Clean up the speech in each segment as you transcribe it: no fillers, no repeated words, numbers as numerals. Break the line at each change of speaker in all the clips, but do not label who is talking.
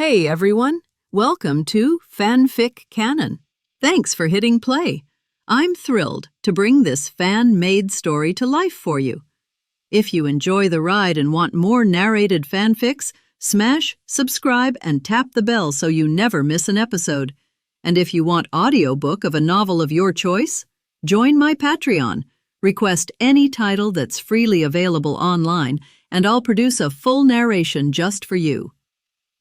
Hey everyone, welcome to FanFic Canon. Thanks for hitting play. I'm thrilled to bring this fan-made story to life for you. If you enjoy the ride and want more narrated fanfics, smash, subscribe, and tap the bell so you never miss an episode. And if you want audiobook of a novel of your choice, join my Patreon. Request any title that's freely available online, and I'll produce a full narration just for you.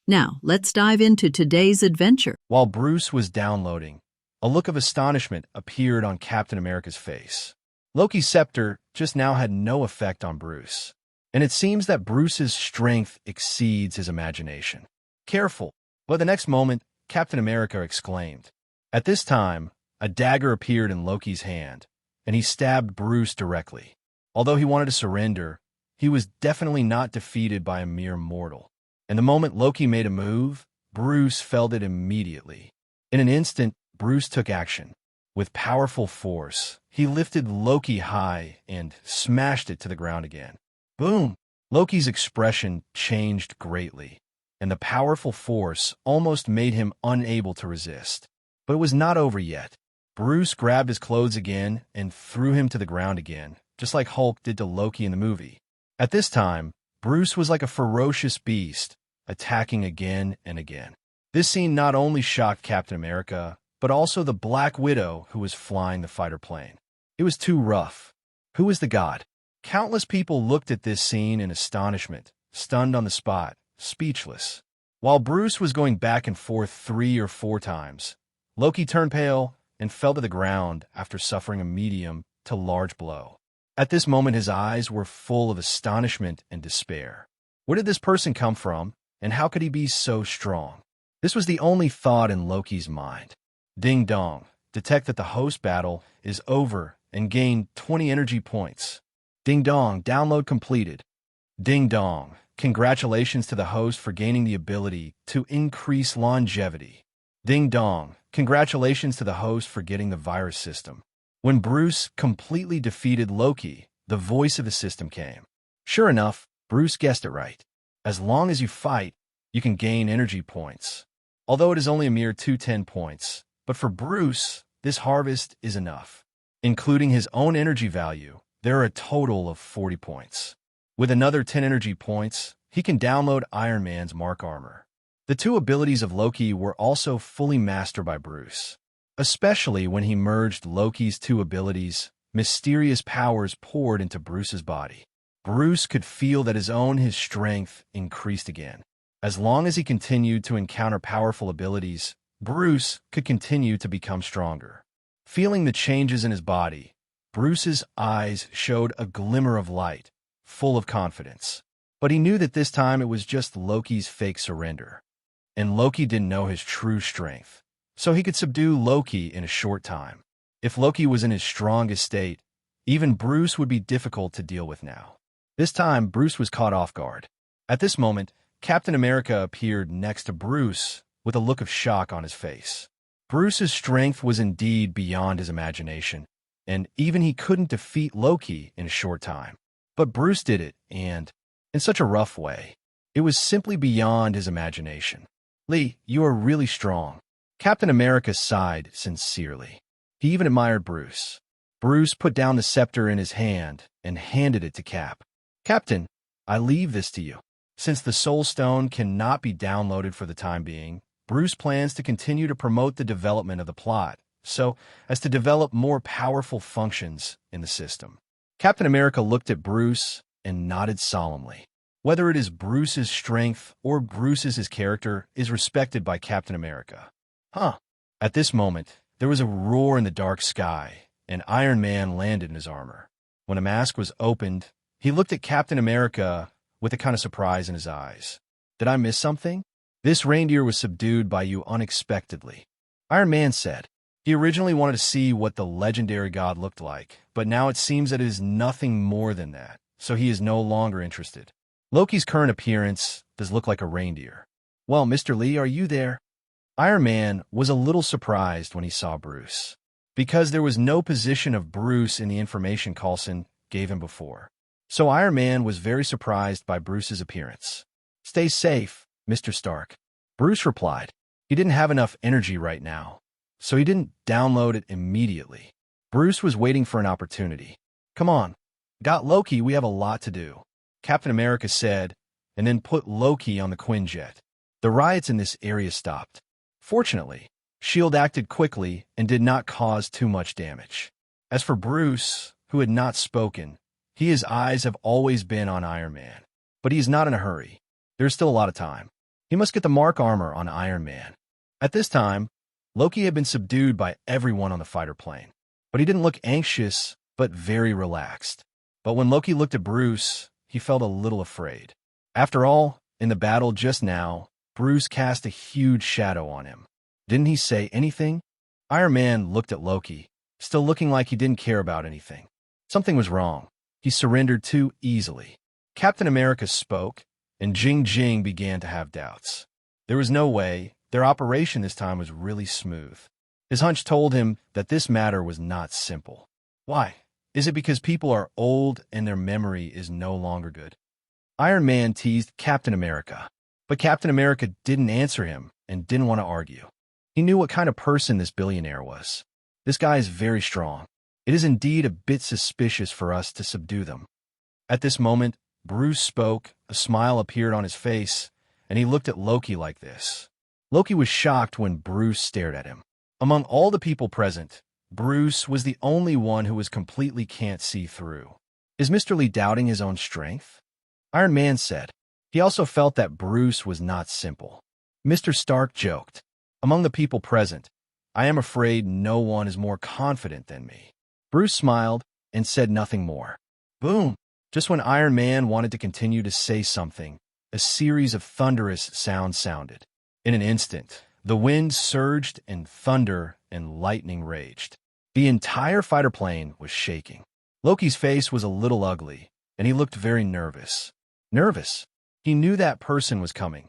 Now, let's dive into today's adventure.
While Bruce was downloading, a look of astonishment appeared on Captain America's face. Loki's scepter just now had no effect on Bruce, and it seems that Bruce's strength exceeds his imagination. Careful! But the next moment, Captain America exclaimed. At this time, a dagger appeared in Loki's hand, and he stabbed Bruce directly. Although he wanted to surrender, he was definitely not defeated by a mere mortal. And the moment Loki made a move, Bruce felt it immediately. In an instant, Bruce took action. With powerful force, he lifted Loki high and smashed it to the ground again. Boom! Loki's expression changed greatly, and the powerful force almost made him unable to resist. But it was not over yet. Bruce grabbed his clothes again and threw him to the ground again, just like Hulk did to Loki in the movie. At this time, Bruce was like a ferocious beast, attacking again and again. This scene not only shocked Captain America, but also the Black Widow who was flying the fighter plane. It was too rough. Who is the god? Countless people looked at this scene in astonishment, stunned on the spot, speechless. While Bruce was going back and forth 3 or 4 times, Loki turned pale and fell to the ground after suffering a medium to large blow. At this moment, his eyes were full of astonishment and despair. Where did this person come from? And how could he be so strong? This was the only thought in Loki's mind. Ding dong. Detect that the host battle is over and gain 20 energy points. Ding dong. Download completed. Ding dong. Congratulations to the host for gaining the ability to increase longevity. Ding dong. Congratulations to the host for getting the virus system. When Bruce completely defeated Loki, the voice of the system came. Sure enough, Bruce guessed it right. As long as you fight, you can gain energy points. Although it is only a mere 210 points, but for Bruce, this harvest is enough. Including his own energy value, there are a total of 40 points. With another 10 energy points, he can download Iron Man's Mark Armor. The 2 abilities of Loki were also fully mastered by Bruce. Especially when he merged Loki's 2 abilities, mysterious powers poured into Bruce's body. Bruce could feel that his strength increased again. As long as he continued to encounter powerful abilities, Bruce could continue to become stronger. Feeling the changes in his body, Bruce's eyes showed a glimmer of light, full of confidence. But he knew that this time it was just Loki's fake surrender. And Loki didn't know his true strength, so he could subdue Loki in a short time. If Loki was in his strongest state, even Bruce would be difficult to deal with now. This time, Bruce was caught off guard. At this moment, Captain America appeared next to Bruce with a look of shock on his face. Bruce's strength was indeed beyond his imagination, and even he couldn't defeat Loki in a short time. But Bruce did it, and in such a rough way. It was simply beyond his imagination. Lee, you are really strong. Captain America sighed sincerely. He even admired Bruce. Bruce put down the scepter in his hand and handed it to Cap. Captain, I leave this to you. Since the Soul Stone cannot be downloaded for the time being, Bruce plans to continue to promote the development of the plot, so as to develop more powerful functions in the system. Captain America looked at Bruce and nodded solemnly. Whether it is Bruce's strength or Bruce's character is respected by Captain America. At this moment, there was a roar in the dark sky, and Iron Man landed in his armor. When a mask was opened, he looked at Captain America with a kind of surprise in his eyes. Did I miss something? This reindeer was subdued by you unexpectedly. Iron Man said. He originally wanted to see what the legendary god looked like, but now it seems that it is nothing more than that, so he is no longer interested. Loki's current appearance does look like a reindeer. Well, Mr. Lee, are you there? Iron Man was a little surprised when he saw Bruce, because there was no position of Bruce in the information Coulson gave him before. So Iron Man was very surprised by Bruce's appearance. Stay safe, Mr. Stark. Bruce replied. He didn't have enough energy right now, so he didn't download it immediately. Bruce was waiting for an opportunity. Come on, got Loki, we have a lot to do, Captain America said, and then put Loki on the Quinjet. The riots in this area stopped. Fortunately, S.H.I.E.L.D. acted quickly and did not cause too much damage. As for Bruce, who had not spoken, his eyes have always been on Iron Man. But he is not in a hurry. There's still a lot of time. He must get the Mark armor on Iron Man. At this time, Loki had been subdued by everyone on the fighter plane. But he didn't look anxious, but very relaxed. But when Loki looked at Bruce, he felt a little afraid. After all, in the battle just now, Bruce cast a huge shadow on him. Didn't he say anything? Iron Man looked at Loki, still looking like he didn't care about anything. Something was wrong. He surrendered too easily. Captain America spoke, and Jing began to have doubts. There was no way. Their operation this time was really smooth. His hunch told him that this matter was not simple. Why? Is it because people are old and their memory is no longer good? Iron Man teased Captain America, but Captain America didn't answer him and didn't want to argue. He knew what kind of person this billionaire was. This guy is very strong. It is indeed a bit suspicious for us to subdue them. At this moment, Bruce spoke, a smile appeared on his face, and he looked at Loki like this. Loki was shocked when Bruce stared at him. Among all the people present, Bruce was the only one who was completely can't see through. Is Mr. Lee doubting his own strength? Iron Man said. He also felt that Bruce was not simple. Mr. Stark joked. Among the people present, I am afraid no one is more confident than me. Bruce smiled and said nothing more. Boom! Just when Iron Man wanted to continue to say something, a series of thunderous sounds sounded. In an instant, the wind surged and thunder and lightning raged. The entire fighter plane was shaking. Loki's face was a little ugly, and he looked very nervous. Nervous? He knew that person was coming.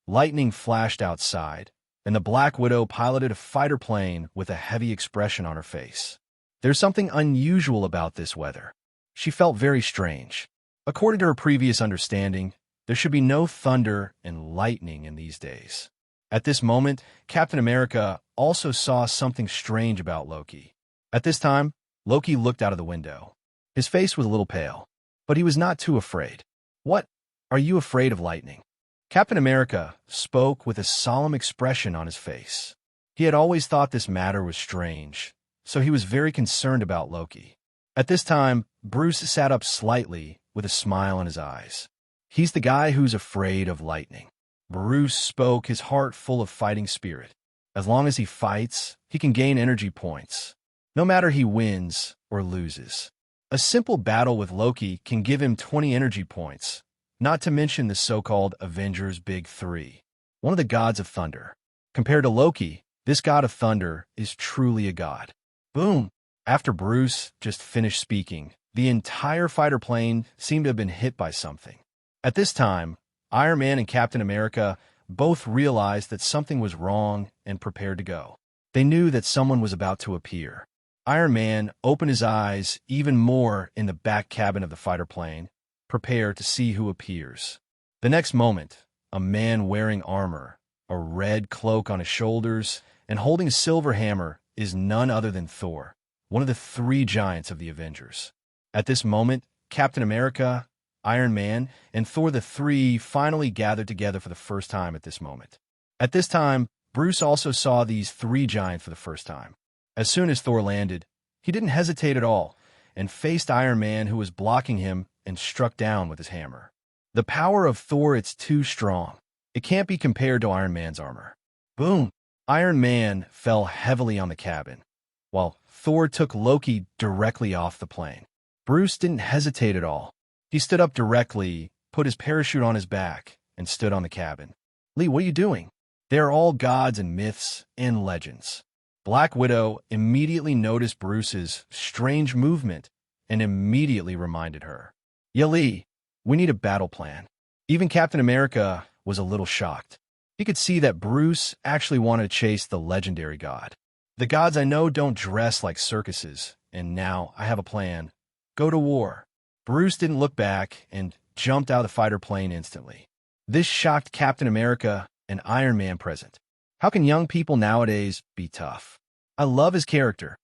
Lightning flashed outside, and the Black Widow piloted a fighter plane with a heavy expression on her face. There's something unusual about this weather. She felt very strange. According to her previous understanding, there should be no thunder and lightning in these days. At this moment, Captain America also saw something strange about Loki. At this time, Loki looked out of the window. His face was a little pale, but he was not too afraid. What? Are you afraid of lightning? Captain America spoke with a solemn expression on his face. He had always thought this matter was strange, so he was very concerned about Loki. At this time, Bruce sat up slightly with a smile in his eyes. He's the guy who's afraid of lightning. Bruce spoke, his heart full of fighting spirit. As long as he fights, he can gain energy points, no matter he wins or loses. A simple battle with Loki can give him 20 energy points, not to mention the so-called Avengers Big Three, one of the gods of thunder. Compared to Loki, this god of thunder is truly a god. Boom! After Bruce just finished speaking, the entire fighter plane seemed to have been hit by something. At this time, Iron Man and Captain America both realized that something was wrong and prepared to go. They knew that someone was about to appear. Iron Man opened his eyes even more in the back cabin of the fighter plane, prepared to see who appears. The next moment, a man wearing armor, a red cloak on his shoulders, and holding a silver hammer is none other than Thor, one of the three giants of the Avengers. At this moment, Captain America, Iron Man, and Thor the Three finally gathered together for the first time at this moment. At this time, Bruce also saw these three giants for the first time. As soon as Thor landed, he didn't hesitate at all and faced Iron Man, who was blocking him, and struck down with his hammer. The power of Thor, it's too strong. It can't be compared to Iron Man's armor. Boom! Iron Man fell heavily on the cabin, while Thor took Loki directly off the plane. Bruce didn't hesitate at all. He stood up directly, put his parachute on his back, and stood on the cabin. Lee, what are you doing? They are all gods and myths and legends. Black Widow immediately noticed Bruce's strange movement and immediately reminded her. Yeah, Lee, we need a battle plan. Even Captain America was a little shocked. He could see that Bruce actually wanted to chase the legendary god. The gods I know don't dress like circuses, and now I have a plan. Go to war. Bruce didn't look back and jumped out of the fighter plane instantly. This shocked Captain America and Iron Man present. How can young people nowadays be tough? I love his character.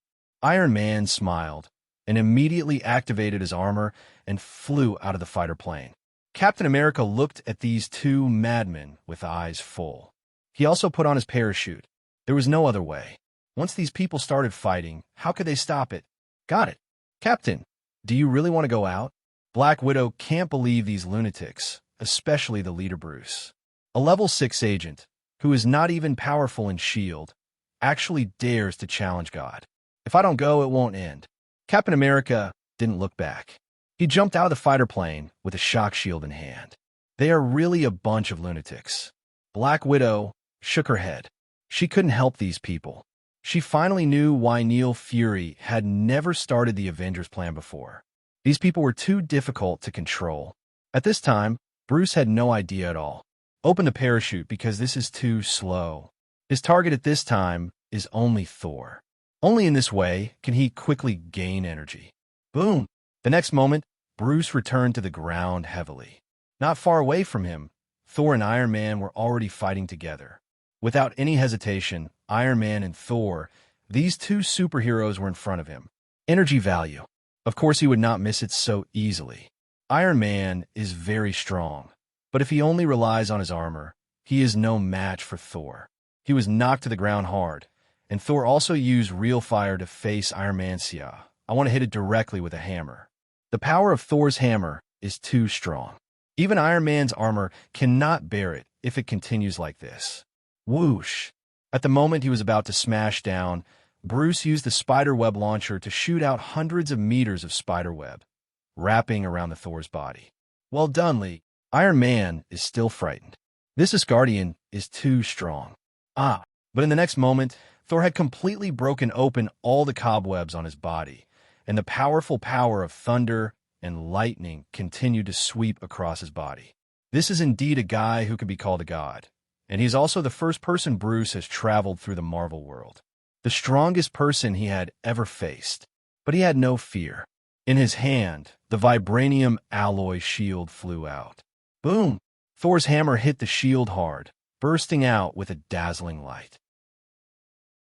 Iron Man smiled and immediately activated his armor and flew out of the fighter plane. Captain America looked at these two madmen with eyes full. He also put on his parachute. There was no other way. Once these people started fighting, how could they stop it? Got it. Captain, do you really want to go out? Black Widow can't believe these lunatics, especially the leader Bruce. A level 6 agent, who is not even powerful in S.H.I.E.L.D, actually dares to challenge God. If I don't go, it won't end. Captain America didn't look back. He jumped out of the fighter plane with a shock shield in hand. They are really a bunch of lunatics. Black Widow shook her head. She couldn't help these people. She finally knew why Neil Fury had never started the Avengers plan before. These people were too difficult to control. At this time, Bruce had no idea at all. Open the parachute because this is too slow. His target at this time is only Thor. Only in this way can he quickly gain energy. Boom! The next moment, Bruce returned to the ground heavily. Not far away from him, Thor and Iron Man were already fighting together. Without any hesitation, Iron Man and Thor, these two superheroes were in front of him. Energy value. Of course, he would not miss it so easily. Iron Man is very strong, but if he only relies on his armor, he is no match for Thor. He was knocked to the ground hard, and Thor also used real fire to face Iron Man's S.H.I.E.L.D. I want to hit it directly with a hammer. The power of Thor's hammer is too strong. Even Iron Man's armor cannot bear it if it continues like this. Whoosh! At the moment he was about to smash down, Bruce used the spiderweb launcher to shoot out hundreds of meters of spiderweb, wrapping around the Thor's body. Well done, Lee. Iron Man is still frightened. This Asgardian is too strong. But in the next moment, Thor had completely broken open all the cobwebs on his body, and the powerful power of thunder and lightning continued to sweep across his body. This is indeed a guy who could be called a god, and he's also the first person Bruce has traveled through the Marvel world. The strongest person he had ever faced. But he had no fear. In his hand, the vibranium alloy shield flew out. Boom! Thor's hammer hit the shield hard, bursting out with a dazzling light.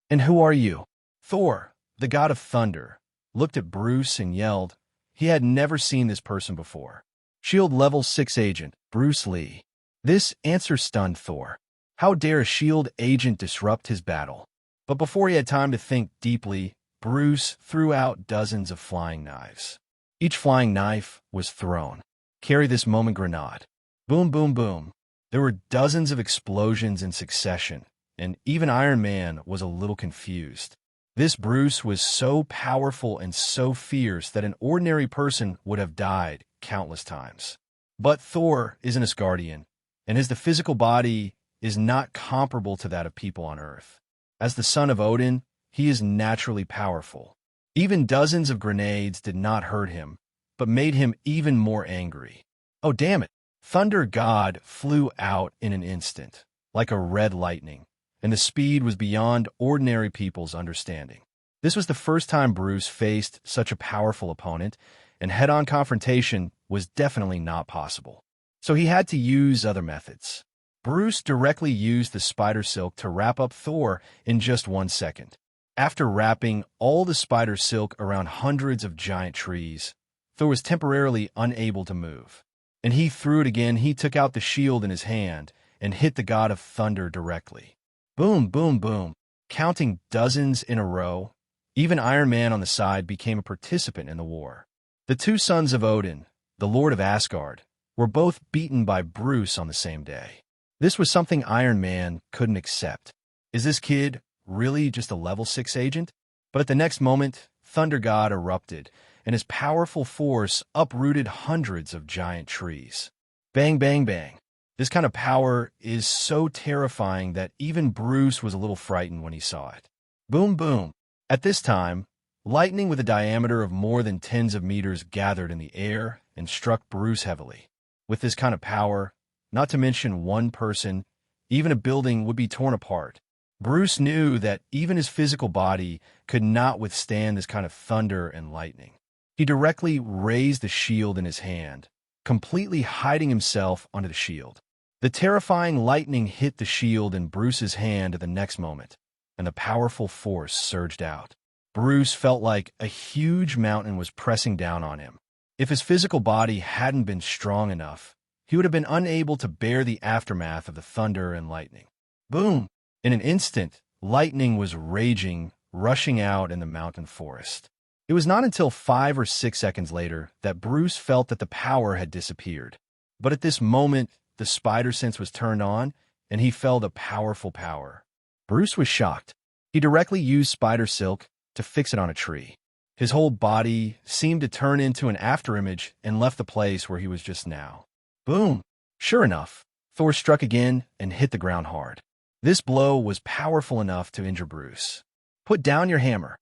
And who are you? Thor, the god of thunder, looked at Bruce and yelled. He had never seen this person before. S.H.I.E.L.D. level 6 agent, Bruce Lee. This answer stunned Thor. How dare a S.H.I.E.L.D. agent disrupt his battle? But before he had time to think deeply, Bruce threw out dozens of flying knives. Each flying knife was thrown. Carry this moment grenade. Boom, boom, boom. There were dozens of explosions in succession, and even Iron Man was a little confused. This Bruce was so powerful and so fierce that an ordinary person would have died countless times. But Thor is an Asgardian, and the physical body is not comparable to that of people on Earth. As the son of Odin, he is naturally powerful. Even dozens of grenades did not hurt him, but made him even more angry. Oh, damn it! Thunder God flew out in an instant, like a red lightning, and the speed was beyond ordinary people's understanding. This was the first time Bruce faced such a powerful opponent, and head-on confrontation was definitely not possible. So he had to use other methods. Bruce directly used the spider silk to wrap up Thor in just 1 second. After wrapping all the spider silk around hundreds of giant trees, Thor was temporarily unable to move. And he threw it again. He took out the shield in his hand and hit the god of thunder directly. Boom, boom, boom. Counting dozens in a row, even Iron Man on the side became a participant in the war. The two sons of Odin, the Lord of Asgard, were both beaten by Bruce on the same day. This was something Iron Man couldn't accept. Is this kid really just a level 6 agent? But at the next moment, Thunder God erupted, and his powerful force uprooted hundreds of giant trees. Bang, bang, bang. This kind of power is so terrifying that even Bruce was a little frightened when he saw it. Boom, boom. At this time, lightning with a diameter of more than tens of meters gathered in the air and struck Bruce heavily. With this kind of power, not to mention one person, even a building would be torn apart. Bruce knew that even his physical body could not withstand this kind of thunder and lightning. He directly raised the shield in his hand, completely hiding himself under the shield. The terrifying lightning hit the shield in Bruce's hand at the next moment, and the powerful force surged out. Bruce felt like a huge mountain was pressing down on him. If his physical body hadn't been strong enough, he would have been unable to bear the aftermath of the thunder and lightning. Boom! In an instant, lightning was raging, rushing out in the mountain forest. It was not until 5 or 6 seconds later that Bruce felt that the power had disappeared. But at this moment, the spider sense was turned on, and he felt a powerful power. Bruce was shocked. He directly used spider silk to fix it on a tree. His whole body seemed to turn into an afterimage and left the place where he was just now. Boom! Sure enough, Thor struck again and hit the ground hard. This blow was powerful enough to injure Bruce. "Put down your hammer."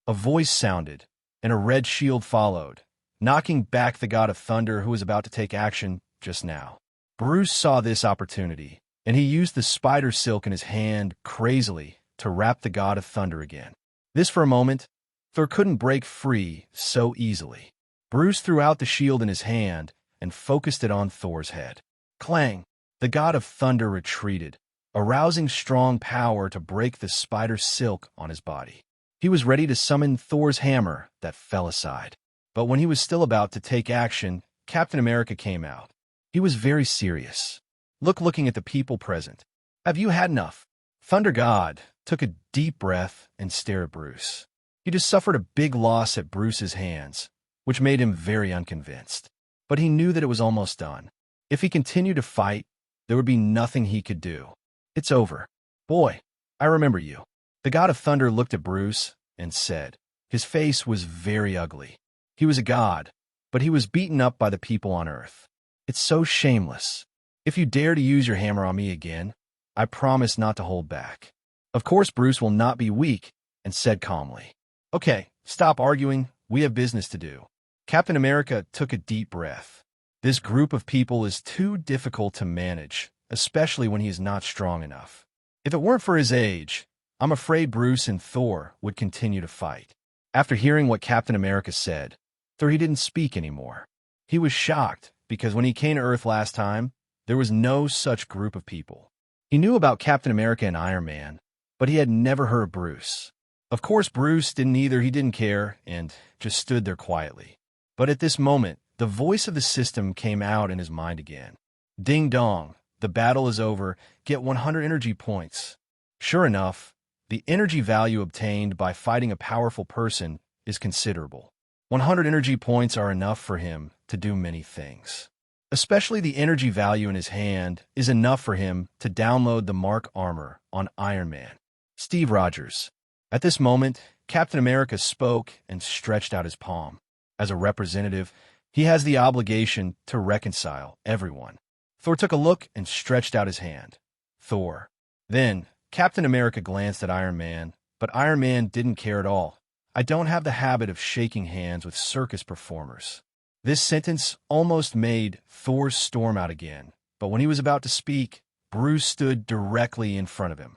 A voice sounded, and a red shield followed, knocking back the god of thunder who was about to take action just now. Bruce saw this opportunity, and he used the spider silk in his hand crazily to wrap the god of thunder again. This for a moment, Thor couldn't break free so easily. Bruce threw out the shield in his hand and focused it on Thor's head. Clang! The god of thunder retreated, arousing strong power to break the spider silk on his body. He was ready to summon Thor's hammer that fell aside. But when he was still about to take action, Captain America came out. He was very serious. Looking at the people present. "Have you had enough?" Thunder God took a deep breath and stared at Bruce. He just suffered a big loss at Bruce's hands, which made him very unconvinced. But he knew that it was almost done. If he continued to fight, there would be nothing he could do. "It's over. Boy, I remember you." The god of thunder looked at Bruce and said, his face was very ugly. He was a god, but he was beaten up by the people on Earth. "It's so shameless. If you dare to use your hammer on me again, I promise not to hold back." Of course, Bruce will not be weak and said calmly, "Okay, stop arguing. We have business to do." Captain America took a deep breath. This group of people is too difficult to manage, especially when he is not strong enough. If it weren't for his age, I'm afraid Bruce and Thor would continue to fight. After hearing what Captain America said, Thor didn't speak anymore. He was shocked because when he came to Earth last time, there was no such group of people. He knew about Captain America and Iron Man, but he had never heard of Bruce. Of course, Bruce didn't either. He didn't care and just stood there quietly. But at this moment, the voice of the system came out in his mind again. "Ding dong, the battle is over. Get 100 energy points." Sure enough, the energy value obtained by fighting a powerful person is considerable. 100 energy points are enough for him to do many things. Especially the energy value in his hand is enough for him to download the Mark armor on Iron Man. Steve Rogers. At this moment, Captain America spoke and stretched out his palm. As a representative, he has the obligation to reconcile everyone. Thor took a look and stretched out his hand. Thor. Then, Captain America glanced at Iron Man, but Iron Man didn't care at all. "I don't have the habit of shaking hands with circus performers." This sentence almost made Thor storm out again, but when he was about to speak, Bruce stood directly in front of him.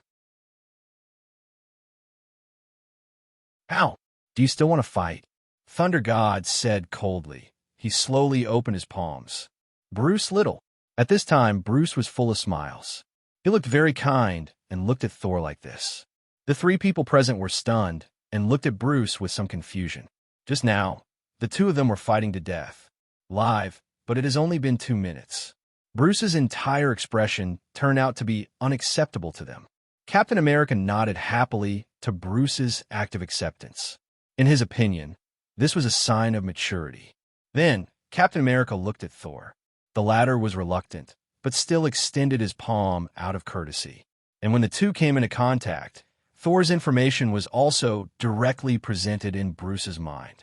"How? Do you still want to fight?" Thunder God said coldly. He slowly opened his palms. "Bruce Little." At this time, Bruce was full of smiles. He looked very kind and looked at Thor like this. The three people present were stunned and looked at Bruce with some confusion. Just now, the two of them were fighting to death. Live, but it has only been 2 minutes. Bruce's entire expression turned out to be unacceptable to them. Captain America nodded happily to Bruce's act of acceptance. In his opinion, this was a sign of maturity. Then, Captain America looked at Thor. The latter was reluctant, but still extended his palm out of courtesy. And when the two came into contact, Thor's information was also directly presented in Bruce's mind.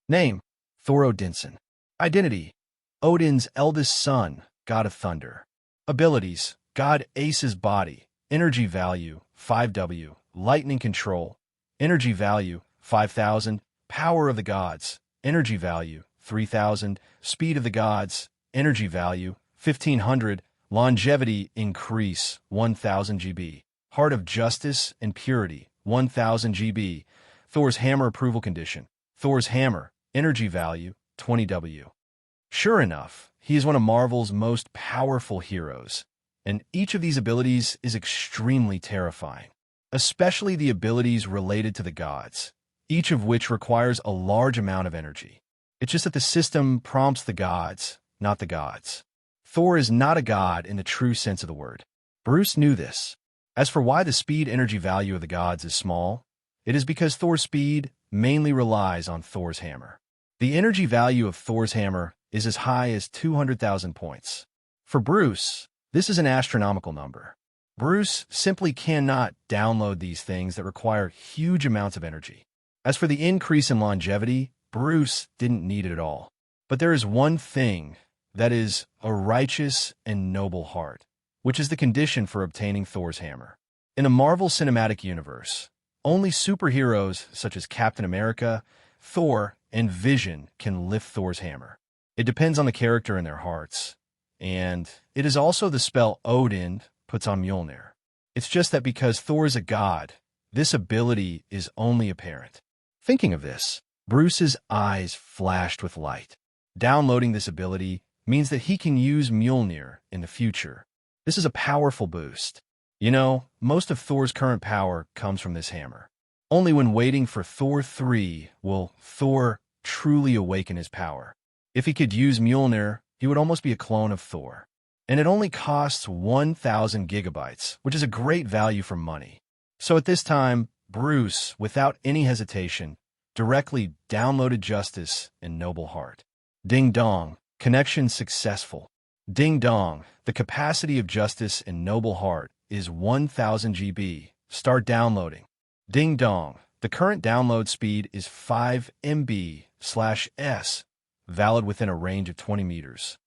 Name: Thor Odinson. Identity: Odin's eldest son, god of thunder. Abilities: God Ace's body. Energy value: 5W. Lightning control. Energy value: 5,000. Power of the gods. Energy value: 3,000. Speed of the gods. Energy value: 1,500. Longevity increase: 1,000 GB. Heart of justice and purity: 1,000 GB. Thor's hammer approval condition: Thor's hammer. Energy value: 20W. Sure enough, he is one of Marvel's most powerful heroes, and each of these abilities is extremely terrifying, especially the abilities related to the gods, each of which requires a large amount of energy. It's just that the system prompts the gods, not the gods. Thor is not a god in the true sense of the word. Bruce knew this. As for why the speed energy value of the gods is small, it is because Thor's speed mainly relies on Thor's hammer. The energy value of Thor's hammer is as high as 200,000 points. For Bruce, this is an astronomical number. Bruce simply cannot download these things that require huge amounts of energy. As for the increase in longevity, Bruce didn't need it at all. But there is one thing, that is a righteous and noble heart, which is the condition for obtaining Thor's hammer. In a Marvel Cinematic Universe, only superheroes such as Captain America, Thor, and Vision can lift Thor's hammer. It depends on the character in their hearts, and it is also the spell Odin puts on Mjolnir. It's just that because Thor is a god, this ability is only apparent. Thinking of this, Bruce's eyes flashed with light. Downloading this ability means that he can use Mjolnir in the future. This is a powerful boost. You know, most of Thor's current power comes from this hammer. Only when waiting for Thor 3 will Thor truly awaken his power. If he could use Mjolnir, he would almost be a clone of Thor. And it only costs 1,000 gigabytes, which is a great value for money. So at this time, Bruce, without any hesitation, directly downloaded Justice and Noble Heart. Ding dong, connection successful. Ding dong, the capacity of Justice and Noble Heart is 1,000 GB. Start downloading. Ding dong, the current download speed is 5 MB/s, valid within a range of 20 meters.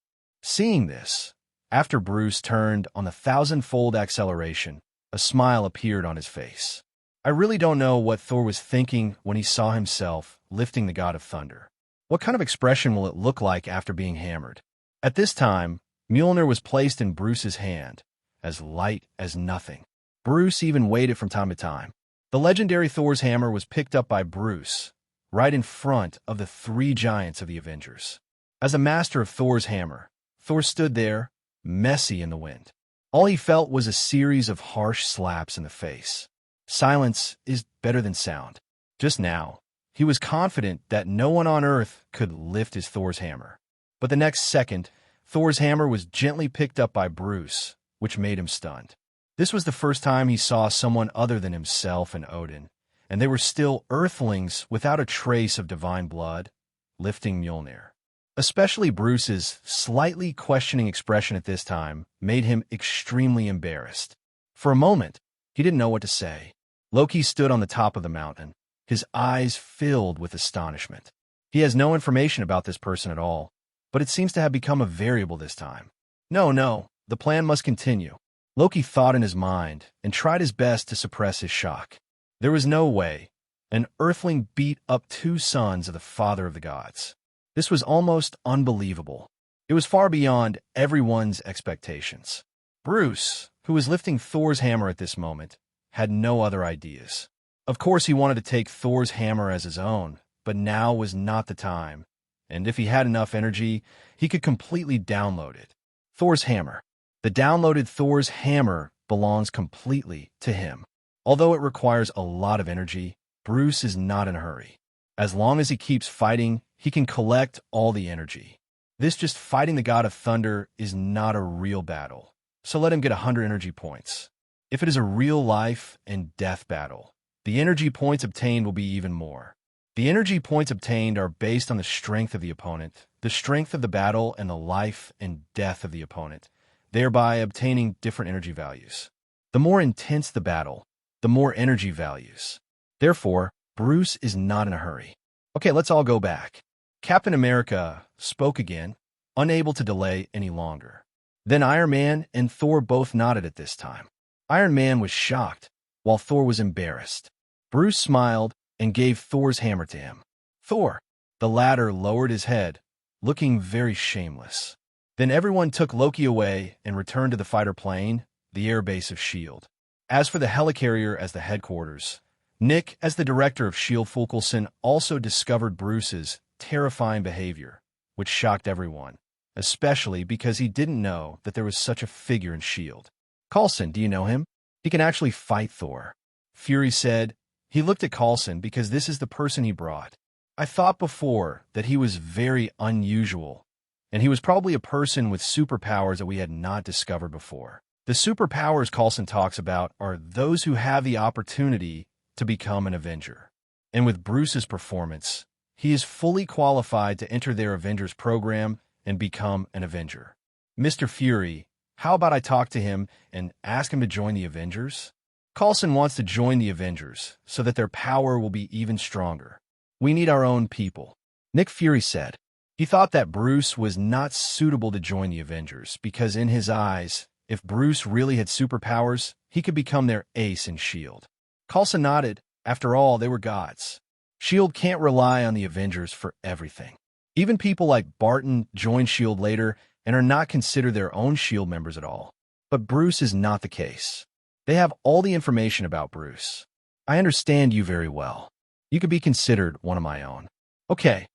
Seeing this, after Bruce turned on the 1,000-fold acceleration, a smile appeared on his face. I really don't know what Thor was thinking when he saw himself lifting the God of Thunder. What kind of expression will it look like after being hammered? At this time, Mjolnir was placed in Bruce's hand, as light as nothing. Bruce even waited from time to time. The legendary Thor's hammer was picked up by Bruce, right in front of the three giants of the Avengers. As a master of Thor's hammer, Thor stood there, messy in the wind. All he felt was a series of harsh slaps in the face. Silence is better than sound. Just now, he was confident that no one on Earth could lift his Thor's hammer. But the next second, Thor's hammer was gently picked up by Bruce, which made him stunned. This was the first time he saw someone other than himself and Odin, and they were still earthlings without a trace of divine blood, lifting Mjolnir. Especially Bruce's slightly questioning expression at this time made him extremely embarrassed. For a moment, he didn't know what to say. Loki stood on the top of the mountain, his eyes filled with astonishment. He has no information about this person at all, but it seems to have become a variable this time. No, the plan must continue. Loki thought in his mind and tried his best to suppress his shock. There was no way. An earthling beat up two sons of the father of the gods. This was almost unbelievable. It was far beyond everyone's expectations. Bruce, who was lifting Thor's hammer at this moment, had no other ideas. Of course, he wanted to take Thor's hammer as his own, but now was not the time. And if he had enough energy, he could completely download it. Thor's hammer. The downloaded Thor's hammer belongs completely to him. Although it requires a lot of energy, Bruce is not in a hurry. As long as he keeps fighting, he can collect all the energy. This just fighting the God of Thunder is not a real battle, so let him get 100 energy points. If it is a real life and death battle, the energy points obtained will be even more. The energy points obtained are based on the strength of the opponent, the strength of the battle, and the life and death of the opponent, thereby obtaining different energy values. The more intense the battle, the more energy values. Therefore, Bruce is not in a hurry. Okay, let's all go back. Captain America spoke again, unable to delay any longer. Then Iron Man and Thor both nodded at this time. Iron Man was shocked, while Thor was embarrassed. Bruce smiled and gave Thor's hammer to him. Thor, the latter lowered his head, looking very shameless. Then everyone took Loki away and returned to the fighter plane, the airbase of S.H.I.E.L.D. As for the helicarrier as the headquarters, Nick, as the director of S.H.I.E.L.D. Fulkelson, also discovered Bruce's terrifying behavior, which shocked everyone. especially because he didn't know that there was such a figure in S.H.I.E.L.D. Coulson, do you know him? He can actually fight Thor. Fury said. He looked at Coulson because this is the person he brought. I thought before that he was very unusual, and he was probably a person with superpowers that we had not discovered before. The superpowers Coulson talks about are those who have the opportunity to become an Avenger. And with Bruce's performance, he is fully qualified to enter their Avengers program and become an Avenger. Mr. Fury, how about I talk to him and ask him to join the Avengers? Coulson wants to join the Avengers so that their power will be even stronger. We need our own people. Nick Fury said. He thought that Bruce was not suitable to join the Avengers because in his eyes, if Bruce really had superpowers, he could become their ace in S.H.I.E.L.D. Coulson nodded. After all, they were gods. S.H.I.E.L.D. can't rely on the Avengers for everything. Even people like Barton join S.H.I.E.L.D. later and are not considered their own S.H.I.E.L.D. members at all. But Bruce is not the case. They have all the information about Bruce. I understand you very well. You could be considered one of my own. Okay,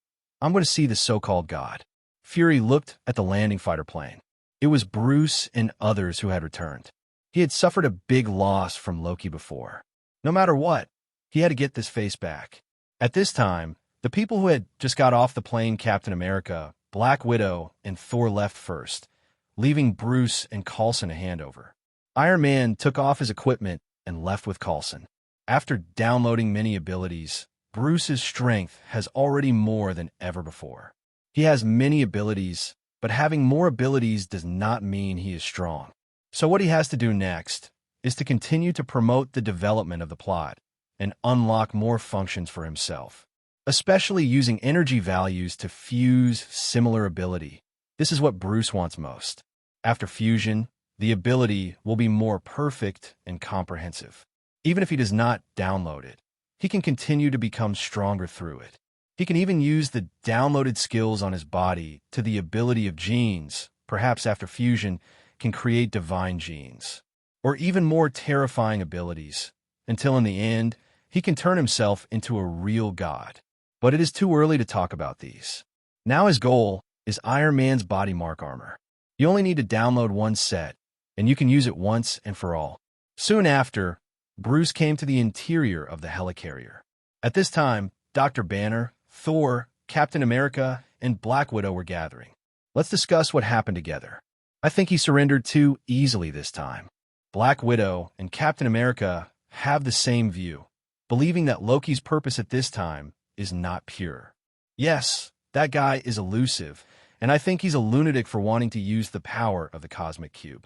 I'm going to see the so-called god. Fury looked at the landing fighter plane. It was Bruce and others who had returned. He had suffered a big loss from Loki before. No matter what, he had to get this face back. At this time, the people who had just got off the plane, Captain America, Black Widow, and Thor left first, leaving Bruce and Coulson a handover. Iron Man took off his equipment and left with Coulson. After downloading many abilities, Bruce's strength has already more than ever before. He has many abilities, but having more abilities does not mean he is strong. So what he has to do next is to continue to promote the development of the plot and unlock more functions for himself, especially using energy values to fuse similar ability. This is what Bruce wants most. After fusion, the ability will be more perfect and comprehensive. Even if he does not download it, he can continue to become stronger through it. He can even use the downloaded skills on his body to the ability of genes, perhaps after fusion, can create divine genes, or even more terrifying abilities, until in the end, he can turn himself into a real god. But it is too early to talk about these. Now his goal is Iron Man's body mark armor. You only need to download one set, and you can use it once and for all. Soon after, Bruce came to the interior of the helicarrier. At this time, Dr. Banner, Thor, Captain America, and Black Widow were gathering. Let's discuss what happened together. I think he surrendered too easily this time. Black Widow and Captain America have the same view, believing that Loki's purpose at this time is not pure. Yes, that guy is elusive, and I think he's a lunatic for wanting to use the power of the Cosmic Cube.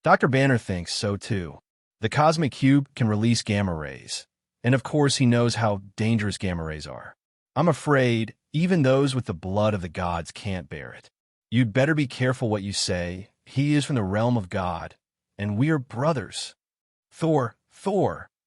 Dr. Banner thinks so too. The Cosmic Cube can release gamma rays, and of course he knows how dangerous gamma rays are. I'm afraid even those with the blood of the gods can't bear it. You'd better be careful what you say. He is from the realm of God, and we are brothers. Thor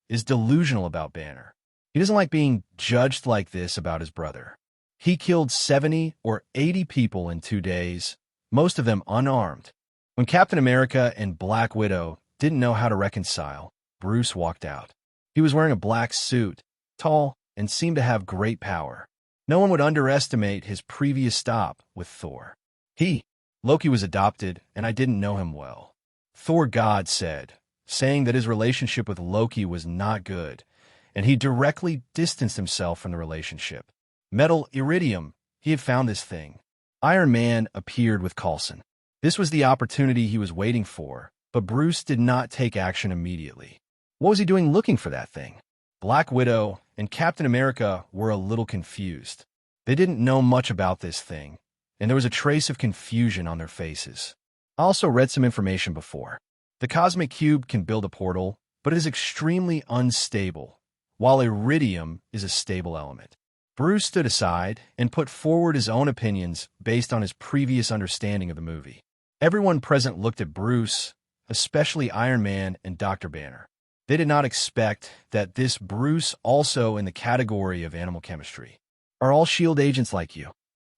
is delusional about Banner. He doesn't like being judged like this about his brother. He killed 70 or 80 people in 2 days, most of them unarmed. When Captain America and Black Widow didn't know how to reconcile, Bruce walked out. He was wearing a black suit, tall, and seemed to have great power. No one would underestimate his previous stop with Thor. Loki was adopted, and I didn't know him well. Thor God said, saying that his relationship with Loki was not good, and he directly distanced himself from the relationship. Metal iridium, he had found this thing. Iron Man appeared with Coulson. This was the opportunity he was waiting for, but Bruce did not take action immediately. What was he doing looking for that thing? Black Widow and Captain America were a little confused. They didn't know much about this thing, and there was a trace of confusion on their faces. I also read some information before. The Cosmic Cube can build a portal, but it is extremely unstable, while iridium is a stable element. Bruce stood aside and put forward his own opinions based on his previous understanding of the movie. Everyone present looked at Bruce, especially Iron Man and Dr. Banner. They did not expect that this Bruce also in the category of animal chemistry. Are all S.H.I.E.L.D. agents like you?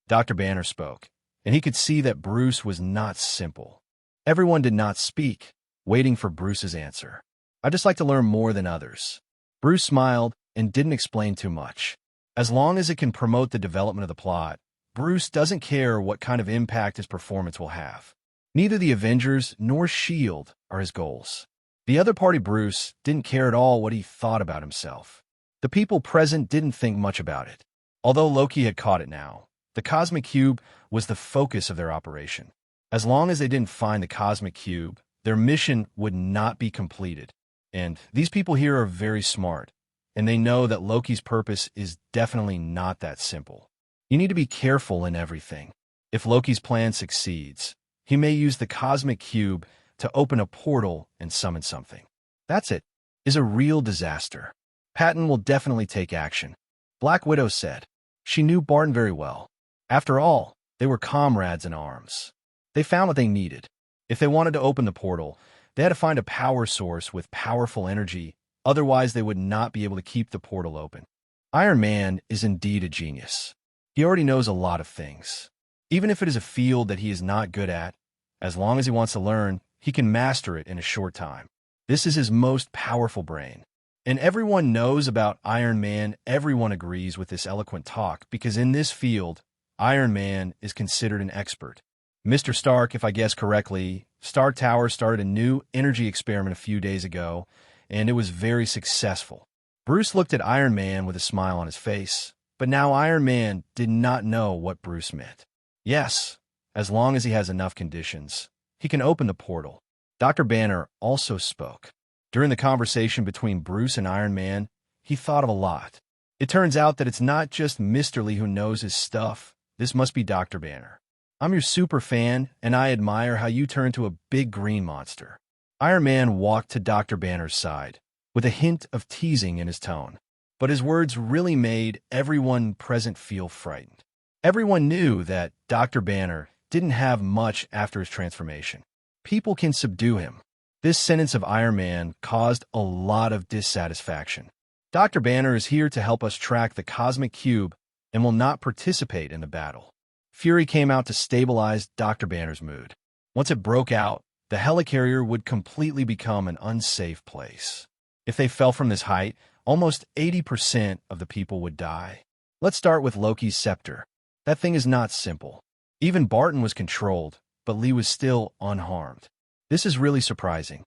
Dr. Banner spoke, and he could see that Bruce was not simple. Everyone did not speak, waiting for Bruce's answer. I'd just like to learn more than others. Bruce smiled and didn't explain too much. As long as it can promote the development of the plot, Bruce doesn't care what kind of impact his performance will have. Neither the Avengers nor S.H.I.E.L.D. are his goals. The other party, Bruce, didn't care at all what he thought about himself. The people present didn't think much about it. Although Loki had caught it now, the Cosmic Cube was the focus of their operation. As long as they didn't find the Cosmic Cube, their mission would not be completed. And these people here are very smart, and they know that Loki's purpose is definitely not that simple. You need to be careful in everything. If Loki's plan succeeds, he may use the Cosmic Cube to open a portal and summon something. That's it. Is a real disaster. Patton will definitely take action. Black Widow said. She knew Barton very well. After all, they were comrades in arms. They found what they needed. If they wanted to open the portal, they had to find a power source with powerful energy, otherwise they would not be able to keep the portal open. Iron Man is indeed a genius. He already knows a lot of things. Even if it is a field that he is not good at, as long as he wants to learn, he can master it in a short time. This is his most powerful brain. And everyone knows about Iron Man. Everyone agrees with this eloquent talk because in this field, Iron Man is considered an expert. Mr. Stark, if I guess correctly, Stark Tower started a new energy experiment a few days ago, and it was very successful. Bruce looked at Iron Man with a smile on his face, but now Iron Man did not know what Bruce meant. Yes, as long as he has enough conditions, he can open the portal. Dr. Banner also spoke. During the conversation between Bruce and Iron Man, he thought of a lot. It turns out that it's not just Mr. Lee who knows his stuff. This must be Dr. Banner. I'm your super fan, and I admire how you turn to a big green monster. Iron Man walked to Dr. Banner's side, with a hint of teasing in his tone. But his words really made everyone present feel frightened. Everyone knew that Dr. Banner didn't have much after his transformation. People can subdue him. This sentence of Iron Man caused a lot of dissatisfaction. Dr. Banner is here to help us track the Cosmic Cube and will not participate in the battle. Fury came out to stabilize Dr. Banner's mood. Once it broke out, the helicarrier would completely become an unsafe place. If they fell from this height, almost 80% of the people would die. Let's start with Loki's scepter. That thing is not simple. Even Barton was controlled, but Lee was still unharmed. This is really surprising.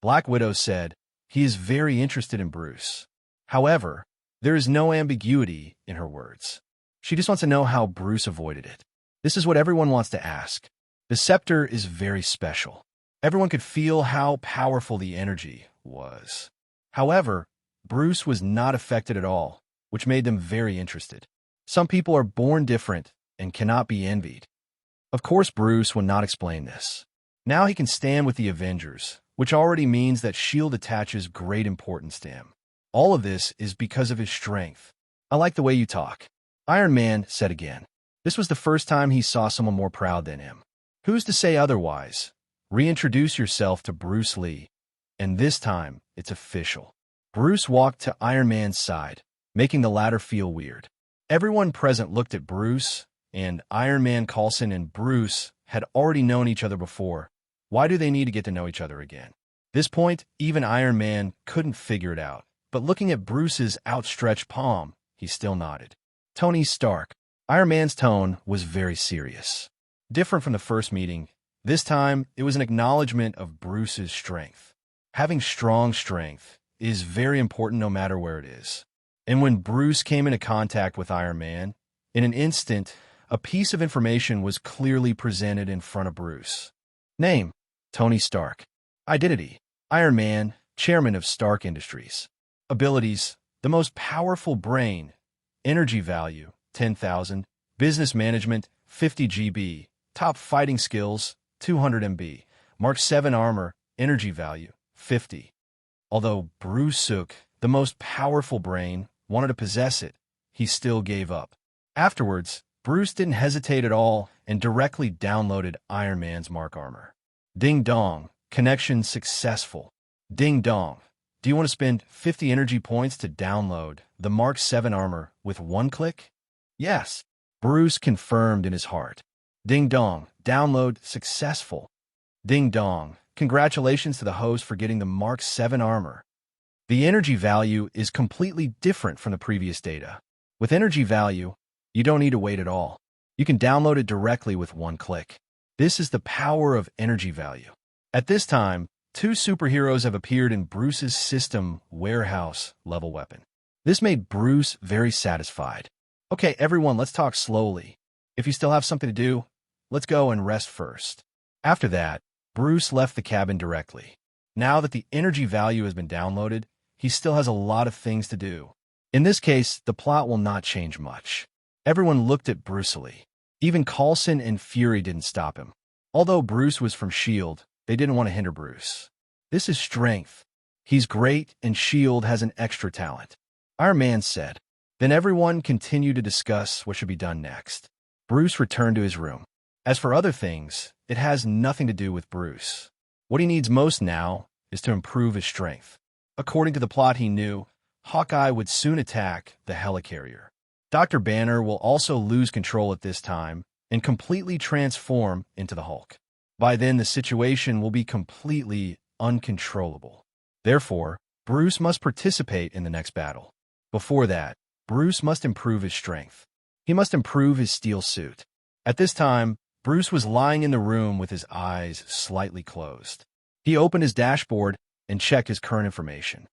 Black Widow said, he is very interested in Bruce. However, there is no ambiguity in her words. She just wants to know how Bruce avoided it. This is what everyone wants to ask. The scepter is very special. Everyone could feel how powerful the energy was. However, Bruce was not affected at all, which made them very interested. Some people are born different and cannot be envied. Of course, Bruce will not explain this. Now he can stand with the Avengers, which already means that S.H.I.E.L.D. attaches great importance to him. All of this is because of his strength. I like the way you talk. Iron Man said again. This was the first time he saw someone more proud than him. Who's to say otherwise? Reintroduce yourself to Bruce Lee. And this time, it's official. Bruce walked to Iron Man's side, making the latter feel weird. Everyone present looked at Bruce, and Iron Man, Coulson, and Bruce had already known each other before. Why do they need to get to know each other again? This point, even Iron Man couldn't figure it out. But looking at Bruce's outstretched palm, he still nodded. Tony Stark. Iron Man's tone was very serious. Different from the first meeting, this time it was an acknowledgement of Bruce's strength. Having strong strength is very important no matter where it is. And when Bruce came into contact with Iron Man, in an instant, a piece of information was clearly presented in front of Bruce. Name, Tony Stark. Identity, Iron Man, chairman of Stark Industries. Abilities, the most powerful brain. Energy value, 10,000. Business management, 50 GB. Top fighting skills, 200 MB. Mark 7 armor, energy value, 50. Although Bruce Sook, the most powerful brain, wanted to possess it, he still gave up. Afterwards, Bruce didn't hesitate at all and directly downloaded Iron Man's Mark armor. Ding dong, connection successful. Ding dong. Do you want to spend 50 energy points to download the Mark 7 armor with one click? Yes. Bruce confirmed in his heart. Ding dong, download successful. Ding dong, congratulations to the host for getting the Mark 7 armor. The energy value is completely different from the previous data. With energy value, you don't need to wait at all. You can download it directly with one click. This is the power of energy value. At this time, two superheroes have appeared in Bruce's system warehouse level weapon. This made Bruce very satisfied. Okay, everyone, let's talk slowly. If you still have something to do, let's go and rest first. After that, Bruce left the cabin directly. Now that the energy value has been downloaded, he still has a lot of things to do. In this case, the plot will not change much. Everyone looked at Bruce Lee. Even Coulson and Fury didn't stop him. Although Bruce was from S.H.I.E.L.D, they didn't want to hinder Bruce. This is strength. He's great, and S.H.I.E.L.D has an extra talent. Iron Man said. Then everyone continued to discuss what should be done next. Bruce returned to his room. As for other things, it has nothing to do with Bruce. What he needs most now is to improve his strength. According to the plot he knew, Hawkeye would soon attack the helicarrier. Dr. Banner will also lose control at this time and completely transform into the Hulk. By then, the situation will be completely uncontrollable. Therefore, Bruce must participate in the next battle. Before that, Bruce must improve his strength. He must improve his steel suit. At this time, Bruce was lying in the room with his eyes slightly closed. He opened his dashboard and checked his current information.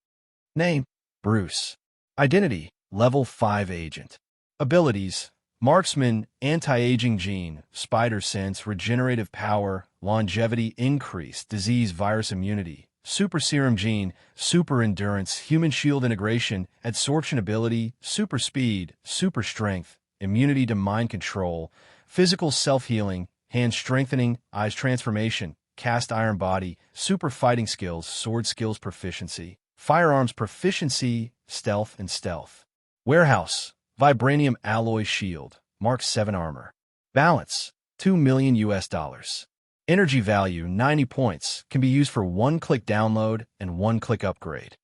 Name: Bruce. Identity: Level 5 Agent. Abilities: Marksman, Anti-Aging Gene, Spider Sense, Regenerative Power, Longevity Increase, Disease Virus Immunity, Super Serum Gene, Super Endurance, Human Shield Integration, Adsorption Ability, Super Speed, Super Strength, Immunity to Mind Control, Physical Self-Healing, Hand Strengthening, Eyes Transformation, Cast Iron Body, Super Fighting Skills, Sword Skills Proficiency, Firearms Proficiency, Stealth and Stealth. Warehouse: Vibranium Alloy Shield, Mark 7 Armor. Balance: $2 million. Energy value: 90 points, can be used for one-click download and one-click upgrade.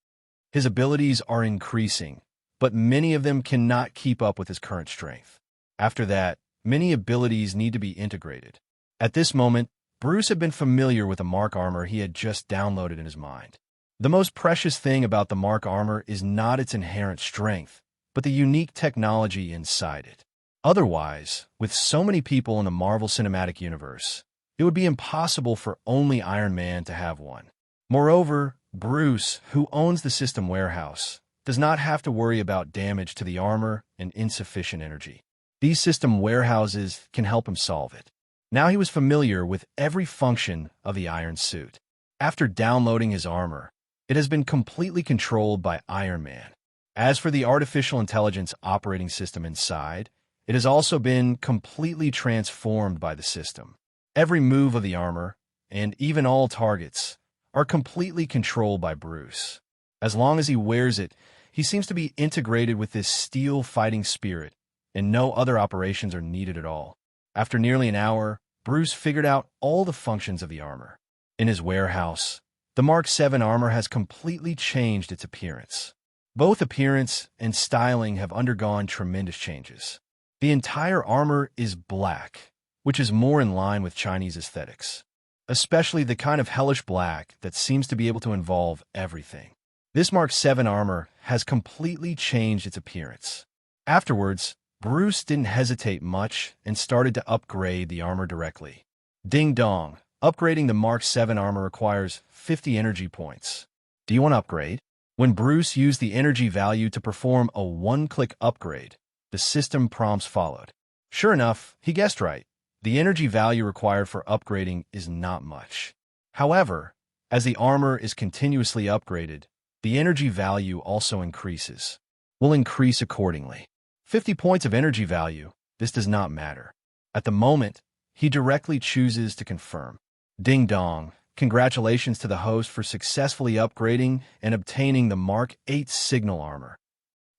His abilities are increasing, but many of them cannot keep up with his current strength. After that, many abilities need to be integrated. At this moment, Bruce had been familiar with the Mark armor he had just downloaded in his mind. The most precious thing about the Mark armor is not its inherent strength, but the unique technology inside it. Otherwise, with so many people in the Marvel Cinematic Universe, it would be impossible for only Iron Man to have one. Moreover, Bruce, who owns the system warehouse, does not have to worry about damage to the armor and insufficient energy. These system warehouses can help him solve it. Now he was familiar with every function of the Iron Suit. After downloading his armor, it has been completely controlled by Iron Man. As for the artificial intelligence operating system inside, it has also been completely transformed by the system. Every move of the armor, and even all targets, are completely controlled by Bruce. As long as he wears it, he seems to be integrated with this steel fighting spirit, and no other operations are needed at all. After nearly an hour, Bruce figured out all the functions of the armor. In his warehouse, the Mark 7 armor has completely changed its appearance. Both appearance and styling have undergone tremendous changes. The entire armor is black, which is more in line with Chinese aesthetics, especially the kind of hellish black that seems to be able to involve everything. This Mark 7 armor has completely changed its appearance. Afterwards, Bruce didn't hesitate much and started to upgrade the armor directly. Ding dong, upgrading the Mark 7 armor requires 50 energy points. Do you want to upgrade? When Bruce used the energy value to perform a one-click upgrade, the system prompts followed. Sure enough, he guessed right. The energy value required for upgrading is not much. However, as the armor is continuously upgraded, the energy value also increases. Will increase accordingly. 50 points of energy value, this does not matter. At the moment, he directly chooses to confirm. Ding dong. Congratulations to the host for successfully upgrading and obtaining the Mark 8 signal armor.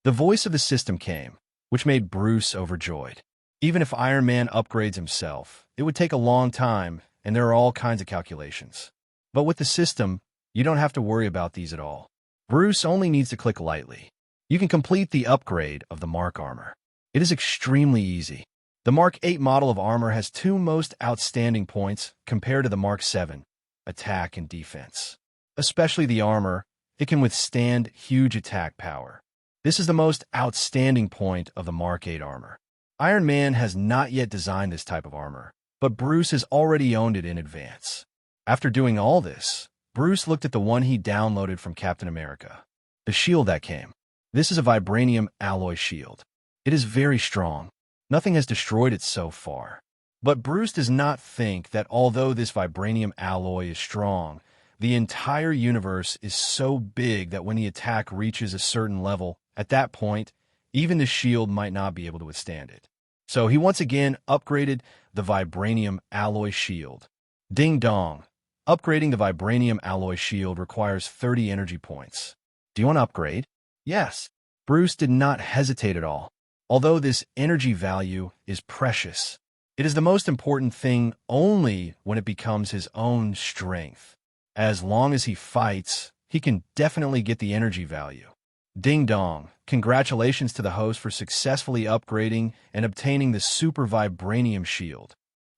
The voice of the system came, which made Bruce overjoyed. Even if Iron Man upgrades himself, it would take a long time, and there are all kinds of calculations. But with the system, you don't have to worry about these at all. Bruce only needs to click lightly. You can complete the upgrade of the Mark armor. It is extremely easy. The Mark 8 model of armor has two most outstanding points compared to the Mark 7. Attack and defense. Especially the armor, it can withstand huge attack power. This is the most outstanding point of the Mark 8 armor. Iron Man has not yet designed this type of armor, but Bruce has already owned it in advance. After doing all this, Bruce looked at the one he downloaded from Captain America. The shield that came. This is a vibranium alloy shield. It is very strong. Nothing has destroyed it so far. But Bruce does not think that although this vibranium alloy is strong, the entire universe is so big that when the attack reaches a certain level, at that point, even the shield might not be able to withstand it. So he once again upgraded the vibranium alloy shield. Ding dong. Upgrading the vibranium alloy shield requires 30 energy points. Do you want to upgrade? Yes. Bruce did not hesitate at all. Although this energy value is precious, it is the most important thing only when it becomes his own strength. As long as he fights, he can definitely get the energy value. Ding dong. Congratulations to the host for successfully upgrading and obtaining the super vibranium shield.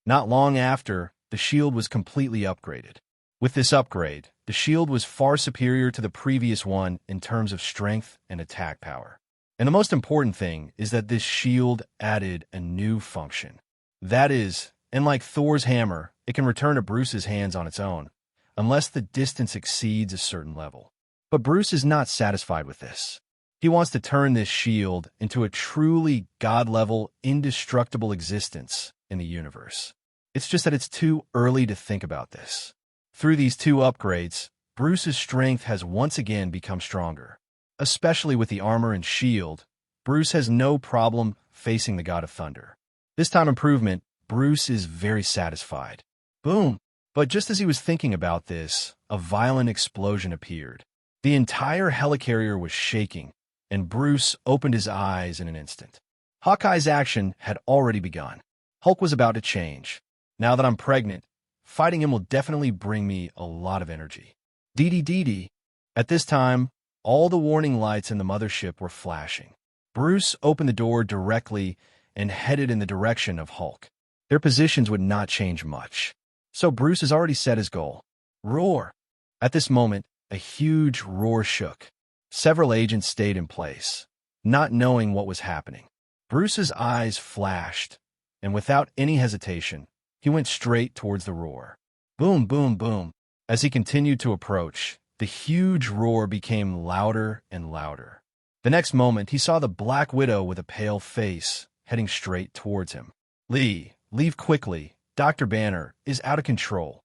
Not long after, the shield was completely upgraded. With this upgrade, the shield was far superior to the previous one in terms of strength and attack power. And the most important thing is that this shield added a new function. That is, unlike Thor's hammer, it can return to Bruce's hands on its own, unless the distance exceeds a certain level. But Bruce is not satisfied with this. He wants to turn this shield into a truly God-level, indestructible existence in the universe. It's just that it's too early to think about this. Through these two upgrades, Bruce's strength has once again become stronger. Especially with the armor and shield, Bruce has no problem facing the God of Thunder. This time improvement, Bruce is very satisfied. Boom! But just as he was thinking about this, a violent explosion appeared. The entire helicarrier was shaking, and Bruce opened his eyes in an instant. Hawkeye's action had already begun. Hulk was about to change. Now that I'm pregnant, fighting him will definitely bring me a lot of energy. Dee. At this time, all the warning lights in the mothership were flashing. Bruce opened the door directly and headed in the direction of Hulk. Their positions would not change much. So Bruce has already set his goal. Roar! At this moment, a huge roar shook. Several agents stayed in place, not knowing what was happening. Bruce's eyes flashed, and without any hesitation, he went straight towards the roar. Boom, boom, boom. As he continued to approach, the huge roar became louder and louder. The next moment, he saw the Black Widow with a pale face heading straight towards him. Leave quickly. Dr. Banner is out of control.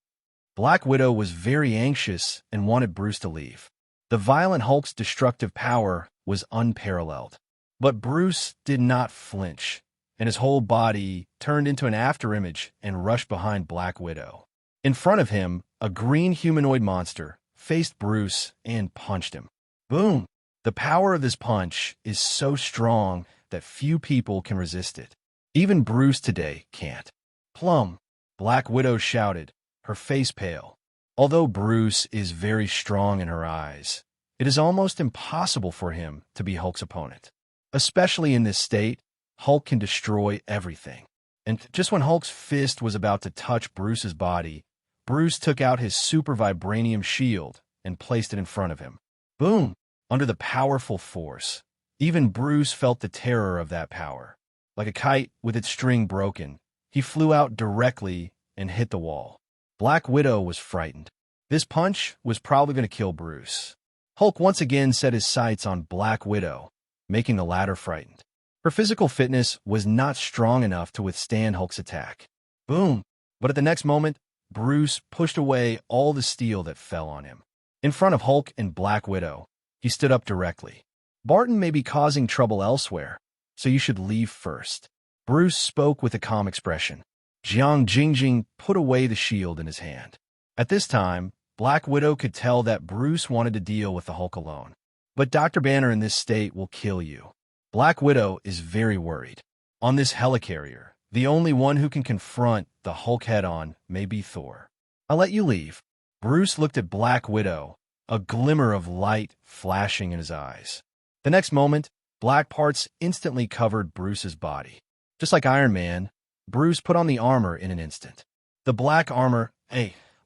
Black Widow was very anxious and wanted Bruce to leave. The violent Hulk's destructive power was unparalleled. But Bruce did not flinch, and his whole body turned into an afterimage and rushed behind Black Widow. In front of him, a green humanoid monster faced Bruce and punched him. Boom! The power of this punch is so strong that few people can resist it. Even Bruce today can't. Plum! Black Widow shouted, her face pale. Although Bruce is very strong in her eyes, it is almost impossible for him to be Hulk's opponent. Especially in this state, Hulk can destroy everything. And just when Hulk's fist was about to touch Bruce's body, Bruce took out his super vibranium shield and placed it in front of him. Boom! Under the powerful force, even Bruce felt the terror of that power. Like a kite with its string broken, he flew out directly and hit the wall. Black Widow was frightened. This punch was probably going to kill Bruce. Hulk once again set his sights on Black Widow, making the latter frightened. Her physical fitness was not strong enough to withstand Hulk's attack. Boom! But at the next moment, Bruce pushed away all the steel that fell on him. In front of Hulk and Black Widow, he stood up directly. Barton may be causing trouble elsewhere, so you should leave first. Bruce spoke with a calm expression. Jiang Jingjing put away the shield in his hand. At this time, Black Widow could tell that Bruce wanted to deal with the Hulk alone. But Dr. Banner in this state will kill you. Black Widow is very worried. On this helicarrier, the only one who can confront the Hulk head-on may be Thor. I'll let you leave. Bruce looked at Black Widow, a glimmer of light flashing in his eyes. The next moment, black parts instantly covered Bruce's body. Just like Iron Man, Bruce put on the armor in an instant. The black armor,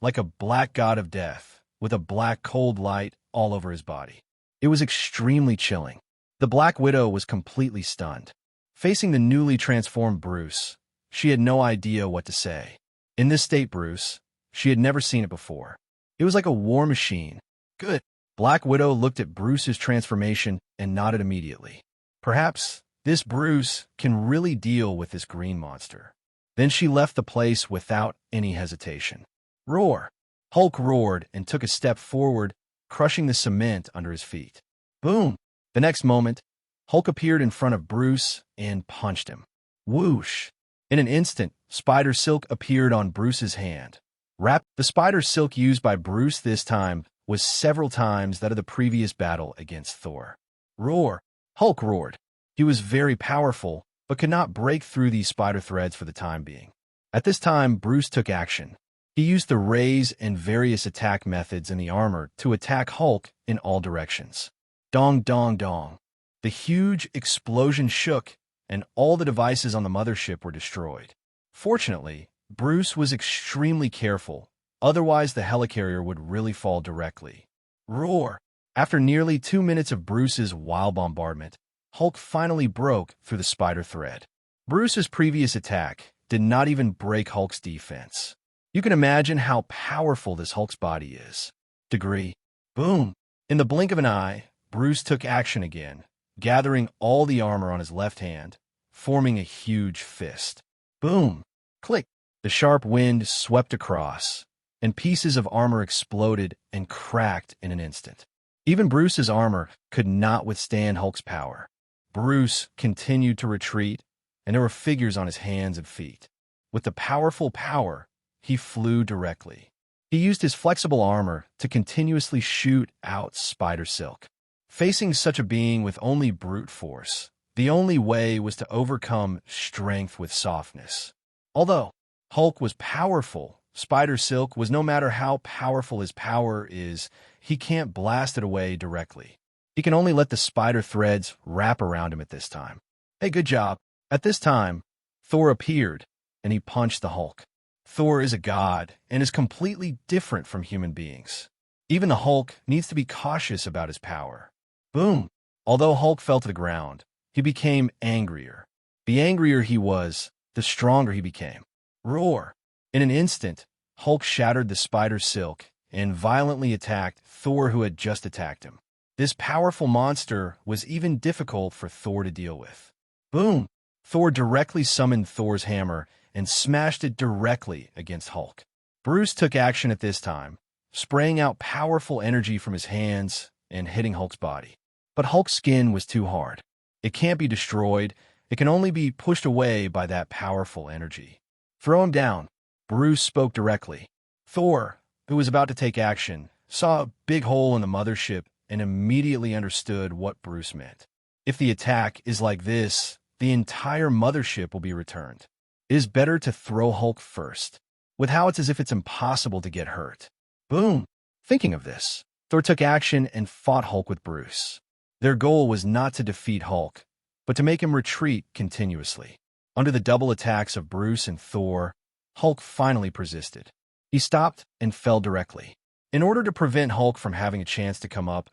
like a black god of death, with a black cold light all over his body. It was extremely chilling. The Black Widow was completely stunned. Facing the newly transformed Bruce, she had no idea what to say. In this state, Bruce, she had never seen it before. It was like a war machine. Good. Black Widow looked at Bruce's transformation and nodded immediately. Perhaps this Bruce can really deal with this green monster. Then she left the place without any hesitation. Roar! Hulk roared and took a step forward, crushing the cement under his feet. Boom! The next moment, Hulk appeared in front of Bruce and punched him. Whoosh! In an instant, spider silk appeared on Bruce's hand. The spider silk used by Bruce this time was several times that of the previous battle against Thor. Roar! Hulk roared. He was very powerful, but could not break through these spider threads for the time being. At this time, Bruce took action. He used the rays and various attack methods in the armor to attack Hulk in all directions. Dong, dong, dong. The huge explosion shook, and all the devices on the mothership were destroyed. Fortunately, Bruce was extremely careful, otherwise the helicarrier would really fall directly. Roar! After nearly 2 minutes of Bruce's wild bombardment, Hulk finally broke through the spider thread. Bruce's previous attack did not even break Hulk's defense. You can imagine how powerful this Hulk's body is. Degree. Boom! In the blink of an eye, Bruce took action again, gathering all the armor on his left hand, forming a huge fist. Boom! Click! The sharp wind swept across, and pieces of armor exploded and cracked in an instant. Even Bruce's armor could not withstand Hulk's power. Bruce continued to retreat, and there were figures on his hands and feet. With the powerful power, he flew directly. He used his flexible armor to continuously shoot out spider silk. Facing such a being with only brute force, the only way was to overcome strength with softness. Although Hulk was powerful, spider silk was no matter how powerful his power is, he can't blast it away directly. He can only let the spider threads wrap around him at this time. Hey, good job. At this time, Thor appeared, and he punched the Hulk. Thor is a god and is completely different from human beings. Even the Hulk needs to be cautious about his power. Boom! Although Hulk fell to the ground, he became angrier. The angrier he was, the stronger he became. Roar! In an instant, Hulk shattered the spider silk and violently attacked Thor, who had just attacked him. This powerful monster was even difficult for Thor to deal with. Boom! Thor directly summoned Thor's hammer and smashed it directly against Hulk. Bruce took action at this time, spraying out powerful energy from his hands and hitting Hulk's body. But Hulk's skin was too hard. It can't be destroyed, it can only be pushed away by that powerful energy. Throw him down. Bruce spoke directly. Thor, who was about to take action, saw a big hole in the mothership and immediately understood what Bruce meant. If the attack is like this, the entire mothership will be returned. It is better to throw Hulk first, with how it's as if it's impossible to get hurt. Boom! Thinking of this, Thor took action and fought Hulk with Bruce. Their goal was not to defeat Hulk, but to make him retreat continuously. Under the double attacks of Bruce and Thor, Hulk finally persisted. He stopped and fell directly. In order to prevent Hulk from having a chance to come up,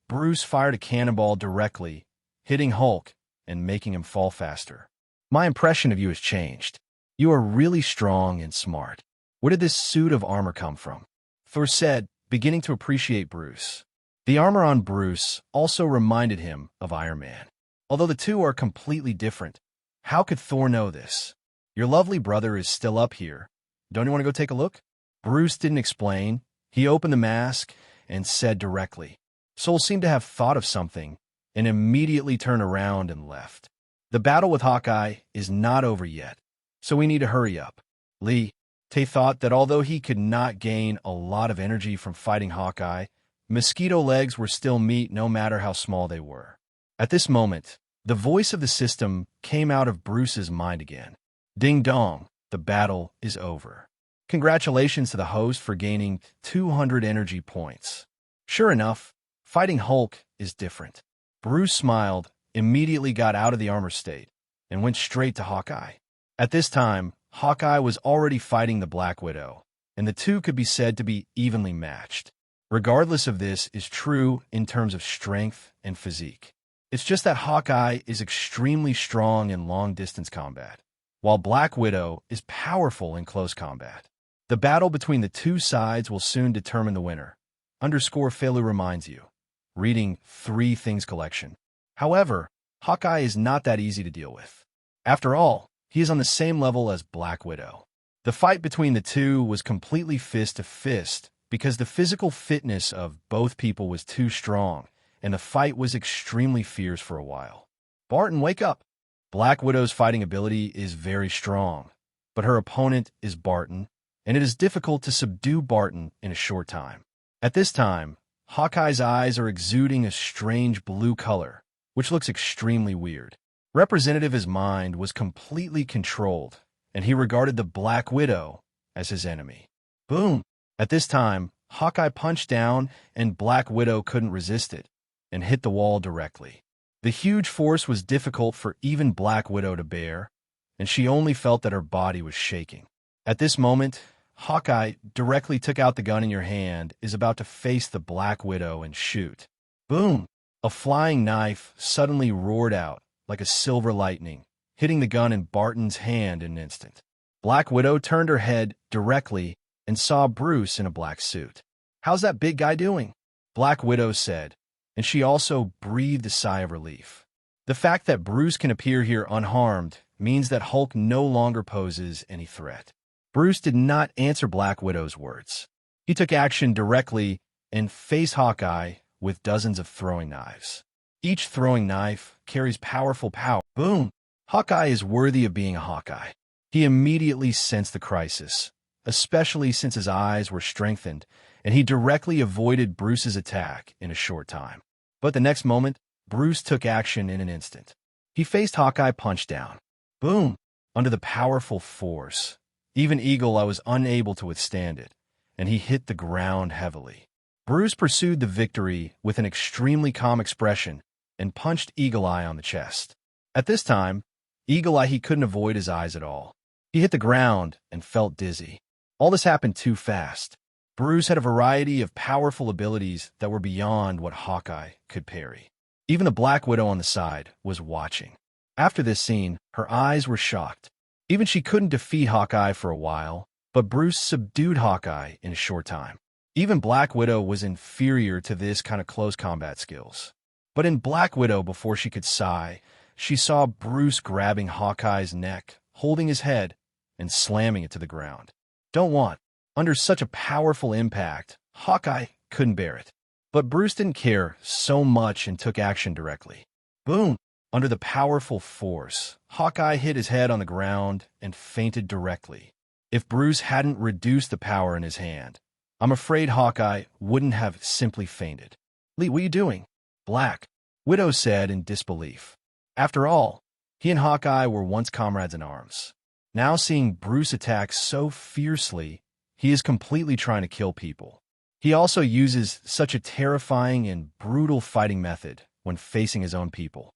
Bruce fired a cannonball directly, hitting Hulk and making him fall faster. My impression of you has changed. You are really strong and smart. Where did this suit of armor come from? Thor said, beginning to appreciate Bruce. The armor on Bruce also reminded him of Iron Man. Although the two are completely different, how could Thor know this? Your lovely brother is still up here. Don't you want to go take a look? Bruce didn't explain. He opened the mask and said directly. Soul seemed to have thought of something and immediately turned around and left. The battle with Hawkeye is not over yet, so we need to hurry up. Tay thought that although he could not gain a lot of energy from fighting Hawkeye, mosquito legs were still meat no matter how small they were. At this moment, the voice of the system came out of Bruce's mind again. Ding dong, the battle is over. Congratulations to the host for gaining 200 energy points. Sure enough, fighting Hulk is different. Bruce smiled, immediately got out of the armor state, and went straight to Hawkeye. At this time, Hawkeye was already fighting the Black Widow, and the two could be said to be evenly matched. Regardless of this is true in terms of strength and physique. It's just that Hawkeye is extremely strong in long-distance combat, while Black Widow is powerful in close combat. The battle between the two sides will soon determine the winner. Underscore Felu reminds you. Reading 3 Things collection. However, Hawkeye is not that easy to deal with. After all, he is on the same level as Black Widow. The fight between the two was completely fist to fist because the physical fitness of both people was too strong, and the fight was extremely fierce for a while. Barton, wake up! Black Widow's fighting ability is very strong, but her opponent is Barton, and it is difficult to subdue Barton in a short time. At this time, Hawkeye's eyes are exuding a strange blue color, which looks extremely weird. Representative's mind was completely controlled, and he regarded the Black Widow as his enemy. Boom! At this time, Hawkeye punched down, and Black Widow couldn't resist it, and hit the wall directly. The huge force was difficult for even Black Widow to bear, and she only felt that her body was shaking. At this moment, Hawkeye directly took out the gun in your hand, is about to face the Black Widow and shoot. Boom! A flying knife suddenly roared out like a silver lightning, hitting the gun in Barton's hand in an instant. Black Widow turned her head directly and saw Bruce in a black suit. "How's that big guy doing?" Black Widow said, and she also breathed a sigh of relief. The fact that Bruce can appear here unharmed means that Hulk no longer poses any threat. Bruce did not answer Black Widow's words. He took action directly and faced Hawkeye with dozens of throwing knives. Each throwing knife carries powerful power. Boom! Hawkeye is worthy of being a Hawkeye. He immediately sensed the crisis, especially since his eyes were strengthened, and he directly avoided Bruce's attack in a short time. But the next moment, Bruce took action in an instant. He faced Hawkeye punch down. Boom! Under the powerful force, even Eagle Eye was unable to withstand it, and he hit the ground heavily. Bruce pursued the victory with an extremely calm expression and punched Eagle Eye on the chest. At this time, Eagle Eye he couldn't avoid his eyes at all. He hit the ground and felt dizzy. All this happened too fast. Bruce had a variety of powerful abilities that were beyond what Hawkeye could parry. Even the Black Widow on the side was watching. After this scene, her eyes were shocked. Even she couldn't defeat Hawkeye for a while, but Bruce subdued Hawkeye in a short time. Even Black Widow was inferior to this kind of close combat skills. But in Black Widow, before she could sigh, she saw Bruce grabbing Hawkeye's neck, holding his head, and slamming it to the ground. Don't want. Under such a powerful impact, Hawkeye couldn't bear it. But Bruce didn't care so much and took action directly. Boom! Under the powerful force, Hawkeye hit his head on the ground and fainted directly. If Bruce hadn't reduced the power in his hand, I'm afraid Hawkeye wouldn't have simply fainted. "Lee, what are you doing?" Black Widow said in disbelief. After all, he and Hawkeye were once comrades in arms. Now seeing Bruce attack so fiercely, he is completely trying to kill people. He also uses such a terrifying and brutal fighting method when facing his own people.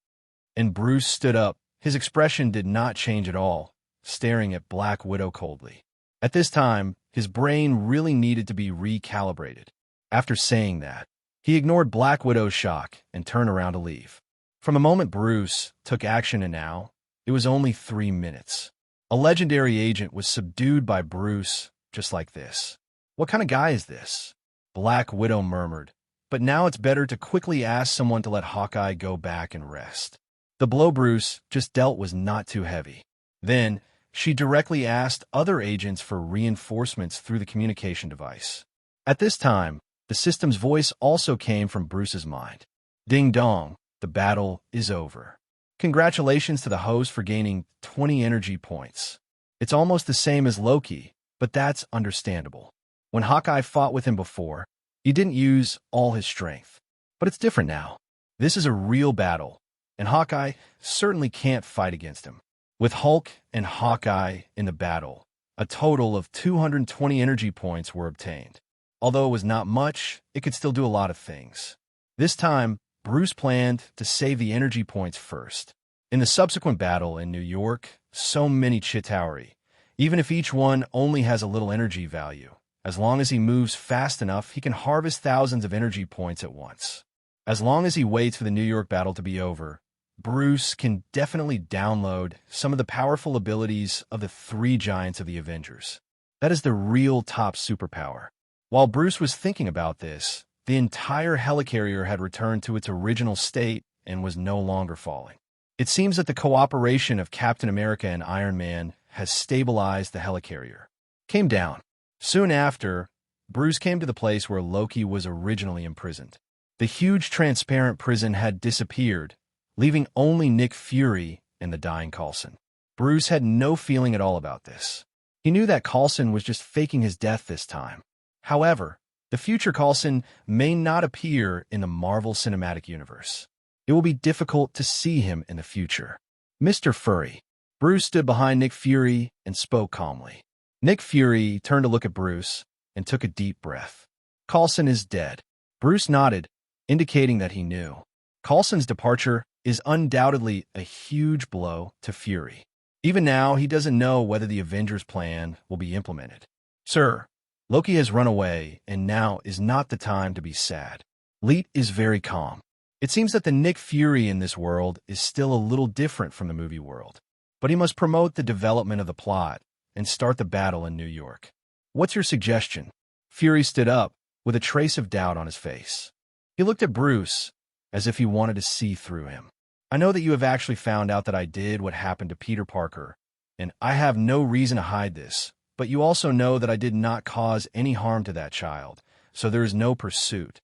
And Bruce stood up. His expression did not change at all, staring at Black Widow coldly. At this time, his brain really needed to be recalibrated. After saying that, he ignored Black Widow's shock and turned around to leave. From the moment Bruce took action and now, it was only 3 minutes. A legendary agent was subdued by Bruce just like this. "What kind of guy is this?" Black Widow murmured, but now it's better to quickly ask someone to let Hawkeye go back and rest. The blow Bruce just dealt was not too heavy. Then, she directly asked other agents for reinforcements through the communication device. At this time, the system's voice also came from Bruce's mind. "Ding dong, the battle is over. Congratulations to the host for gaining 20 energy points. It's almost the same as Loki, but that's understandable. When Hawkeye fought with him before, he didn't use all his strength. But it's different now. This is a real battle, and Hawkeye certainly can't fight against him." With Hulk and Hawkeye in the battle, a total of 220 energy points were obtained. Although it was not much, it could still do a lot of things. This time, Bruce planned to save the energy points first. In the subsequent battle in New York, so many Chitari, even if each one only has a little energy value, as long as he moves fast enough, he can harvest thousands of energy points at once. As long as he waits for the New York battle to be over, Bruce can definitely download some of the powerful abilities of the three giants of the Avengers. That is the real top superpower. While Bruce was thinking about this, the entire helicarrier had returned to its original state and was no longer falling. It seems that the cooperation of Captain America and Iron Man has stabilized the helicarrier. Came down. Soon after, Bruce came to the place where Loki was originally imprisoned. The huge transparent prison had disappeared, leaving only Nick Fury and the dying Coulson. Bruce had no feeling at all about this. He knew that Coulson was just faking his death this time. However, the future Coulson may not appear in the Marvel Cinematic Universe. It will be difficult to see him in the future. Mr. Fury. Bruce stood behind Nick Fury and spoke calmly. Nick Fury turned to look at Bruce and took a deep breath. Coulson is dead. Bruce nodded, indicating that he knew. Coulson's departure is undoubtedly a huge blow to Fury. Even now, he doesn't know whether the Avengers' plan will be implemented. Sir, Loki has run away, and now is not the time to be sad. Lite is very calm. It seems that the Nick Fury in this world is still a little different from the movie world, but he must promote the development of the plot and start the battle in New York. What's your suggestion? Fury stood up with a trace of doubt on his face. He looked at Bruce as if he wanted to see through him. I know that you have actually found out that I did what happened to Peter Parker, and I have no reason to hide this, but you also know that I did not cause any harm to that child, so there is no pursuit.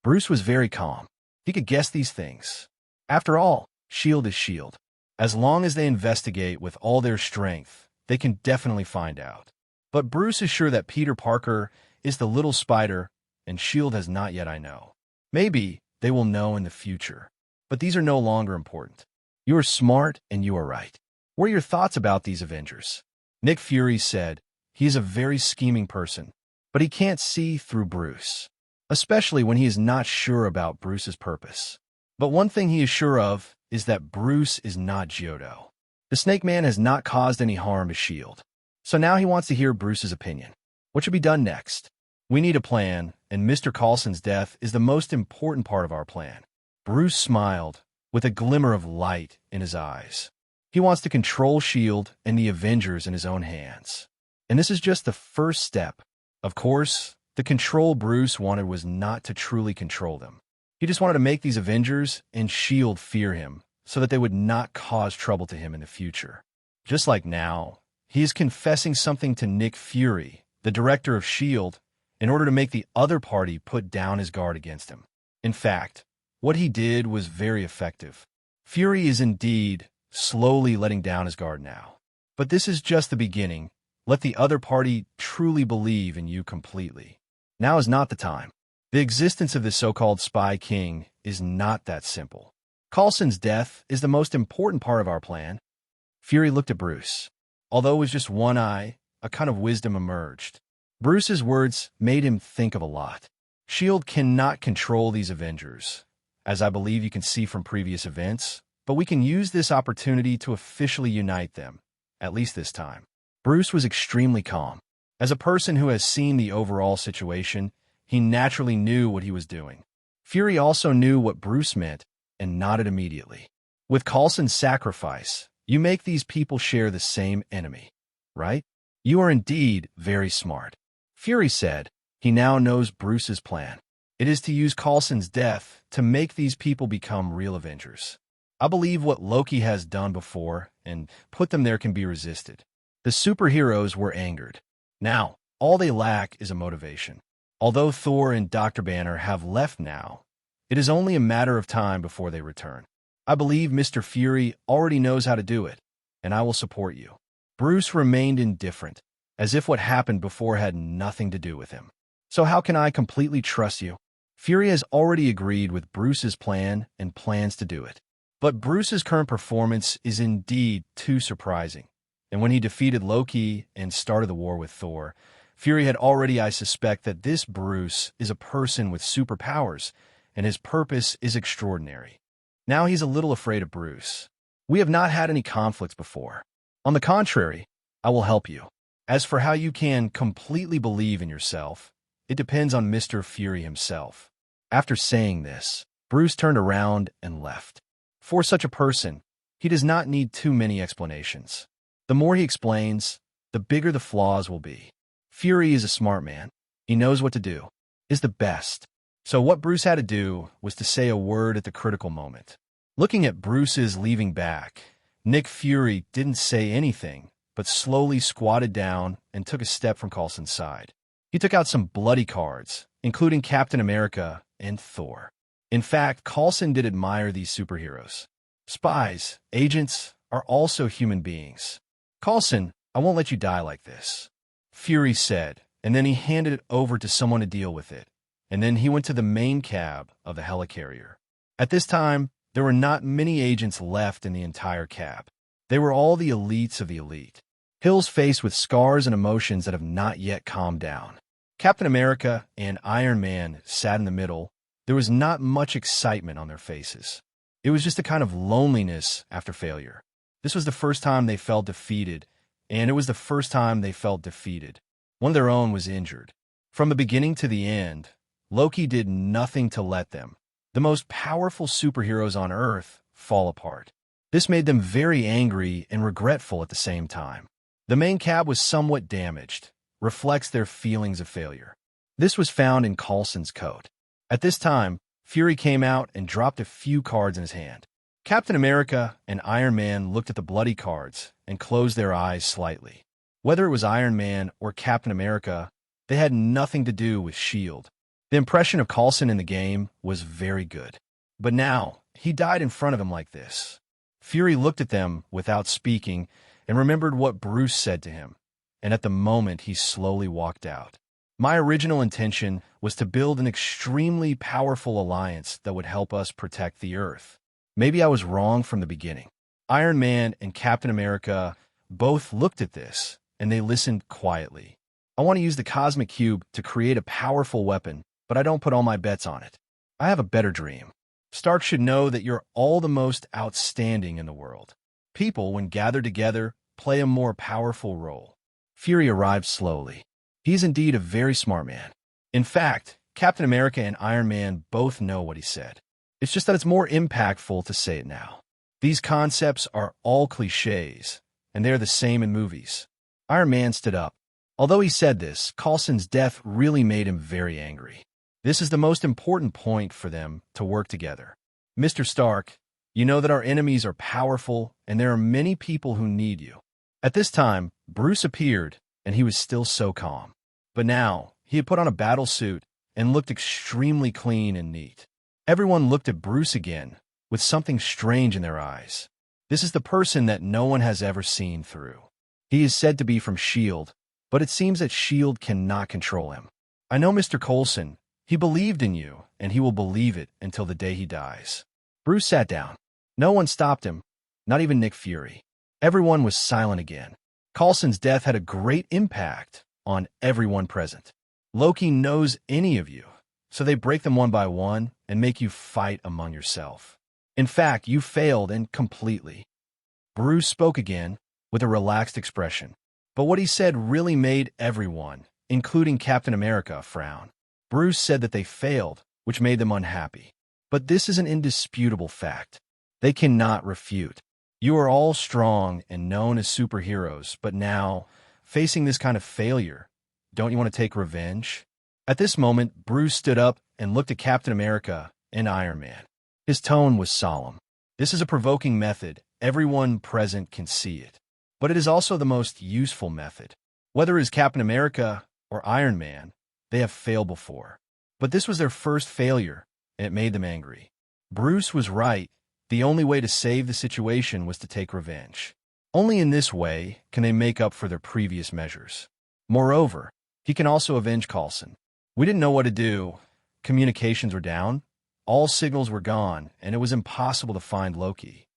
Bruce was very calm. He could guess these things. After all, S.H.I.E.L.D. is S.H.I.E.L.D. As long as they investigate with all their strength, they can definitely find out. But Bruce is sure that Peter Parker is the little spider, and S.H.I.E.L.D. has not yet, I know. Maybe they will know in the future. But these are no longer important. You are smart and you are right. What are your thoughts about these Avengers? Nick Fury said, he is a very scheming person, but he can't see through Bruce, especially when he is not sure about Bruce's purpose. But one thing he is sure of is that Bruce is not Giotto. The Snake Man has not caused any harm to S.H.I.E.L.D. So now he wants to hear Bruce's opinion. What should be done next? We need a plan, and Mr. Coulson's death is the most important part of our plan. Bruce smiled, with a glimmer of light in his eyes. He wants to control S.H.I.E.L.D. and the Avengers in his own hands. And this is just the first step. Of course, the control Bruce wanted was not to truly control them. He just wanted to make these Avengers and S.H.I.E.L.D. fear him, so that they would not cause trouble to him in the future. Just like now, he is confessing something to Nick Fury, the director of S.H.I.E.L.D., in order to make the other party put down his guard against him. In fact, what he did was very effective. Fury is indeed slowly letting down his guard now. But this is just the beginning. Let the other party truly believe in you completely. Now is not the time. The existence of this so-called Spy King is not that simple. Coulson's death is the most important part of our plan. Fury looked at Bruce. Although it was just one eye, a kind of wisdom emerged. Bruce's words made him think of a lot. S.H.I.E.L.D. cannot control these Avengers, as I believe you can see from previous events, but we can use this opportunity to officially unite them, at least this time. Bruce was extremely calm. As a person who has seen the overall situation, he naturally knew what he was doing. Fury also knew what Bruce meant and nodded immediately. With Coulson's sacrifice, you make these people share the same enemy, right? You are indeed very smart. Fury said he now knows Bruce's plan. It is to use Coulson's death to make these people become real Avengers. I believe what Loki has done before and put them there can be resisted. The superheroes were angered. Now, all they lack is a motivation. Although Thor and Dr. Banner have left now, it is only a matter of time before they return. I believe Mr. Fury already knows how to do it, and I will support you. Bruce remained indifferent, as if what happened before had nothing to do with him. So how can I completely trust you? Fury has already agreed with Bruce's plan and plans to do it. But Bruce's current performance is indeed too surprising. And when he defeated Loki and started the war with Thor, Fury had already, I suspect, that this Bruce is a person with superpowers, and his purpose is extraordinary. Now he's a little afraid of Bruce. We have not had any conflicts before. On the contrary, I will help you. As for how you can completely believe in yourself, it depends on Mr. Fury himself. After saying this, Bruce turned around and left. For such a person, he does not need too many explanations. The more he explains, the bigger the flaws will be. Fury is a smart man. He knows what to do, is the best. So what Bruce had to do was to say a word at the critical moment. Looking at Bruce's leaving back, Nick Fury didn't say anything, but slowly squatted down and took a step from Coulson's side. He took out some bloody cards, including Captain America and Thor. In fact, Coulson did admire these superheroes. Spies, agents, are also human beings. Coulson, I won't let you die like this, Fury said, and then he handed it over to someone to deal with it. And then he went to the main cab of the helicarrier. At this time, there were not many agents left in the entire cab. They were all the elites of the elite. Hill's faced with scars and emotions that have not yet calmed down. Captain America and Iron Man sat in the middle. There was not much excitement on their faces. It was just a kind of loneliness after failure. This was the first time they felt defeated, and it was the first time they felt defeated. One of their own was injured. From the beginning to the end, Loki did nothing to let them, the most powerful superheroes on Earth, fall apart. This made them very angry and regretful at the same time. The main cab was somewhat damaged, reflects their feelings of failure. This was found in Coulson's coat. At this time, Fury came out and dropped a few cards in his hand. Captain America and Iron Man looked at the bloody cards and closed their eyes slightly. Whether it was Iron Man or Captain America, they had nothing to do with S.H.I.E.L.D. The impression of Coulson in the game was very good. But now, he died in front of him like this. Fury looked at them without speaking and remembered what Bruce said to him, and at the moment he slowly walked out. My original intention was to build an extremely powerful alliance that would help us protect the Earth. Maybe I was wrong from the beginning. Iron Man and Captain America both looked at this, and they listened quietly. I want to use the Cosmic Cube to create a powerful weapon, but I don't put all my bets on it. I have a better dream. Stark should know that you're all the most outstanding in the world. People, when gathered together, play a more powerful role. Fury arrived slowly. He's indeed a very smart man. In fact, Captain America and Iron Man both know what he said. It's just that it's more impactful to say it now. These concepts are all cliches, and they're the same in movies. Iron Man stood up. Although he said this, Coulson's death really made him very angry. This is the most important point for them to work together. Mr. Stark, you know that our enemies are powerful, and there are many people who need you. At this time, Bruce appeared, and he was still so calm. But now, he had put on a battle suit and looked extremely clean and neat. Everyone looked at Bruce again, with something strange in their eyes. This is the person that no one has ever seen through. He is said to be from S.H.I.E.L.D., but it seems that S.H.I.E.L.D. cannot control him. I know Mr. Coulson. He believed in you, and he will believe it until the day he dies. Bruce sat down. No one stopped him, not even Nick Fury. Everyone was silent again. Coulson's death had a great impact on everyone present. Loki knows any of you, so they break them one by one and make you fight among yourself. In fact, you failed and completely. Bruce spoke again with a relaxed expression. But what he said really made everyone, including Captain America, frown. Bruce said that they failed, which made them unhappy. But this is an indisputable fact. They cannot refute. You are all strong and known as superheroes, but now, facing this kind of failure, don't you want to take revenge? At this moment, Bruce stood up and looked at Captain America and Iron Man. His tone was solemn. This is a provoking method. Everyone present can see it. But it is also the most useful method. Whether it is Captain America or Iron Man, they have failed before. But this was their first failure, and it made them angry. Bruce was right. The only way to save the situation was to take revenge. Only in this way can they make up for their previous measures. Moreover, he can also avenge Coulson. We didn't know what to do. Communications were down. All signals were gone, and it was impossible to find Loki.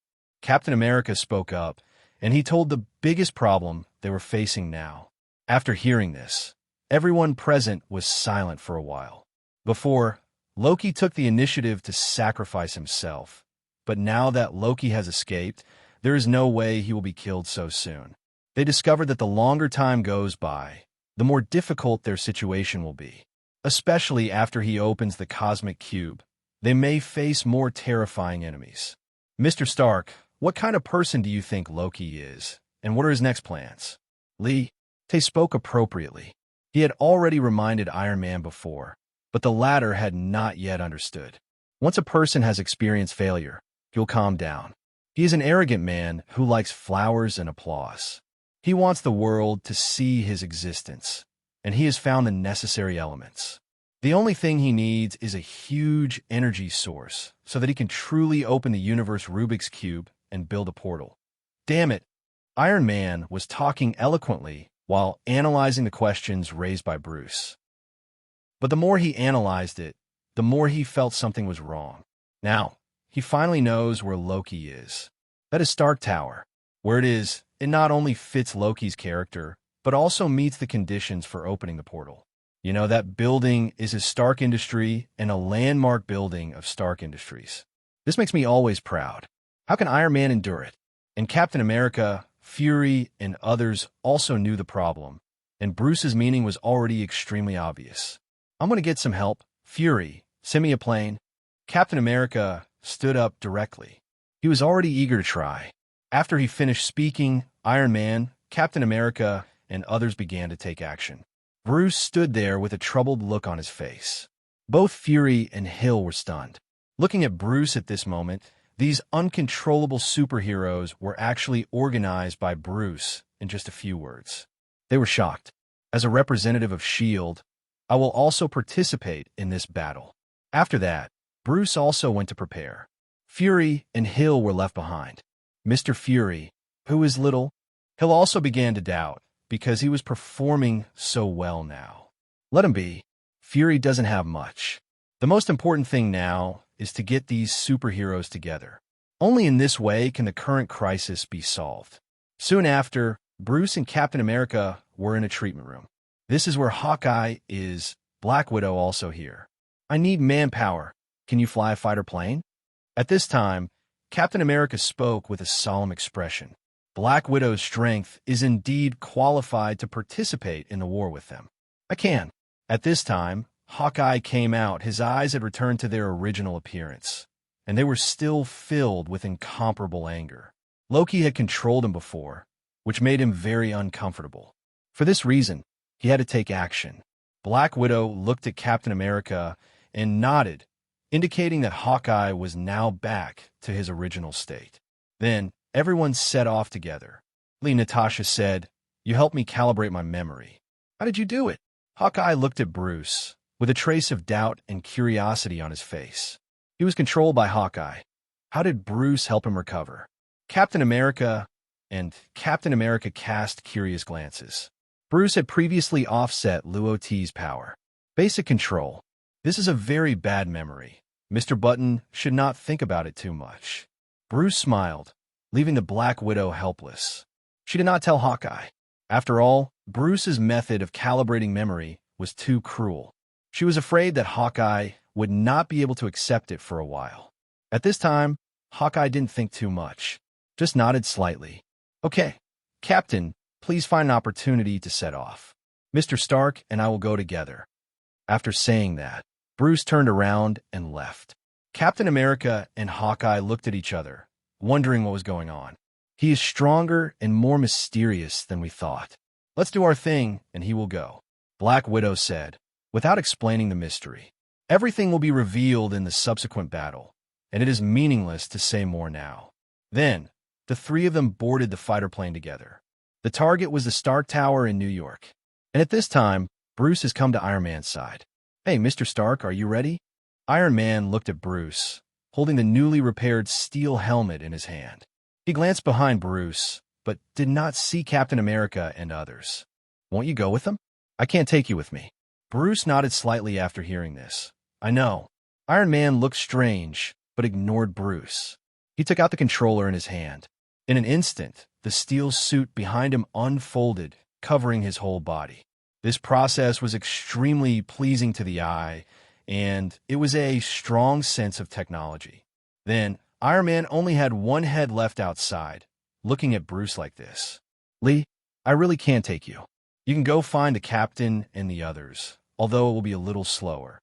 Captain America spoke up, and he told the biggest problem they were facing now. After hearing this, everyone present was silent for a while. Before, Loki took the initiative to sacrifice himself. But now that Loki has escaped, there is no way he will be killed so soon. They discovered that the longer time goes by, the more difficult their situation will be. Especially after he opens the Cosmic Cube, they may face more terrifying enemies. Mr. Stark, what kind of person do you think Loki is, and what are his next plans? Lee, Tay spoke appropriately. He had already reminded Iron Man before, but the latter had not yet understood. Once a person has experienced failure, he'll calm down. He is an arrogant man who likes flowers and applause. He wants the world to see his existence, and he has found the necessary elements. The only thing he needs is a huge energy source so that he can truly open the universe Rubik's Cube and build a portal. Damn it, Iron Man was talking eloquently while analyzing the questions raised by Bruce. But the more he analyzed it, the more he felt something was wrong. Now, he finally knows where Loki is. That is Stark Tower. Where it is, it not only fits Loki's character, but also meets the conditions for opening the portal. You know, that building is his Stark Industry and a landmark building of Stark Industries. This makes me always proud. How can Iron Man endure it? And Captain America, Fury, and others also knew the problem, and Bruce's meaning was already extremely obvious. I'm going to get some help. Fury, send me a plane. Captain America stood up directly. He was already eager to try. After he finished speaking, Iron Man, Captain America, and others began to take action. Bruce stood there with a troubled look on his face. Both Fury and Hill were stunned. Looking at Bruce at this moment, these uncontrollable superheroes were actually organized by Bruce in just a few words. They were shocked. As a representative of S.H.I.E.L.D., I will also participate in this battle. After that, Bruce also went to prepare. Fury and Hill were left behind. Mr. Fury, who is little, Hill also began to doubt because he was performing so well now. Let him be. Fury doesn't have much. The most important thing now is to get these superheroes together. Only in this way can the current crisis be solved. Soon after, Bruce and Captain America were in a treatment room. This is where Hawkeye is. Black Widow also here. I need manpower. Can you fly a fighter plane? At this time, Captain America spoke with a solemn expression. Black Widow's strength is indeed qualified to participate in the war with them. I can. At this time, Hawkeye came out. His eyes had returned to their original appearance, and they were still filled with incomparable anger. Loki had controlled him before, which made him very uncomfortable. For this reason, he had to take action. Black Widow looked at Captain America and nodded, indicating that Hawkeye was now back to his original state. Then, everyone set off together. Natasha said, "You helped me calibrate my memory. How did you do it?" Hawkeye looked at Bruce, with a trace of doubt and curiosity on his face. He was controlled by Hawkeye. How did Bruce help him recover? Captain America cast curious glances. Bruce had previously offset Luoti's power. Basic control. This is a very bad memory. Mr. Button should not think about it too much. Bruce smiled, leaving the Black Widow helpless. She did not tell Hawkeye. After all, Bruce's method of calibrating memory was too cruel. She was afraid that Hawkeye would not be able to accept it for a while. At this time, Hawkeye didn't think too much, just nodded slightly. Okay, Captain, please find an opportunity to set off. Mr. Stark and I will go together. After saying that, Bruce turned around and left. Captain America and Hawkeye looked at each other, wondering what was going on. He is stronger and more mysterious than we thought. Let's do our thing, and he will go. Black Widow said, without explaining the mystery. Everything will be revealed in the subsequent battle, and it is meaningless to say more now. Then, the three of them boarded the fighter plane together. The target was the Stark Tower in New York. And at this time, Bruce has come to Iron Man's side. Hey, Mr. Stark, are you ready? Iron Man looked at Bruce, holding the newly repaired steel helmet in his hand. He glanced behind Bruce, but did not see Captain America and others. Won't you go with them? I can't take you with me. Bruce nodded slightly after hearing this. I know. Iron Man looked strange, but ignored Bruce. He took out the controller in his hand. In an instant, the steel suit behind him unfolded, covering his whole body. This process was extremely pleasing to the eye, and it was a strong sense of technology. Then, Iron Man only had one head left outside, looking at Bruce like this. Lee, I really can't take you. You can go find the captain and the others, although it will be a little slower.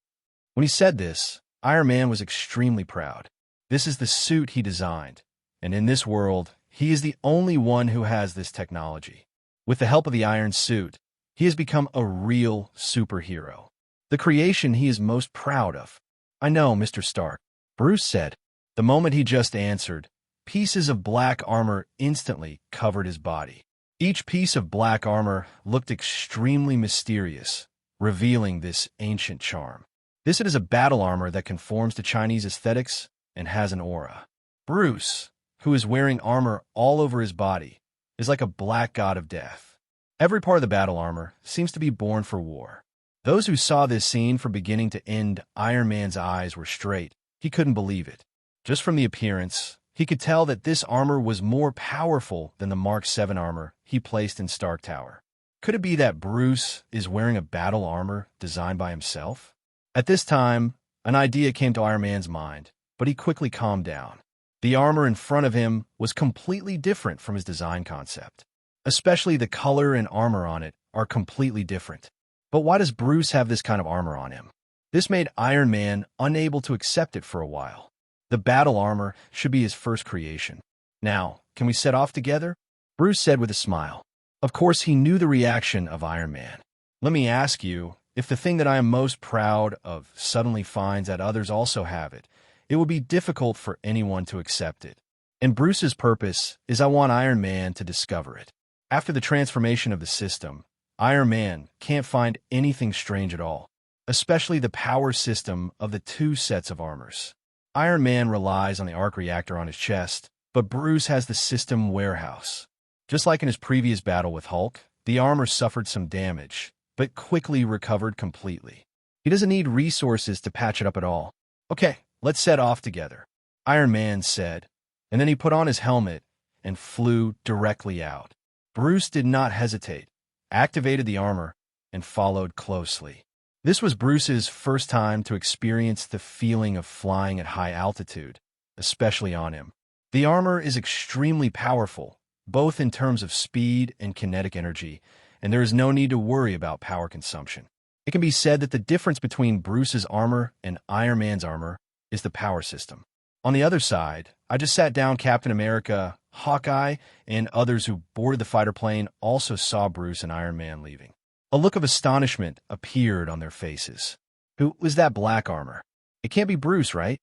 When he said this, Iron Man was extremely proud. This is the suit he designed, and in this world, he is the only one who has this technology. With the help of the iron suit, he has become a real superhero. The creation he is most proud of. I know, Mr. Stark, Bruce said. The moment he just answered, pieces of black armor instantly covered his body. Each piece of black armor looked extremely mysterious, revealing this ancient charm. This is a battle armor that conforms to Chinese aesthetics and has an aura. Bruce, who is wearing armor all over his body, is like a black god of death. Every part of the battle armor seems to be born for war. Those who saw this scene from beginning to end, Iron Man's eyes were straight. He couldn't believe it. Just from the appearance, he could tell that this armor was more powerful than the Mark 7 armor he placed in Stark Tower. Could it be that Bruce is wearing a battle armor designed by himself? At this time, an idea came to Iron Man's mind, but he quickly calmed down. The armor in front of him was completely different from his design concept. Especially the color and armor on it are completely different. But why does Bruce have this kind of armor on him? This made Iron Man unable to accept it for a while. The battle armor should be his first creation. Now, can we set off together? Bruce said with a smile. Of course, he knew the reaction of Iron Man. Let me ask you, if the thing that I am most proud of suddenly finds that others also have it, it will be difficult for anyone to accept it. And Bruce's purpose is I want Iron Man to discover it. After the transformation of the system, Iron Man can't find anything strange at all, especially the power system of the two sets of armors. Iron Man relies on the arc reactor on his chest, but Bruce has the system warehouse. Just like in his previous battle with Hulk, the armor suffered some damage, but quickly recovered completely. He doesn't need resources to patch it up at all. Okay, let's set off together, Iron Man said, and then he put on his helmet and flew directly out. Bruce did not hesitate, activated the armor, and followed closely. This was Bruce's first time to experience the feeling of flying at high altitude, especially on him. The armor is extremely powerful, both in terms of speed and kinetic energy, and there is no need to worry about power consumption. It can be said that the difference between Bruce's armor and Iron Man's armor is the power system. On the other side, I just sat down Captain America, Hawkeye, and others who boarded the fighter plane also saw Bruce and Iron Man leaving. A look of astonishment appeared on their faces. Who was that black armor? It can't be Bruce, right?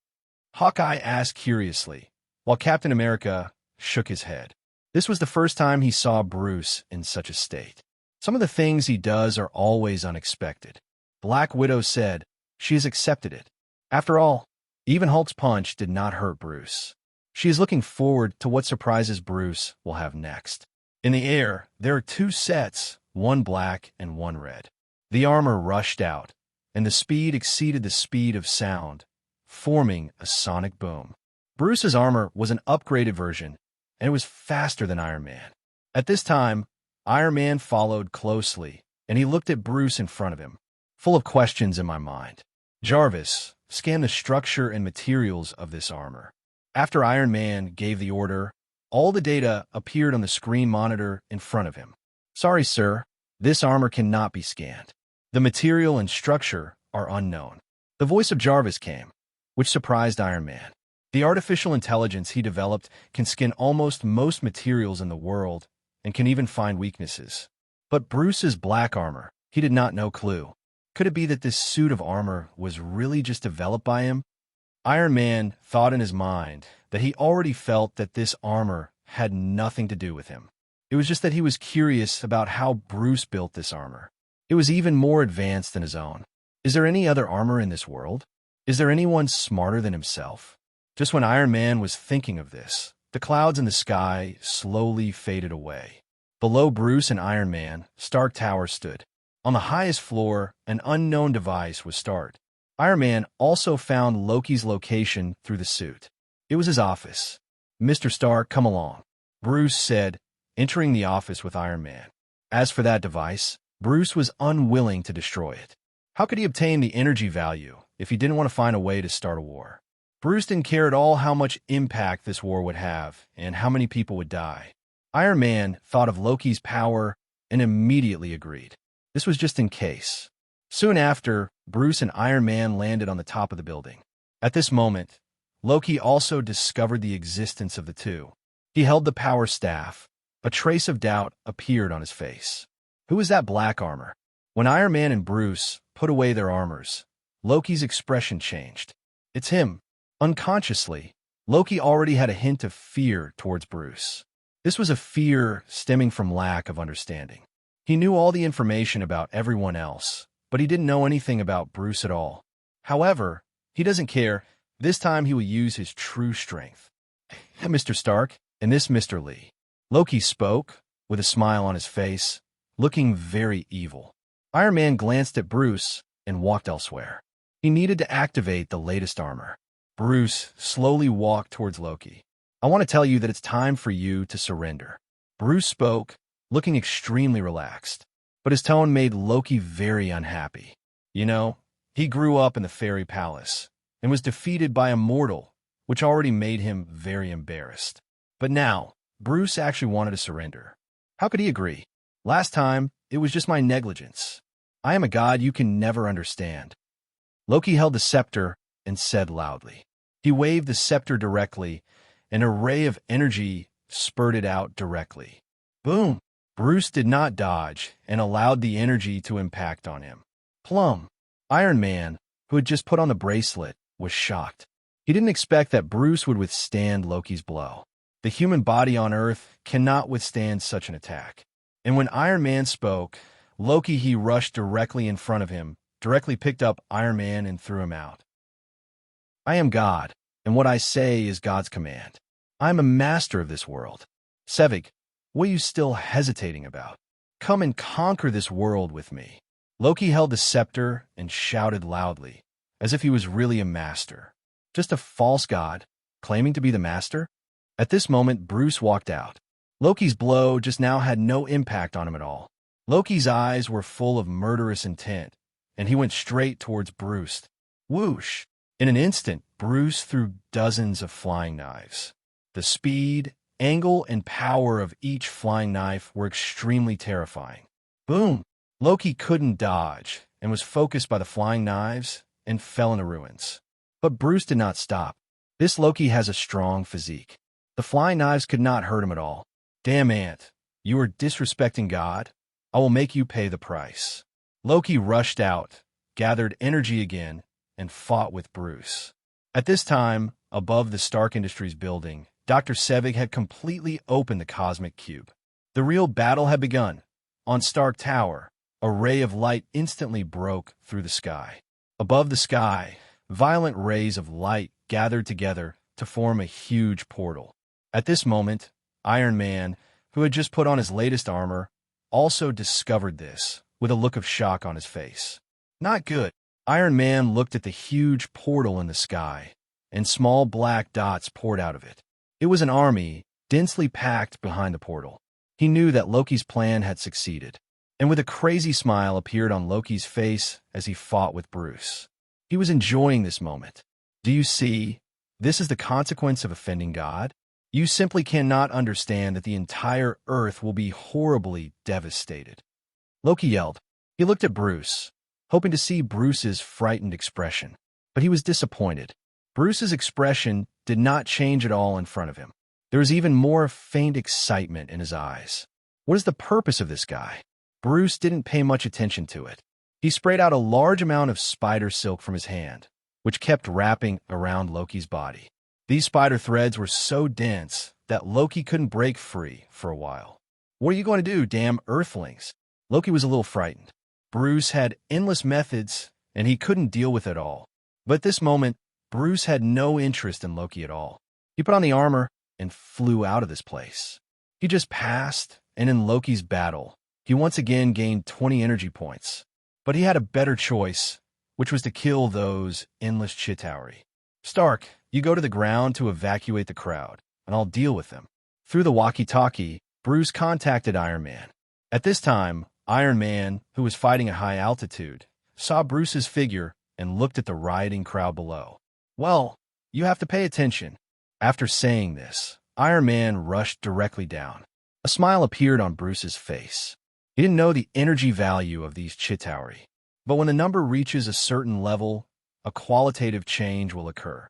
Hawkeye asked curiously, while Captain America shook his head. This was the first time he saw Bruce in such a state. Some of the things he does are always unexpected. Black Widow said she has accepted it. After all, even Hulk's punch did not hurt Bruce. She is looking forward to what surprises Bruce will have next. In the air, there are two sets, one black and one red. The armor rushed out, and the speed exceeded the speed of sound, forming a sonic boom. Bruce's armor was an upgraded version, and it was faster than Iron Man. At this time, Iron Man followed closely, and he looked at Bruce in front of him, full of questions in my mind. Jarvis, scan the structure and materials of this armor. After Iron Man gave the order, all the data appeared on the screen monitor in front of him. Sorry, sir, this armor cannot be scanned. The material and structure are unknown. The voice of Jarvis came, which surprised Iron Man. The artificial intelligence he developed can scan almost most materials in the world and can even find weaknesses. But Bruce's black armor, he did not know clue. Could it be that this suit of armor was really just developed by him? Iron Man thought in his mind that he already felt that this armor had nothing to do with him. It was just that he was curious about how Bruce built this armor. It was even more advanced than his own. Is there any other armor in this world? Is there anyone smarter than himself? Just when Iron Man was thinking of this, the clouds in the sky slowly faded away. Below Bruce and Iron Man, Stark Tower stood. On the highest floor, an unknown device was stored. Iron Man also found Loki's location through the suit. It was his office. Mr. Stark, come along, Bruce said, entering the office with Iron Man. As for that device, Bruce was unwilling to destroy it. How could he obtain the energy value if he didn't want to find a way to start a war? Bruce didn't care at all how much impact this war would have and how many people would die. Iron Man thought of Loki's power and immediately agreed. This was just in case. Soon after, Bruce and Iron Man landed on the top of the building. At this moment, Loki also discovered the existence of the two. He held the power staff. A trace of doubt appeared on his face. Who is that black armor? When Iron Man and Bruce put away their armors, Loki's expression changed. It's him. Unconsciously, Loki already had a hint of fear towards Bruce. This was a fear stemming from lack of understanding. He knew all the information about everyone else, but he didn't know anything about Bruce at all. However, he doesn't care. This time he will use his true strength. Mr. Stark, and this Mr. Lee. Loki spoke, with a smile on his face, looking very evil. Iron Man glanced at Bruce and walked elsewhere. He needed to activate the latest armor. Bruce slowly walked towards Loki. I want to tell you that it's time for you to surrender. Bruce spoke, looking extremely relaxed, but his tone made Loki very unhappy. You know, he grew up in the fairy palace and was defeated by a mortal, which already made him very embarrassed. But now, Bruce actually wanted to surrender. How could he agree? Last time, it was just my negligence. I am a god you can never understand. Loki held the scepter and said loudly. He waved the scepter directly. An array of energy spurted out directly. Boom! Bruce did not dodge and allowed the energy to impact on him. Plum! Iron Man, who had just put on the bracelet, was shocked. He didn't expect that Bruce would withstand Loki's blow. The human body on Earth cannot withstand such an attack. And when Iron Man spoke, Loki he rushed directly in front of him, directly picked up Iron Man and threw him out. I am God, and what I say is God's command. I am a master of this world. S.H.I.E.L.D, what are you still hesitating about? Come and conquer this world with me. Loki held the scepter and shouted loudly, as if he was really a master. Just a false god, claiming to be the master? At this moment, Bruce walked out. Loki's blow just now had no impact on him at all. Loki's eyes were full of murderous intent, and he went straight towards Bruce. Whoosh! In an instant, Bruce threw dozens of flying knives. The speed, angle, and power of each flying knife were extremely terrifying. Boom! Loki couldn't dodge and was focused by the flying knives and fell into ruins. But Bruce did not stop. This Loki has a strong physique. The flying knives could not hurt him at all. Damn ant, you are disrespecting God. I will make you pay the price. Loki rushed out, gathered energy again, and fought with Bruce. At this time, above the Stark Industries building, Dr. Sevig had completely opened the cosmic cube. The real battle had begun. On Stark Tower, a ray of light instantly broke through the sky. Above the sky, violent rays of light gathered together to form a huge portal. At this moment, Iron Man, who had just put on his latest armor, also discovered this, with a look of shock on his face. Not good. Iron Man looked at the huge portal in the sky, and small black dots poured out of it. It was an army, densely packed behind the portal. He knew that Loki's plan had succeeded, and with a crazy smile appeared on Loki's face as he fought with Bruce. He was enjoying this moment. Do you see? This is the consequence of offending God. You simply cannot understand that the entire Earth will be horribly devastated. Loki yelled. He looked at Bruce, hoping to see Bruce's frightened expression, but he was disappointed. Bruce's expression did not change at all in front of him. There was even more faint excitement in his eyes. What is the purpose of this guy? Bruce didn't pay much attention to it. He sprayed out a large amount of spider silk from his hand, which kept wrapping around Loki's body. These spider threads were so dense that Loki couldn't break free for a while. What are you going to do, damn Earthlings? Loki was a little frightened. Bruce had endless methods, and he couldn't deal with it all. But at this moment, Bruce had no interest in Loki at all. He put on the armor and flew out of this place. He just passed, and in Loki's battle, he once again gained 20 energy points. But he had a better choice, which was to kill those endless Chitari. Stark, you go to the ground to evacuate the crowd, and I'll deal with them. Through the walkie-talkie, Bruce contacted Iron Man. At this time, Iron Man, who was fighting at high altitude, saw Bruce's figure and looked at the rioting crowd below. Well, you have to pay attention. After saying this, Iron Man rushed directly down. A smile appeared on Bruce's face. He didn't know the energy value of these Chitari, but when the number reaches a certain level, a qualitative change will occur.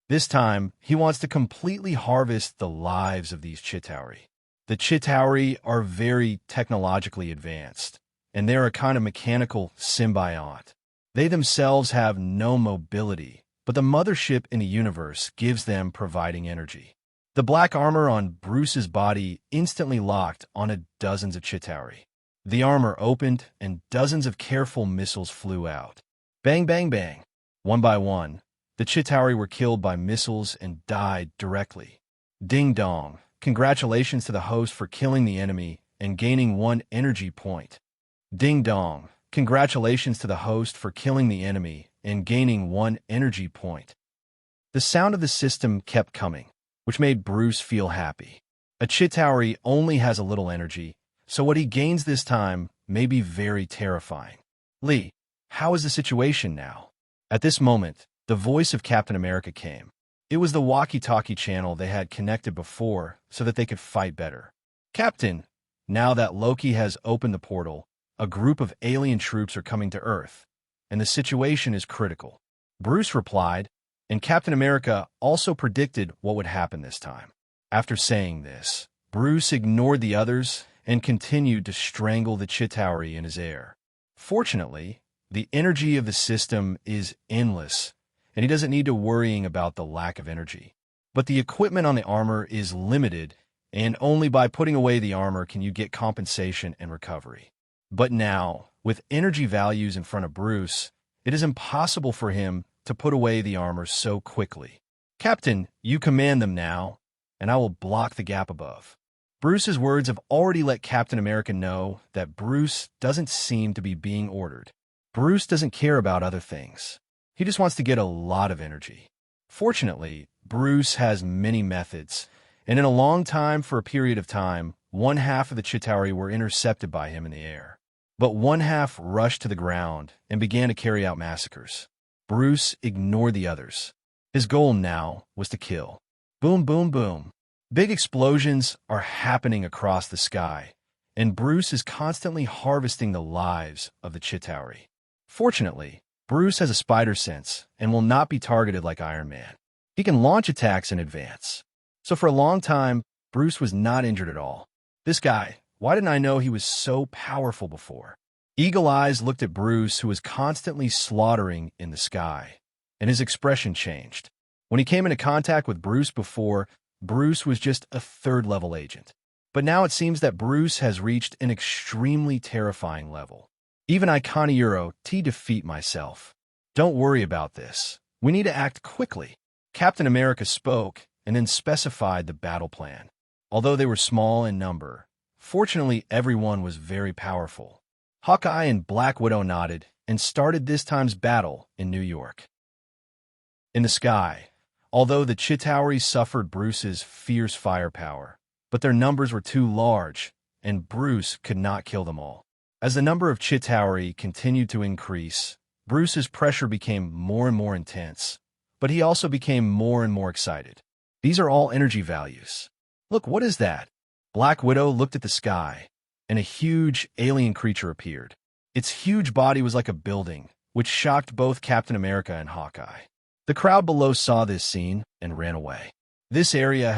This time, he wants to completely harvest the lives of these Chitari. The Chitari are very technologically advanced, and they're a kind of mechanical symbiont. They themselves have no mobility, but the mothership in the universe gives them providing energy. The black armor on Bruce's body instantly locked on dozens of Chitari. The armor opened, and dozens of careful missiles flew out. Bang, bang, bang. One by one, the Chitari were killed by missiles and died directly. Ding dong. Congratulations to the host for killing the enemy and gaining 1 energy point. Ding dong. Congratulations to the host for killing the enemy and gaining 1 energy point. The sound of the system kept coming, which made Bruce feel happy. A Chitari only has a little energy, so what he gains this time may be very terrifying. Lee, how is the situation now? At this moment, the voice of Captain America came. It was the walkie-talkie channel they had connected before so that they could fight better. Captain, now that Loki has opened the portal, a group of alien troops are coming to Earth, and the situation is critical. Bruce replied, and Captain America also predicted what would happen this time. After saying this, Bruce ignored the others and continued to strangle the Chitauri in his air. Fortunately, the energy of the system is endless, and he doesn't need to worrying about the lack of energy. But the equipment on the armor is limited, and only by putting away the armor can you get compensation and recovery. But now, with energy values in front of Bruce, it is impossible for him to put away the armor so quickly. Captain, you command them now, and I will block the gap above. Bruce's words have already let Captain America know that Bruce doesn't seem to be being ordered. Bruce doesn't care about other things. He just wants to get a lot of energy. Fortunately, Bruce has many methods, and in a long time for a period of time, 1/2 of the Chitauri were intercepted by him in the air. But 1/2 rushed to the ground and began to carry out massacres. Bruce ignored the others. His goal now was to kill. Boom, boom, boom. Big explosions are happening across the sky, and Bruce is constantly harvesting the lives of the Chitauri. Fortunately, Bruce has a spider sense and will not be targeted like Iron Man. He can launch attacks in advance. So for a long time, Bruce was not injured at all. This guy, why didn't I know he was so powerful before? Eagle Eyes looked at Bruce, who was constantly slaughtering in the sky, and his expression changed. When he came into contact with Bruce before, Bruce was just a 3rd-level agent. But now it seems that Bruce has reached an extremely terrifying level. Even Iconiyuro T defeat myself. Don't worry about this. We need to act quickly. Captain America spoke and then specified the battle plan. Although they were small in number, fortunately everyone was very powerful. Hawkeye and Black Widow nodded and started this time's battle in New York. In the sky, although the Chitauri suffered Bruce's fierce firepower, but their numbers were too large, and Bruce could not kill them all. As the number of Chitauri continued to increase, Bruce's pressure became more and more intense, but he also became more and more excited. These are all energy values. Look, what is that? Black Widow looked at the sky, and a huge alien creature appeared. Its huge body was like a building, which shocked both Captain America and Hawkeye. The crowd below saw this scene and ran away. This area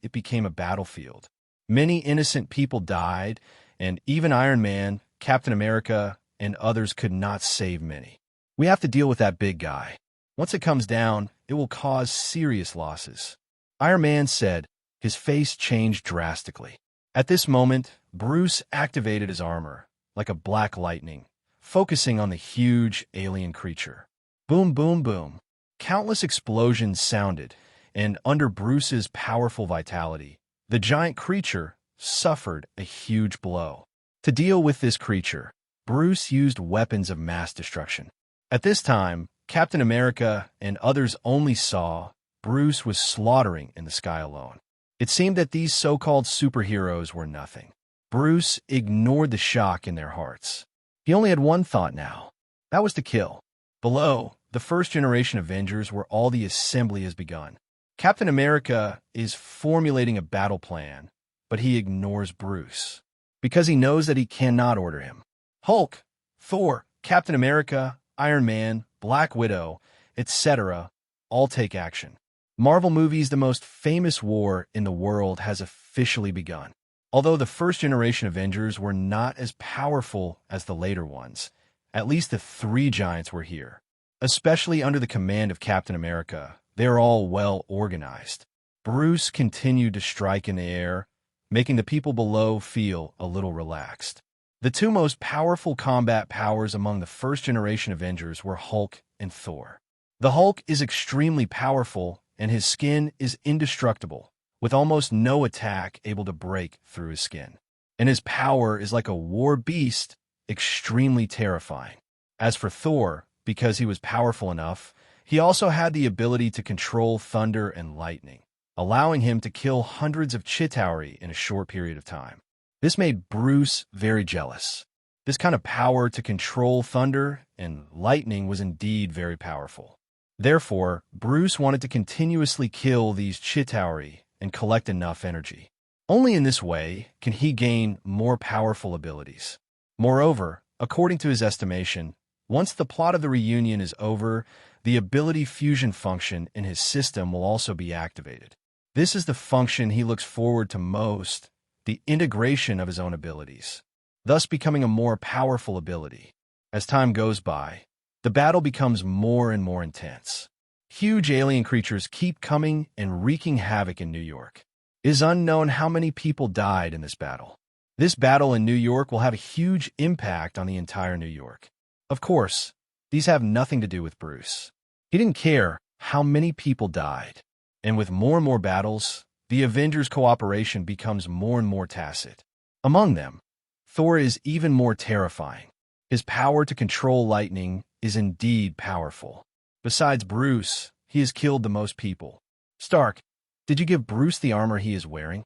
it became a battlefield. Many innocent people died, and even Iron Man, Captain America, and others could not save many. We have to deal with that big guy. Once it comes down, it will cause serious losses. Iron Man said. His face changed drastically. At this moment, Bruce activated his armor, like a black lightning, focusing on the huge alien creature. Boom, boom, boom. Countless explosions sounded, and under Bruce's powerful vitality, the giant creature suffered a huge blow. To deal with this creature, Bruce used weapons of mass destruction. At this time, Captain America and others only saw Bruce was slaughtering in the sky alone. It seemed that these so-called superheroes were nothing. Bruce ignored the shock in their hearts. He only had one thought now. That was to kill. Below, the first-generation Avengers where all the assembly has begun. Captain America is formulating a battle plan, but he ignores Bruce, because he knows that he cannot order him. Hulk, Thor, Captain America, Iron Man, Black Widow, etc., all take action. Marvel movies, the most famous war in the world, has officially begun. Although the first-generation Avengers were not as powerful as the later ones, at least the three giants were here. Especially under the command of Captain America, they are all well organized. Bruce continued to strike in the air, making the people below feel a little relaxed. The two most powerful combat powers among the first-generation Avengers were Hulk and Thor. The Hulk is extremely powerful, and his skin is indestructible, with almost no attack able to break through his skin. And his power is like a war beast, extremely terrifying. As for Thor, because he was powerful enough, he also had the ability to control thunder and lightning, allowing him to kill hundreds of Chitari in a short period of time. This made Bruce very jealous. This kind of power to control thunder and lightning was indeed very powerful. Therefore, Bruce wanted to continuously kill these Chitauri and collect enough energy. Only in this way can he gain more powerful abilities. Moreover, according to his estimation, once the plot of the reunion is over, the ability fusion function in his system will also be activated. This is the function he looks forward to most, the integration of his own abilities, thus becoming a more powerful ability. As time goes by, the battle becomes more and more intense. Huge alien creatures keep coming and wreaking havoc in New York. It is unknown how many people died in this battle. This battle in New York will have a huge impact on the entire New York. Of course, these have nothing to do with Bruce. He didn't care how many people died. And with more and more battles, the Avengers' cooperation becomes more and more tacit. Among them, Thor is even more terrifying. His power to control lightning is indeed powerful. Besides Bruce, he has killed the most people. Stark, did you give Bruce the armor he is wearing?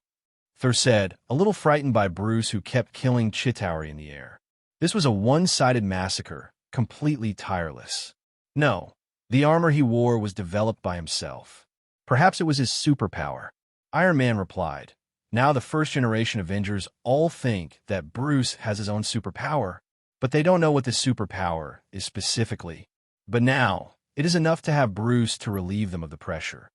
Thor said, a little frightened by Bruce, who kept killing Chitauri in the air. This was a one-sided massacre, completely tireless. No, the armor he wore was developed by himself. Perhaps it was his superpower. Iron Man replied. Now the first-generation Avengers all think that Bruce has his own superpower, but they don't know what this superpower is specifically. But now, it is enough to have Bruce to relieve them of the pressure.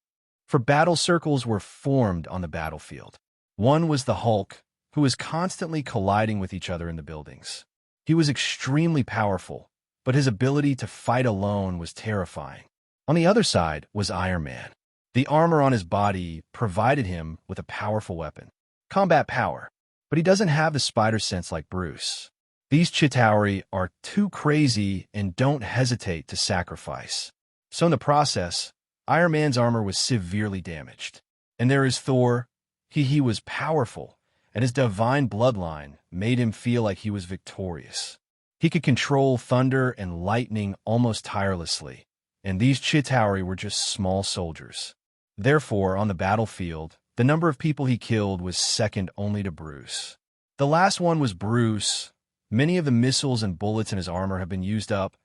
For battle circles were formed on the battlefield. One was the Hulk, who was constantly colliding with each other in the buildings. He was extremely powerful, but his ability to fight alone was terrifying. On the other side was Iron Man. The armor on his body provided him with a powerful weapon, combat power, but he doesn't have the spider sense like Bruce. These Chitauri are too crazy and don't hesitate to sacrifice. So in the process, Iron Man's armor was severely damaged. And there is Thor. He was powerful, and his divine bloodline made him feel like he was victorious. He could control thunder and lightning almost tirelessly, and these Chitauri were just small soldiers. Therefore, on the battlefield, the number of people he killed was second only to Bruce. The last one was Bruce. Many of the missiles and bullets in his armor have been used up,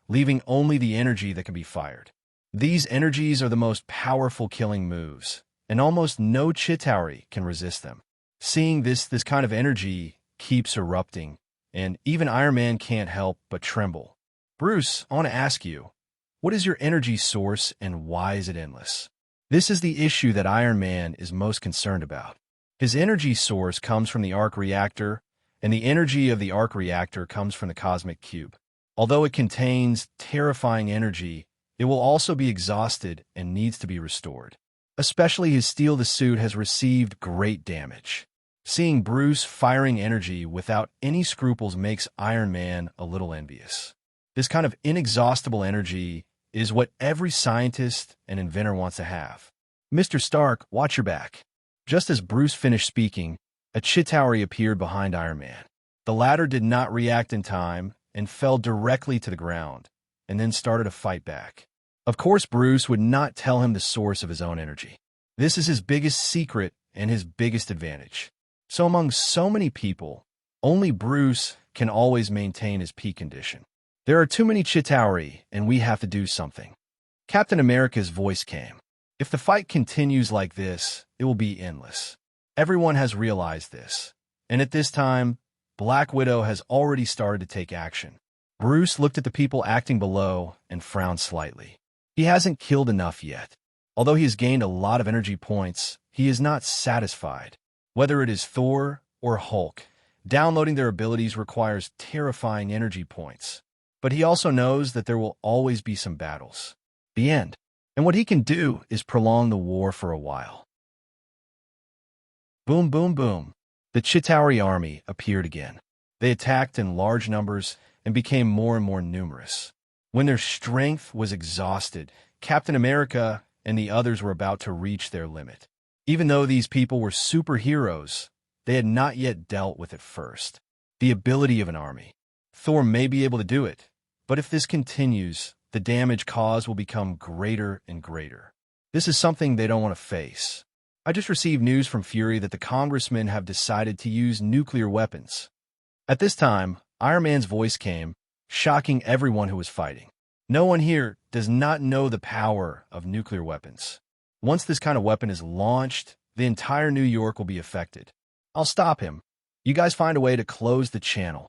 leaving only the energy that can be fired. These energies are the most powerful killing moves, and almost no Chitauri can resist them. Seeing this kind of energy keeps erupting, and even Iron Man can't help but tremble. Bruce, I want to ask you, what is your energy source and why is it endless? This is the issue that Iron Man is most concerned about. His energy source comes from the arc reactor, and the energy of the arc reactor comes from the cosmic cube. Although it contains terrifying energy, it will also be exhausted and needs to be restored. Especially his steel suit has received great damage. Seeing Bruce firing energy without any scruples makes Iron Man a little envious. This kind of inexhaustible energy is what every scientist and inventor wants to have. Mr. Stark, watch your back. Just as Bruce finished speaking, a Chitauri appeared behind Iron Man. The latter did not react in time and fell directly to the ground, and then started a fight back. Of course, Bruce would not tell him the source of his own energy. This is his biggest secret and his biggest advantage. So among so many people, only Bruce can always maintain his peak condition. There are too many Chitauri, and we have to do something. Captain America's voice came. If the fight continues like this, it will be endless. Everyone has realized this. And at this time, Black Widow has already started to take action. Bruce looked at the people acting below and frowned slightly. He hasn't killed enough yet. Although he has gained a lot of energy points, he is not satisfied. Whether it is Thor or Hulk, downloading their abilities requires terrifying energy points. But he also knows that there will always be some battles. The end. And what he can do is prolong the war for a while. Boom, boom, boom. The Chitari army appeared again. They attacked in large numbers and became more and more numerous. When their strength was exhausted, Captain America and the others were about to reach their limit. Even though these people were superheroes, they had not yet dealt with it first. The ability of an army. Thor may be able to do it, but if this continues, the damage caused will become greater and greater. This is something they don't want to face. I just received news from Fury that the congressmen have decided to use nuclear weapons. At this time, Iron Man's voice came, shocking everyone who was fighting. No one here does not know the power of nuclear weapons. Once this kind of weapon is launched, the entire New York will be affected. I'll stop him. You guys find a way to close the channel.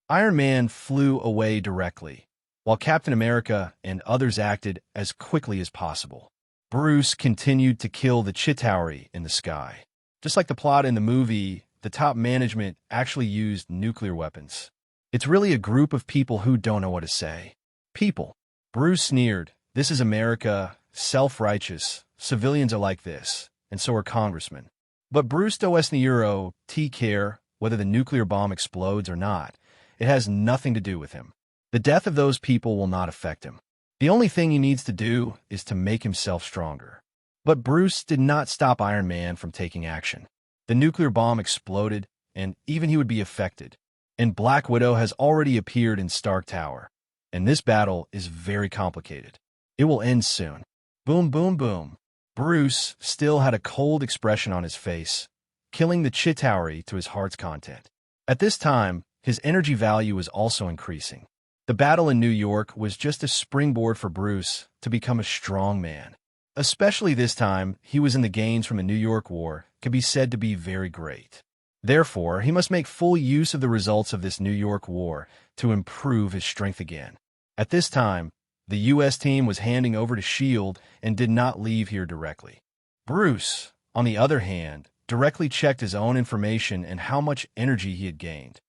Iron Man flew away directly, while Captain America and others acted as quickly as possible. Bruce continued to kill the Chitari in the sky. Just like the plot in the movie, the top management actually used nuclear weapons. It's really a group of people who don't know what to say. People. Bruce sneered, "This is America, self-righteous. Civilians are like this, and so are congressmen." But Bruce does not care whether the nuclear bomb explodes or not. It has nothing to do with him. The death of those people will not affect him. The only thing he needs to do is to make himself stronger. But Bruce did not stop Iron Man from taking action. The nuclear bomb exploded, and even he would be affected. And Black Widow has already appeared in Stark Tower. And this battle is very complicated. It will end soon. Boom, boom, boom. Bruce still had a cold expression on his face, killing the Chitauri to his heart's content. At this time, his energy value was also increasing. The battle in New York was just a springboard for Bruce to become a strong man. Especially this time, he was in the gains from the New York War, could be said to be very great. Therefore, he must make full use of the results of this New York War to improve his strength again. At this time, the U.S. team was handing over to S.H.I.E.L.D. and did not leave here directly. Bruce, on the other hand, directly checked his own information and how much energy he had gained.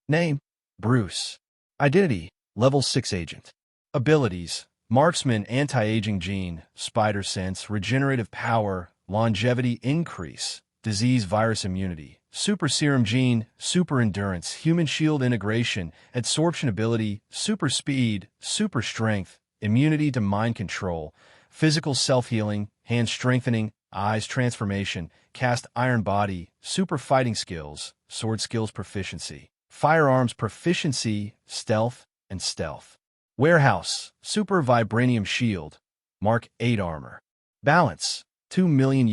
Name: Bruce. Identity: Level 6 Agent. Abilities: Marksman, Anti-Aging Gene, Spider Sense, Regenerative Power, Longevity Increase, Disease Virus Immunity, Super Serum Gene, Super Endurance, Human Shield Integration, Adsorption Ability, Super Speed, Super Strength, Immunity to Mind Control, Physical Self-Healing, Hand Strengthening, Eyes Transformation, Cast Iron Body, Super Fighting Skills, Sword Skills Proficiency, Firearms Proficiency, Stealth, and Stealth. Warehouse, Super Vibranium Shield, Mark 8 Armor. Balance, $2 million.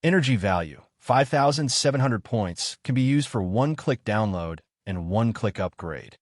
Energy value, 5,700 points, can be used for one-click download and one-click upgrade.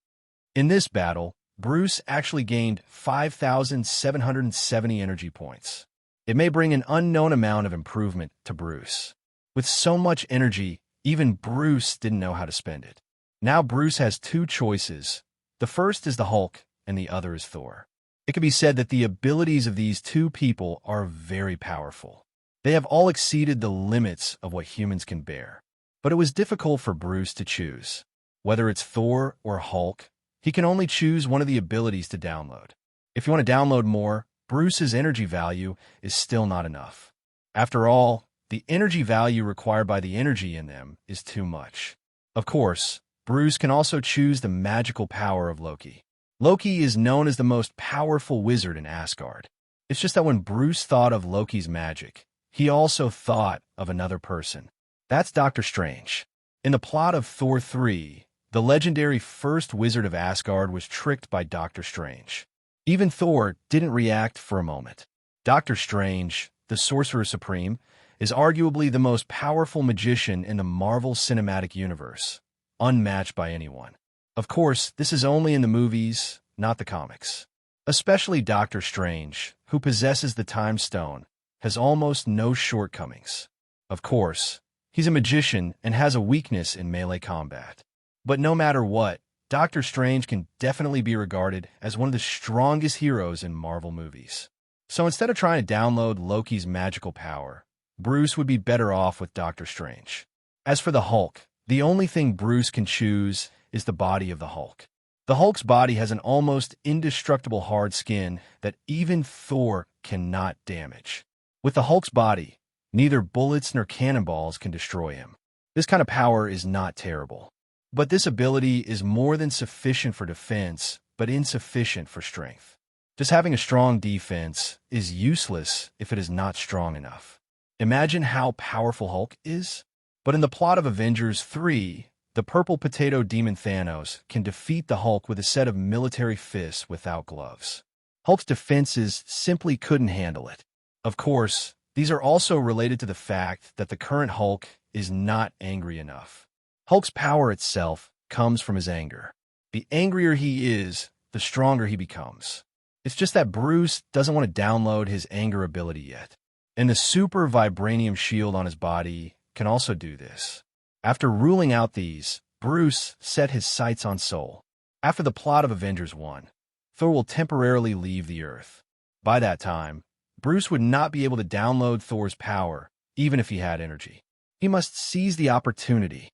In this battle, Bruce actually gained 5,770 energy points. It may bring an unknown amount of improvement to Bruce. With so much energy, even Bruce didn't know how to spend it. Now Bruce has two choices. The first is the Hulk, and the other is Thor. It can be said that the abilities of these two people are very powerful. They have all exceeded the limits of what humans can bear. But it was difficult for Bruce to choose. Whether it's Thor or Hulk, he can only choose one of the abilities to download. If you want to download more, Bruce's energy value is still not enough. After all, the energy value required by the energy in them is too much. Of course, Bruce can also choose the magical power of Loki. Loki is known as the most powerful wizard in Asgard. It's just that when Bruce thought of Loki's magic, he also thought of another person. That's Doctor Strange. In the plot of Thor 3, the legendary first wizard of Asgard was tricked by Doctor Strange. Even Thor didn't react for a moment. Doctor Strange, the Sorcerer Supreme, is arguably the most powerful magician in the Marvel Cinematic Universe, unmatched by anyone. Of course, this is only in the movies, not the comics. Especially Doctor Strange, who possesses the Time Stone, has almost no shortcomings. Of course, he's a magician and has a weakness in melee combat. But no matter what, Doctor Strange can definitely be regarded as one of the strongest heroes in Marvel movies. So instead of trying to download Loki's magical power, Bruce would be better off with Doctor Strange. As for the Hulk, the only thing Bruce can choose is the body of the Hulk. The Hulk's body has an almost indestructible hard skin that even Thor cannot damage. With the Hulk's body, neither bullets nor cannonballs can destroy him. This kind of power is not terrible. But this ability is more than sufficient for defense, but insufficient for strength. Just having a strong defense is useless if it is not strong enough. Imagine how powerful Hulk is. But in the plot of Avengers 3, the purple potato demon Thanos can defeat the Hulk with a set of military fists without gloves. Hulk's defenses simply couldn't handle it. Of course, these are also related to the fact that the current Hulk is not angry enough. Hulk's power itself comes from his anger. The angrier he is, the stronger he becomes. It's just that Bruce doesn't want to download his anger ability yet. And the super vibranium shield on his body can also do this. After ruling out these, Bruce set his sights on Soul. After the plot of Avengers 1, Thor will temporarily leave the Earth. By that time, Bruce would not be able to download Thor's power, even if he had energy. He must seize the opportunity.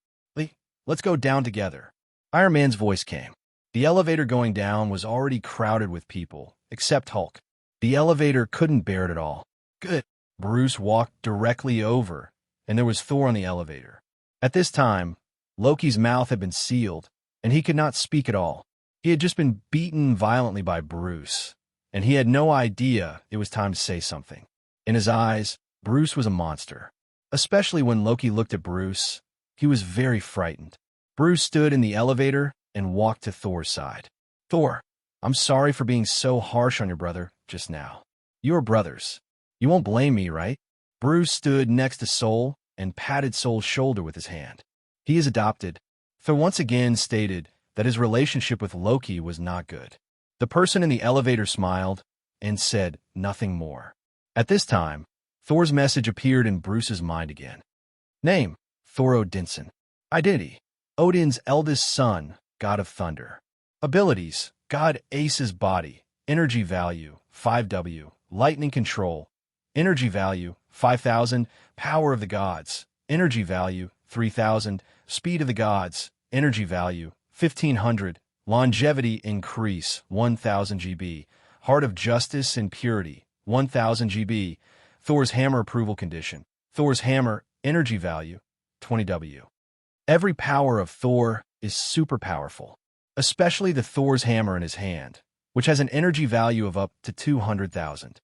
Let's go down together. Iron Man's voice came. The elevator going down was already crowded with people, except Hulk. The elevator couldn't bear it at all. Good. Bruce walked directly over, and there was Thor on the elevator. At this time, Loki's mouth had been sealed, and he could not speak at all. He had just been beaten violently by Bruce, and he had no idea it was time to say something. In his eyes, Bruce was a monster. Especially when Loki looked at Bruce, he was very frightened. Bruce stood in the elevator and walked to Thor's side. Thor, I'm sorry for being so harsh on your brother just now. You are brothers. You won't blame me, right? Bruce stood next to Soul and patted Soul's shoulder with his hand. He is adopted. Thor once again stated that his relationship with Loki was not good. The person in the elevator smiled and said nothing more. At this time, Thor's message appeared in Bruce's mind again. Name, Thor Odinson. Identity, Odin's eldest son, god of thunder. Abilities, God Ace's body. Energy value, 5W. Lightning control. Energy value, 5,000. Power of the gods. Energy value, 3,000. Speed of the gods. Energy value, 1,500. Longevity increase, 1,000 GB. Heart of justice and purity, 1,000 GB. Thor's hammer approval condition. Thor's hammer, energy value, 20W. Every power of Thor is super powerful, especially the Thor's hammer in his hand, which has an energy value of up to 200,000.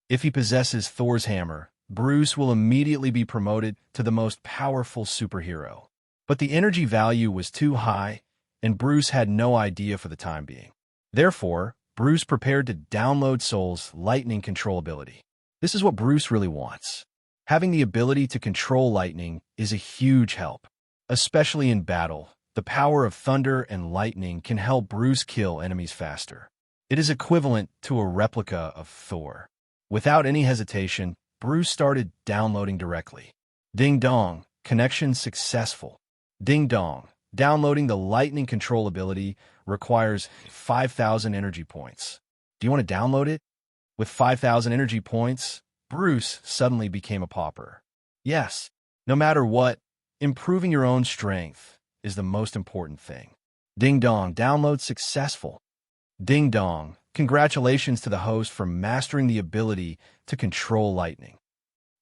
If he possesses Thor's hammer, Bruce will immediately be promoted to the most powerful superhero. But the energy value was too high, and Bruce had no idea for the time being. Therefore, Bruce prepared to download Soul's lightning control ability. This is what Bruce really wants. Having the ability to control lightning is a huge help. Especially in battle, the power of thunder and lightning can help Bruce kill enemies faster. It is equivalent to a replica of Thor. Without any hesitation, Bruce started downloading directly. Ding dong, connection successful. Ding dong, downloading the lightning control ability requires 5,000 energy points. Do you want to download it? With 5,000 energy points, Bruce suddenly became a pauper. Yes, no matter what, improving your own strength is the most important thing. Ding dong, download successful. Ding dong, congratulations to the host for mastering the ability to control lightning.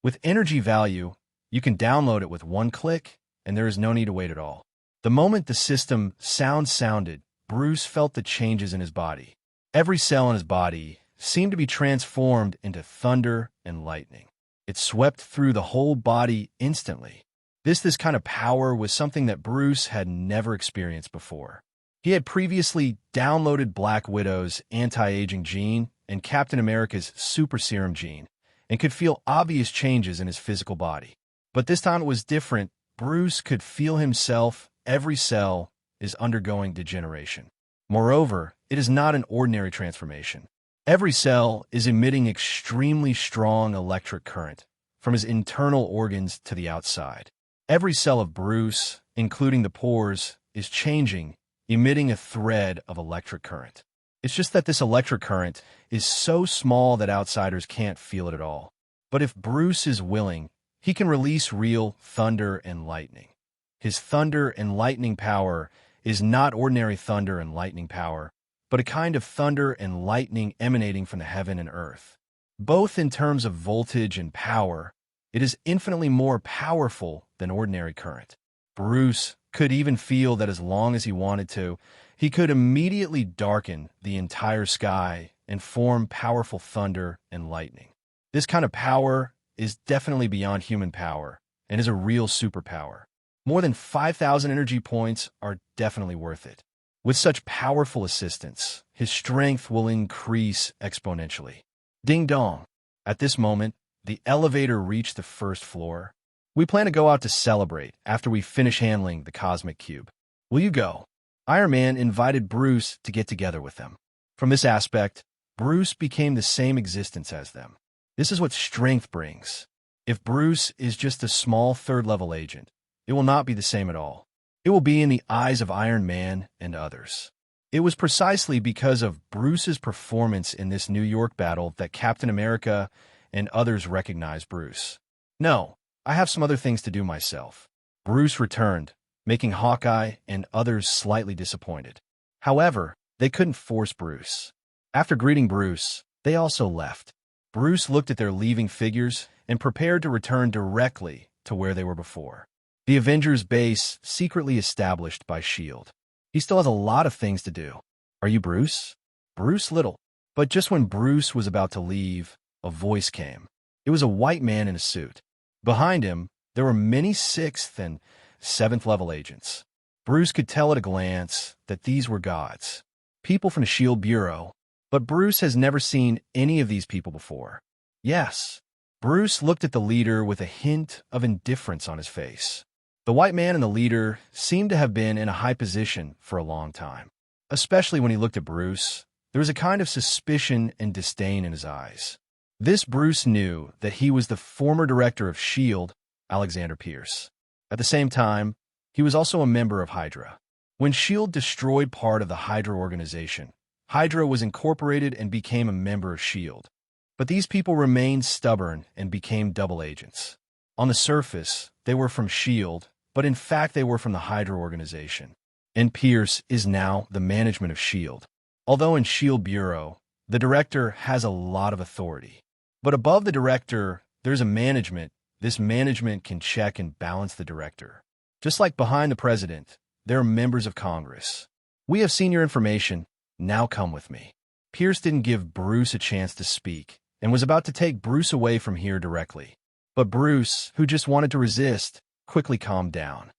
With energy value, you can download it with one click, and there is no need to wait at all. The moment the system sounded, Bruce felt the changes in his body. Every cell in his body seemed to be transformed into thunder and lightning. It swept through the whole body instantly. This kind of power was something that Bruce had never experienced before. He had previously downloaded Black Widow's anti-aging gene and Captain America's super serum gene and could feel obvious changes in his physical body. But this time it was different. Bruce could feel himself. Every cell is undergoing degeneration. Moreover, it is not an ordinary transformation. Every cell is emitting extremely strong electric current from his internal organs to the outside. Every cell of Bruce, including the pores, is changing emitting a thread of electric current. It's just that this electric current is so small that outsiders can't feel it at all. But if Bruce is willing, he can release real thunder and lightning. His thunder and lightning power is not ordinary thunder and lightning power, but a kind of thunder and lightning emanating from the heaven and earth. Both in terms of voltage and power, it is infinitely more powerful than ordinary current. Bruce could even feel that as long as he wanted to, he could immediately darken the entire sky and form powerful thunder and lightning. This kind of power is definitely beyond human power and is a real superpower. More than 5,000 energy points are definitely worth it. With such powerful assistance, his strength will increase exponentially. Ding dong. At this moment, the elevator reached the first floor. We plan to go out to celebrate after we finish handling the cosmic cube. Will you go? Iron Man invited Bruce to get together with them. From this aspect, Bruce became the same existence as them. This is what strength brings. If Bruce is just a small third-level agent, it will not be the same at all. It will be in the eyes of Iron Man and others. It was precisely because of Bruce's performance in this New York battle that Captain America and others recognized Bruce. No, I have some other things to do myself. Bruce returned, making Hawkeye and others slightly disappointed. However, they couldn't force Bruce. After greeting Bruce, they also left. Bruce looked at their leaving figures and prepared to return directly to where they were before. The Avengers base secretly established by S.H.I.E.L.D. He still has a lot of things to do. Are you Bruce? Bruce Little. But just when Bruce was about to leave, a voice came. It was a white man in a suit. Behind him, there were many 6th and 7th level agents. Bruce could tell at a glance that these were gods, people from the S.H.I.E.L.D. Bureau, but Bruce has never seen any of these people before. Yes, Bruce looked at the leader with a hint of indifference on his face. The white man and the leader seemed to have been in a high position for a long time. Especially when he looked at Bruce, there was a kind of suspicion and disdain in his eyes. This Bruce knew that he was the former director of S.H.I.E.L.D., Alexander Pierce. At the same time, he was also a member of Hydra. When S.H.I.E.L.D. destroyed part of the Hydra organization, Hydra was incorporated and became a member of S.H.I.E.L.D. But these people remained stubborn and became double agents. On the surface, they were from S.H.I.E.L.D., but in fact they were from the Hydra organization. And Pierce is now the management of S.H.I.E.L.D. Although in S.H.I.E.L.D. Bureau, the director has a lot of authority. But above the director, there's a management. This management can check and balance the director. Just like behind the president, there are members of Congress. We have seen your information. Now come with me. Pierce didn't give Bruce a chance to speak and was about to take Bruce away from here directly. But Bruce, who just wanted to resist, quickly calmed down.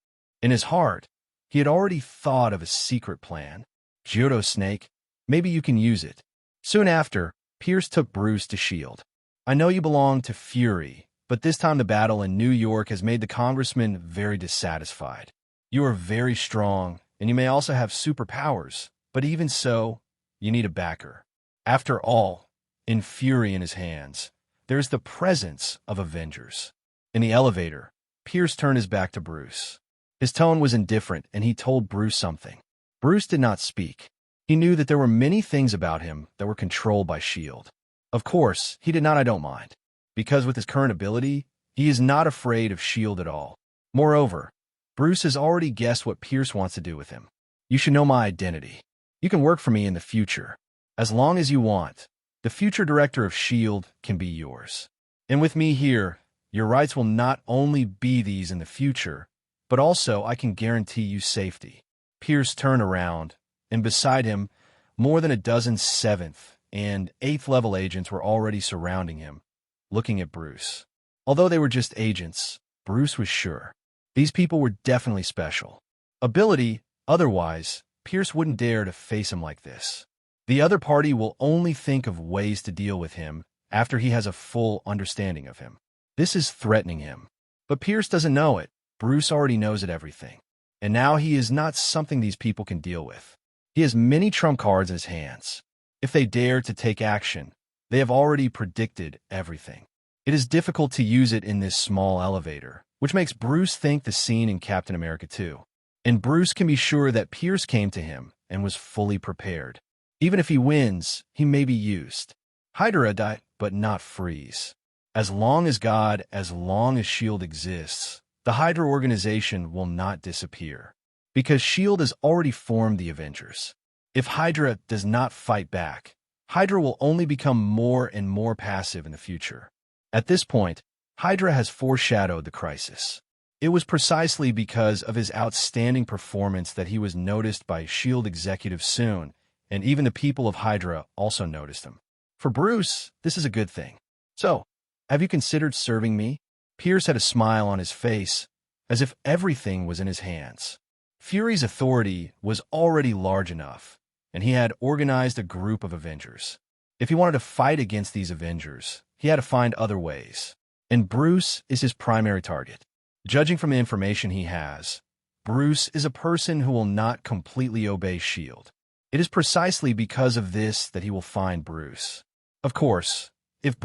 In his heart, he had already thought of a secret plan. Geodo Snake, maybe you can use it. Soon after, Pierce took Bruce to S.H.I.E.L.D. I know you belong to Fury, but this time the battle in New York has made the congressman very dissatisfied. You are very strong, and you may also have superpowers, but even so, you need a backer. After all, in Fury in his hands, there's the presence of Avengers. In the elevator, Pierce turned his back to Bruce. His tone was indifferent, and he told Bruce something. Bruce did not speak. He knew that there were many things about him that were controlled by S.H.I.E.L.D. Of course, he did not I don't mind, because with his current ability, he is not afraid of S.H.I.E.L.D. at all. Moreover, Bruce has already guessed what Pierce wants to do with him. You should know my identity. You can work for me in the future. As long as you want, the future director of S.H.I.E.L.D. can be yours. And with me here, your rights will not only be these in the future, but also I can guarantee you safety. Pierce turned around, and beside him, more than a dozen 7th and 8th level agents were already surrounding him, looking at Bruce. Although they were just agents, Bruce was sure. These people were definitely special. Ability, otherwise, Pierce wouldn't dare to face him like this. The other party will only think of ways to deal with him after he has a full understanding of him. This is threatening him. But Pierce doesn't know it. Bruce already knows it everything. And now he is not something these people can deal with. He has many trump cards in his hands. If they dare to take action, they have already predicted everything. It is difficult to use it in this small elevator, which makes Bruce think the scene in Captain America 2. And Bruce can be sure that Pierce came to him and was fully prepared. Even if he wins, he may be used. Hydra die, but not freeze. As long as as long as S.H.I.E.L.D. exists, the Hydra organization will not disappear. Because S.H.I.E.L.D. has already formed the Avengers. If Hydra does not fight back, Hydra will only become more and more passive in the future. At this point, Hydra has foreshadowed the crisis. It was precisely because of his outstanding performance that he was noticed by S.H.I.E.L.D. executives soon, and even the people of Hydra also noticed him. For Bruce, this is a good thing. So, have you considered serving me? Pierce had a smile on his face, as if everything was in his hands. Fury's authority was already large enough, and he had organized a group of Avengers. If he wanted to fight against these Avengers, he had to find other ways. And Bruce is his primary target. Judging from the information he has, Bruce is a person who will not completely obey S.H.I.E.L.D. It is precisely because of this that he will find Bruce. Of course, if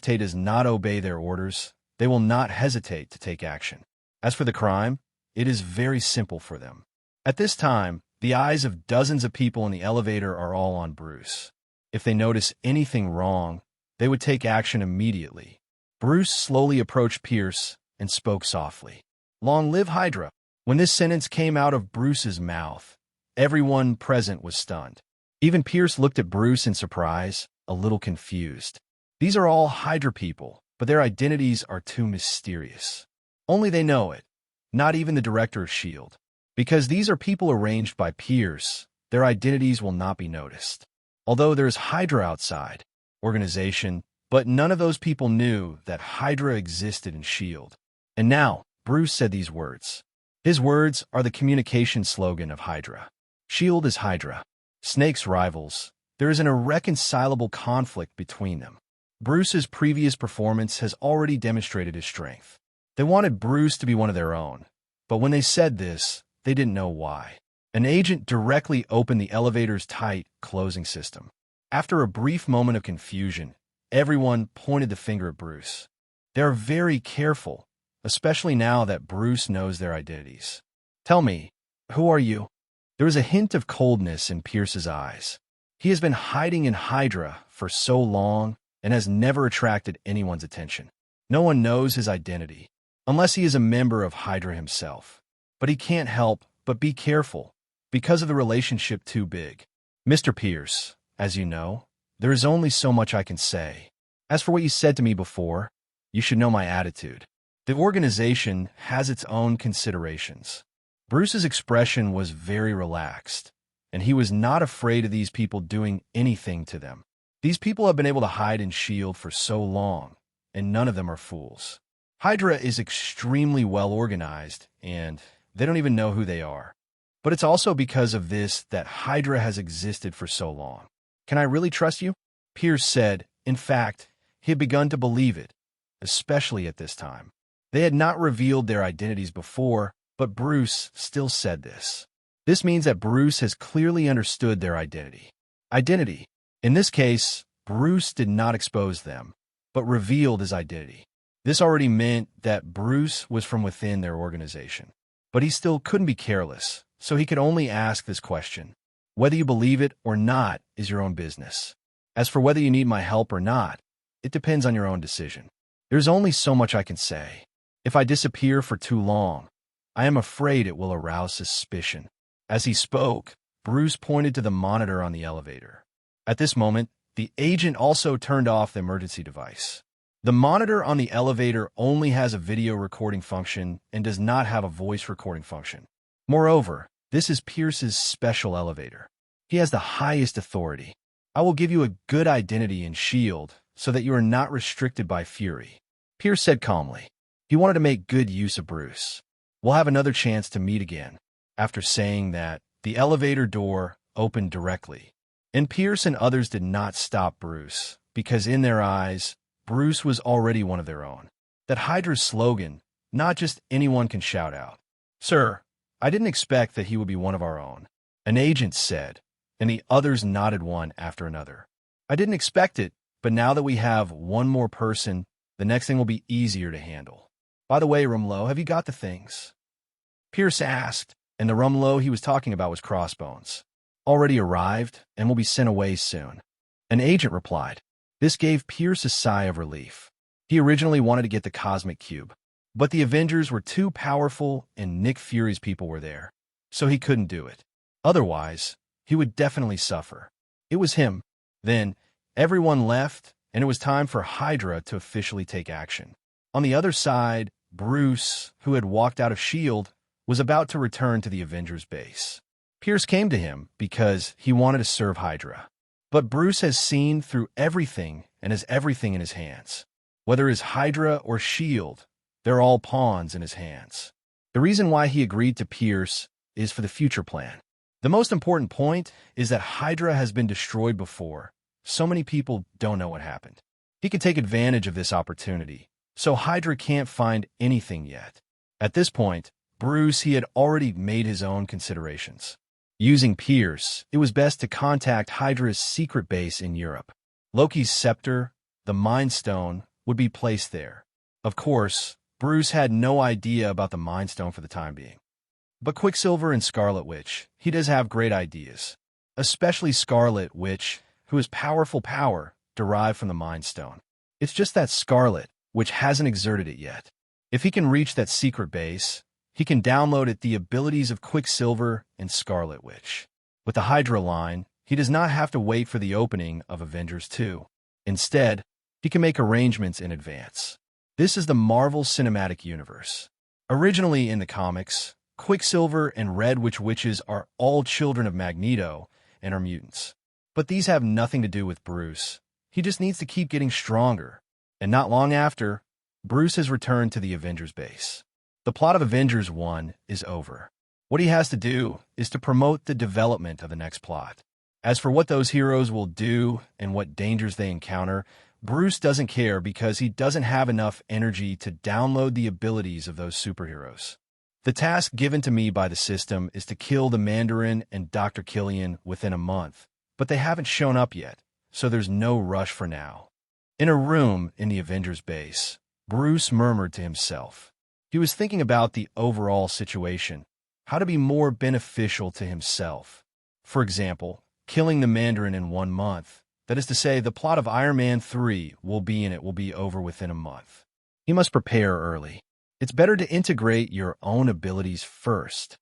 Tate does not obey their orders, they will not hesitate to take action. As for the crime, it is very simple for them. At this time, the eyes of dozens of people in the elevator are all on Bruce. If they notice anything wrong, they would take action immediately. Bruce slowly approached Pierce and spoke softly. "Long live Hydra." When this sentence came out of Bruce's mouth, everyone present was stunned. Even Pierce looked at Bruce in surprise, a little confused. These are all Hydra people, but their identities are too mysterious. Only they know it, not even the director of S.H.I.E.L.D. Because these are people arranged by Pierce, their identities will not be noticed. Although there is Hydra outside, organization, but none of those people knew that Hydra existed in S.H.I.E.L.D. And now, Bruce said these words. His words are the communication slogan of Hydra. S.H.I.E.L.D. is Hydra. Snake's rivals. There is an irreconcilable conflict between them. Bruce's previous performance has already demonstrated his strength. They wanted Bruce to be one of their own, but when they said this, they didn't know why. An agent directly opened the elevator's tight closing system. After a brief moment of confusion, everyone pointed the finger at Bruce. They are very careful, especially now that Bruce knows their identities. "Tell me, who are you?" There was a hint of coldness in Pierce's eyes. He has been hiding in Hydra for so long and has never attracted anyone's attention. No one knows his identity, unless he is a member of Hydra himself. But he can't help but be careful, because of the relationship too big. "Mr. Pierce, as you know, there is only so much I can say. As for what you said to me before, you should know my attitude. The organization has its own considerations." Bruce's expression was very relaxed, and he was not afraid of these people doing anything to them. These people have been able to hide in S.H.I.E.L.D. for so long, and none of them are fools. Hydra is extremely well organized, and they don't even know who they are. But it's also because of this that Hydra has existed for so long. "Can I really trust you?" Pierce said. In fact, he had begun to believe it, especially at this time. They had not revealed their identities before, but Bruce still said this. This means that Bruce has clearly understood their identity. Identity. In this case, Bruce did not expose them, but revealed his identity. This already meant that Bruce was from within their organization. But he still couldn't be careless, so he could only ask this question. Whether you believe it or not is your own business. As for whether you need my help or not, it depends on your own decision. There's only so much I can say. If I disappear for too long, I am afraid it will arouse suspicion. As he spoke, Bruce pointed to the monitor on the elevator. At this moment, the agent also turned off the emergency device. The monitor on the elevator only has a video recording function and does not have a voice recording function. Moreover, this is Pierce's special elevator. He has the highest authority. I will give you a good identity in S.H.I.E.L.D. so that you are not restricted by Fury. Pierce said calmly. He wanted to make good use of Bruce. We'll have another chance to meet again. After saying that, the elevator door opened directly. And Pierce and others did not stop Bruce, because in their eyes, Bruce was already one of their own. That Hydra's slogan, not just anyone can shout out. "Sir, I didn't expect that he would be one of our own," an agent said, and the others nodded one after another. "I didn't expect it, but now that we have one more person, the next thing will be easier to handle. By the way, Rumlow, have you got the things?" Pierce asked, and the Rumlow he was talking about was Crossbones. Already arrived and will be sent away soon. An agent replied. This gave Pierce a sigh of relief. He originally wanted to get the Cosmic Cube, but the Avengers were too powerful and Nick Fury's people were there, so he couldn't do it. Otherwise, he would definitely suffer. It was him. Then, everyone left, and it was time for Hydra to officially take action. On the other side, Bruce, who had walked out of S.H.I.E.L.D, was about to return to the Avengers base. Pierce came to him because he wanted to serve Hydra. But Bruce has seen through everything and has everything in his hands. Whether it's Hydra or S.H.I.E.L.D, they're all pawns in his hands. The reason why he agreed to Pierce is for the future plan. The most important point is that Hydra has been destroyed before. So many people don't know what happened. He could take advantage of this opportunity, so Hydra can't find anything yet. At this point, Bruce, he had already made his own considerations. Using Pierce, it was best to contact Hydra's secret base in Europe. Loki's scepter, the Mind Stone, would be placed there. Of course, Bruce had no idea about the Mind Stone for the time being. But Quicksilver and Scarlet Witch, he does have great ideas. Especially Scarlet Witch, who has powerful power derived from the Mind Stone. It's just that Scarlet Witch hasn't exerted it yet. If he can reach that secret base, he can download it the abilities of Quicksilver and Scarlet Witch. With the Hydra line, he does not have to wait for the opening of Avengers 2. Instead, he can make arrangements in advance. This is the Marvel Cinematic Universe. Originally in the comics, Quicksilver and Red Witch Witches are all children of Magneto and are mutants. But these have nothing to do with Bruce. He just needs to keep getting stronger. And not long after, Bruce has returned to the Avengers base. The plot of Avengers 1 is over. What he has to do is to promote the development of the next plot. As for what those heroes will do and what dangers they encounter, Bruce doesn't care because he doesn't have enough energy to download the abilities of those superheroes. The task given to me by the system is to kill the Mandarin and Dr. Killian within a month, but they haven't shown up yet, so there's no rush for now. In a room in the Avengers base, Bruce murmured to himself. He was thinking about the overall situation, how to be more beneficial to himself. For example, killing the Mandarin in 1 month. That is to say, the plot of Iron Man 3 will be over within a month. He must prepare early. It's better to integrate your own abilities first.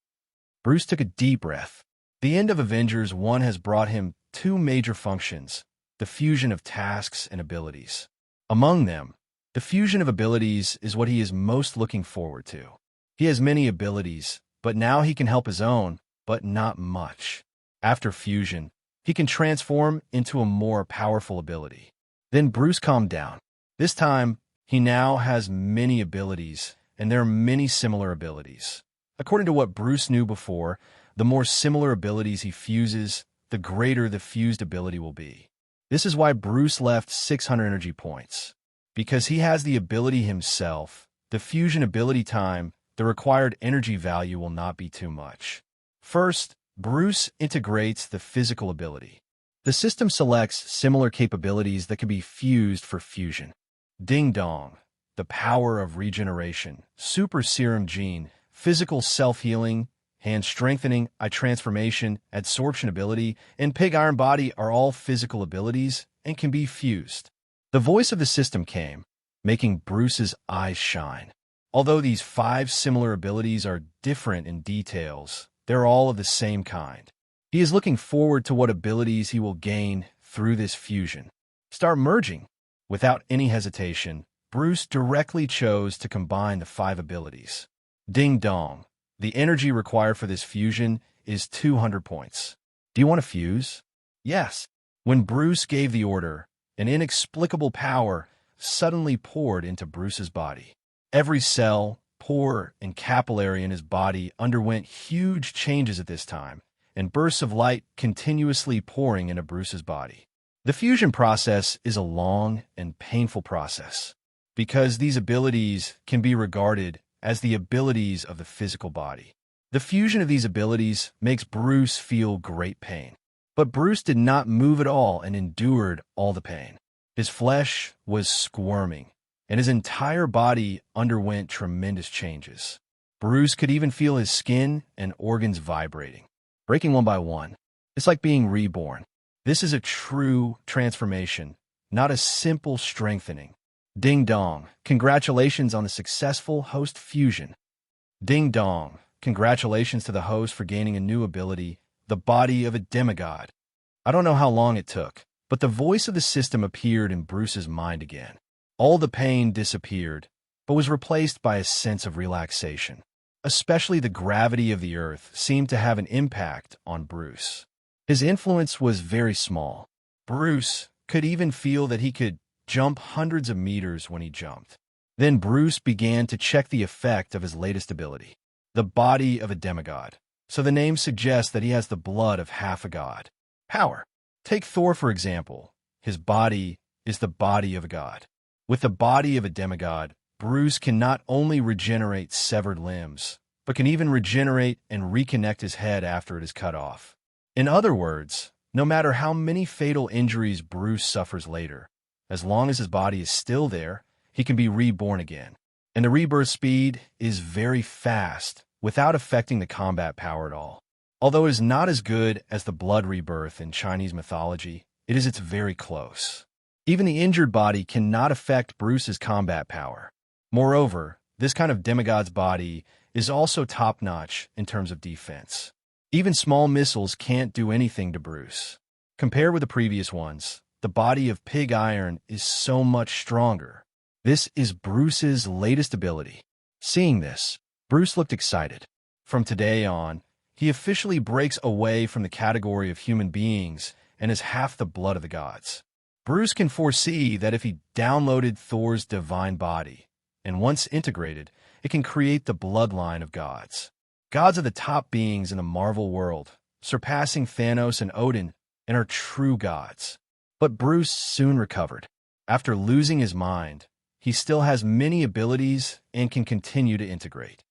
Bruce took a deep breath. The end of Avengers 1 has brought him 2 major functions, the fusion of tasks and abilities. Among them, the fusion of abilities is what he is most looking forward to. He has many abilities, but now he can help his own, but not much. After fusion, he can transform into a more powerful ability. Then Bruce calmed down. This time, he now has many abilities, and there are many similar abilities. According to what Bruce knew before, the more similar abilities he fuses, the greater the fused ability will be. This is why Bruce left 600 energy points. Because he has the ability himself, the fusion ability time, the required energy value will not be too much. First, Bruce integrates the physical ability. The system selects similar capabilities that can be fused for fusion. Ding Dong, the power of regeneration, super serum gene, physical self-healing, hand strengthening, eye transformation, adsorption ability, and pig iron body are all physical abilities and can be fused. The voice of the system came, making Bruce's eyes shine. Although these 5 similar abilities are different in details, they're all of the same kind. He is looking forward to what abilities he will gain through this fusion. Start merging. Without any hesitation, Bruce directly chose to combine the 5 abilities. Ding Dong. The energy required for this fusion is 200 points. Do you want to fuse? Yes. When Bruce gave the order, an inexplicable power suddenly poured into Bruce's body. Every cell, pore, and capillary in his body underwent huge changes at this time, and bursts of light continuously pouring into Bruce's body. The fusion process is a long and painful process, because these abilities can be regarded as the abilities of the physical body. The fusion of these abilities makes Bruce feel great pain. But Bruce did not move at all and endured all the pain. His flesh was squirming, and his entire body underwent tremendous changes. Bruce could even feel his skin and organs vibrating, breaking one by one. It's like being reborn. This is a true transformation, not a simple strengthening. Ding dong, congratulations on the successful host fusion. Ding dong, congratulations to the host for gaining a new ability, the body of a demigod. I don't know how long it took, but the voice of the system appeared in Bruce's mind again. All the pain disappeared, but was replaced by a sense of relaxation. Especially the gravity of the earth seemed to have an impact on Bruce. His influence was very small. Bruce could even feel that he could jump hundreds of meters when he jumped. Then Bruce began to check the effect of his latest ability, the body of a demigod. So the name suggests that he has the blood of half a god. Power. Take Thor, for example. His body is the body of a god. With the body of a demigod, Bruce can not only regenerate severed limbs, but can even regenerate and reconnect his head after it is cut off. In other words, no matter how many fatal injuries Bruce suffers later, as long as his body is still there, he can be reborn again. And the rebirth speed is very fast, without affecting the combat power at all. Although it is not as good as the blood rebirth in Chinese mythology, it's very close. Even the injured body cannot affect Bruce's combat power. Moreover, this kind of demigod's body is also top-notch in terms of defense. Even small missiles can't do anything to Bruce. Compared with the previous ones, the body of pig iron is so much stronger. This is Bruce's latest ability. Seeing this, Bruce looked excited. From today on, he officially breaks away from the category of human beings and is half the blood of the gods. Bruce can foresee that if he downloaded Thor's divine body, and once integrated, it can create the bloodline of gods. Gods are the top beings in the Marvel world, surpassing Thanos and Odin, and are true gods. But Bruce soon recovered. After losing his mind, he still has many abilities and can continue to integrate.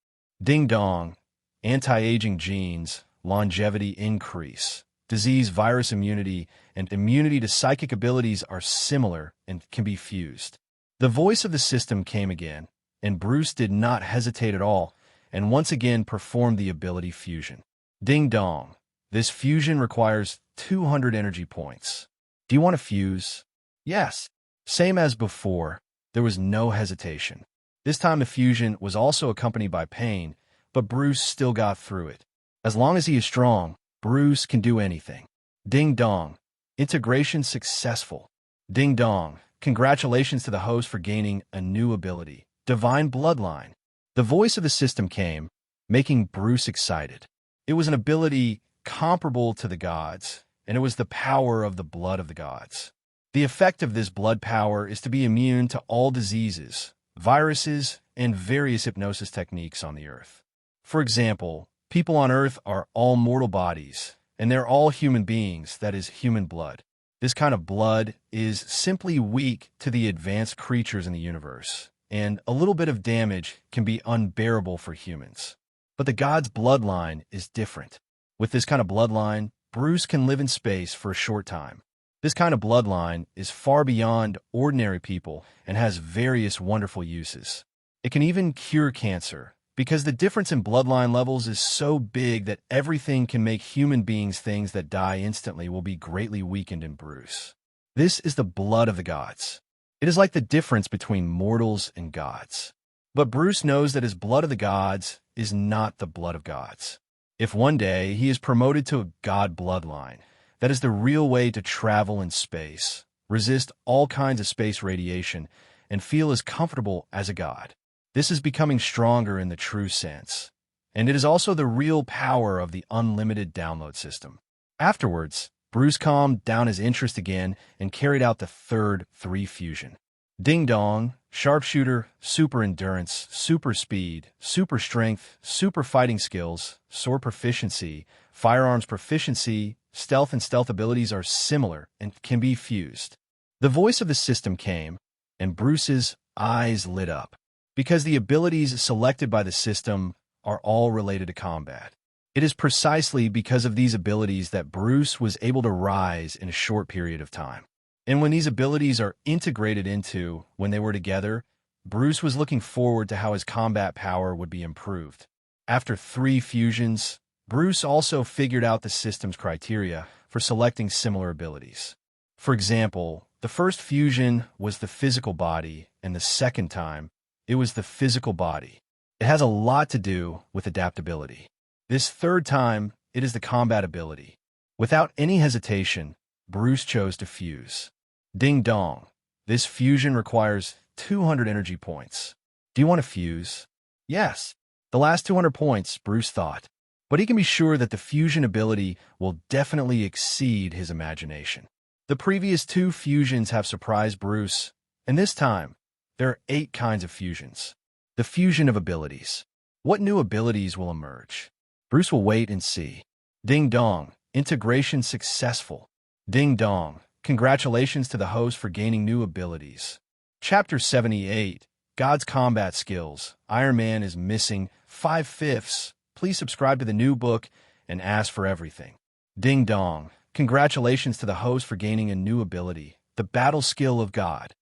Ding dong, anti-aging genes, longevity increase, disease virus immunity, and immunity to psychic abilities are similar and can be fused. The voice of the system came again, and Bruce did not hesitate at all, and once again performed the ability fusion. Ding dong, this fusion requires 200 energy points. Do you want to fuse? Yes. Same as before, there was no hesitation. This time the fusion was also accompanied by pain, but Bruce still got through it. As long as he is strong, Bruce can do anything. Ding dong, integration successful. Ding dong, congratulations to the host for gaining a new ability, divine bloodline. The voice of the system came, making Bruce excited. It was an ability comparable to the gods, and it was the power of the blood of the gods. The effect of this blood power is to be immune to all diseases, viruses, and various hypnosis techniques on the earth. For example, people on Earth are all mortal bodies, and they're all human beings, that is, human blood. This kind of blood is simply weak to the advanced creatures in the universe, and a little bit of damage can be unbearable for humans. But the god's bloodline is different. With this kind of bloodline, Bruce can live in space for a short time. This kind of bloodline is far beyond ordinary people and has various wonderful uses. It can even cure cancer, because the difference in bloodline levels is so big that everything can make human beings things that die instantly will be greatly weakened in Bruce. This is the blood of the gods. It is like the difference between mortals and gods. But Bruce knows that his blood of the gods is not the blood of gods. If one day he is promoted to a god bloodline, that is the real way to travel in space, resist all kinds of space radiation, and feel as comfortable as a god. This is becoming stronger in the true sense, and it is also the real power of the unlimited download system. Afterwards, Bruce calmed down his interest again and carried out the third 3 fusion. Ding dong, sharpshooter, super endurance, super speed, super strength, super fighting skills, sword proficiency, firearms proficiency, stealth and stealth abilities are similar and can be fused. The voice of the system came, and Bruce's eyes lit up, because the abilities selected by the system are all related to combat. It is precisely because of these abilities that Bruce was able to rise in a short period of time. And when these abilities are integrated into, when they were together, Bruce was looking forward to how his combat power would be improved. After 3 fusions, Bruce also figured out the system's criteria for selecting similar abilities. For example, the first fusion was the physical body, and the second time, it was the physical body. It has a lot to do with adaptability. This third time, it is the combat ability. Without any hesitation, Bruce chose to fuse. Ding dong. This fusion requires 200 energy points. Do you want to fuse? Yes. The last 200 points, Bruce thought. But he can be sure that the fusion ability will definitely exceed his imagination. The previous 2 fusions have surprised Bruce, and this time, there are 8 kinds of fusions. The fusion of abilities. What new abilities will emerge? Bruce will wait and see. Ding dong. Integration successful. Ding dong. Congratulations to the host for gaining new abilities. Chapter 78. God's Combat Skills. Iron Man is missing 5/5. Please subscribe to the new book and ask for everything. Ding dong. Congratulations to the host for gaining a new ability, the battle skill of God.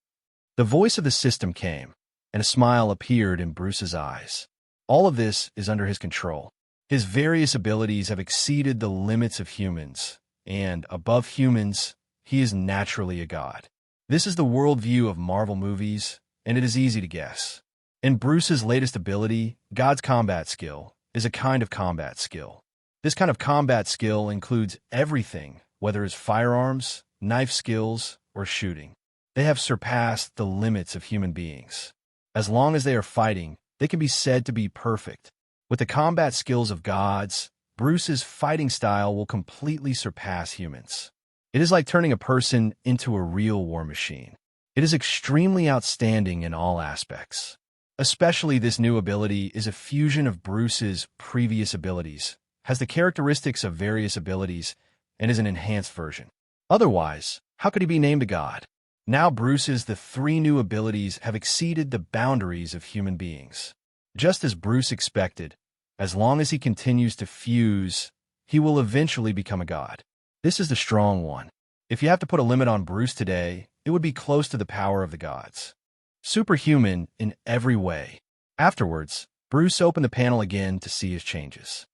The voice of the system came, and a smile appeared in Bruce's eyes. All of this is under his control. His various abilities have exceeded the limits of humans, and above humans, he is naturally a god. This is the worldview of Marvel movies, and it is easy to guess. And Bruce's latest ability, God's Combat Skill, is a kind of combat skill. This kind of combat skill includes everything, whether it's firearms, knife skills, or shooting. They have surpassed the limits of human beings. As long as they are fighting, they can be said to be perfect. With the combat skills of gods, Bruce's fighting style will completely surpass humans. It is like turning a person into a real war machine. It is extremely outstanding in all aspects. Especially this new ability is a fusion of Bruce's previous abilities, has the characteristics of various abilities, and is an enhanced version. Otherwise, how could he be named a god? Now Bruce's the 3 new abilities have exceeded the boundaries of human beings. Just as Bruce expected, as long as he continues to fuse, he will eventually become a god. This is the strong one. If you have to put a limit on Bruce today, it would be close to the power of the gods. Superhuman in every way. Afterwards, Bruce opened the panel again to see his changes.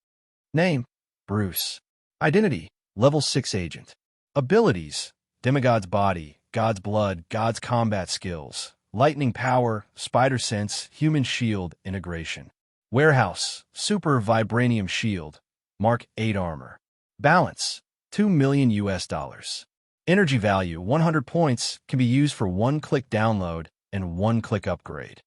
Name: Bruce. Identity: Level 6 Agent. Abilities: Demigod's Body, God's Blood, God's Combat Skills, Lightning Power, Spider Sense, Human Shield, Integration. Warehouse: Super Vibranium Shield, Mark 8 Armor. Balance: $2 million US. Energy value: 100 points, can be used for 1-click download and 1-click upgrade.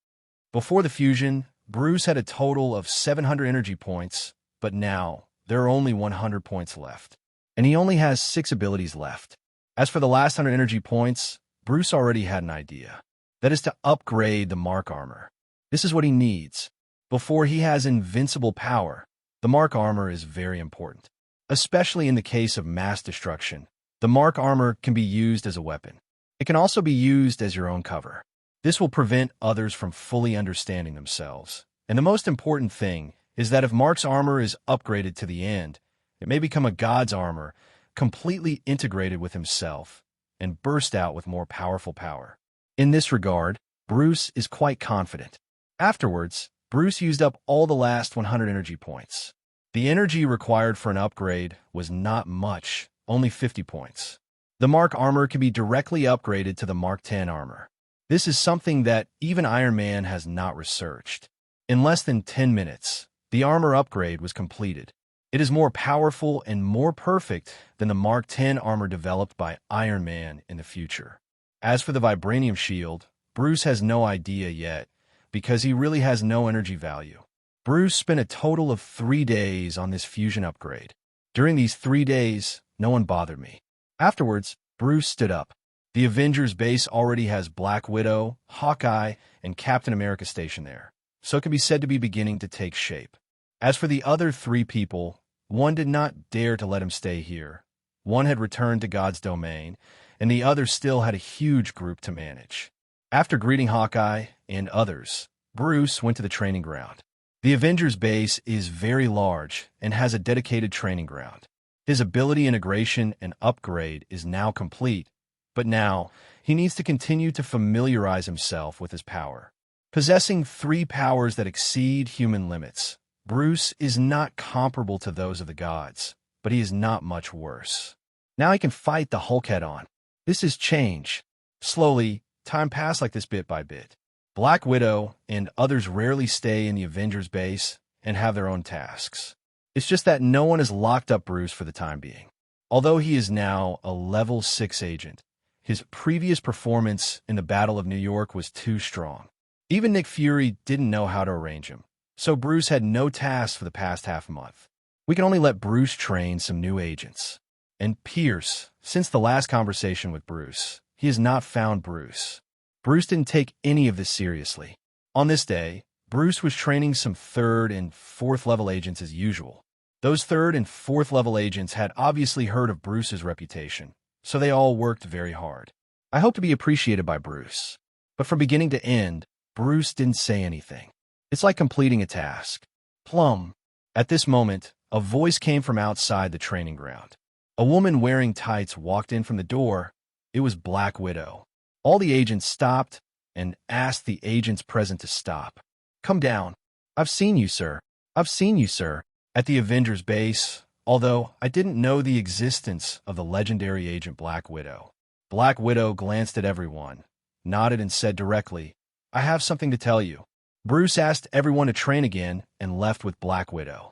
Before the fusion, Bruce had a total of 700 energy points, but now there are only 100 points left, and he only has 6 abilities left. As for the last 100 energy points, Bruce already had an idea. That is to upgrade the Mark Armor. This is what he needs. Before he has invincible power, the Mark Armor is very important. Especially in the case of mass destruction, the Mark Armor can be used as a weapon. It can also be used as your own cover. This will prevent others from fully understanding themselves. And the most important thing is that if Mark's armor is upgraded to the end, it may become a god's armor, completely integrated with himself, and burst out with more powerful power. In this regard, Bruce is quite confident. Afterwards, Bruce used up all the last 100 energy points. The energy required for an upgrade was not much, only 50 points. The Mark Armor can be directly upgraded to the Mark 10 armor. This is something that even Iron Man has not researched. In less than 10 minutes, the armor upgrade was completed. It is more powerful and more perfect than the Mark 10 armor developed by Iron Man in the future. As for the Vibranium Shield, Bruce has no idea yet, because he really has no energy value. Bruce spent a total of 3 days on this fusion upgrade. During these 3 days, no one bothered me. Afterwards, Bruce stood up. The Avengers base already has Black Widow, Hawkeye, and Captain America stationed there, so it can be said to be beginning to take shape. As for the other 3 people, one did not dare to let him stay here. One had returned to God's domain, and the other still had a huge group to manage. After greeting Hawkeye and others, Bruce went to the training ground. The Avengers base is very large and has a dedicated training ground. His ability integration and upgrade is now complete, but now he needs to continue to familiarize himself with his power. Possessing 3 powers that exceed human limits, Bruce is not comparable to those of the gods, but he is not much worse. Now he can fight the Hulk head-on. This is change. Slowly, time passed like this bit by bit. Black Widow and others rarely stay in the Avengers base and have their own tasks. It's just that no one has locked up Bruce for the time being. Although he is now a level 6 agent, his previous performance in the Battle of New York was too strong. Even Nick Fury didn't know how to arrange him, so Bruce had no tasks for the past half month. We can only let Bruce train some new agents. And Pierce, since the last conversation with Bruce, he has not found Bruce. Bruce didn't take any of this seriously. On this day, Bruce was training some 3rd and 4th level agents as usual. Those 3rd and 4th level agents had obviously heard of Bruce's reputation, so they all worked very hard. I hope to be appreciated by Bruce. But from beginning to end, Bruce didn't say anything. It's like completing a task. Plum. At this moment, a voice came from outside the training ground. A woman wearing tights walked in from the door. It was Black Widow. All the agents stopped and asked the agents present to stop. Come down. I've seen you, sir. I've seen you, sir, at the Avengers base, although I didn't know the existence of the legendary agent Black Widow. Black Widow glanced at everyone, nodded and said directly, I have something to tell you. Bruce asked everyone to train again and left with Black Widow.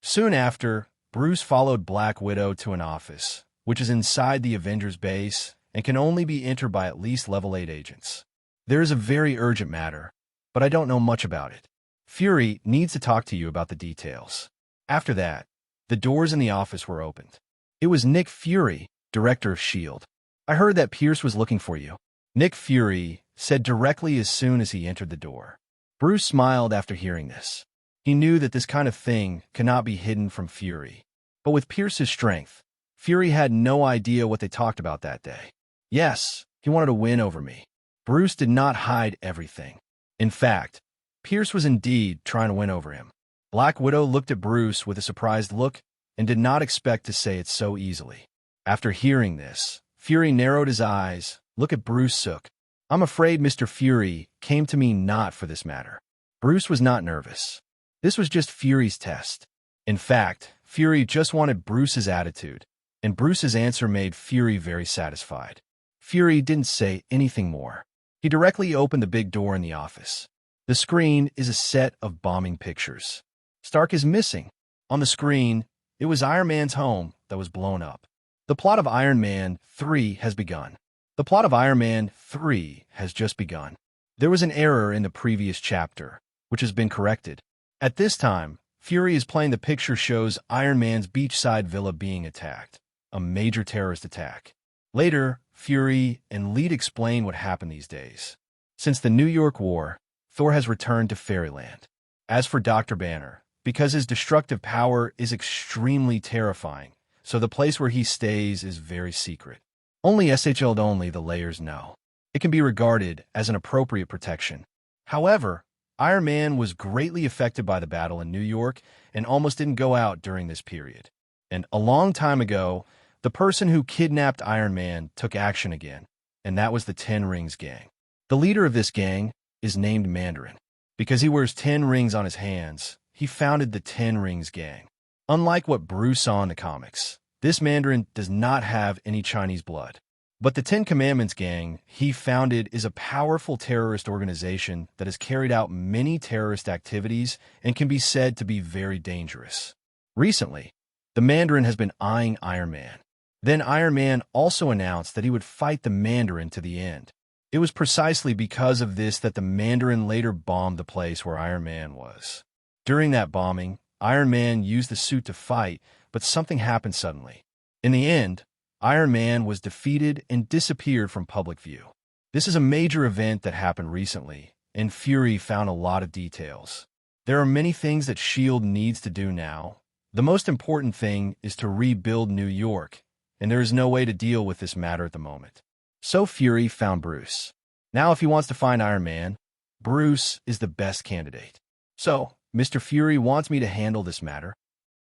Soon after, Bruce followed Black Widow to an office, which is inside the Avengers base and can only be entered by at least level 8 agents. There is a very urgent matter, but I don't know much about it. Fury needs to talk to you about the details. After that, the doors in the office were opened. It was Nick Fury, director of S.H.I.E.L.D. I heard that Pierce was looking for you. Nick Fury said directly as soon as he entered the door. Bruce smiled after hearing this. He knew that this kind of thing cannot be hidden from Fury. But with Pierce's strength, Fury had no idea what they talked about that day. Yes, he wanted to win over me. Bruce did not hide everything. In fact, Pierce was indeed trying to win over him. Black Widow looked at Bruce with a surprised look and did not expect to say it so easily. After hearing this, Fury narrowed his eyes. Look at Bruce Sook. I'm afraid Mr. Fury came to me not for this matter. Bruce was not nervous. This was just Fury's test. In fact, Fury just wanted Bruce's attitude, and Bruce's answer made Fury very satisfied. Fury didn't say anything more. He directly opened the big door in the office. The screen is a set of bombing pictures. Stark is missing. On the screen, it was Iron Man's home that was blown up. The plot of Iron Man 3 has begun. The plot of Iron Man 3 has just begun. There was an error in the previous chapter, which has been corrected. At this time, Fury is playing the picture shows Iron Man's beachside villa being attacked, a major terrorist attack. Later, Fury and Lite explain what happened these days. Since the New York War, Thor has returned to Fairyland. As for Dr. Banner, because his destructive power is extremely terrifying, so the place where he stays is very secret. Only S.H.I.E.L.D. only the layers know. It can be regarded as an appropriate protection. However, Iron Man was greatly affected by the battle in New York and almost didn't go out during this period. And a long time ago, the person who kidnapped Iron Man took action again, and that was the 10 Rings gang. The leader of this gang is named Mandarin. Because he wears 10 rings on his hands, he founded the 10 Rings gang. Unlike what Bruce saw in the comics, this Mandarin does not have any Chinese blood. But the 10 Commandments gang he founded is a powerful terrorist organization that has carried out many terrorist activities and can be said to be very dangerous. Recently, the Mandarin has been eyeing Iron Man. Then Iron Man also announced that he would fight the Mandarin to the end. It was precisely because of this that the Mandarin later bombed the place where Iron Man was. During that bombing, Iron Man used the suit to fight, but something happened suddenly. In the end, Iron Man was defeated and disappeared from public view. This is a major event that happened recently, and Fury found a lot of details. There are many things that S.H.I.E.L.D. needs to do now. The most important thing is to rebuild New York, and there is no way to deal with this matter at the moment. So Fury found Bruce. Now if he wants to find Iron Man, Bruce is the best candidate. So, Mr. Fury wants me to handle this matter.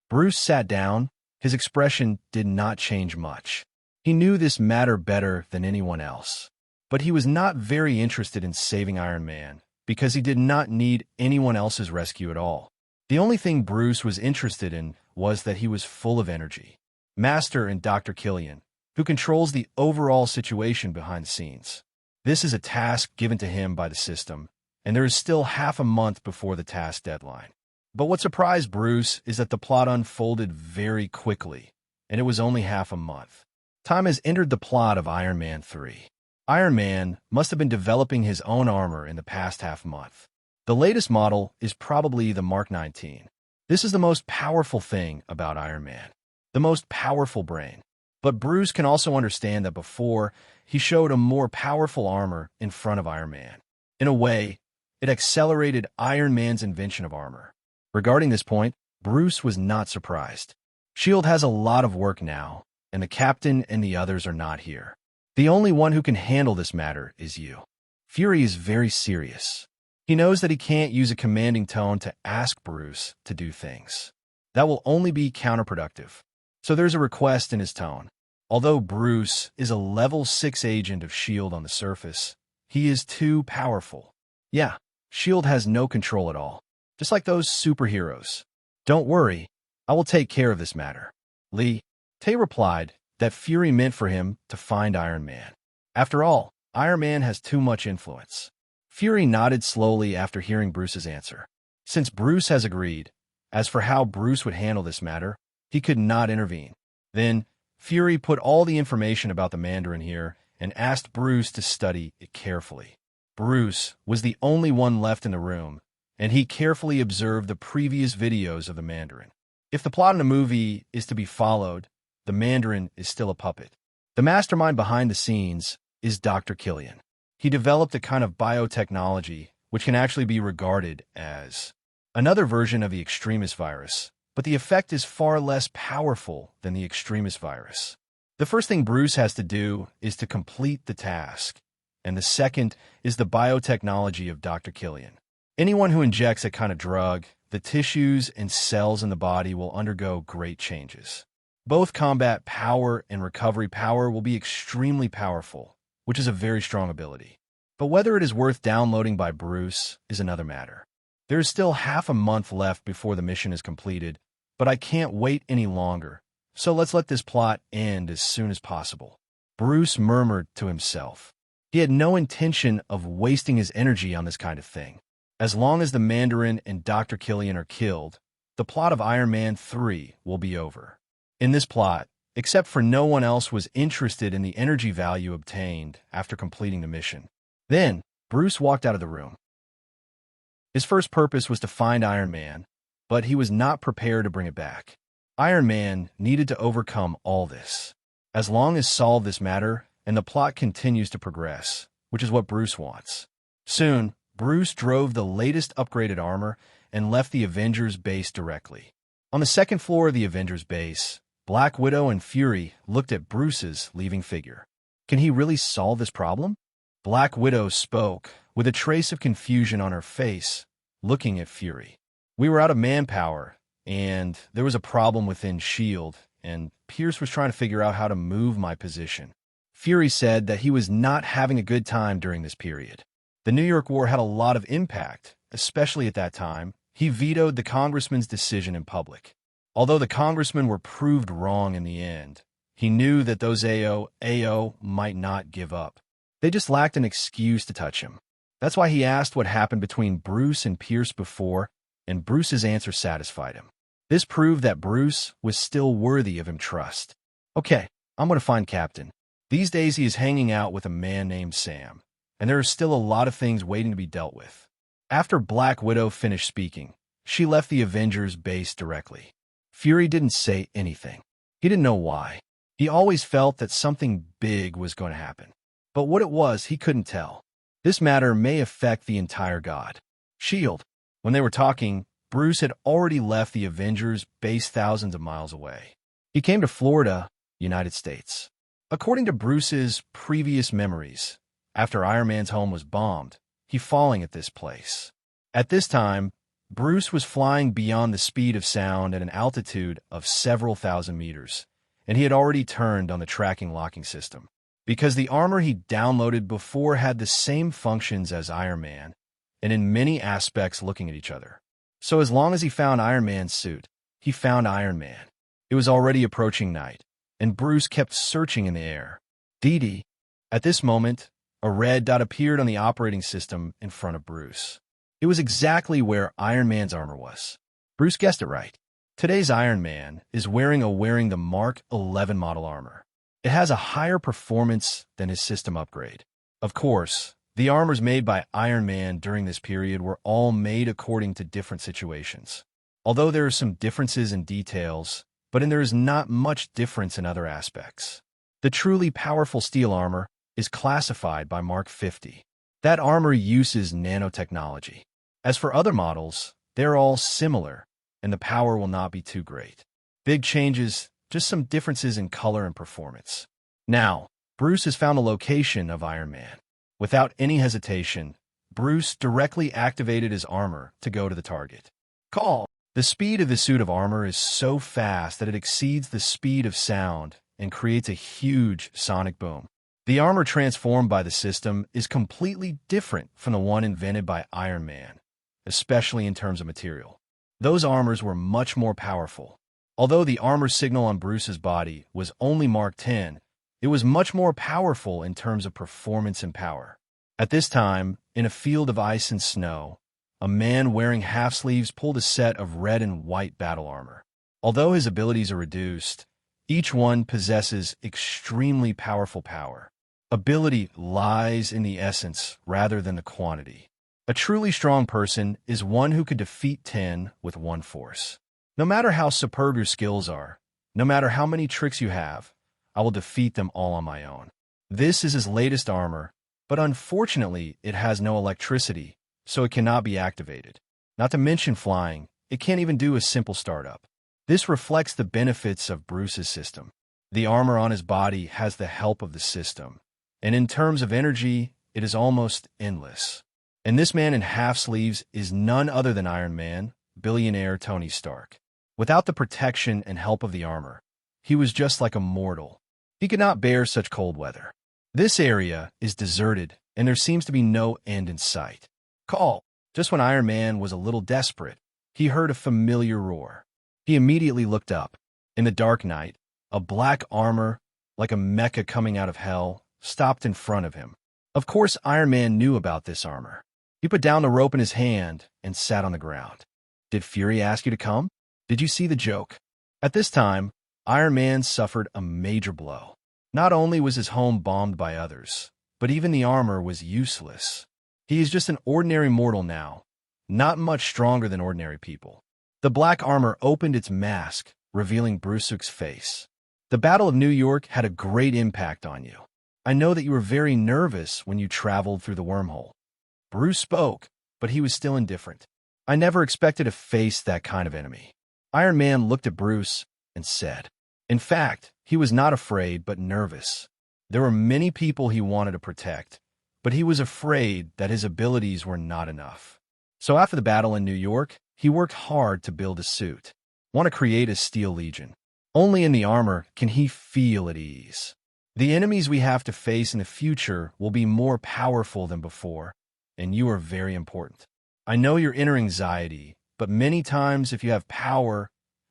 Bruce sat down. His expression did not change much. He knew this matter better than anyone else. But he was not very interested in saving Iron Man, because he did not need anyone else's rescue at all. The only thing Bruce was interested in was that he was full of energy. Master and Dr. Killian, who controls the overall situation behind the scenes. This is a task given to him by the system, and there is still half a month before the task deadline. But what surprised Bruce is that the plot unfolded very quickly, and it was only half a month. Time has entered the plot of Iron Man 3. Iron Man must have been developing his own armor in the past half month. The latest model is probably the Mark 19. This is the most powerful thing about Iron Man, the most powerful brain. But Bruce can also understand that before, he showed a more powerful armor in front of Iron Man. In a way, it accelerated Iron Man's invention of armor. Regarding this point, Bruce was not surprised. S.H.I.E.L.D. has a lot of work now, and the captain and the others are not here. The only one who can handle this matter is you. Fury is very serious. He knows that he can't use a commanding tone to ask Bruce to do things. That will only be counterproductive. So there's a request in his tone. Although Bruce is a level 6 agent of S.H.I.E.L.D. on the surface, he is too powerful. Yeah, S.H.I.E.L.D. has no control at all, just like those superheroes. Don't worry, I will take care of this matter. Tay replied that Fury meant for him to find Iron Man. After all, Iron Man has too much influence. Fury nodded slowly after hearing Bruce's answer. Since Bruce has agreed, as for how Bruce would handle this matter, he could not intervene. Then, Fury put all the information about the Mandarin here and asked Bruce to study it carefully. Bruce was the only one left in the room, and he carefully observed the previous videos of the Mandarin. If the plot in the movie is to be followed, the Mandarin is still a puppet. The mastermind behind the scenes is Dr. Killian. He developed a kind of biotechnology which can actually be regarded as another version of the extremist virus, but the effect is far less powerful than the extremist virus. The first thing Bruce has to do is to complete the task, and the second is the biotechnology of Dr. Killian. Anyone who injects that kind of drug, the tissues and cells in the body will undergo great changes. Both combat power and recovery power will be extremely powerful, which is a very strong ability. But whether it is worth downloading by Bruce is another matter. There is still half a month left before the mission is completed, but I can't wait any longer, so let's let this plot end as soon as possible. Bruce murmured to himself. He had no intention of wasting his energy on this kind of thing. As long as the Mandarin and Dr. Killian are killed, the plot of Iron Man 3 will be over. In this plot, except for no one else was interested in the energy value obtained after completing the mission. Then, Bruce walked out of the room. His first purpose was to find Iron Man, but he was not prepared to bring it back. Iron Man needed to overcome all this. As long as solve this matter, and the plot continues to progress, which is what Bruce wants. Soon, Bruce drove the latest upgraded armor and left the Avengers base directly. On the second floor of the Avengers base, Black Widow and Fury looked at Bruce's leaving figure. Can he really solve this problem? Black Widow spoke, with a trace of confusion on her face, looking at Fury. We were out of manpower, and there was a problem within S.H.I.E.L.D., and Pierce was trying to figure out how to move my position. Fury said that he was not having a good time during this period. The New York War had a lot of impact, especially at that time. He vetoed the congressman's decision in public. Although the congressmen were proved wrong in the end, he knew that those AO might not give up. They just lacked an excuse to touch him. That's why he asked what happened between Bruce and Pierce before, and Bruce's answer satisfied him. This proved that Bruce was still worthy of him trust. Okay, I'm going to find Captain. These days he is hanging out with a man named Sam, and there are still a lot of things waiting to be dealt with. After Black Widow finished speaking, she left the Avengers base directly. Fury didn't say anything. He didn't know why. He always felt that something big was going to happen. But what it was, he couldn't tell. This matter may affect the entire God. S.H.I.E.L.D. When they were talking, Bruce had already left the Avengers base thousands of miles away. He came to Florida, United States. According to Bruce's previous memories, after Iron Man's home was bombed, he falling at this place. At this time, Bruce was flying beyond the speed of sound at an altitude of several thousand meters, and he had already turned on the tracking locking system. Because the armor he downloaded before had the same functions as Iron Man, and in many aspects looking at each other. So as long as he found Iron Man's suit, he found Iron Man. It was already approaching night, and Bruce kept searching in the air. Dee. At this moment, a red dot appeared on the operating system in front of Bruce. It was exactly where Iron Man's armor was. Bruce guessed it right. Today's Iron Man is wearing the Mark 11 model armor. It has a higher performance than his system upgrade. Of course, the armors made by Iron Man during this period were all made according to different situations. Although there are some differences in details, but there is not much difference in other aspects. The truly powerful steel armor is classified by Mark 50. That armor uses nanotechnology. As for other models, they're all similar, and the power will not be too great. Big changes, just some differences in color and performance. Now, Bruce has found the location of Iron Man. Without any hesitation, Bruce directly activated his armor to go to the target. Call! The speed of the suit of armor is so fast that it exceeds the speed of sound and creates a huge sonic boom. The armor transformed by the system is completely different from the one invented by Iron Man, especially in terms of material. Those armors were much more powerful. Although the armor signal on Bruce's body was only Mark 10, it was much more powerful in terms of performance and power. At this time, in a field of ice and snow, a man wearing half-sleeves pulled a set of red and white battle armor. Although his abilities are reduced, each one possesses extremely powerful power. Ability lies in the essence rather than the quantity. A truly strong person is one who could defeat 10 with one force. No matter how superb your skills are, no matter how many tricks you have, I will defeat them all on my own. This is his latest armor, but unfortunately it has no electricity, so it cannot be activated. Not to mention flying, it can't even do a simple startup. This reflects the benefits of Bruce's system. The armor on his body has the help of the system, and in terms of energy, it is almost endless. And this man in half-sleeves is none other than Iron Man, billionaire Tony Stark. Without the protection and help of the armor, he was just like a mortal. He could not bear such cold weather. This area is deserted, and there seems to be no end in sight. Call! Just when Iron Man was a little desperate, he heard a familiar roar. He immediately looked up. In the dark night, a black armor, like a mecha coming out of hell, stopped in front of him. Of course, Iron Man knew about this armor. He put down the rope in his hand and sat on the ground. Did Fury ask you to come? Did you see the joke? At this time, Iron Man suffered a major blow. Not only was his home bombed by others, but even the armor was useless. He is just an ordinary mortal now, not much stronger than ordinary people. The black armor opened its mask, revealing Bruce's face. The Battle of New York had a great impact on you. I know that you were very nervous when you traveled through the wormhole. Bruce spoke, but he was still indifferent. I never expected to face that kind of enemy. Iron Man looked at Bruce and said, in fact, he was not afraid but nervous. There were many people he wanted to protect, but he was afraid that his abilities were not enough. So after the battle in New York, he worked hard to build a suit. Want to create a Steel Legion. Only in the armor can he feel at ease. The enemies we have to face in the future will be more powerful than before, and you are very important. I know your inner anxiety, but many times if you have power,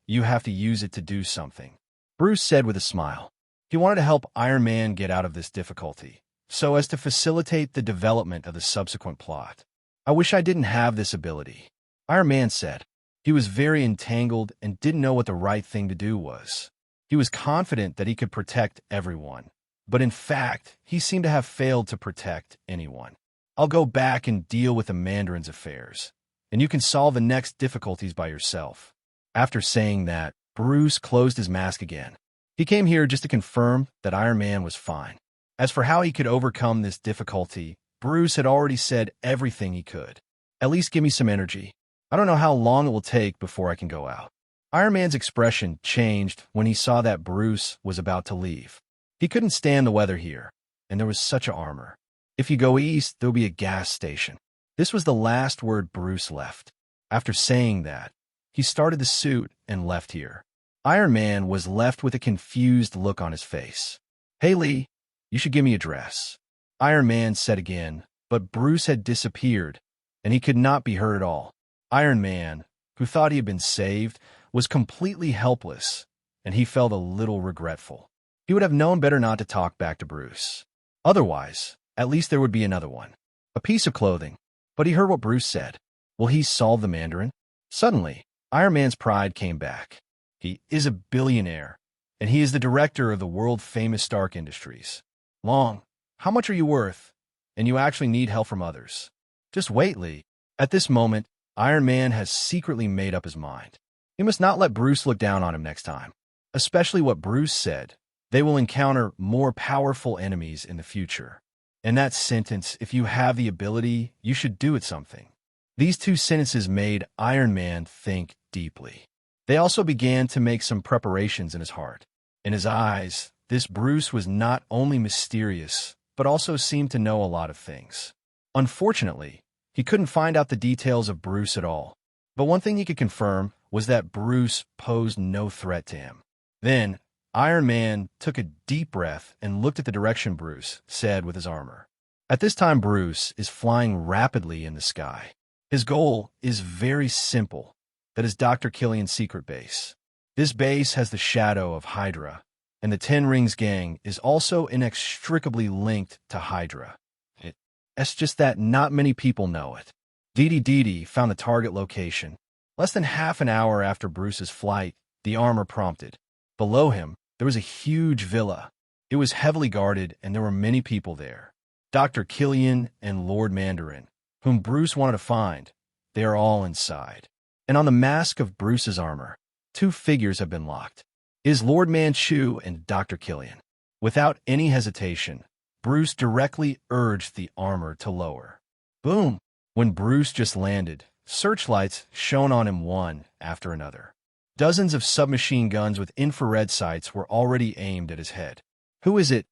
you have to use it to do something. Bruce said with a smile. He wanted to help Iron Man get out of this difficulty, so as to facilitate the development of the subsequent plot. I wish I didn't have this ability. Iron Man said. He was very entangled and didn't know what the right thing to do was. He was confident that he could protect everyone, but in fact, he seemed to have failed to protect anyone. I'll go back and deal with the Mandarin's affairs, and you can solve the next difficulties by yourself. After saying that, Bruce closed his mask again. He came here just to confirm that Iron Man was fine. As for how he could overcome this difficulty, Bruce had already said everything he could. At least give me some energy. I don't know how long it will take before I can go out. Iron Man's expression changed when he saw that Bruce was about to leave. He couldn't stand the weather here, and there was such an armor. If you go east, there'll be a gas station. This was the last word Bruce left. After saying that, he started the suit and left here. Iron Man was left with a confused look on his face. Hey Lee, you should give me a dress. Iron Man said again, but Bruce had disappeared, and he could not be heard at all. Iron Man, who thought he had been saved, was completely helpless, and he felt a little regretful. He would have known better not to talk back to Bruce. Otherwise, at least there would be another one. A piece of clothing. But he heard what Bruce said. Will he solve the Mandarin? Suddenly, Iron Man's pride came back. He is a billionaire, and he is the director of the world-famous Stark Industries. Long, how much are you worth? And you actually need help from others. Just wait, Lee. At this moment, Iron Man has secretly made up his mind. He must not let Bruce look down on him next time. Especially what Bruce said. They will encounter more powerful enemies in the future. In that sentence, if you have the ability, you should do it something. These two sentences made Iron Man think deeply. They also began to make some preparations in his heart. In his eyes, this Bruce was not only mysterious, but also seemed to know a lot of things. Unfortunately, he couldn't find out the details of Bruce at all. But one thing he could confirm was that Bruce posed no threat to him. Then, Iron Man took a deep breath and looked at the direction Bruce said with his armor. At this time, Bruce is flying rapidly in the sky. His goal is very simple. That is Dr. Killian's secret base. This base has the shadow of Hydra, and the Ten Rings gang is also inextricably linked to Hydra. It's just that not many people know it. Dee found the target location. Less than half an hour after Bruce's flight, the armor prompted. Below him, there was a huge villa. It was heavily guarded, and there were many people there. Dr. Killian and Lord Mandarin, whom Bruce wanted to find, they are all inside. And on the mask of Bruce's armor, two figures have been locked. It is Lord Manchu and Dr. Killian. Without any hesitation, Bruce directly urged the armor to lower. Boom! When Bruce just landed, searchlights shone on him one after another. Dozens of submachine guns with infrared sights were already aimed at his head. Who is it?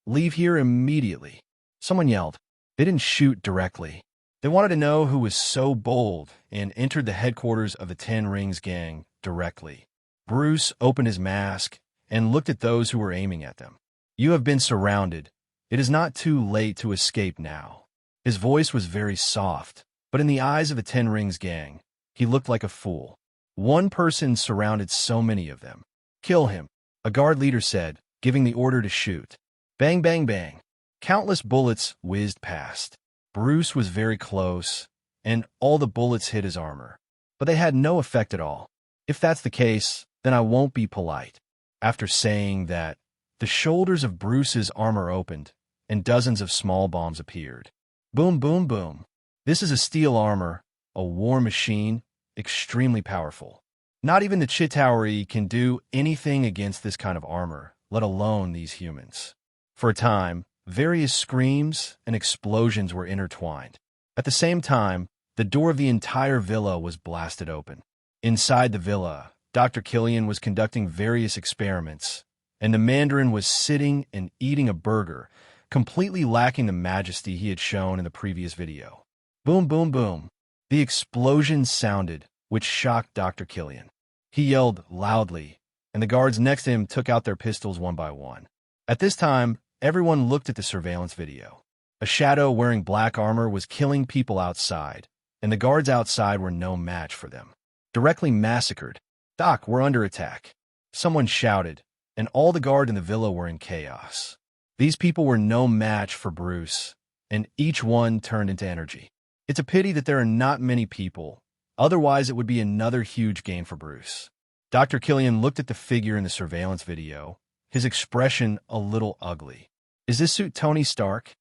Leave here immediately. Someone yelled. They didn't shoot directly. They wanted to know who was so bold and entered the headquarters of the Ten Rings gang directly. Bruce opened his mask and looked at those who were aiming at them. You have been surrounded. It is not too late to escape now. His voice was very soft, but in the eyes of the Ten Rings gang, he looked like a fool. One person surrounded so many of them. Kill him, a guard leader said, giving the order to shoot. Bang, bang, bang. Countless bullets whizzed past. Bruce was very close, and all the bullets hit his armor. But they had no effect at all. If that's the case, then I won't be polite. After saying that, the shoulders of Bruce's armor opened, and dozens of small bombs appeared. Boom, boom, boom. This is a steel armor, a war machine, extremely powerful. Not even the Chitari can do anything against this kind of armor, let alone these humans. For a time, various screams and explosions were intertwined. At the same time, the door of the entire villa was blasted open. Inside the villa, Dr. Killian was conducting various experiments, and the Mandarin was sitting and eating a burger, completely lacking the majesty he had shown in the previous video. Boom, boom, boom. The explosion sounded, which shocked Dr. Killian. He yelled loudly, and the guards next to him took out their pistols one by one. At this time, everyone looked at the surveillance video. A shadow wearing black armor was killing people outside, and the guards outside were no match for them. Directly massacred. Doc, we're under attack. Someone shouted, and all the guards in the villa were in chaos. These people were no match for Bruce, and each one turned into energy. It's a pity that there are not many people, otherwise it would be another huge gain for Bruce. Dr. Killian looked at the figure in the surveillance video, his expression a little ugly. Is this suit Tony Stark?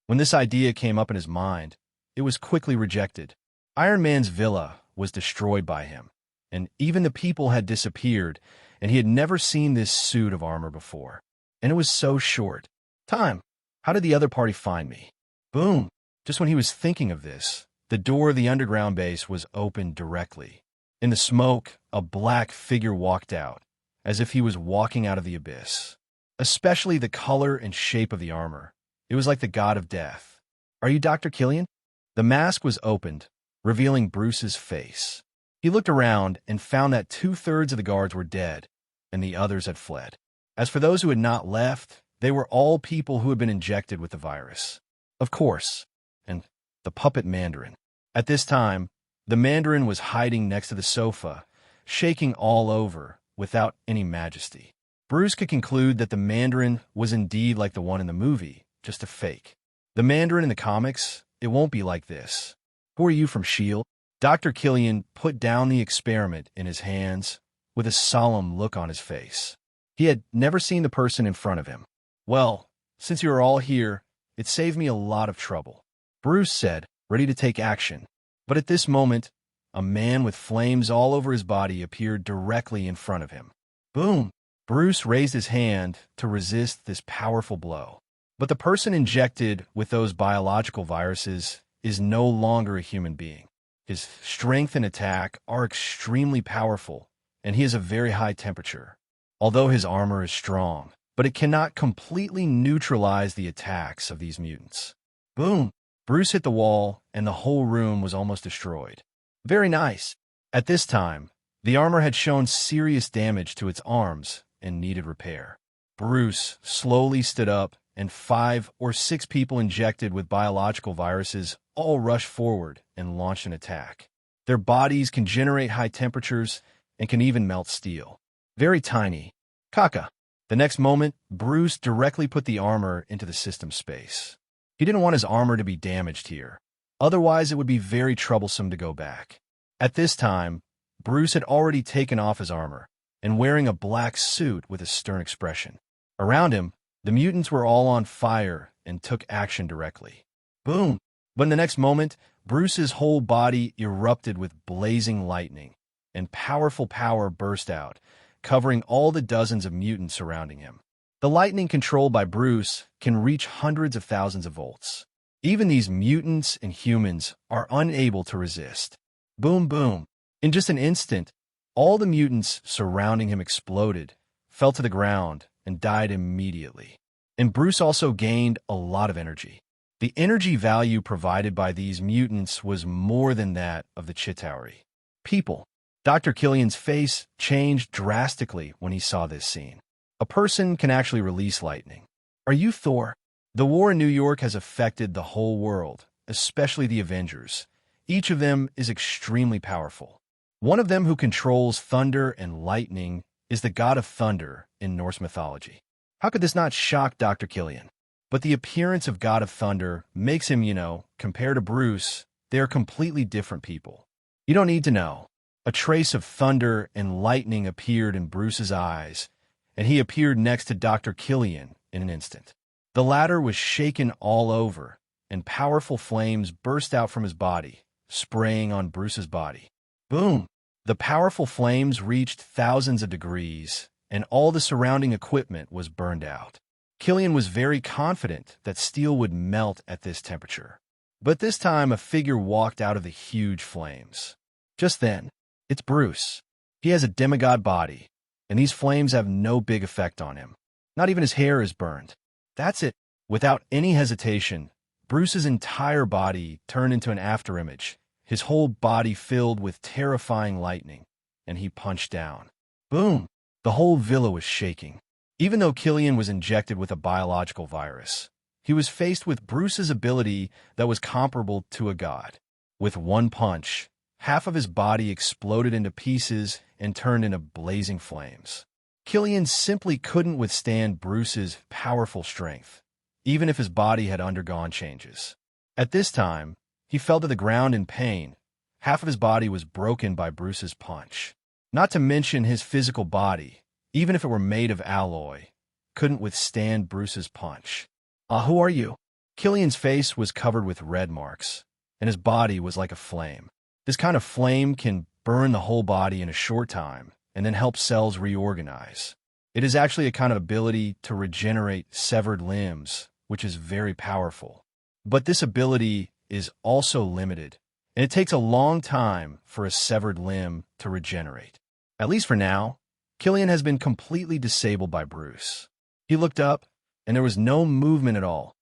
When this idea came up in his mind, it was quickly rejected. Iron Man's villa was destroyed by him, and even the people had disappeared, and he had never seen this suit of armor before. And it was so short. Time. How did the other party find me? Boom. Just when he was thinking of this, the door of the underground base was opened directly. In the smoke, a black figure walked out, as if he was walking out of the abyss. Especially the color and shape of the armor. It was like the god of death. Are you Dr. Killian? The mask was opened, revealing Bruce's face. He looked around and found that 2/3 of the guards were dead, and the others had fled. As for those who had not left, they were all people who had been injected with the virus. Of course, and the puppet Mandarin. At this time, The Mandarin was hiding next to the sofa, shaking all over, without any majesty. Bruce could conclude that the Mandarin was indeed like the one in the movie, just a fake. The Mandarin in the comics, it won't be like this. Who are you from S.H.I.E.L.D? Dr. Killian put down the experiment in his hands with a solemn look on his face. He had never seen the person in front of him. Well, since you are all here, it saved me a lot of trouble, Bruce said, ready to take action. But at this moment, a man with flames all over his body appeared directly in front of him. Boom! Bruce raised his hand to resist this powerful blow. But the person injected with those biological viruses is no longer a human being. His strength and attack are extremely powerful, and he has a very high temperature. Although his armor is strong, but it cannot completely neutralize the attacks of these mutants. Boom! Bruce hit the wall, and the whole room was almost destroyed. Very nice. At this time, the armor had shown serious damage to its arms and needed repair. Bruce slowly stood up, and 5 or 6 people injected with biological viruses all rushed forward and launched an attack. Their bodies can generate high temperatures and can even melt steel. Very tiny. Caca. The next moment, Bruce directly put the armor into the system space. He didn't want his armor to be damaged here. Otherwise, it would be very troublesome to go back. At this time, Bruce had already taken off his armor and wearing a black suit with a stern expression. Around him, the mutants were all on fire and took action directly. Boom! But in the next moment, Bruce's whole body erupted with blazing lightning, and powerful power burst out, covering all the dozens of mutants surrounding him. The lightning controlled by Bruce can reach hundreds of thousands of volts. Even these mutants and humans are unable to resist. Boom, boom. In just an instant, all the mutants surrounding him exploded, fell to the ground, and died immediately. And Bruce also gained a lot of energy. The energy value provided by these mutants was more than that of the Chitari. People. Dr. Killian's face changed drastically when he saw this scene. A person can actually release lightning. Are you Thor? The war in New York has affected the whole world, especially the Avengers. Each of them is extremely powerful. One of them who controls thunder and lightning is the god of thunder in Norse mythology. How could this not shock Dr. Killian? But the appearance of God of Thunder makes him, compared to Bruce, they are completely different people. You don't need to know. A trace of thunder and lightning appeared in Bruce's eyes, and he appeared next to Dr. Killian in an instant. The latter was shaken all over, and powerful flames burst out from his body, spraying on Bruce's body. Boom! The powerful flames reached thousands of degrees, and all the surrounding equipment was burned out. Killian was very confident that steel would melt at this temperature. But this time, a figure walked out of the huge flames. Just then, it's Bruce. He has a demigod body, and these flames have no big effect on him. Not even his hair is burned. That's it. Without any hesitation, Bruce's entire body turned into an afterimage, his whole body filled with terrifying lightning, and he punched down. Boom! The whole villa was shaking. Even though Killian was injected with a biological virus, he was faced with Bruce's ability that was comparable to a god. With one punch, half of his body exploded into pieces and turned into blazing flames. Killian simply couldn't withstand Bruce's powerful strength, even if his body had undergone changes. At this time, he fell to the ground in pain. Half of his body was broken by Bruce's punch. Not to mention his physical body, even if it were made of alloy, couldn't withstand Bruce's punch. Who are you? Killian's face was covered with red marks, and his body was like a flame. This kind of flame can burn the whole body in a short time, and then help cells reorganize. It is actually a kind of ability to regenerate severed limbs, which is very powerful. But this ability is also limited, and it takes a long time for a severed limb to regenerate. At least for now, Killian has been completely disabled by Bruce. He looked up, and there was no movement at all.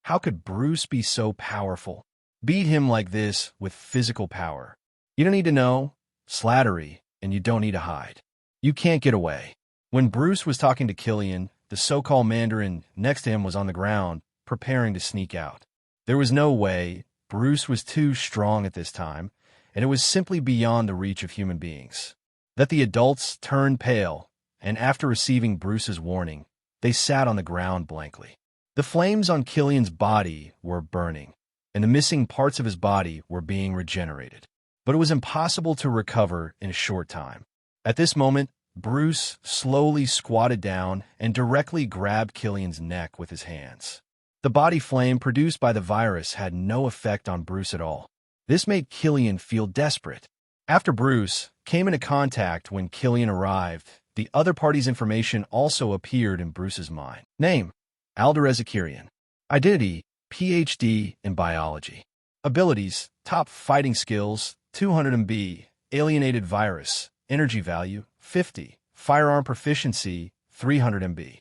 How could Bruce be so powerful? Beat him like this with physical power. You don't need to know, slattery, and you don't need to hide. You can't get away. When Bruce was talking to Killian, the so-called Mandarin next to him was on the ground, preparing to sneak out. There was no way. Bruce was too strong at this time, and it was simply beyond the reach of human beings. That the adults turned pale, and after receiving Bruce's warning, they sat on the ground blankly. The flames on Killian's body were burning, and the missing parts of his body were being regenerated. But it was impossible to recover in a short time. At this moment, Bruce slowly squatted down and directly grabbed Killian's neck with his hands. The body flame produced by the virus had no effect on Bruce at all. This made Killian feel desperate. After Bruce came into contact when Killian arrived, the other party's information also appeared in Bruce's mind. Name: Alderazakirian. Identity: PhD in biology. Abilities: top fighting skills, 200 MB, alienated virus, energy value, 50, firearm proficiency, 300 MB.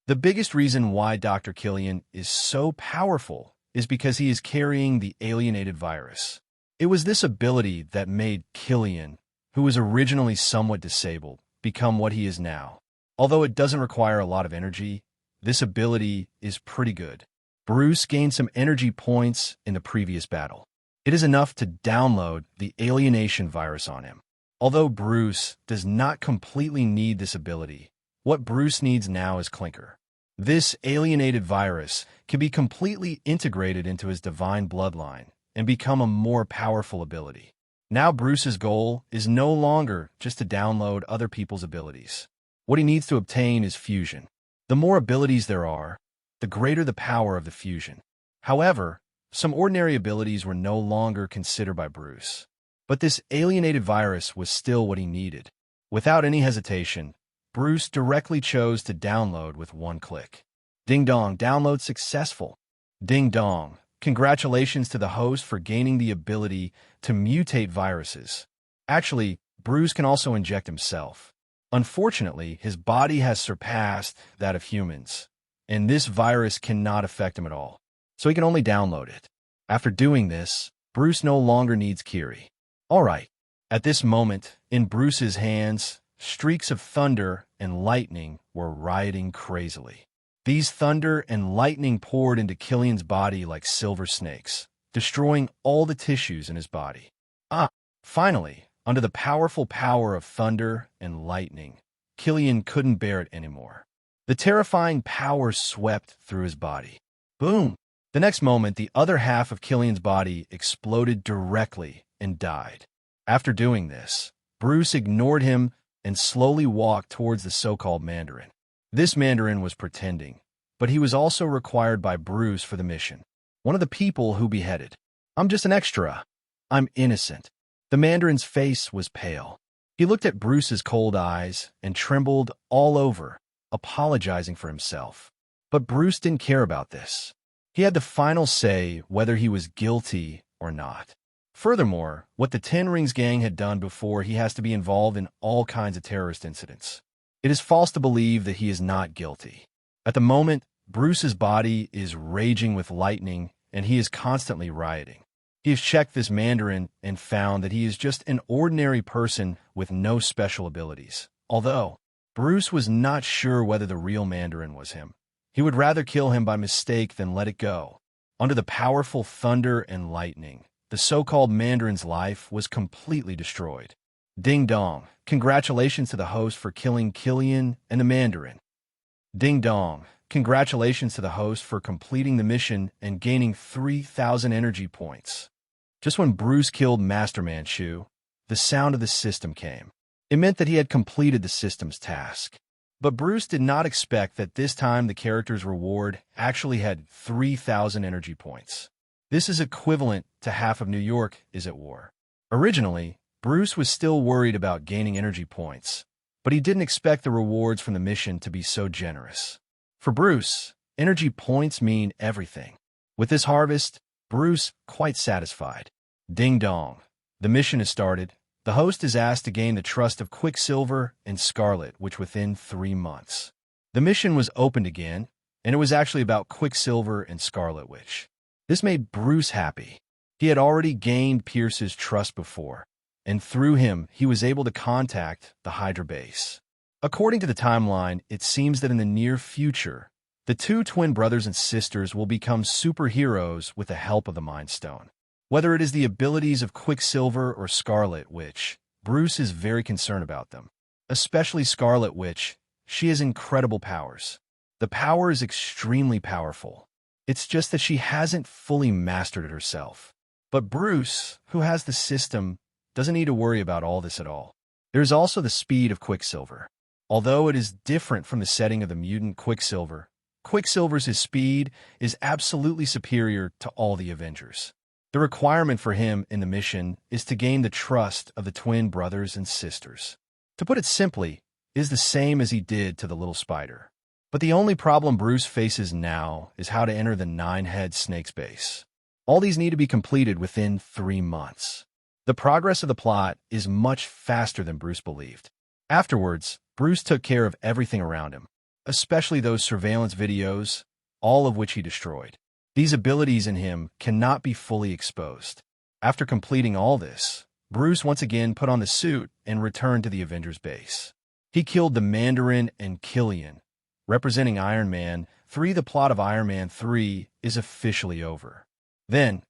The biggest reason why Dr. Killian is so powerful is because he is carrying the alienated virus. It was this ability that made Killian, who was originally somewhat disabled, become what he is now. Although it doesn't require a lot of energy, this ability is pretty good. Bruce gained some energy points in the previous battle. It is enough to download the alienation virus on him. Although Bruce does not completely need this ability, what Bruce needs now is Clinker. This alienated virus can be completely integrated into his divine bloodline and become a more powerful ability. Now Bruce's goal is no longer just to download other people's abilities. What he needs to obtain is fusion. The more abilities there are, the greater the power of the fusion. However, some ordinary abilities were no longer considered by Bruce. But this alienated virus was still what he needed. Without any hesitation, Bruce directly chose to download with one click. Ding dong, download successful. Ding dong, congratulations to the host for gaining the ability to mutate viruses. Actually, Bruce can also inject himself. Unfortunately, his body has surpassed that of humans, and this virus cannot affect him at all, so he can only download it. After doing this, Bruce no longer needs Kiri. Alright, at this moment, in Bruce's hands, streaks of thunder and lightning were rioting crazily. These thunder and lightning poured into Killian's body like silver snakes, destroying all the tissues in his body. Finally, under the powerful power of thunder and lightning, Killian couldn't bear it anymore. The terrifying power swept through his body. Boom! The next moment, the other half of Killian's body exploded directly and died. After doing this, Bruce ignored him and slowly walked towards the so-called Mandarin. This Mandarin was pretending, but he was also required by Bruce for the mission. One of the people who beheaded. I'm just an extra. I'm innocent. The Mandarin's face was pale. He looked at Bruce's cold eyes and trembled all over, apologizing for himself. But Bruce didn't care about this. He had the final say whether he was guilty or not. Furthermore, what the Ten Rings gang had done before, he has to be involved in all kinds of terrorist incidents. It is false to believe that he is not guilty. At the moment, Bruce's body is raging with lightning, and he is constantly rioting. He has checked this Mandarin and found that he is just an ordinary person with no special abilities. Although, Bruce was not sure whether the real Mandarin was him. He would rather kill him by mistake than let it go. Under the powerful thunder and lightning, the so-called Mandarin's life was completely destroyed. Ding dong, congratulations to the host for killing Killian and the Mandarin. Ding dong, congratulations to the host for completing the mission and gaining 3,000 energy points. Just when Bruce killed Masterman Shu, the sound of the system came. It meant that he had completed the system's task. But Bruce did not expect that this time the character's reward actually had 3,000 energy points. This is equivalent to half of New York is at war. Originally, Bruce was still worried about gaining energy points, but he didn't expect the rewards from the mission to be so generous. For Bruce, energy points mean everything. With this harvest, Bruce quite satisfied. Ding dong. The mission is started. The host is asked to gain the trust of Quicksilver and Scarlet, which within 3 months. The mission was opened again, and it was actually about Quicksilver and Scarlet Witch. This made Bruce happy. He had already gained Pierce's trust before, and through him, he was able to contact the Hydra base. According to the timeline, it seems that in the near future, the two twin brothers and sisters will become superheroes with the help of the Mind Stone. Whether it is the abilities of Quicksilver or Scarlet Witch, Bruce is very concerned about them. Especially Scarlet Witch, she has incredible powers. The power is extremely powerful. It's just that she hasn't fully mastered it herself. But Bruce, who has the system, doesn't need to worry about all this at all. There's also the speed of Quicksilver. Although it is different from the setting of the mutant Quicksilver, Quicksilver's speed is absolutely superior to all the Avengers. The requirement for him in the mission is to gain the trust of the twin brothers and sisters. To put it simply, is the same as he did to the little spider. But the only problem Bruce faces now is how to enter the nine-head snake's base. All these need to be completed within 3 months. The progress of the plot is much faster than Bruce believed. Afterwards, Bruce took care of everything around him, especially those surveillance videos, all of which he destroyed. These abilities in him cannot be fully exposed. After completing all this, Bruce once again put on the suit and returned to the Avengers base. He killed the Mandarin and Killian, representing Iron Man 3. The plot of Iron Man 3 is officially over. Then,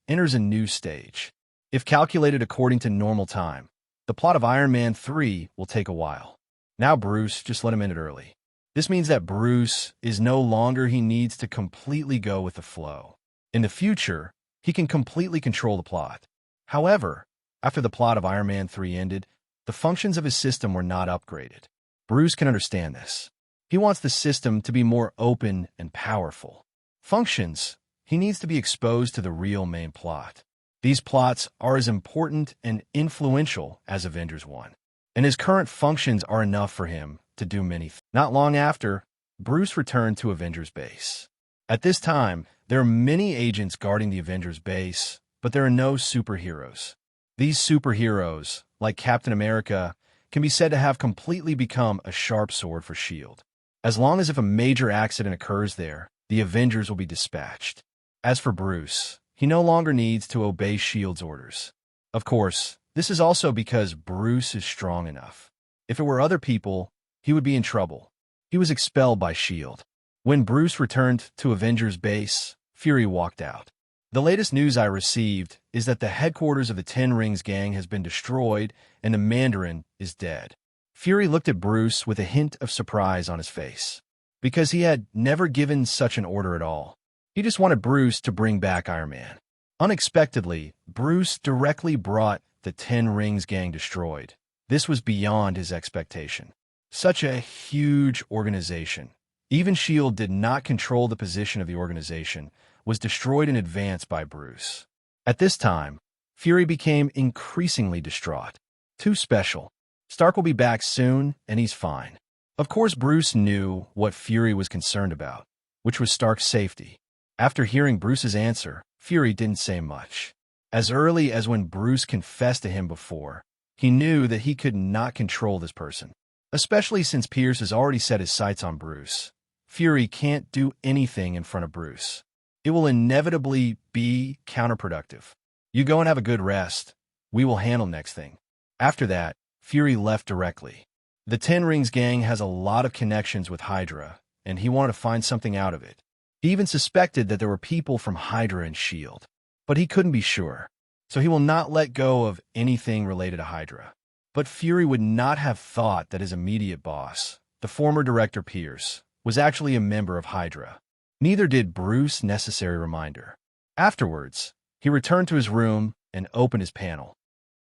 enters a new stage. If calculated according to normal time, the plot of Iron Man 3 will take a while. Now Bruce just let him end it early. This means that Bruce is no longer he needs to completely go with the flow. In the future, he can completely control the plot. However, after the plot of Iron Man 3 ended, the functions of his system were not upgraded. Bruce can understand this. He wants the system to be more open and powerful. Functions, he needs to be exposed to the real main plot. These plots are as important and influential as Avengers 1, and his current functions are enough for him to do many things. Not long after, Bruce returned to Avengers base. At this time, there are many agents guarding the Avengers base, but there are no superheroes. These superheroes, like Captain America, can be said to have completely become a sharp sword for S.H.I.E.L.D. As long as if a major accident occurs there, the Avengers will be dispatched. As for Bruce, he no longer needs to obey S.H.I.E.L.D's orders. Of course, this is also because Bruce is strong enough. If it were other people, he would be in trouble. He was expelled by S.H.I.E.L.D. When Bruce returned to Avengers base, Fury walked out. The latest news I received is that the headquarters of the Ten Rings gang has been destroyed and the Mandarin is dead. Fury looked at Bruce with a hint of surprise on his face, because he had never given such an order at all. He just wanted Bruce to bring back Iron Man. Unexpectedly, Bruce directly brought the Ten Rings gang destroyed. This was beyond his expectation. Such a huge organization. Even S.H.I.E.L.D. did not control the position of the organization, was destroyed in advance by Bruce. At this time, Fury became increasingly distraught. Too special. Stark will be back soon, and he's fine. Of course, Bruce knew what Fury was concerned about, which was Stark's safety. After hearing Bruce's answer, Fury didn't say much. As early as when Bruce confessed to him before, he knew that he could not control this person. Especially since Pierce has already set his sights on Bruce. Fury can't do anything in front of Bruce. It will inevitably be counterproductive. You go and have a good rest. We will handle next thing. After that, Fury left directly. The Ten Rings gang has a lot of connections with Hydra, and he wanted to find something out of it. He even suspected that there were people from Hydra and S.H.I.E.L.D., but he couldn't be sure, so he will not let go of anything related to Hydra. But Fury would not have thought that his immediate boss, the former director Pierce, was actually a member of Hydra. Neither did Bruce's necessary reminder. Afterwards, he returned to his room and opened his panel.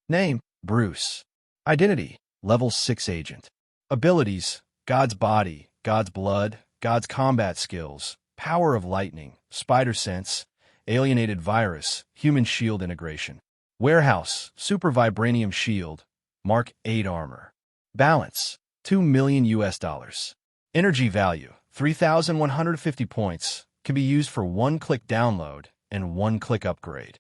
Name, Bruce. Identity, level 6 agent. Abilities, God's body, God's blood, God's combat skills, power of lightning, spider sense, alienated virus, human shield integration. Warehouse, super vibranium shield, Mark 8 armor. Balance, $2 million. Energy value, 3,150 points, can be used for one-click download and one-click upgrade.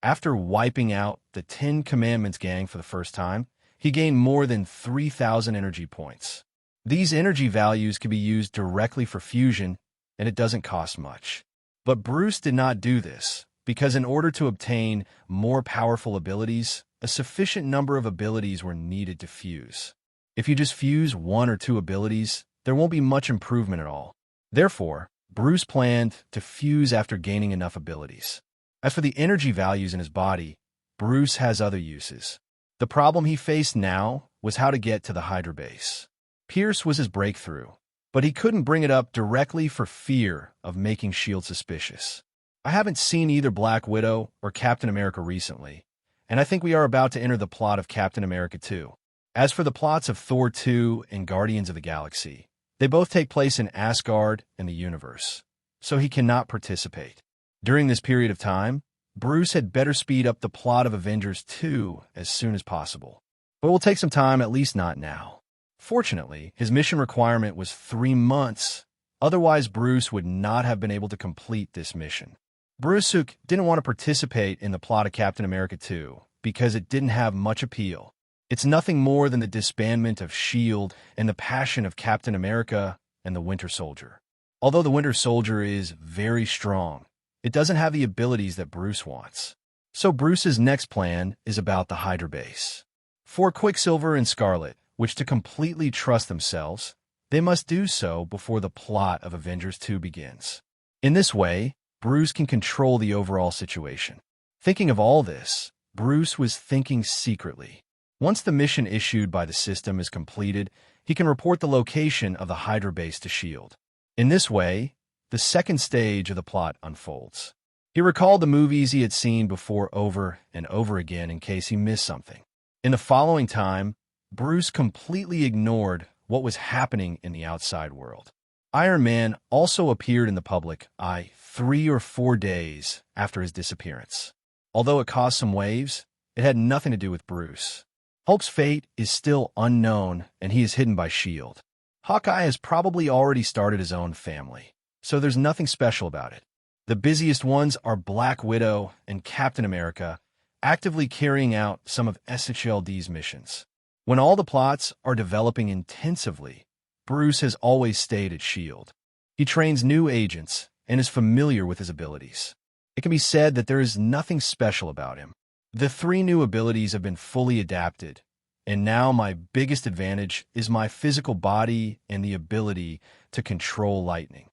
After wiping out the 10 Commandments gang for the first time, he gained more than 3,000 energy points. These energy values can be used directly for fusion, and it doesn't cost much. But Bruce did not do this, because in order to obtain more powerful abilities, a sufficient number of abilities were needed to fuse. If you just fuse 1 or 2 abilities, there won't be much improvement at all. Therefore, Bruce planned to fuse after gaining enough abilities. As for the energy values in his body, Bruce has other uses. The problem he faced now was how to get to the Hydra base. Pierce was his breakthrough, but he couldn't bring it up directly for fear of making S.H.I.E.L.D. suspicious. I haven't seen either Black Widow or Captain America recently, and I think we are about to enter the plot of Captain America 2. As for the plots of Thor 2 and Guardians of the Galaxy, they both take place in Asgard and the universe, so he cannot participate. During this period of time, Bruce had better speed up the plot of Avengers 2 as soon as possible. But it will take some time, at least not now. Fortunately, his mission requirement was 3 months. Otherwise, Bruce would not have been able to complete this mission. Bruce didn't want to participate in the plot of Captain America 2 because it didn't have much appeal. It's nothing more than the disbandment of S.H.I.E.L.D. and the passion of Captain America and the Winter Soldier. Although the Winter Soldier is very strong, it doesn't have the abilities that Bruce wants. So Bruce's next plan is about the Hydra base. For Quicksilver and Scarlet, which to completely trust themselves, they must do so before the plot of Avengers 2 begins. In this way, Bruce can control the overall situation. Thinking of all this, Bruce was thinking secretly. Once the mission issued by the system is completed, he can report the location of the Hydra base to S.H.I.E.L.D. In this way, the second stage of the plot unfolds. He recalled the movies he had seen before over and over again in case he missed something. In the following time, Bruce completely ignored what was happening in the outside world. Iron Man also appeared in the public eye 3 or 4 days after his disappearance. Although it caused some waves, it had nothing to do with Bruce. Hulk's fate is still unknown, and he is hidden by S.H.I.E.L.D. Hawkeye has probably already started his own family, so there's nothing special about it. The busiest ones are Black Widow and Captain America, actively carrying out some of S.H.I.E.L.D's missions. When all the plots are developing intensively, Bruce has always stayed at S.H.I.E.L.D. He trains new agents and is familiar with his abilities. It can be said that there is nothing special about him. The 3 new abilities have been fully adapted, and now my biggest advantage is my physical body and the ability to control lightning.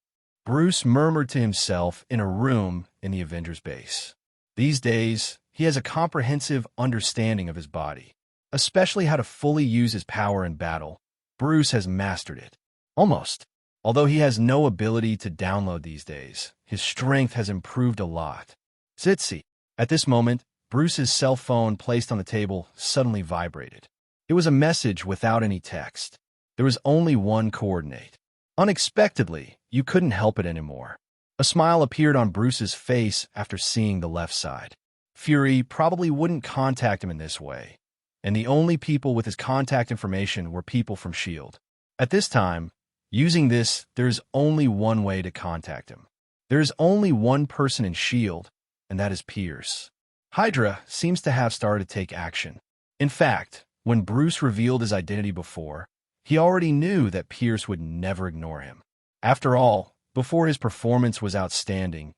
Bruce murmured to himself in a room in the Avengers base. These days, he has a comprehensive understanding of his body, especially how to fully use his power in battle. Bruce has mastered it. Almost. Although he has no ability to download these days, his strength has improved a lot. Zitzi. At this moment, Bruce's cell phone placed on the table suddenly vibrated. It was a message without any text. There was only one coordinate. Unexpectedly, you couldn't help it anymore. A smile appeared on Bruce's face after seeing the left side. Fury probably wouldn't contact him in this way, and the only people with his contact information were people from S.H.I.E.L.D. At this time, using this, there's only one way to contact him. There's only one person in S.H.I.E.L.D., and that is Pierce. Hydra seems to have started to take action. In fact, when Bruce revealed his identity before, he already knew that Pierce would never ignore him. After all, before his performance was outstanding,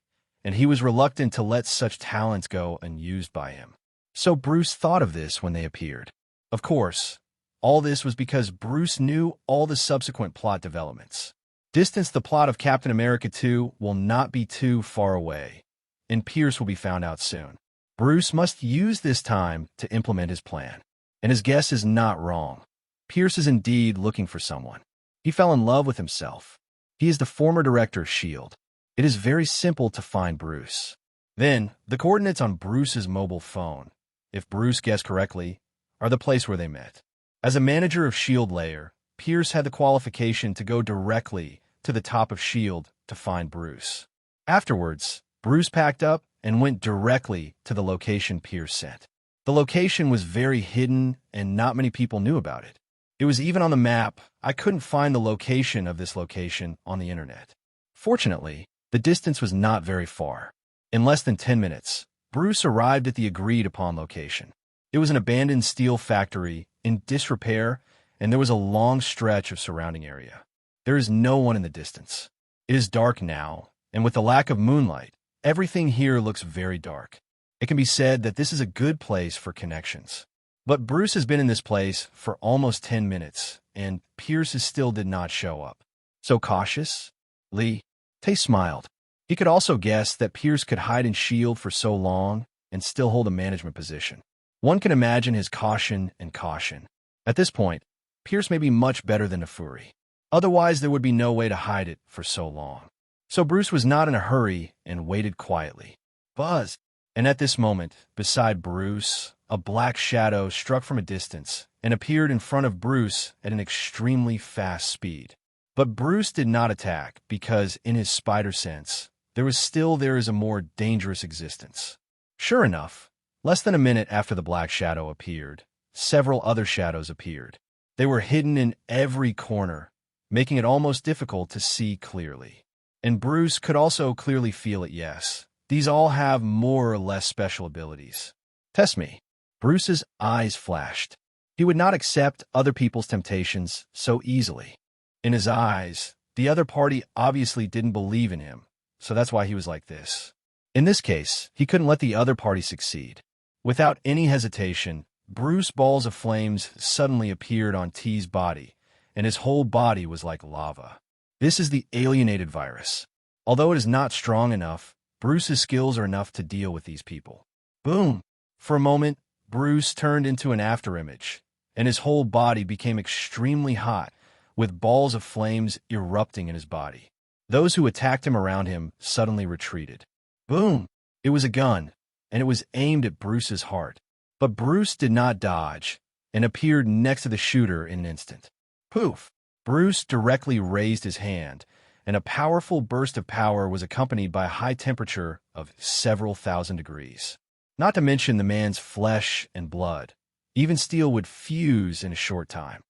and he was reluctant to let such talents go unused by him. So Bruce thought of this when they appeared. Of course, all this was because Bruce knew all the subsequent plot developments. Distance the plot of Captain America 2 will not be too far away, and Pierce will be found out soon. Bruce must use this time to implement his plan. And his guess is not wrong. Pierce is indeed looking for someone. He fell in love with himself. He is the former director of S.H.I.E.L.D. It is very simple to find Bruce. Then, the coordinates on Bruce's mobile phone, if Bruce guessed correctly, are the place where they met. As a manager of S.H.I.E.L.D. layer, Pierce had the qualification to go directly to the top of S.H.I.E.L.D. to find Bruce. Afterwards, Bruce packed up and went directly to the location Pierce sent. The location was very hidden and not many people knew about it. It was even on the map. I couldn't find the location of this location on the internet. Fortunately, the distance was not very far. In less than 10 minutes, Bruce arrived at the agreed-upon location. It was an abandoned steel factory in disrepair, and there was a long stretch of surrounding area. There is no one in the distance. It is dark now, and with the lack of moonlight, everything here looks very dark. It can be said that this is a good place for connections. But Bruce has been in this place for almost 10 minutes, and Pierce still did not show up. So cautious? Tay smiled. He could also guess that Pierce could hide in S.H.I.E.L.D. for so long and still hold a management position. One can imagine his caution and caution. At this point, Pierce may be much better than Nefuri. Otherwise, there would be no way to hide it for so long. So Bruce was not in a hurry and waited quietly. Buzz! And at this moment, beside Bruce, a black shadow struck from a distance and appeared in front of Bruce at an extremely fast speed. But Bruce did not attack because, in his spider sense, there is a more dangerous existence. Sure enough, less than a minute after the black shadow appeared, several other shadows appeared. They were hidden in every corner, making it almost difficult to see clearly. And Bruce could also clearly feel it, yes. These all have more or less special abilities. Test me. Bruce's eyes flashed. He would not accept other people's temptations so easily. In his eyes, the other party obviously didn't believe in him, so that's why he was like this. In this case, he couldn't let the other party succeed. Without any hesitation, Bruce balls of flames suddenly appeared on T's body, and his whole body was like lava. This is the alienated virus. Although it is not strong enough, Bruce's skills are enough to deal with these people. Boom! For a moment, Bruce turned into an afterimage, and his whole body became extremely hot, with balls of flames erupting in his body. Those who attacked him around him suddenly retreated. Boom! It was a gun, and it was aimed at Bruce's heart. But Bruce did not dodge, and appeared next to the shooter in an instant. Poof! Bruce directly raised his hand, and a powerful burst of power was accompanied by a high temperature of several thousand degrees. Not to mention the man's flesh and blood. Even steel would fuse in a short time.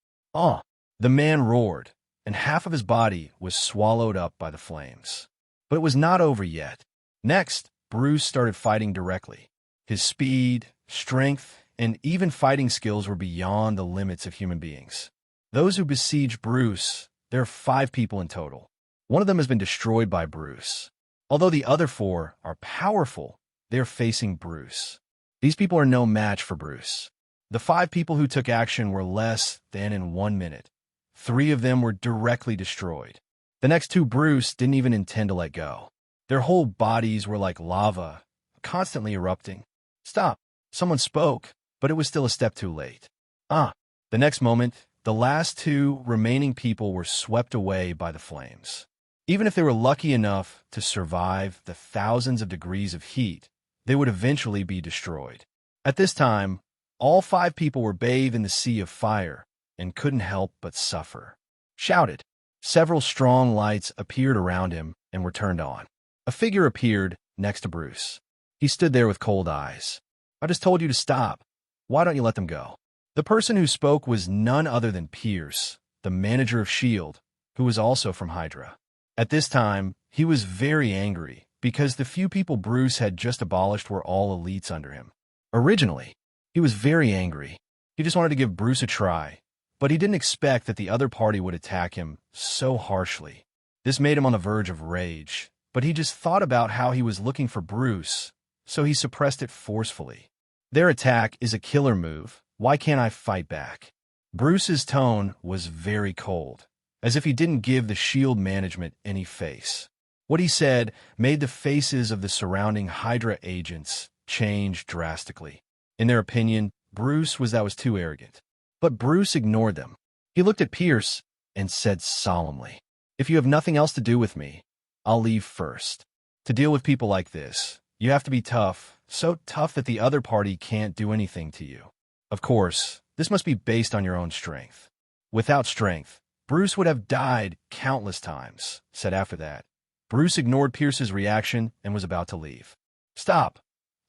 The man roared, and half of his body was swallowed up by the flames. But it was not over yet. Next, Bruce started fighting directly. His speed, strength, and even fighting skills were beyond the limits of human beings. Those who besieged Bruce, there are 5 people in total. One of them has been destroyed by Bruce. Although the other 4 are powerful, they are facing Bruce. These people are no match for Bruce. The 5 people who took action were less than in 1 minute. 3 of them were directly destroyed. The next 2 Bruce didn't even intend to let go. Their whole bodies were like lava, constantly erupting. Stop! Someone spoke, but it was still a step too late. The next moment, the last 2 remaining people were swept away by the flames. Even if they were lucky enough to survive the thousands of degrees of heat, they would eventually be destroyed. At this time, all 5 people were bathed in the sea of fire and couldn't help but suffer. Shouted. Several strong lights appeared around him and were turned on. A figure appeared next to Bruce. He stood there with cold eyes. I just told you to stop. Why don't you let them go? The person who spoke was none other than Pierce, the manager of S.H.I.E.L.D., who was also from Hydra. At this time, he was very angry because the few people Bruce had just abolished were all elites under him. Originally, he was very angry. He just wanted to give Bruce a try, but he didn't expect that the other party would attack him so harshly. This made him on the verge of rage, but he just thought about how he was looking for Bruce, so he suppressed it forcefully. Their attack is a killer move. Why can't I fight back? Bruce's tone was very cold, as if he didn't give the S.H.I.E.L.D. management any face. What he said made the faces of the surrounding Hydra agents change drastically. In their opinion, Bruce was too arrogant. But Bruce ignored them. He looked at Pierce and said solemnly, "If you have nothing else to do with me, I'll leave first. To deal with people like this, you have to be tough, so tough that the other party can't do anything to you. Of course, this must be based on your own strength. Without strength, Bruce would have died countless times," said after that. Bruce ignored Pierce's reaction and was about to leave. "Stop.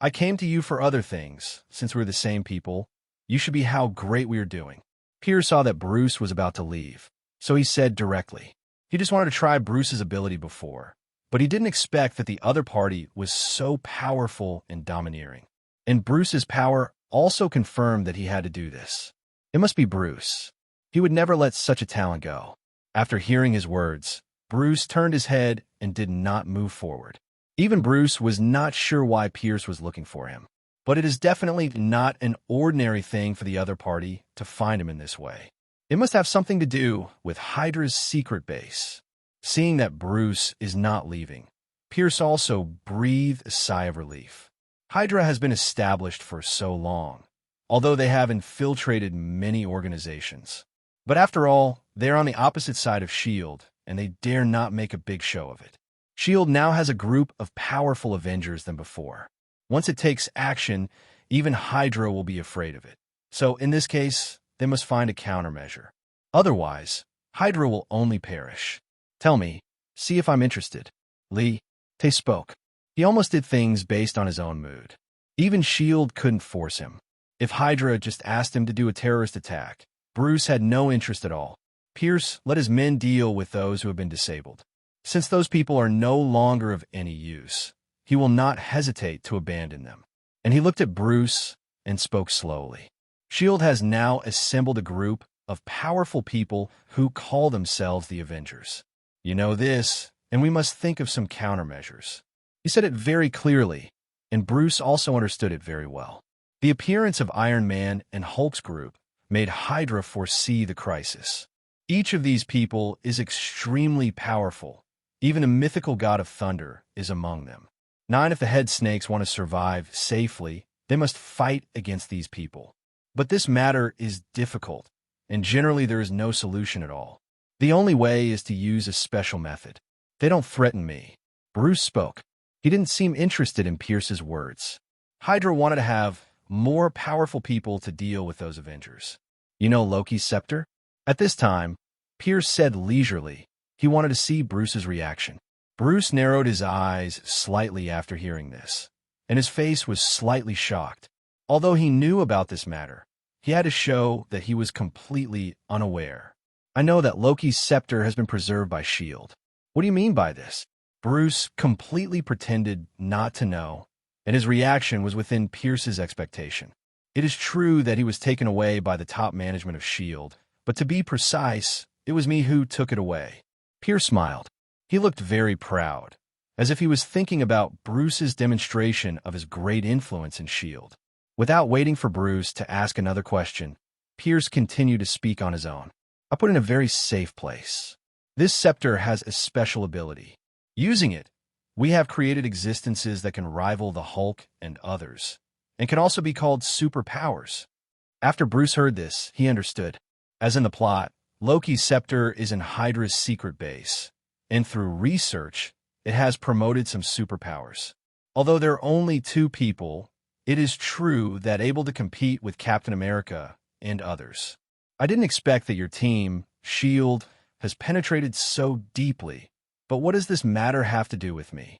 I came to you for other things. Since we're the same people, you should be how great we are doing." Pierce saw that Bruce was about to leave, so he said directly. He just wanted to try Bruce's ability before, but he didn't expect that the other party was so powerful and domineering. And Bruce's power also confirmed that he had to do this. It must be Bruce. He would never let such a talent go. After hearing his words, Bruce turned his head and did not move forward. Even Bruce was not sure why Pierce was looking for him. But it is definitely not an ordinary thing for the other party to find him in this way. It must have something to do with Hydra's secret base. Seeing that Bruce is not leaving, Pierce also breathed a sigh of relief. Hydra has been established for so long, although they have infiltrated many organizations. But after all, they are on the opposite side of S.H.I.E.L.D, and they dare not make a big show of it. S.H.I.E.L.D now has a group of powerful Avengers than before. Once it takes action, even Hydra will be afraid of it. So in this case, they must find a countermeasure. Otherwise, Hydra will only perish. Tell me, see if I'm interested. Lite spoke. He almost did things based on his own mood. Even S.H.I.E.L.D couldn't force him. If Hydra just asked him to do a terrorist attack, Bruce had no interest at all. Pierce let his men deal with those who have been disabled. Since those people are no longer of any use, he will not hesitate to abandon them. And he looked at Bruce and spoke slowly. S.H.I.E.L.D has now assembled a group of powerful people who call themselves the Avengers. You know this, and we must think of some countermeasures. He said it very clearly, and Bruce also understood it very well. The appearance of Iron Man and Hulk's group made Hydra foresee the crisis. Each of these people is extremely powerful. Even a mythical god of thunder is among them. 9 if the head snakes want to survive safely, they must fight against these people. But this matter is difficult, and generally there is no solution at all. The only way is to use a special method. They don't threaten me. Bruce spoke. He didn't seem interested in Pierce's words. Hydra wanted to have more powerful people to deal with those Avengers. You know Loki's scepter? At this time, Pierce said leisurely he wanted to see Bruce's reaction. Bruce narrowed his eyes slightly after hearing this, and his face was slightly shocked. Although he knew about this matter, he had to show that he was completely unaware. I know that Loki's scepter has been preserved by S.H.I.E.L.D. What do you mean by this? Bruce completely pretended not to know, and his reaction was within Pierce's expectation. It is true that he was taken away by the top management of S.H.I.E.L.D., but to be precise, it was me who took it away. Pierce smiled. He looked very proud, as if he was thinking about Bruce's demonstration of his great influence in S.H.I.E.L.D. Without waiting for Bruce to ask another question, Pierce continued to speak on his own. I put it in a very safe place. This scepter has a special ability. Using it, we have created existences that can rival the Hulk and others, and can also be called superpowers. After Bruce heard this, he understood. As in the plot, Loki's scepter is in Hydra's secret base, and through research, it has promoted some superpowers. Although there are only 2 people, it is true that able to compete with Captain America and others. I didn't expect that your team, S.H.I.E.L.D., has penetrated so deeply, but what does this matter have to do with me?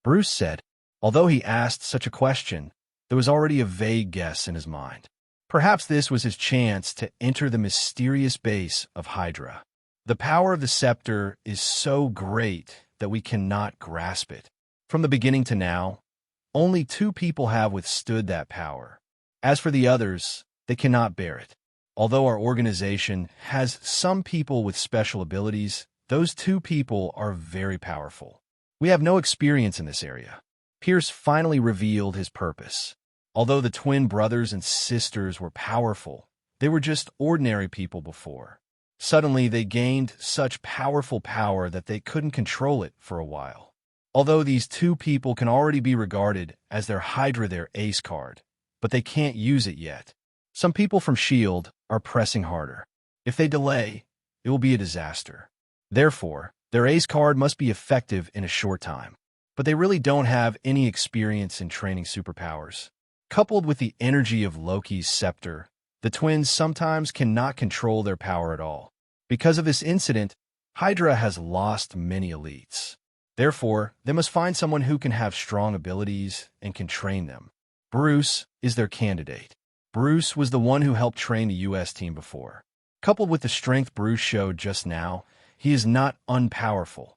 Bruce said. Although he asked such a question, there was already a vague guess in his mind. Perhaps this was his chance to enter the mysterious base of Hydra. The power of the scepter is so great that we cannot grasp it. From the beginning to now, only 2 people have withstood that power. As for the others, they cannot bear it. Although our organization has some people with special abilities, those 2 people are very powerful. We have no experience in this area. Pierce finally revealed his purpose. Although the twin brothers and sisters were powerful, they were just ordinary people before. Suddenly, they gained such powerful power that they couldn't control it for a while. Although these 2 people can already be regarded as their Hydra, their ace card, but they can't use it yet. Some people from S.H.I.E.L.D. are pressing harder. If they delay, it will be a disaster. Therefore, their ace card must be effective in a short time. But they really don't have any experience in training superpowers. Coupled with the energy of Loki's scepter, the twins sometimes cannot control their power at all. Because of this incident, Hydra has lost many elites. Therefore, they must find someone who can have strong abilities and can train them. Bruce is their candidate. Bruce was the one who helped train the U.S. team before. Coupled with the strength Bruce showed just now, he is not unpowerful.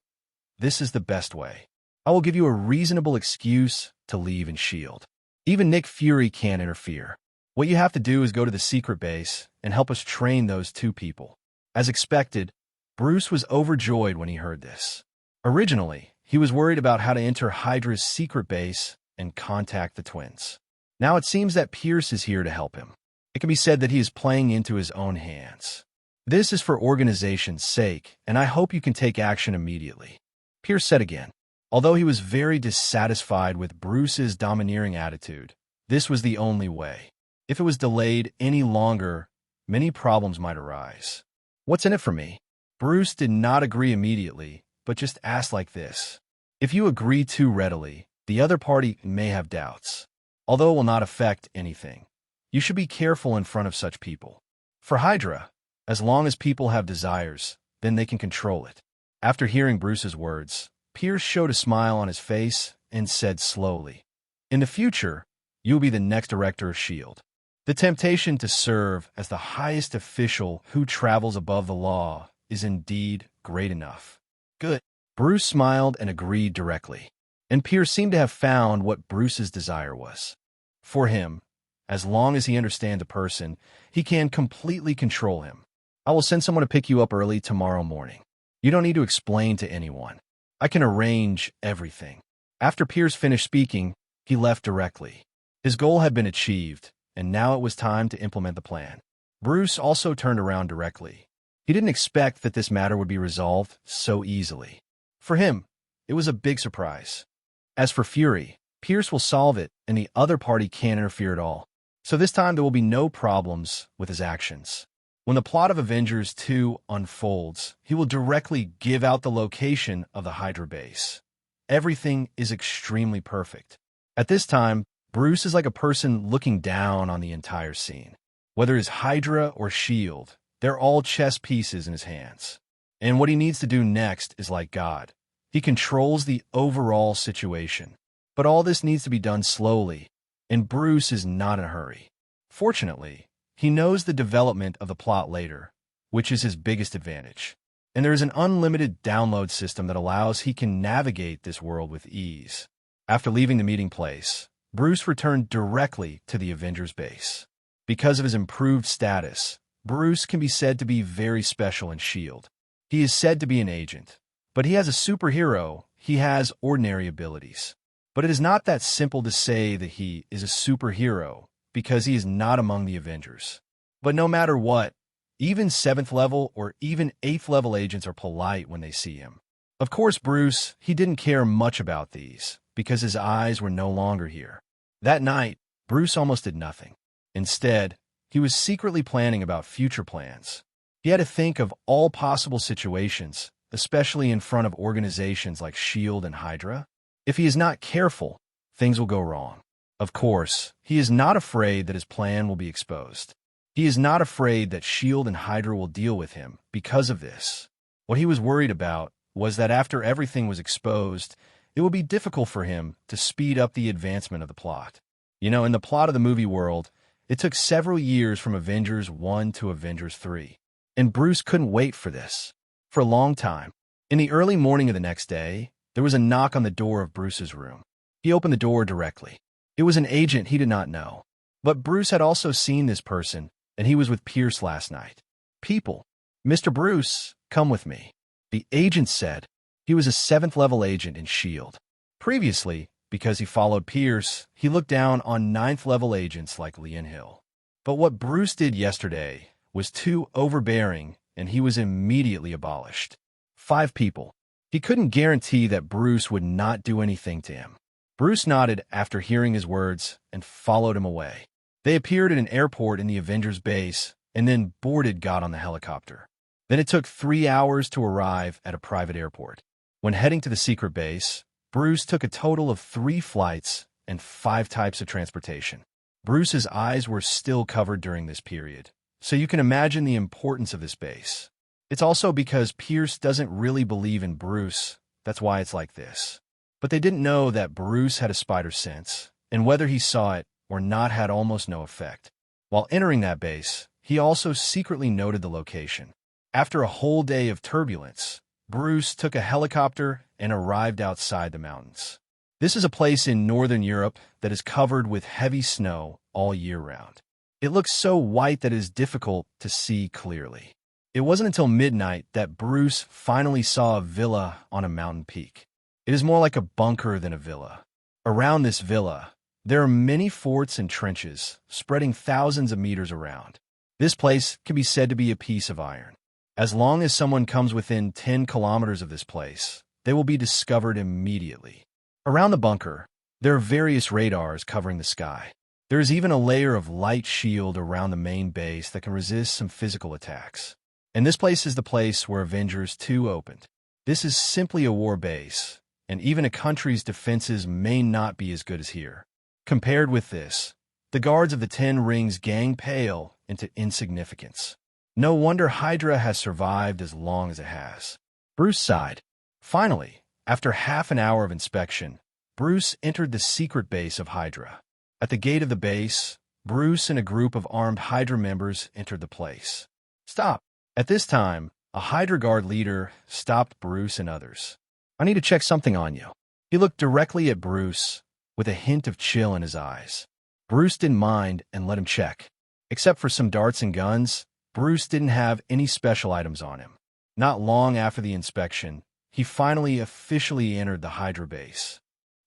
This is the best way. I will give you a reasonable excuse to leave in S.H.I.E.L.D. Even Nick Fury can't interfere. What you have to do is go to the secret base and help us train those 2 people. As expected, Bruce was overjoyed when he heard this. Originally, he was worried about how to enter Hydra's secret base and contact the twins. Now it seems that Pierce is here to help him. It can be said that he is playing into his own hands. This is for organization's sake, and I hope you can take action immediately. Pierce said again. Although he was very dissatisfied with Bruce's domineering attitude, this was the only way. If it was delayed any longer, many problems might arise. What's in it for me? Bruce did not agree immediately, but just asked like this. If you agree too readily, the other party may have doubts. Although it will not affect anything, you should be careful in front of such people. For Hydra, as long as people have desires, then they can control it. After hearing Bruce's words, Pierce showed a smile on his face and said slowly, in the future, you will be the next director of S.H.I.E.L.D. The temptation to serve as the highest official who travels above the law is indeed great enough. Good. Bruce smiled and agreed directly, and Pierce seemed to have found what Bruce's desire was. For him, as long as he understands a person, he can completely control him. I will send someone to pick you up early tomorrow morning. You don't need to explain to anyone. I can arrange everything. After Pierce finished speaking, he left directly. His goal had been achieved, and now it was time to implement the plan. Bruce also turned around directly. He didn't expect that this matter would be resolved so easily. For him, it was a big surprise. As for Fury, Pierce will solve it, and the other party can't interfere at all. So this time there will be no problems with his actions. When the plot of Avengers 2 unfolds, he will directly give out the location of the Hydra base. Everything is extremely perfect. At this time, Bruce is like a person looking down on the entire scene. Whether it's Hydra or S.H.I.E.L.D., they're all chess pieces in his hands. And what he needs to do next is like God. He controls the overall situation. But all this needs to be done slowly, and Bruce is not in a hurry. Fortunately, he knows the development of the plot later, which is his biggest advantage. And there is an unlimited download system that allows he can navigate this world with ease. After leaving the meeting place, Bruce returned directly to the Avengers base. Because of his improved status, Bruce can be said to be very special in S.H.I.E.L.D. He is said to be an agent, but he has a superhero. He has ordinary abilities. But it is not that simple to say that he is a superhero, because he is not among the Avengers. But no matter what, even 7th level or even 8th level agents are polite when they see him. Of course, Bruce, he didn't care much about these, because his eyes were no longer here. That night, Bruce almost did nothing. Instead, he was secretly planning about future plans. He had to think of all possible situations, especially in front of organizations like S.H.I.E.L.D. and Hydra. If he is not careful, things will go wrong. Of course, he is not afraid that his plan will be exposed. He is not afraid that S.H.I.E.L.D. and Hydra will deal with him because of this. What he was worried about was that after everything was exposed, it would be difficult for him to speed up the advancement of the plot. In the plot of the movie world, it took several years from Avengers 1 to Avengers 3. And Bruce couldn't wait for this. For a long time. In the early morning of the next day, there was a knock on the door of Bruce's room. He opened the door directly. It was an agent he did not know. But Bruce had also seen this person, and he was with Pierce last night. People, Mr. Bruce, come with me. The agent said. He was a 7th level agent in S.H.I.E.L.D. Previously, because he followed Pierce, he looked down on 9th level agents like Leon Hill. But what Bruce did yesterday was too overbearing, and he was immediately abolished. 5 people. He couldn't guarantee that Bruce would not do anything to him. Bruce nodded after hearing his words and followed him away. They appeared at an airport in the Avengers base and then boarded got on the helicopter. Then it took 3 hours to arrive at a private airport. When heading to the secret base, Bruce took a total of 3 flights and 5 types of transportation. Bruce's eyes were still covered during this period, so you can imagine the importance of this base. It's also because Pierce doesn't really believe in Bruce, that's why it's like this. But they didn't know that Bruce had a spider sense, and whether he saw it or not had almost no effect. While entering that base, he also secretly noted the location. After a whole day of turbulence, Bruce took a helicopter and arrived outside the mountains. This is a place in northern Europe that is covered with heavy snow all year round. It looks so white that it is difficult to see clearly. It wasn't until midnight that Bruce finally saw a villa on a mountain peak. It is more like a bunker than a villa. Around this villa, there are many forts and trenches, spreading thousands of meters around. This place can be said to be a piece of iron. As long as someone comes within 10 kilometers of this place, they will be discovered immediately. Around the bunker, there are various radars covering the sky. There is even a layer of light shield around the main base that can resist some physical attacks. And this place is the place where Avengers 2 opened. This is simply a war base, and even a country's defenses may not be as good as here. Compared with this, the guards of the Ten Rings gang pale into insignificance. No wonder Hydra has survived as long as it has. Bruce sighed. Finally, after half an hour of inspection, Bruce entered the secret base of Hydra. At the gate of the base, Bruce and a group of armed Hydra members entered the place. Stop! At this time, a Hydra guard leader stopped Bruce and others. I need to check something on you. He looked directly at Bruce, with a hint of chill in his eyes. Bruce didn't mind and let him check. Except for some darts and guns, Bruce didn't have any special items on him. Not long after the inspection, he finally officially entered the Hydra base.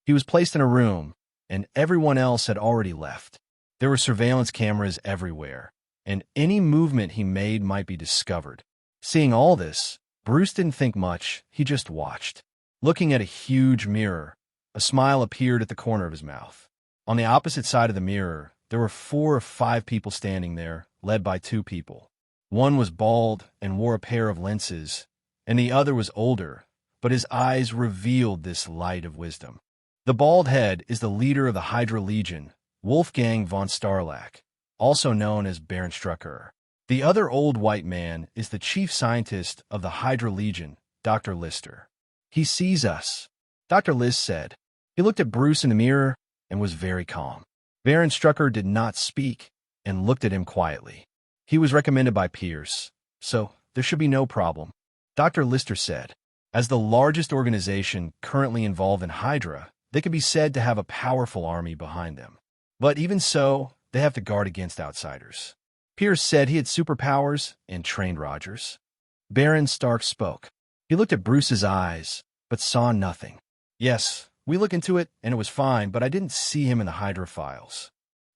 He was placed in a room, and everyone else had already left. There were surveillance cameras everywhere, and any movement he made might be discovered. Seeing all this, Bruce didn't think much, he just watched. Looking at a huge mirror, a smile appeared at the corner of his mouth. On the opposite side of the mirror, there were 4 or 5 people standing there, led by 2 people. One was bald and wore a pair of lenses, and the other was older, but his eyes revealed this light of wisdom. The bald head is the leader of the Hydra Legion, Wolfgang von Starlack, also known as Baron Strucker. The other old white man is the chief scientist of the Hydra Legion, Dr. Lister. He sees us, Dr. List said. He looked at Bruce in the mirror and was very calm. Baron Strucker did not speak and looked at him quietly. He was recommended by peers, so there should be no problem. Dr. Lister said, as the largest organization currently involved in Hydra, they can be said to have a powerful army behind them. But even so, they have to guard against outsiders. Pierce said he had superpowers and trained Rogers. Baron Stark spoke. He looked at Bruce's eyes, but saw nothing. Yes, we looked into it, and it was fine, but I didn't see him in the Hydra files.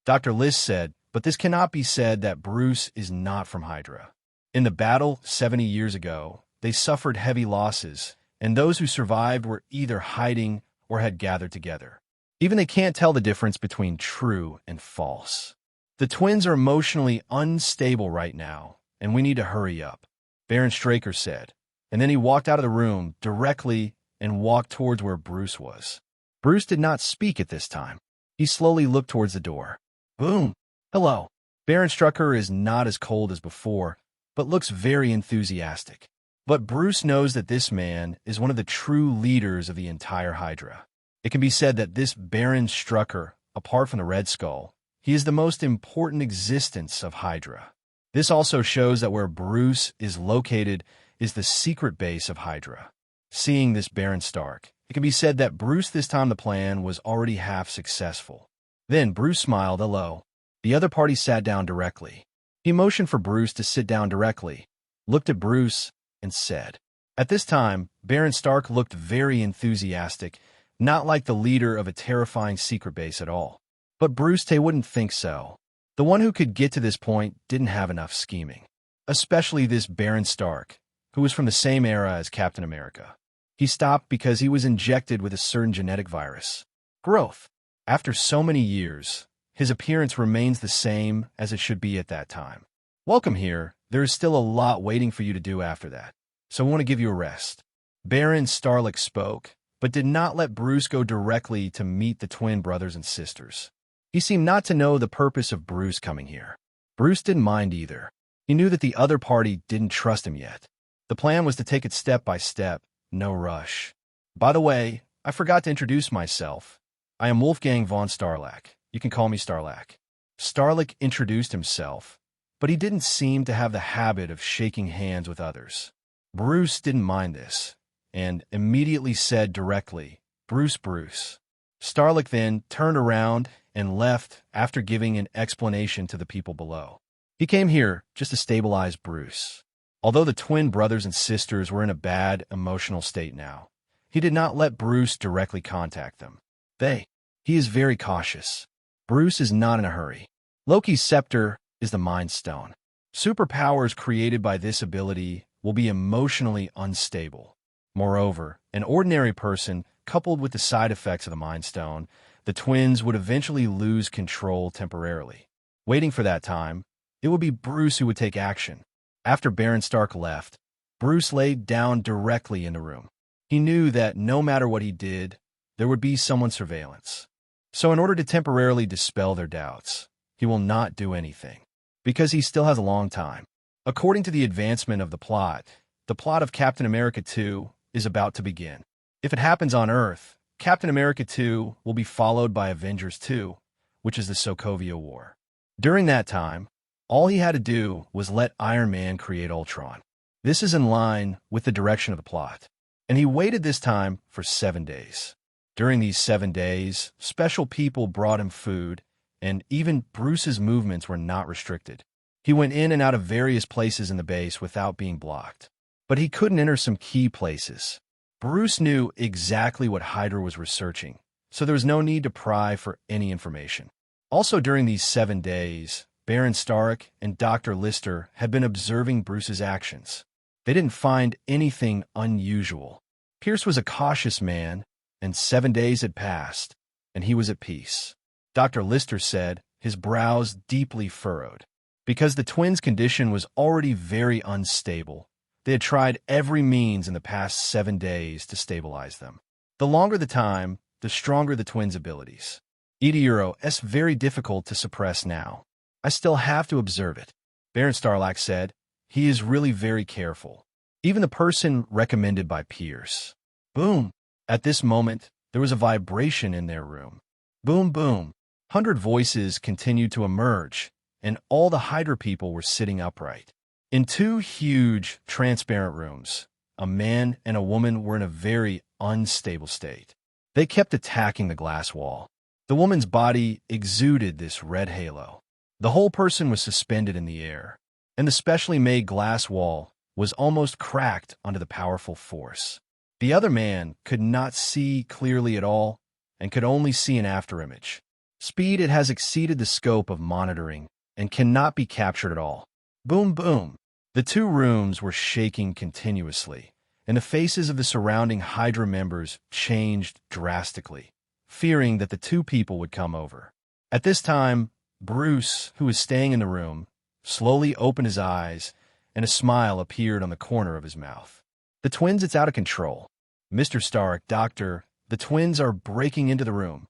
Dr. List said, but this cannot be said that Bruce is not from Hydra. In the battle 70 years ago, they suffered heavy losses, and those who survived were either hiding or had gathered together. Even they can't tell the difference between true and false. The twins are emotionally unstable right now, and we need to hurry up, Baron Straker said, and then he walked out of the room directly and walked towards where Bruce was. Bruce did not speak at this time. He slowly looked towards the door. Boom! Hello. Baron Strucker is not as cold as before, but looks very enthusiastic. But Bruce knows that this man is one of the true leaders of the entire Hydra. It can be said that this Baron Strucker, apart from the Red Skull, he is the most important existence of Hydra. This also shows that where Bruce is located is the secret base of Hydra. Seeing this Baron Stark, it can be said that Bruce this time the plan was already half successful. Then Bruce smiled hello. The other party sat down directly. He motioned for Bruce to sit down directly, looked at Bruce, and said. At this time, Baron Stark looked very enthusiastic, not like the leader of a terrifying secret base at all. But Bruce Tay wouldn't think so. The one who could get to this point didn't have enough scheming. Especially this Baron Stark, who was from the same era as Captain America. He stopped because he was injected with a certain genetic virus. Growth. After so many years, his appearance remains the same as it should be at that time. Welcome here. There is still a lot waiting for you to do after that, so I want to give you a rest. Baron Starlick spoke, but did not let Bruce go directly to meet the twin brothers and sisters. He seemed not to know the purpose of Bruce coming here. Bruce didn't mind either. He knew that the other party didn't trust him yet. The plan was to take it step by step, no rush. By the way, I forgot to introduce myself. I am Wolfgang von Starlack. You can call me Starlack. Starlack introduced himself, but he didn't seem to have the habit of shaking hands with others. Bruce didn't mind this, and immediately said directly, Bruce. Starlack then turned around and left after giving an explanation to the people below. He came here just to stabilize Bruce. Although the twin brothers and sisters were in a bad emotional state now, he did not let Bruce directly contact them. He is very cautious. Bruce is not in a hurry. Loki's scepter is the Mind Stone. Superpowers created by this ability will be emotionally unstable. Moreover, an ordinary person, coupled with the side effects of the Mind Stone, the twins would eventually lose control temporarily. Waiting for that time, it would be Bruce who would take action. After Baron Stark left, Bruce laid down directly in the room. He knew that no matter what he did, there would be someone's surveillance. So in order to temporarily dispel their doubts, he will not do anything, because he still has a long time. According to the advancement of the plot of Captain America 2 is about to begin. If it happens on Earth, Captain America 2 will be followed by Avengers 2, which is the Sokovia War. During that time, all he had to do was let Iron Man create Ultron. This is in line with the direction of the plot. And he waited this time for 7 days. During these 7 days, special people brought him food, and even Bruce's movements were not restricted. He went in and out of various places in the base without being blocked. But he couldn't enter some key places. Bruce knew exactly what Hydra was researching, so there was no need to pry for any information. Also during these 7 days, Baron Stark and Dr. Lister had been observing Bruce's actions. They didn't find anything unusual. Pierce was a cautious man, and 7 days had passed, and he was at peace. Dr. Lister said, his brows deeply furrowed. Because the twins' condition was already very unstable, they had tried every means in the past 7 days to stabilize them. The longer the time, the stronger the twins' abilities. It's very difficult to suppress now. I still have to observe it. Baron Stark said, he is really very careful. Even the person recommended by Pierce. Boom! At this moment, there was a vibration in their room. Boom, boom. 100 voices continued to emerge, and all the Hydra people were sitting upright. In 2 huge, transparent rooms, a man and a woman were in a very unstable state. They kept attacking the glass wall. The woman's body exuded this red halo. The whole person was suspended in the air, and the specially made glass wall was almost cracked under the powerful force. The other man could not see clearly at all and could only see an afterimage. Speed it has exceeded the scope of monitoring and cannot be captured at all. Boom, boom. The 2 rooms were shaking continuously, and the faces of the surrounding Hydra members changed drastically, fearing that the 2 people would come over. At this time, Bruce, who was staying in the room, slowly opened his eyes, and a smile appeared on the corner of his mouth. The twins, it's out of control. Mr. Stark, Doctor, the twins are breaking into the room.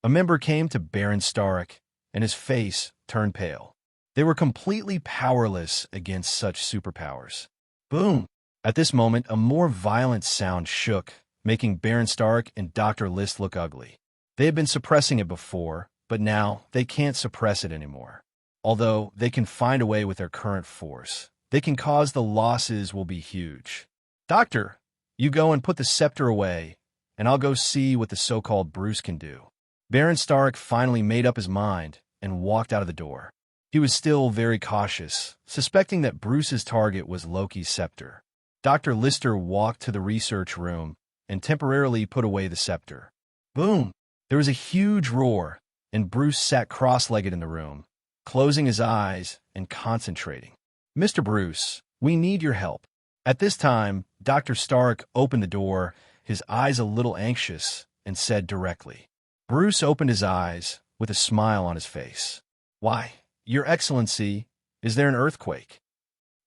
A member came to Baron Stark, and his face turned pale. They were completely powerless against such superpowers. Boom! At this moment, a more violent sound shook, making Baron Stark and Dr. List look ugly. They had been suppressing it before, but now they can't suppress it anymore. Although they can find a way with their current force, they can cause the losses will be huge. Doctor, you go and put the scepter away, and I'll go see what the so-called Bruce can do. Baron Stark finally made up his mind and walked out of the door. He was still very cautious, suspecting that Bruce's target was Loki's scepter. Dr. Lister walked to the research room and temporarily put away the scepter. Boom! There was a huge roar, and Bruce sat cross-legged in the room, closing his eyes and concentrating. Mr. Bruce, we need your help. At this time, Dr. Stark opened the door, his eyes a little anxious, and said directly. Bruce opened his eyes with a smile on his face. Why, Your Excellency, is there an earthquake?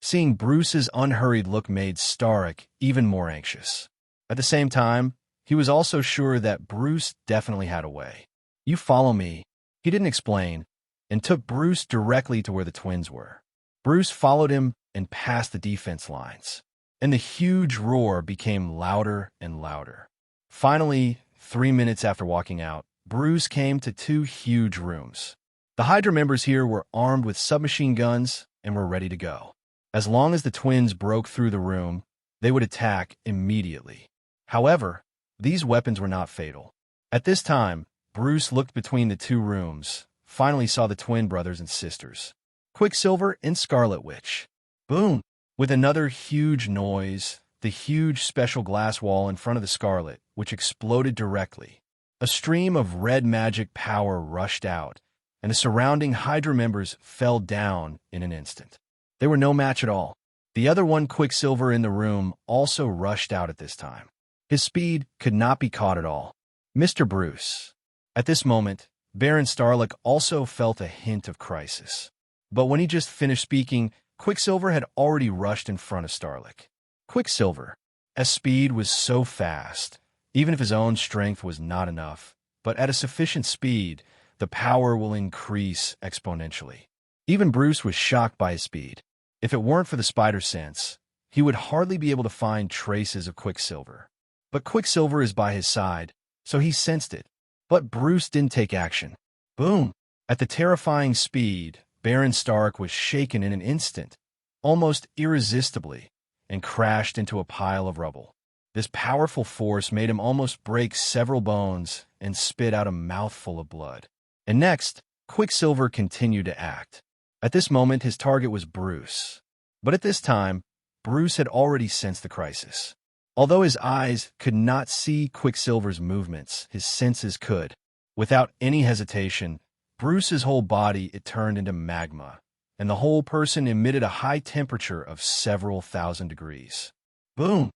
Seeing Bruce's unhurried look made Stark even more anxious. At the same time, he was also sure that Bruce definitely had a way. You follow me, he didn't explain, and took Bruce directly to where the twins were. Bruce followed him and past the defense lines, and the huge roar became louder and louder. Finally, 3 minutes after walking out, Bruce came to 2 huge rooms. The Hydra members here were armed with submachine guns and were ready to go. As long as the twins broke through the room, they would attack immediately. However, these weapons were not fatal. At this time, Bruce looked between the 2 rooms, finally saw the twin brothers and sisters, Quicksilver and Scarlet Witch. Boom! With another huge noise, the huge special glass wall in front of the Scarlet, which exploded directly. A stream of red magic power rushed out, and the surrounding Hydra members fell down in an instant. They were no match at all. The other one, Quicksilver, in the room also rushed out at this time. His speed could not be caught at all. Mr. Bruce. At this moment, Baron Starlick also felt a hint of crisis. But when he just finished speaking, Quicksilver had already rushed in front of Starlick. Quicksilver's speed was so fast, even if his own strength was not enough, but at a sufficient speed, the power will increase exponentially. Even Bruce was shocked by his speed. If it weren't for the spider sense, he would hardly be able to find traces of Quicksilver. But Quicksilver is by his side, so he sensed it. But Bruce didn't take action. Boom! At the terrifying speed, Baron Stark was shaken in an instant, almost irresistibly, and crashed into a pile of rubble. This powerful force made him almost break several bones and spit out a mouthful of blood. And next, Quicksilver continued to act. At this moment, his target was Bruce. But at this time, Bruce had already sensed the crisis. Although his eyes could not see Quicksilver's movements, his senses could. Without any hesitation, Bruce's whole body turned into magma, and the whole person emitted a high temperature of several thousand degrees. Boom!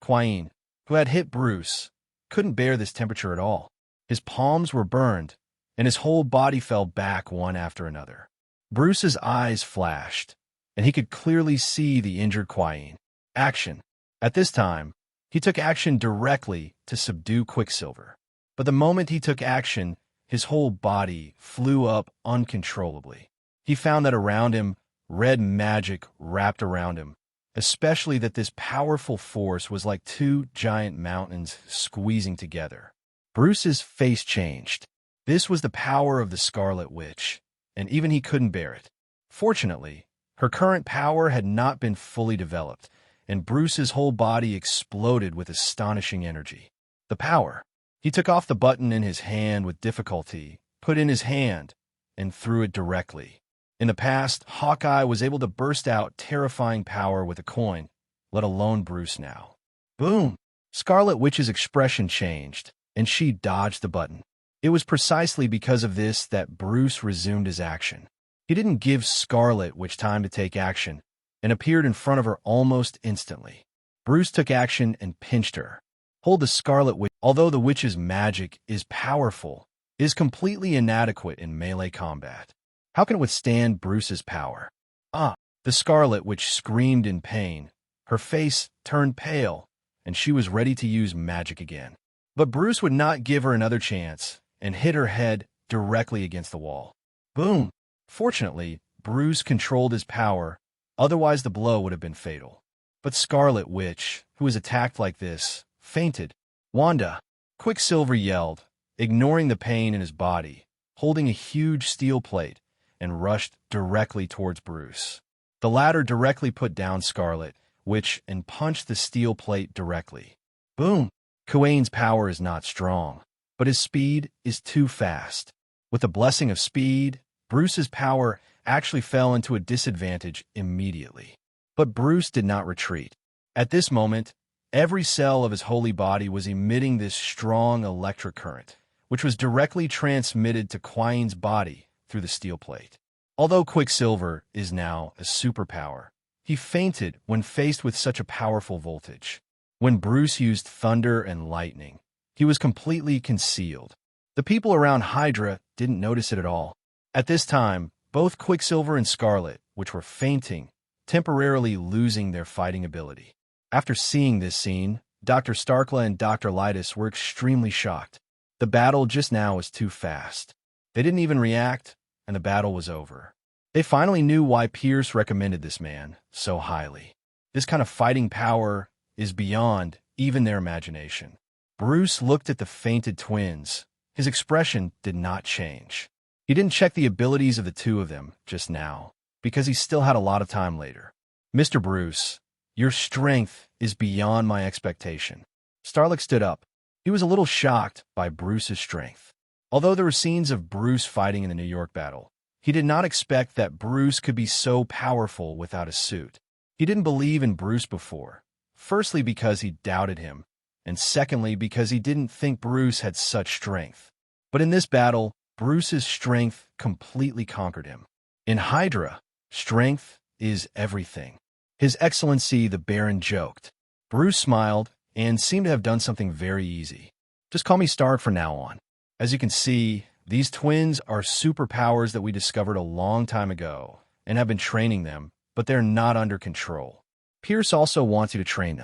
Quine, who had hit Bruce, couldn't bear this temperature at all. His palms were burned, and his whole body fell back one after another. Bruce's eyes flashed, and he could clearly see the injured Quine. Action. At this time, he took action directly to subdue Quicksilver. But the moment he took action, his whole body flew up uncontrollably. He found that around him, red magic wrapped around him, especially that this powerful force was like two giant mountains squeezing together. Bruce's face changed. This was the power of the Scarlet Witch, and even he couldn't bear it. Fortunately, her current power had not been fully developed, and Bruce's whole body exploded with astonishing energy. The power. He took off the button in his hand with difficulty, put in his hand, and threw it directly. In the past, Hawkeye was able to burst out terrifying power with a coin, let alone Bruce now. Boom! Scarlet Witch's expression changed, and she dodged the button. It was precisely because of this that Bruce resumed his action. He didn't give Scarlet Witch time to take action, and appeared in front of her almost instantly. Bruce took action and pinched her. Hold the Scarlet Witch, although the witch's magic is powerful, is completely inadequate in melee combat. How can it withstand Bruce's power? The Scarlet Witch screamed in pain. Her face turned pale, and she was ready to use magic again. But Bruce would not give her another chance, and hit her head directly against the wall. Boom! Fortunately, Bruce controlled his power, otherwise the blow would have been fatal. But Scarlet Witch, who was attacked like this, fainted. Wanda! Quicksilver yelled, ignoring the pain in his body, holding a huge steel plate, and rushed directly towards Bruce. The latter directly put down Scarlet Witch and punched the steel plate directly. Boom! Quane's power is not strong, but his speed is too fast. With the blessing of speed, Bruce's power actually fell into a disadvantage immediately. But Bruce did not retreat. At this moment, every cell of his holy body was emitting this strong electric current, which was directly transmitted to Quine's body through the steel plate. Although Quicksilver is now a superpower, he fainted when faced with such a powerful voltage. When Bruce used thunder and lightning, he was completely concealed. The people around Hydra didn't notice it at all. At this time, both Quicksilver and Scarlet, which were fainting, temporarily losing their fighting ability. After seeing this scene, Dr. Starkla and Dr. Litus were extremely shocked. The battle just now was too fast. They didn't even react, and the battle was over. They finally knew why Pierce recommended this man so highly. This kind of fighting power is beyond even their imagination. Bruce looked at the fainted twins. His expression did not change. He didn't check the abilities of the two of them just now, because he still had a lot of time later. Mr. Bruce, your strength is beyond my expectation. Starlick stood up. He was a little shocked by Bruce's strength. Although there were scenes of Bruce fighting in the New York battle, he did not expect that Bruce could be so powerful without a suit. He didn't believe in Bruce before, firstly because he doubted him, and secondly because he didn't think Bruce had such strength. But in this battle, Bruce's strength completely conquered him. In Hydra, strength is everything. His Excellency the Baron joked. Bruce smiled and seemed to have done something very easy. Just call me Stark from now on. As you can see, these twins are superpowers that we discovered a long time ago and have been training them, but they're not under control. Pierce also wants you to train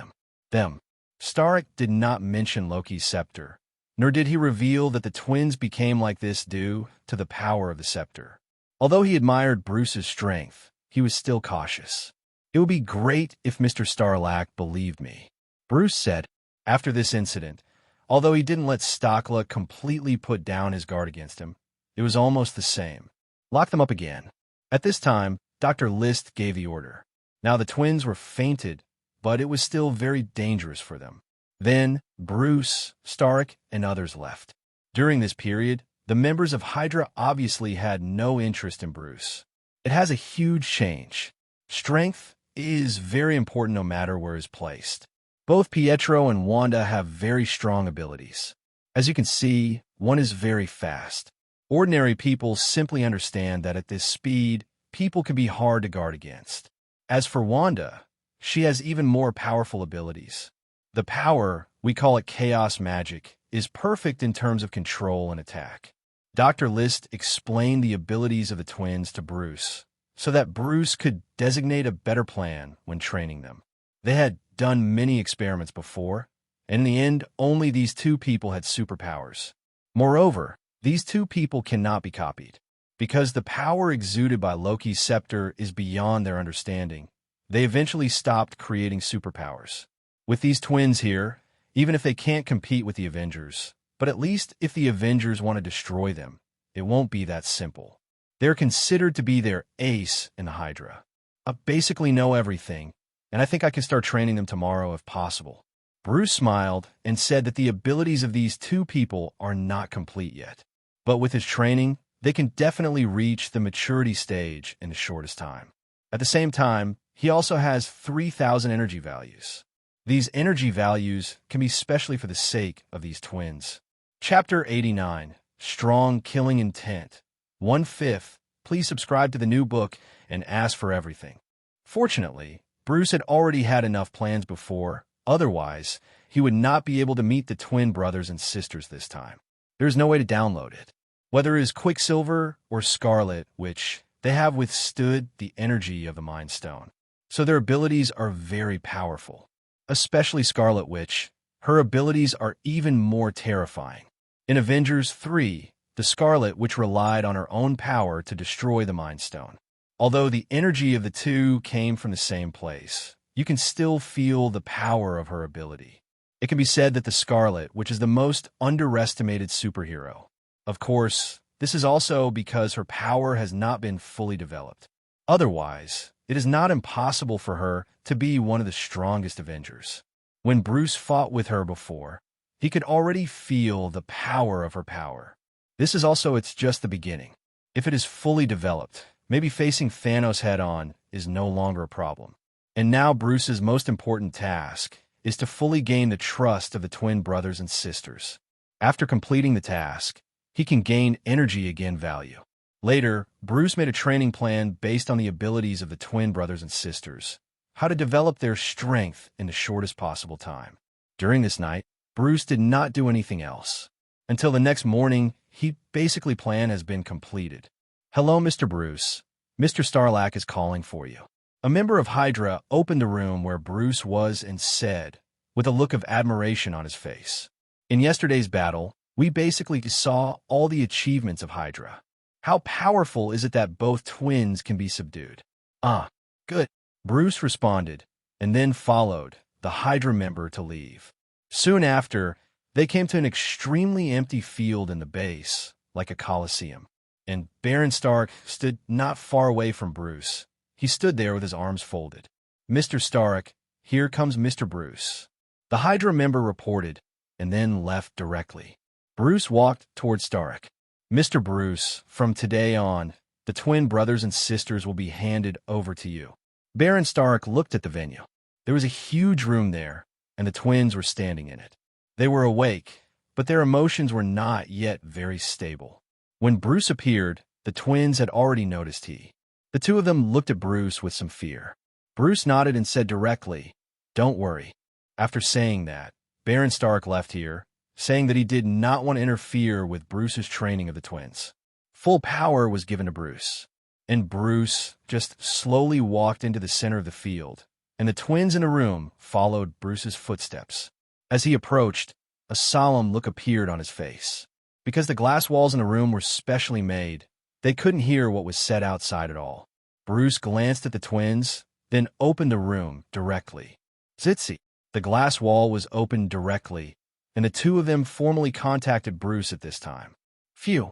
them. Stark did not mention Loki's scepter, nor did he reveal that the twins became like this due to the power of the scepter. Although he admired Bruce's strength, he was still cautious. It would be great if Mr. Starlack believed me, Bruce said. After this incident, although he didn't let Stockla completely put down his guard against him, it was almost the same. Lock them up again. At this time, Dr. List gave the order. Now the twins were fainted, but it was still very dangerous for them. Then Bruce, Stark, and others left. During this period, the members of Hydra obviously had no interest in Bruce. It has a huge change. Strength is very important no matter where it is placed. Both Pietro and Wanda have very strong abilities. As you can see, one is very fast. Ordinary people simply understand that at this speed, people can be hard to guard against. As for Wanda, she has even more powerful abilities. The power, we call it chaos magic, is perfect in terms of control and attack. Dr. List explained the abilities of the twins to Bruce, so that Bruce could designate a better plan when training them. They had done many experiments before, and in the end, only these two people had superpowers. Moreover, these two people cannot be copied. Because the power exuded by Loki's scepter is beyond their understanding, they eventually stopped creating superpowers. With these twins here, even if they can't compete with the Avengers, but at least if the Avengers want to destroy them, it won't be that simple. They're considered to be their ace in the Hydra. I basically know everything, and I think I can start training them tomorrow if possible. Bruce smiled and said that the abilities of these two people are not complete yet. But with his training, they can definitely reach the maturity stage in the shortest time. At the same time, he also has 3,000 energy values. These energy values can be specially for the sake of these twins. Chapter 89, Strong Killing Intent. 1/5. Please subscribe to the new book and ask for everything. Fortunately, Bruce had already had enough plans before. Otherwise, he would not be able to meet the twin brothers and sisters this time. There's no way to download it. Whether it is Quicksilver or Scarlet, which they have withstood the energy of the Mind Stone. So their abilities are very powerful. Especially Scarlet Witch, her abilities are even more terrifying. In Avengers 3, the Scarlet Witch relied on her own power to destroy the Mind Stone. Although the energy of the two came from the same place, you can still feel the power of her ability. It can be said that the Scarlet Witch is the most underestimated superhero. Of course, this is also because her power has not been fully developed. Otherwise, it is not impossible for her to be one of the strongest Avengers. When Bruce fought with her before, he could already feel the power of her power. This is also it's just the beginning. If it is fully developed, maybe facing Thanos head-on is no longer a problem. And now Bruce's most important task is to fully gain the trust of the twin brothers and sisters. After completing the task, he can gain energy again value. Later, Bruce made a training plan based on the abilities of the twin brothers and sisters, how to develop their strength in the shortest possible time. During this night, Bruce did not do anything else. Until the next morning, he basically plan has been completed. Hello, Mr. Bruce. Mr. Starlack is calling for you. A member of Hydra opened the room where Bruce was and said, with a look of admiration on his face, "In yesterday's battle, we basically saw all the achievements of Hydra. How powerful is it that both twins can be subdued?" Good. Bruce responded, and then followed the Hydra member to leave. Soon after, they came to an extremely empty field in the base, like a coliseum. And Baron Stark stood not far away from Bruce. He stood there with his arms folded. "Mr. Stark, here comes Mr. Bruce." The Hydra member reported, and then left directly. Bruce walked toward Stark. "Mr. Bruce, from today on, the twin brothers and sisters will be handed over to you." Baron Stark looked at the venue. There was a huge room there, and the twins were standing in it. They were awake, but their emotions were not yet very stable. When Bruce appeared, the twins had already noticed he. The two of them looked at Bruce with some fear. Bruce nodded and said directly, "Don't worry." After saying that, Baron Stark left here, saying that he did not want to interfere with Bruce's training of the twins. Full power was given to Bruce, and Bruce just slowly walked into the center of the field, and the twins in the room followed Bruce's footsteps. As he approached, a solemn look appeared on his face. Because the glass walls in the room were specially made, they couldn't hear what was said outside at all. Bruce glanced at the twins, then opened the room directly. Zitzi. The glass wall was opened directly, and the two of them formally contacted Bruce at this time. Phew.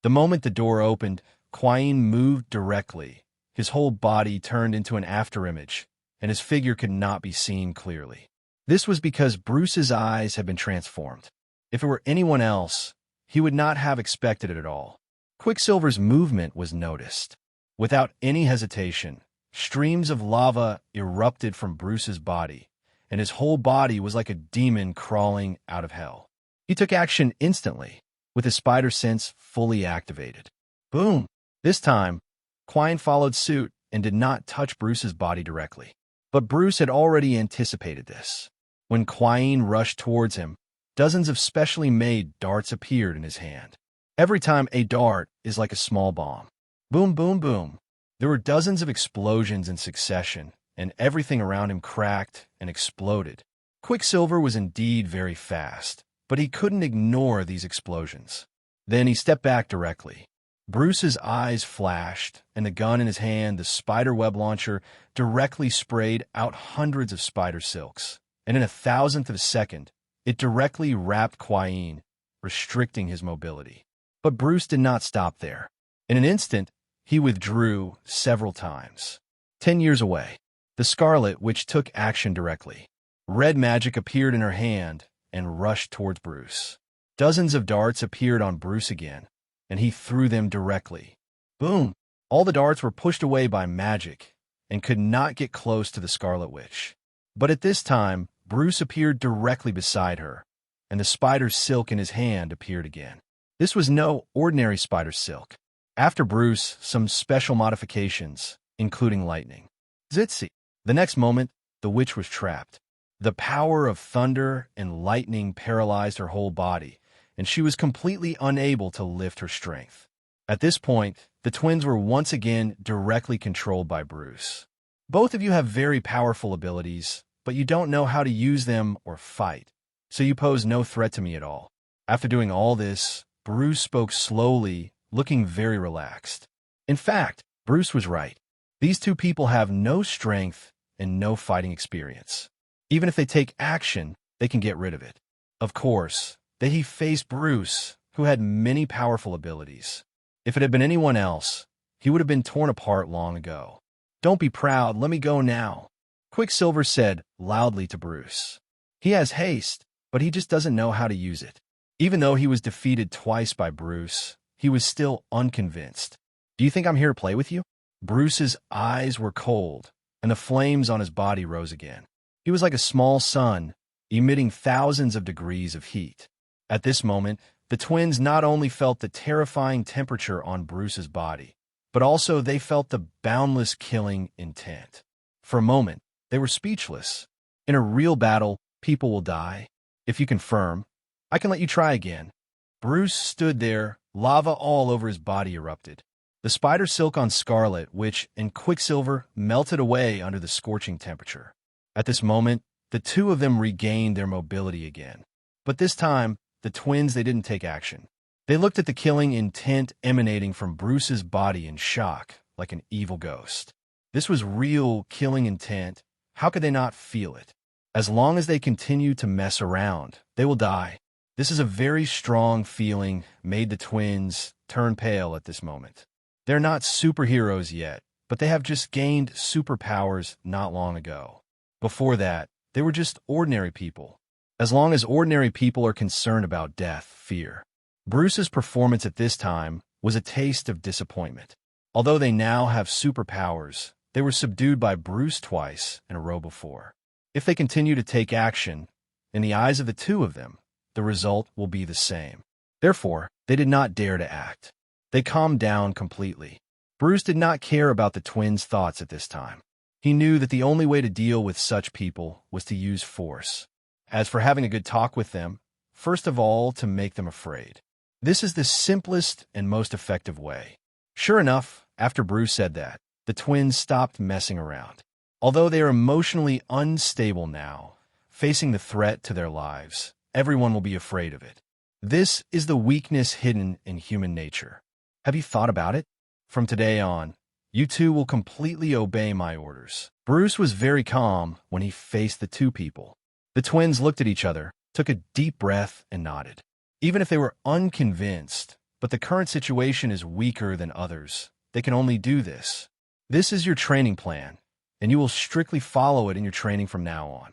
The moment the door opened, Qui-Gon moved directly. His whole body turned into an afterimage, and his figure could not be seen clearly. This was because Bruce's eyes had been transformed. If it were anyone else, he would not have expected it at all. Quicksilver's movement was noticed. Without any hesitation, streams of lava erupted from Bruce's body, and his whole body was like a demon crawling out of hell. He took action instantly, with his spider sense fully activated. Boom! This time, Qui-Gon followed suit and did not touch Bruce's body directly. But Bruce had already anticipated this. When Qui-Gon rushed towards him, dozens of specially made darts appeared in his hand. Every time a dart is like a small bomb. Boom, boom, boom. There were dozens of explosions in succession, and everything around him cracked and exploded. Quicksilver was indeed very fast, but he couldn't ignore these explosions. Then he stepped back directly. Bruce's eyes flashed, and the gun in his hand, the spider web launcher, directly sprayed out hundreds of spider silks. And in a thousandth of a second, it directly wrapped Qui-Gon, restricting his mobility. But Bruce did not stop there. In an instant, he withdrew several times. 10 years away, the Scarlet Witch took action directly. Red magic appeared in her hand and rushed towards Bruce. Dozens of darts appeared on Bruce again, and he threw them directly. Boom! All the darts were pushed away by magic and could not get close to the Scarlet Witch. But at this time, Bruce appeared directly beside her, and the spider silk in his hand appeared again. This was no ordinary spider silk. After Bruce, some special modifications, including lightning. Zitzi. The next moment, the witch was trapped. The power of thunder and lightning paralyzed her whole body, and she was completely unable to lift her strength. At this point, the twins were once again directly controlled by Bruce. Both of you have very powerful abilities, but you don't know how to use them or fight, so you pose no threat to me at all. After doing all this, Bruce spoke slowly, looking very relaxed. In fact, Bruce was right. These two people have no strength and no fighting experience. Even if they take action, they can get rid of it. Of course, that he faced Bruce, who had many powerful abilities. If it had been anyone else, he would have been torn apart long ago. Don't be proud, let me go now, Quicksilver said loudly to Bruce. He has haste, but he just doesn't know how to use it. Even though he was defeated twice by Bruce, he was still unconvinced. Do you think I'm here to play with you? Bruce's eyes were cold, and the flames on his body rose again. He was like a small sun, emitting thousands of degrees of heat. At this moment, the twins not only felt the terrifying temperature on Bruce's body, but also they felt the boundless killing intent. For a moment, they were speechless. In a real battle, people will die. If you confirm, I can let you try again. Bruce stood there, lava all over his body erupted. The spider silk on Scarlet Witch and Quicksilver melted away under the scorching temperature. At this moment, the two of them regained their mobility again. But this time, the twins, they didn't take action. They looked at the killing intent emanating from Bruce's body in shock, like an evil ghost. This was real killing intent. How could they not feel it? As long as they continue to mess around, they will die. This is a very strong feeling, made the twins turn pale at this moment. They're not superheroes yet, but they have just gained superpowers not long ago. Before that, they were just ordinary people. As long as ordinary people are concerned about death, fear. Bruce's performance at this time was a taste of disappointment. Although they now have superpowers, they were subdued by Bruce twice in a row before. If they continue to take action, in the eyes of the two of them, the result will be the same. Therefore, they did not dare to act. They calmed down completely. Bruce did not care about the twins' thoughts at this time. He knew that the only way to deal with such people was to use force. As for having a good talk with them, first of all, to make them afraid. This is the simplest and most effective way. Sure enough, after Bruce said that, the twins stopped messing around. Although they are emotionally unstable now, facing the threat to their lives, everyone will be afraid of it. This is the weakness hidden in human nature. Have you thought about it? From today on, you two will completely obey my orders. Bruce was very calm when he faced the two people. The twins looked at each other, took a deep breath, and nodded. Even if they were unconvinced, but the current situation is weaker than others, they can only do this. This is your training plan, and you will strictly follow it in your training from now on.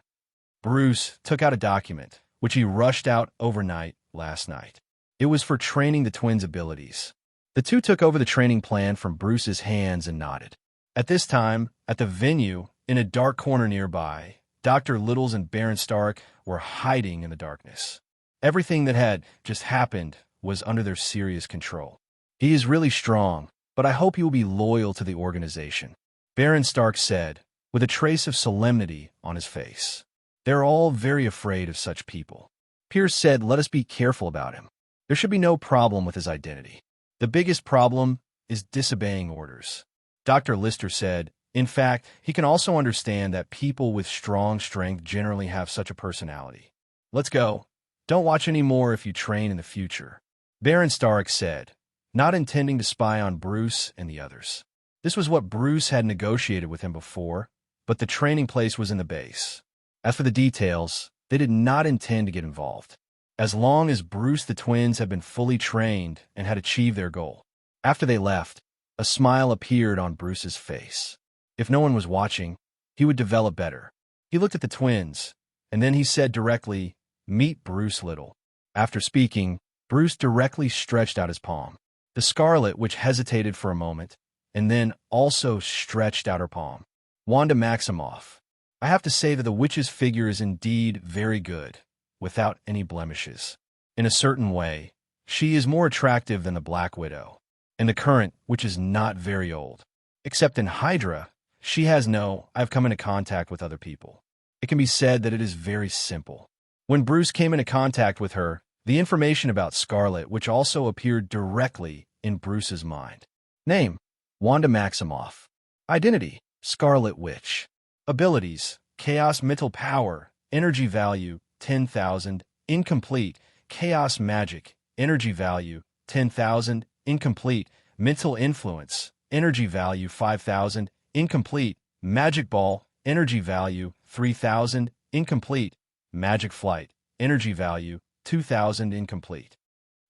Bruce took out a document, which he rushed out overnight last night. It was for training the twins' abilities. The two took over the training plan from Bruce's hands and nodded. At this time, at the venue, in a dark corner nearby, Dr. Littles and Baron Stark were hiding in the darkness. Everything that had just happened was under their serious control. He is really strong, but I hope he will be loyal to the organization, Baron Stark said, with a trace of solemnity on his face. They're all very afraid of such people. Pierce said, let us be careful about him. There should be no problem with his identity. The biggest problem is disobeying orders. Dr. Lister said, in fact, he can also understand that people with strong strength generally have such a personality. Let's go. Don't watch any more if you train in the future. Baron Stark said, not intending to spy on Bruce and the others. This was what Bruce had negotiated with him before, but the training place was in the base. As for the details, they did not intend to get involved. As long as Bruce the twins had been fully trained and had achieved their goal. After they left, a smile appeared on Bruce's face. If no one was watching, he would develop better. He looked at the twins, and then he said directly, meet Bruce Little. After speaking, Bruce directly stretched out his palm. The Scarlet Witch hesitated for a moment, and then also stretched out her palm. Wanda Maximoff. I have to say that the witch's figure is indeed very good, without any blemishes. In a certain way, she is more attractive than the Black Widow. And the current, which is not very old. Except in Hydra, she has no, I've come into contact with other people. It can be said that it is very simple. When Bruce came into contact with her, the information about Scarlet Witch also appeared directly in Bruce's mind. Name, Wanda Maximoff. Identity, Scarlet Witch. Abilities, Chaos Mental Power, Energy Value, 10,000, Incomplete, Chaos Magic, Energy Value, 10,000, Incomplete, Mental Influence, Energy Value, 5,000, Incomplete, Magic Ball, Energy Value, 3,000, Incomplete, Magic Flight, Energy Value, 2,000, Incomplete.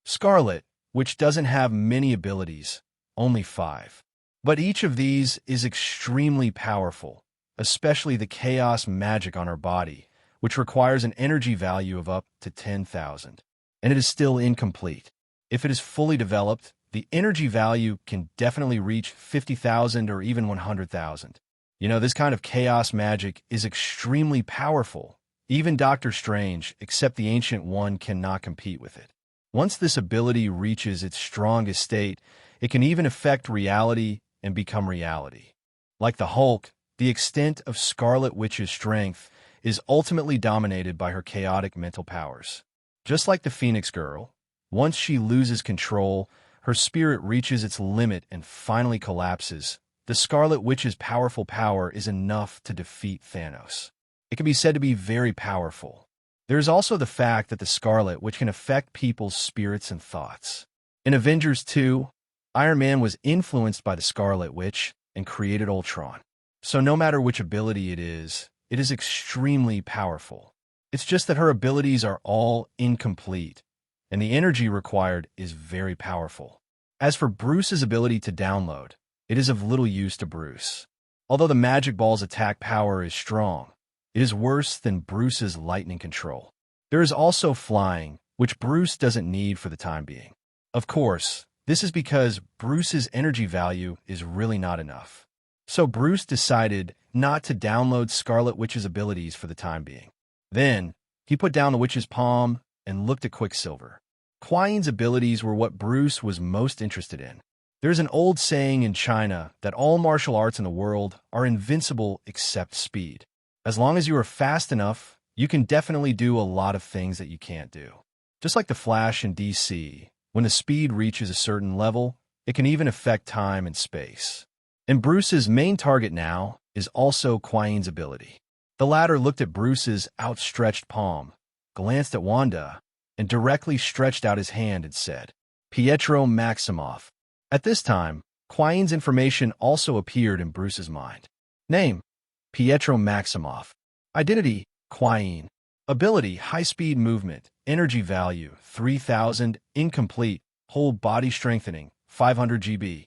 Scarlet, which doesn't have many abilities, only 5. But each of these is extremely powerful, especially the chaos magic on her body, which requires an energy value of up to 10,000. And it is still incomplete. If it is fully developed, the energy value can definitely reach 50,000 or even 100,000. You know, this kind of chaos magic is extremely powerful. Even Doctor Strange, except the Ancient One, cannot compete with it. Once this ability reaches its strongest state, it can even affect reality and become reality. Like the Hulk, the extent of Scarlet Witch's strength is ultimately dominated by her chaotic mental powers. Just like the Phoenix Girl, once she loses control, her spirit reaches its limit and finally collapses. The Scarlet Witch's powerful power is enough to defeat Thanos. It can be said to be very powerful. There is also the fact that the Scarlet Witch can affect people's spirits and thoughts. In Avengers 2, Iron Man was influenced by the Scarlet Witch and created Ultron. So no matter which ability it is extremely powerful. It's just that her abilities are all incomplete, and the energy required is very powerful. As for Bruce's ability to download, it is of little use to Bruce. Although the Magic Ball's attack power is strong, it is worse than Bruce's lightning control. There is also flying, which Bruce doesn't need for the time being. Of course, this is because Bruce's energy value is really not enough. So Bruce decided not to download Scarlet Witch's abilities for the time being. Then, he put down the witch's palm and looked at Quicksilver. Quien's abilities were what Bruce was most interested in. There's an old saying in China that all martial arts in the world are invincible except speed. As long as you are fast enough, you can definitely do a lot of things that you can't do. Just like the Flash in DC, when the speed reaches a certain level, it can even affect time and space. And Bruce's main target now is also Quien's ability. The latter looked at Bruce's outstretched palm, glanced at Wanda, and directly stretched out his hand and said, "Pietro Maximoff." At this time, Quien's information also appeared in Bruce's mind. Name: Pietro Maximoff. Identity: Quien. Ability: high-speed movement. Energy value: 3000. Incomplete. Whole body strengthening: 500 GB.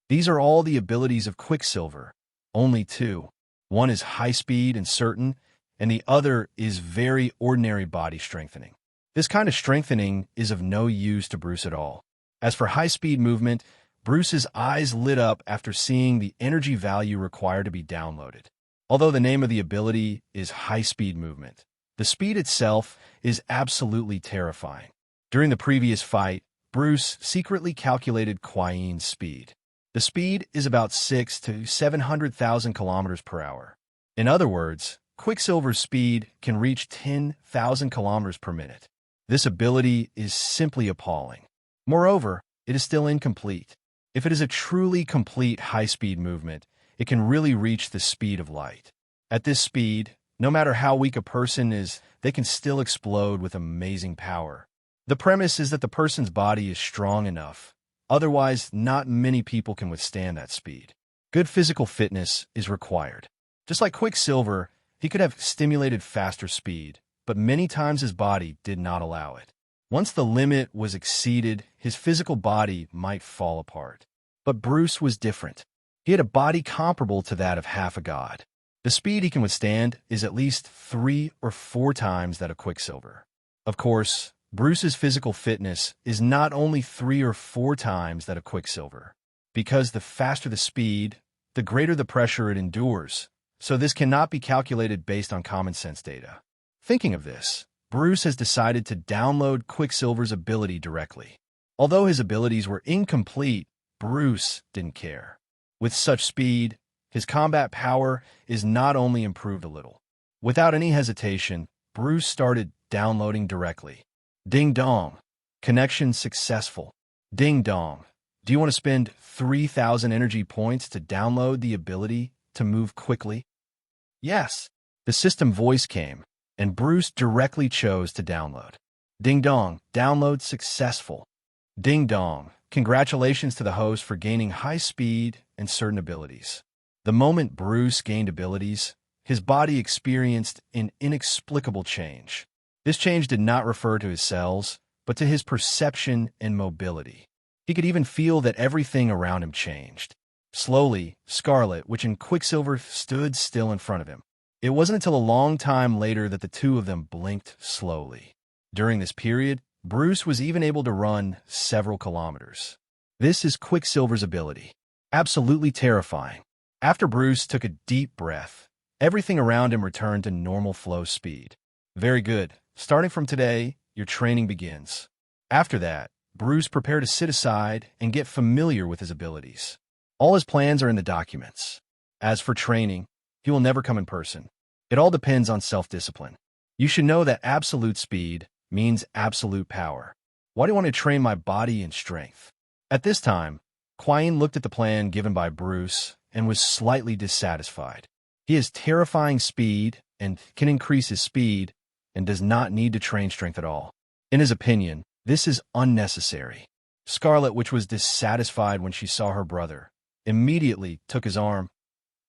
These are all the abilities of Quicksilver. Only two. One is high-speed and certain, and the other is very ordinary body strengthening. This kind of strengthening is of no use to Bruce at all. As for high-speed movement, Bruce's eyes lit up after seeing the energy value required to be downloaded. Although the name of the ability is high-speed movement, the speed itself is absolutely terrifying. During the previous fight, Bruce secretly calculated Quien's speed. The speed is about 600,000 to 700,000 kilometers per hour. In other words, Quicksilver's speed can reach 10,000 kilometers per minute. This ability is simply appalling. Moreover, it is still incomplete. If it is a truly complete high-speed movement, it can really reach the speed of light. At this speed, no matter how weak a person is, they can still explode with amazing power. The premise is that the person's body is strong enough. Otherwise, not many people can withstand that speed. Good physical fitness is required. Just like Quicksilver, he could have stimulated faster speed, but many times his body did not allow it. Once the limit was exceeded, his physical body might fall apart. But Bruce was different. He had a body comparable to that of half a god. The speed he can withstand is at least 3 or 4 times that of Quicksilver. Of course, Bruce's physical fitness is not only 3 or 4 times that of Quicksilver, because the faster the speed, the greater the pressure it endures, so this cannot be calculated based on common sense data. Thinking of this, Bruce has decided to download Quicksilver's ability directly. Although his abilities were incomplete, Bruce didn't care. With such speed, his combat power is not only improved a little. Without any hesitation, Bruce started downloading directly. Ding dong. Connection successful. Ding dong. Do you want to spend 3,000 energy points to download the ability to move quickly? Yes. The system voice came, and Bruce directly chose to download. Ding dong. Download successful. Ding dong. Congratulations to the host for gaining high speed and certain abilities. The moment Bruce gained abilities, his body experienced an inexplicable change. This change did not refer to his cells, but to his perception and mobility. He could even feel that everything around him changed. Slowly, Scarlet, which in Quicksilver, stood still in front of him. It wasn't until a long time later that the two of them blinked slowly. During this period, Bruce was even able to run several kilometers. This is Quicksilver's ability. Absolutely terrifying. After Bruce took a deep breath, everything around him returned to normal flow speed. Very good. Starting from today, your training begins. After that, Bruce prepared to sit aside and get familiar with his abilities. All his plans are in the documents. As for training, he will never come in person. It all depends on self-discipline. You should know that absolute speed means absolute power. Why do you want to train my body and strength? At this time, Quien looked at the plan given by Bruce and was slightly dissatisfied. He has terrifying speed and can increase his speed and does not need to train strength at all. In his opinion, this is unnecessary. Scarlet, which was dissatisfied when she saw her brother, immediately took his arm.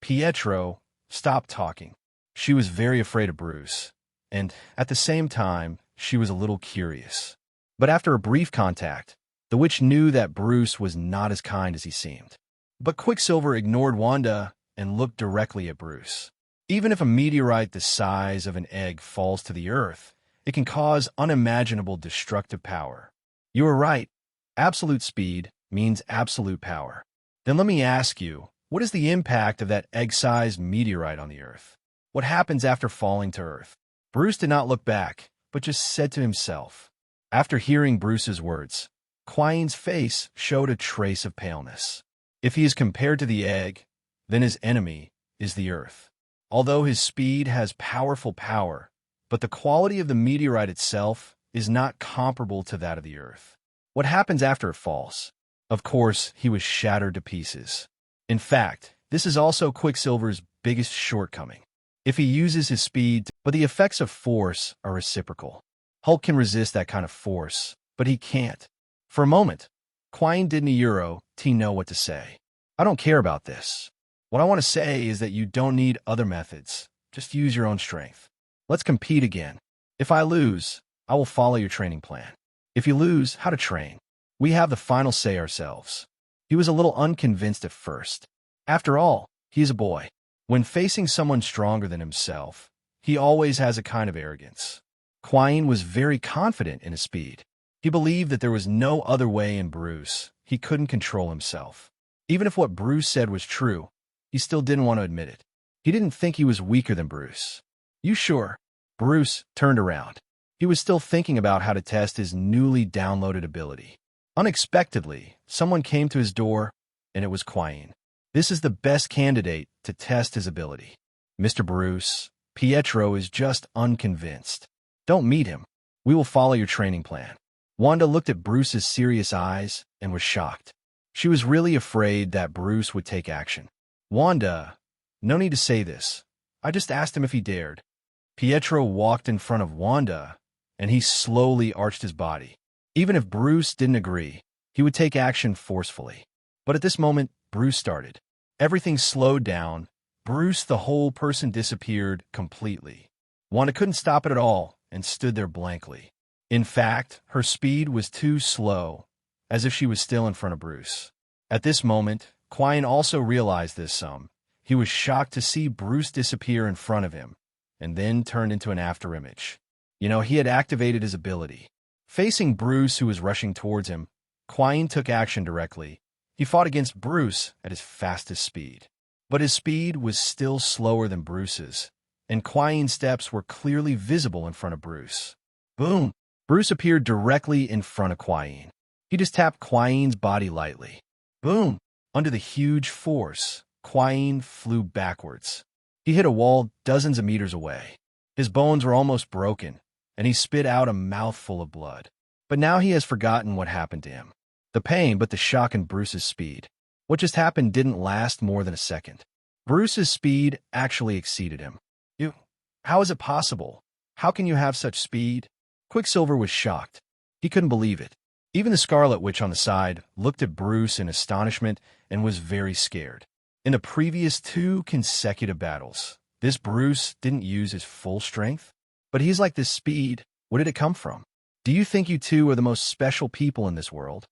Pietro, stop talking. She was very afraid of Bruce, and at the same time, she was a little curious. But after a brief contact, the witch knew that Bruce was not as kind as he seemed. But Quicksilver ignored Wanda and looked directly at Bruce. Even if a meteorite the size of an egg falls to the earth, it can cause unimaginable destructive power. You are right. Absolute speed means absolute power. Then let me ask you, what is the impact of that egg-sized meteorite on the earth? What happens after falling to earth? Bruce did not look back, but just said to himself. After hearing Bruce's words, Quai's face showed a trace of paleness. If he is compared to the egg, then his enemy is the Earth. Although his speed has powerful power, but the quality of the meteorite itself is not comparable to that of the Earth. What happens after it falls? Of course, he was shattered to pieces. In fact, this is also Quicksilver's biggest shortcoming. If he uses his speed, but the effects of force are reciprocal. Hulk can resist that kind of force, but he can't. For a moment, Quai didn't know what to say. I don't care about this. What I want to say is that you don't need other methods. Just use your own strength. Let's compete again. If I lose, I will follow your training plan. If you lose, how to train. We have the final say ourselves. He was a little unconvinced at first. After all, he's a boy. When facing someone stronger than himself, he always has a kind of arrogance. Quai was very confident in his speed. He believed that there was no other way in Bruce. He couldn't control himself. Even if what Bruce said was true, he still didn't want to admit it. He didn't think he was weaker than Bruce. You sure? Bruce turned around. He was still thinking about how to test his newly downloaded ability. Unexpectedly, someone came to his door, and it was Quai. This is the best candidate to test his ability. Mr. Bruce, Pietro is just unconvinced. Don't meet him. We will follow your training plan. Wanda looked at Bruce's serious eyes and was shocked. She was really afraid that Bruce would take action. Wanda, no need to say this. I just asked him if he dared. Pietro walked in front of Wanda, and he slowly arched his body. Even if Bruce didn't agree, he would take action forcefully. But at this moment, Bruce started. Everything slowed down. Bruce, the whole person, disappeared completely. Wanda couldn't stop it at all and stood there blankly. In fact, her speed was too slow, as if she was still in front of Bruce. At this moment, Quai also realized this. He was shocked to see Bruce disappear in front of him, and then turned into an afterimage. He had activated his ability. Facing Bruce, who was rushing towards him, Quai took action directly. He fought against Bruce at his fastest speed. But his speed was still slower than Bruce's, and Quai's steps were clearly visible in front of Bruce. Boom! Bruce appeared directly in front of Quai. He just tapped Quai's body lightly. Boom! Under the huge force, Quai flew backwards. He hit a wall dozens of meters away. His bones were almost broken, and he spit out a mouthful of blood. But now he has forgotten what happened to him. The pain, but the shock in Bruce's speed. What just happened didn't last more than a second. Bruce's speed actually exceeded him. How is it possible? How can you have such speed? Quicksilver was shocked. He couldn't believe it. Even the Scarlet Witch on the side looked at Bruce in astonishment and was very scared. In the previous 2 consecutive battles, this Bruce didn't use his full strength. But he's like this speed. Where did it come from? Do you think you two are the most special people in this world?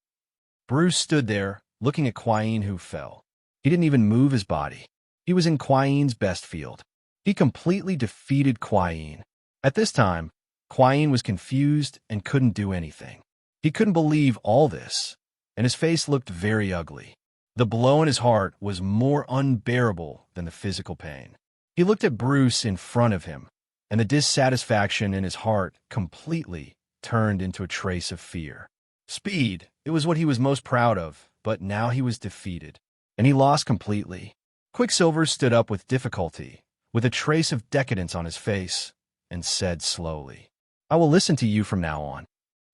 Bruce stood there, looking at Quai, who fell. He didn't even move his body. He was in Quai's best field. He completely defeated Quai. At this time, Quai was confused and couldn't do anything. He couldn't believe all this, and his face looked very ugly. The blow in his heart was more unbearable than the physical pain. He looked at Bruce in front of him, and the dissatisfaction in his heart completely turned into a trace of fear. Speed, it was what he was most proud of, but now he was defeated, and he lost completely. Quicksilver stood up with difficulty, with a trace of decadence on his face, and said slowly, I will listen to you from now on.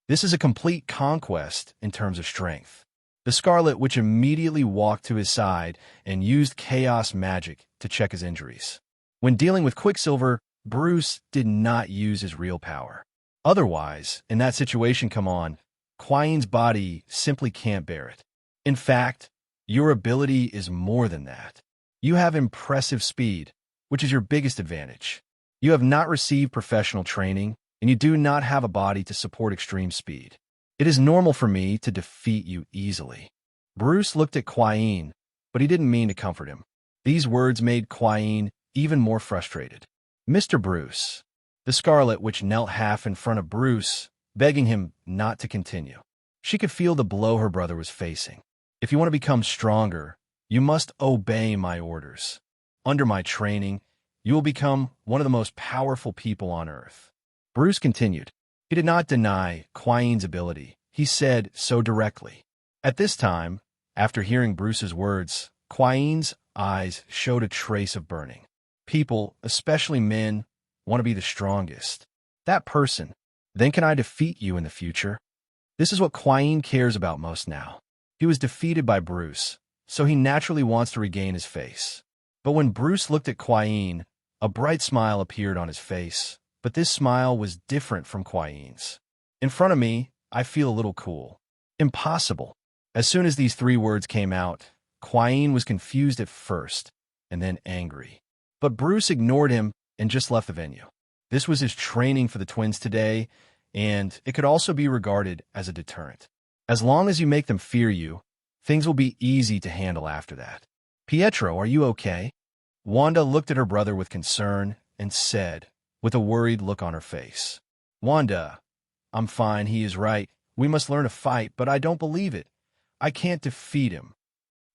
This is a complete conquest in terms of strength. The Scarlet Witch immediately walked to his side and used chaos magic to check his injuries. When dealing with Quicksilver, Bruce did not use his real power. Otherwise, in that situation, Quai's body simply can't bear it. In fact, your ability is more than that. You have impressive speed, which is your biggest advantage. You have not received professional training, and you do not have a body to support extreme speed. It is normal for me to defeat you easily. Bruce looked at Quai, but he didn't mean to comfort him. These words made Quai even more frustrated. Mr. Bruce. The Scarlet Witch knelt half in front of Bruce, begging him not to continue. She could feel the blow her brother was facing. If you want to become stronger, you must obey my orders. Under my training, you will become one of the most powerful people on Earth. Bruce continued. He did not deny Quai's ability. he said so directly. At this time, after hearing Bruce's words, Quaine's eyes showed a trace of burning. People, especially men, want to be the strongest. That person. Then can I defeat you in the future? This is what Quaine cares about most now. He was defeated by Bruce, so he naturally wants to regain his face. But when Bruce looked at Quaine, a bright smile appeared on his face, but this smile was different from Quaine's. In front of me, I feel a little cool. Impossible. As soon as these three words came out, Quaine was confused at first, and then angry. But Bruce ignored him and just left the venue. This was his training for the twins today, and it could also be regarded as a deterrent. As long as you make them fear you, things will be easy to handle after that. Pietro, are you okay? Wanda looked at her brother with concern and said, with a worried look on her face, Wanda, I'm fine, he is right. We must learn to fight, but I don't believe it. I can't defeat him.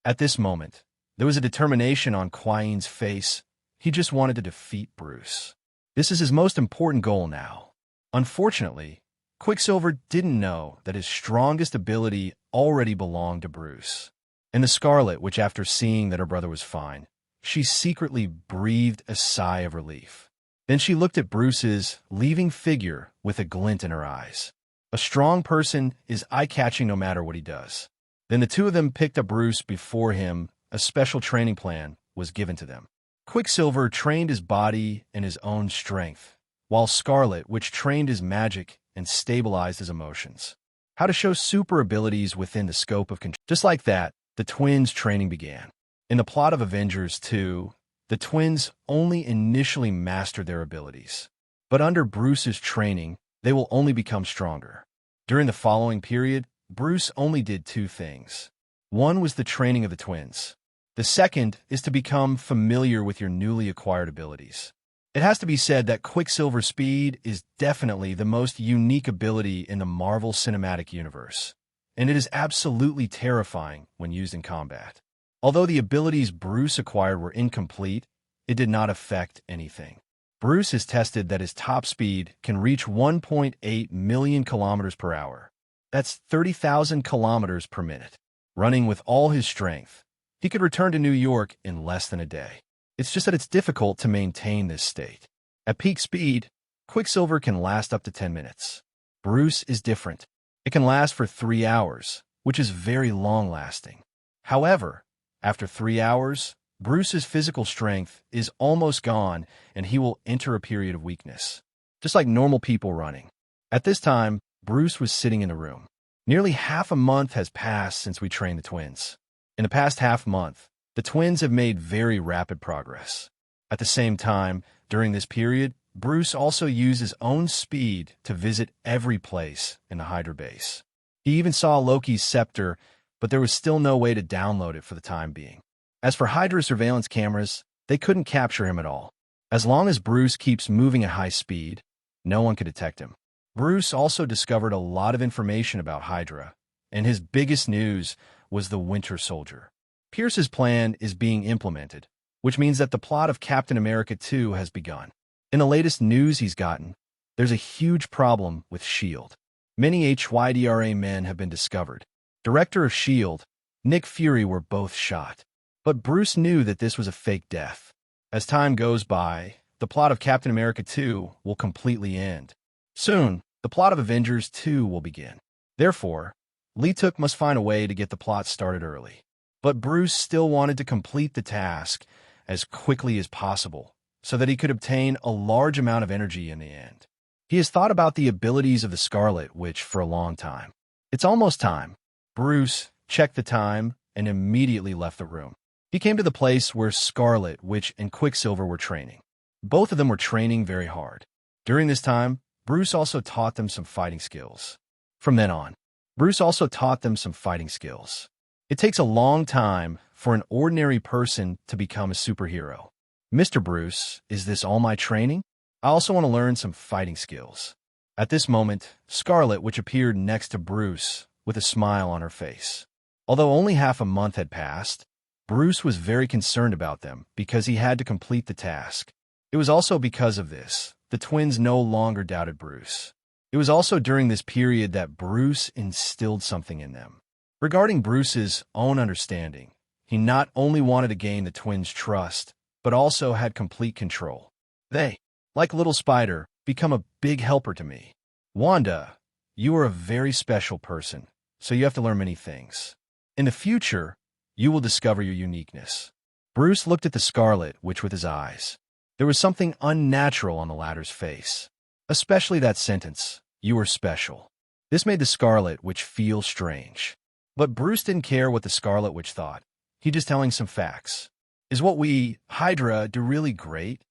At this moment, there was a determination on Quaine's face. He just wanted to defeat Bruce. This is his most important goal now. Unfortunately, Quicksilver didn't know that his strongest ability already belonged to Bruce. And the Scarlet, which after seeing that her brother was fine, she secretly breathed a sigh of relief. Then she looked at Bruce's leaving figure with a glint in her eyes. A strong person is eye-catching no matter what he does. Then the two of them picked up Bruce before him. A special training plan was given to them. Quicksilver trained his body and his own strength, while Scarlet, which trained his magic and stabilized his emotions. How to show super abilities within the scope of control. Just like that, the twins' training began. In the plot of Avengers 2, the twins only initially mastered their abilities. But under Bruce's training, they will only become stronger. During the following period, Bruce only did two things. One was the training of the twins. The second is to become familiar with your newly acquired abilities. It has to be said that Quicksilver's speed is definitely the most unique ability in the Marvel Cinematic Universe, and it is absolutely terrifying when used in combat. Although the abilities Bruce acquired were incomplete, it did not affect anything. Bruce has tested that his top speed can reach 1.8 million kilometers per hour. That's 30,000 kilometers per minute. Running with all his strength, he could return to New York in less than a day. It's just that it's difficult to maintain this state. At peak speed, Quicksilver can last up to 10 minutes. Bruce is different. It can last for 3 hours, which is very long-lasting. However, after 3 hours, Bruce's physical strength is almost gone and he will enter a period of weakness, just like normal people running. At this time, Bruce was sitting in the room. Nearly half a month has passed since we trained the twins. In the past half month, the twins have made very rapid progress. At the same time, during this period, Bruce also used his own speed to visit every place in the Hydra base. He even saw Loki's scepter, but there was still no way to download it for the time being. As for Hydra surveillance cameras, they couldn't capture him at all. As long as Bruce keeps moving at high speed, no one could detect him. Bruce also discovered a lot of information about Hydra, and his biggest news was the Winter Soldier. Pierce's plan is being implemented, which means that the plot of Captain America 2 has begun. In the latest news he's gotten, there's a huge problem with S.H.I.E.L.D. Many Hydra men have been discovered. Director of S.H.I.E.L.D., Nick Fury were both shot. But Bruce knew that this was a fake death. As time goes by, the plot of Captain America 2 will completely end. Soon, the plot of Avengers 2 will begin. Therefore, Lite must find a way to get the plot started early. But Bruce still wanted to complete the task as quickly as possible so that he could obtain a large amount of energy in the end. He has thought about the abilities of the Scarlet Witch for a long time. It's almost time. Bruce checked the time and immediately left the room. He came to the place where Scarlet Witch and Quicksilver were training. Both of them were training very hard. During this time, Bruce also taught them some fighting skills. From then on, Bruce also taught them some fighting skills. It takes a long time for an ordinary person to become a superhero. Mr. Bruce, is this all my training? I also want to learn some fighting skills. At this moment, Scarlet Witch appeared next to Bruce with a smile on her face. Although only half a month had passed, Bruce was very concerned about them because he had to complete the task. It was also because of this the twins no longer doubted Bruce. It was also during this period that Bruce instilled something in them. Regarding Bruce's own understanding, he not only wanted to gain the twins' trust, but also had complete control. They, like little spider, become a big helper to me. Wanda, you are a very special person, so you have to learn many things. In the future, you will discover your uniqueness. Bruce looked at the Scarlet Witch with his eyes. There was something unnatural on the latter's face, especially that sentence, "You are special." This made the Scarlet Witch feel strange. But Bruce didn't care what the Scarlet Witch thought. He just telling some facts. Is what we, Hydra, do really great?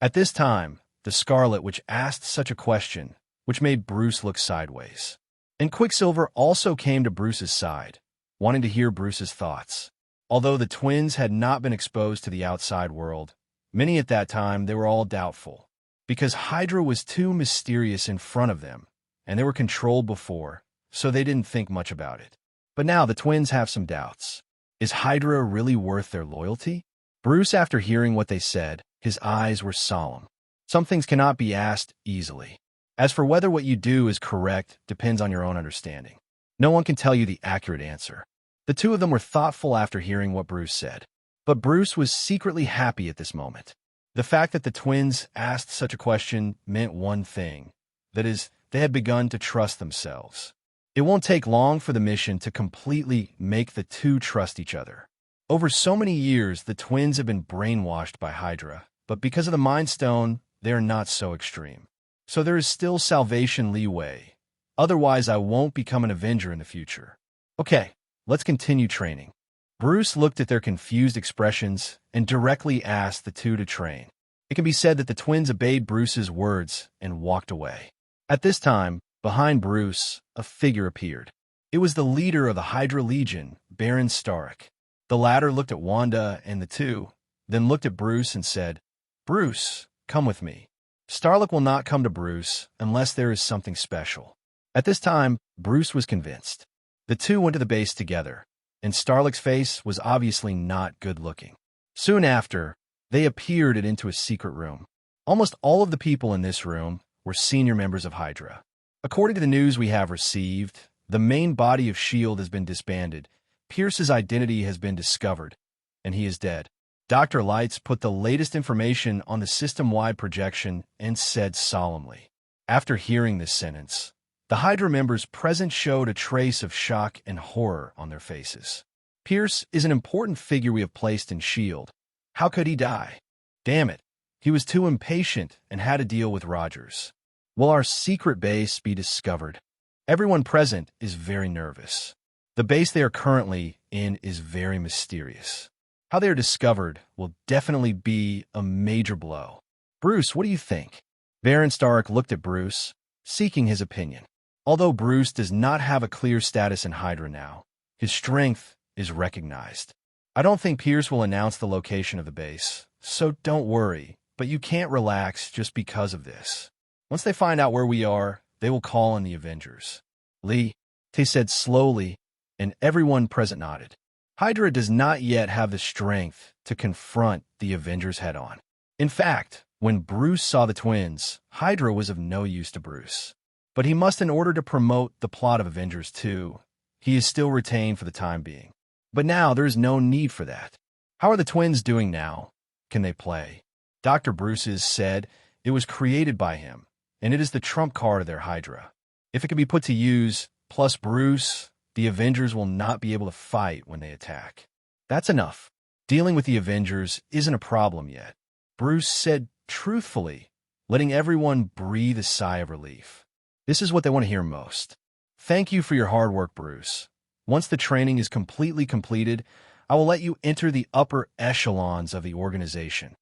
At this time, the Scarlet Witch asked such a question, which made Bruce look sideways. And Quicksilver also came to Bruce's side, wanting to hear Bruce's thoughts. Although the twins had not been exposed to the outside world, many at that time they were all doubtful, because Hydra was too mysterious in front of them, and they were controlled before, so they didn't think much about it. But now the twins have some doubts. Is Hydra really worth their loyalty? Bruce, after hearing what they said, his eyes were solemn. Some things cannot be asked easily. As for whether what you do is correct depends on your own understanding. No one can tell you the accurate answer. The two of them were thoughtful after hearing what Bruce said. But Bruce was secretly happy at this moment. The fact that the twins asked such a question meant one thing. That is, they had begun to trust themselves. It won't take long for the mission to completely make the two trust each other. Over so many years, the twins have been brainwashed by Hydra, but because of the Mind Stone, they are not so extreme. So there is still salvation leeway. Otherwise, I won't become an Avenger in the future. Okay, let's continue training. Bruce looked at their confused expressions and directly asked the two to train. It can be said that the twins obeyed Bruce's words and walked away. At this time, behind Bruce, a figure appeared. It was the leader of the Hydra Legion, Baron Stark. The latter looked at Wanda and the two, then looked at Bruce and said, "Bruce, come with me." Stark will not come to Bruce unless there is something special. At this time, Bruce was convinced. The two went to the base together, and Stark's face was obviously not good-looking. Soon after, they appeared into a secret room. Almost all of the people in this room were senior members of Hydra. According to the news we have received, the main body of S.H.I.E.L.D. has been disbanded, Pierce's identity has been discovered, and he is dead. Dr. Lites put the latest information on the system-wide projection and said solemnly. After hearing this sentence, the Hydra members present showed a trace of shock and horror on their faces. Pierce is an important figure we have placed in S.H.I.E.L.D. How could he die? Damn it, he was too impatient and had to deal with Rogers. Will our secret base be discovered? Everyone present is very nervous. The base they are currently in is very mysterious. How they are discovered will definitely be a major blow. Bruce, what do you think? Baron Stark looked at Bruce, seeking his opinion. Although Bruce does not have a clear status in Hydra now, his strength is recognized. I don't think Pierce will announce the location of the base, so don't worry, but you can't relax just because of this. Once they find out where we are, they will call on the Avengers. Lee, they said slowly, and everyone present nodded. Hydra does not yet have the strength to confront the Avengers head-on. In fact, when Bruce saw the twins, Hydra was of no use to Bruce. But he must in order to promote the plot of Avengers 2. He is still retained for the time being. But now there is no need for that. How are the twins doing now? Can they play? Dr. Bruce's said it was created by him, and it is the trump card of their Hydra. If it can be put to use, plus Bruce, the Avengers will not be able to fight when they attack. That's enough. Dealing with the Avengers isn't a problem yet. Bruce said truthfully, letting everyone breathe a sigh of relief. This is what they want to hear most. Thank you for your hard work, Bruce. Once the training is completely completed, I will let you enter the upper echelons of the organization.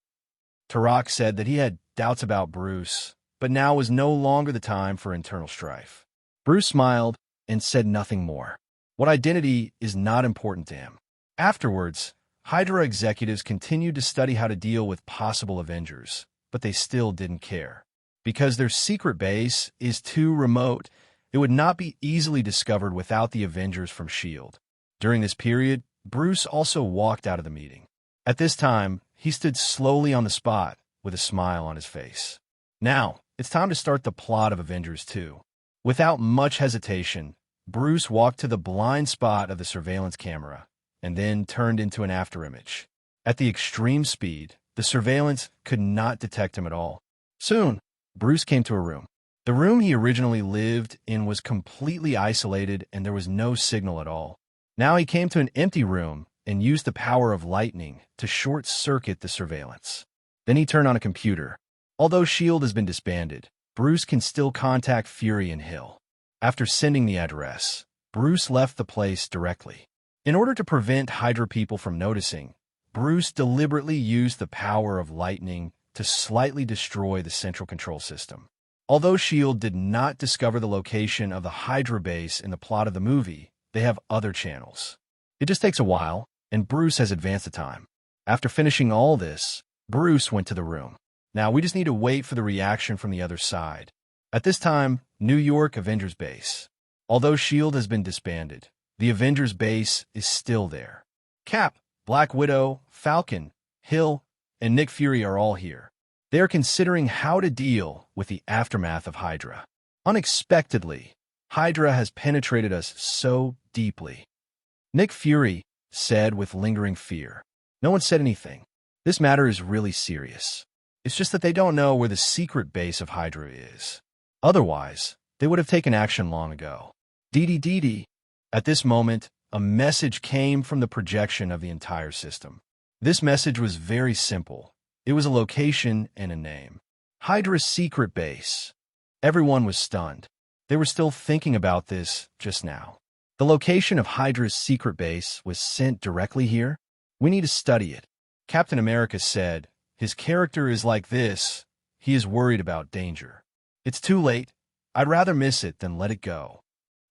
Tarak said that he had doubts about Bruce, but now was no longer the time for internal strife. Bruce smiled and said nothing more. What identity is not important to him. Afterwards, Hydra executives continued to study how to deal with possible Avengers, but they still didn't care. Because their secret base is too remote, it would not be easily discovered without the Avengers from S.H.I.E.L.D. During this period, Bruce also walked out of the meeting. At this time, he stood slowly on the spot with a smile on his face. Now, it's time to start the plot of Avengers 2. Without much hesitation, Bruce walked to the blind spot of the surveillance camera and then turned into an afterimage. At the extreme speed, the surveillance could not detect him at all. Soon, Bruce came to a room. The room he originally lived in was completely isolated and there was no signal at all. Now he came to an empty room and used the power of lightning to short-circuit the surveillance. Then he turned on a computer. Although S.H.I.E.L.D. has been disbanded, Bruce can still contact Fury and Hill. After sending the address, Bruce left the place directly. In order to prevent Hydra people from noticing, Bruce deliberately used the power of lightning to slightly destroy the central control system. Although S.H.I.E.L.D. did not discover the location of the Hydra base in the plot of the movie, they have other channels. It just takes a while, and Bruce has advanced the time. After finishing all this, Bruce went to the room. Now we just need to wait for the reaction from the other side. At this time, New York Avengers base. Although S.H.I.E.L.D. has been disbanded, the Avengers base is still there. Cap, Black Widow, Falcon, Hill, and Nick Fury are all here. They are considering how to deal with the aftermath of Hydra. Unexpectedly, Hydra has penetrated us so deeply. Nick Fury said with lingering fear. No one said anything. This matter is really serious. It's just that they don't know where the secret base of Hydra is. Otherwise, they would have taken action long ago. Dee. At this moment, a message came from the projection of the entire system. This message was very simple. It was a location and a name. Hydra's secret base. Everyone was stunned. They were still thinking about this just now. The location of Hydra's secret base was sent directly here. We need to study it. Captain America said, his character is like this. He is worried about danger. It's too late. I'd rather miss it than let it go.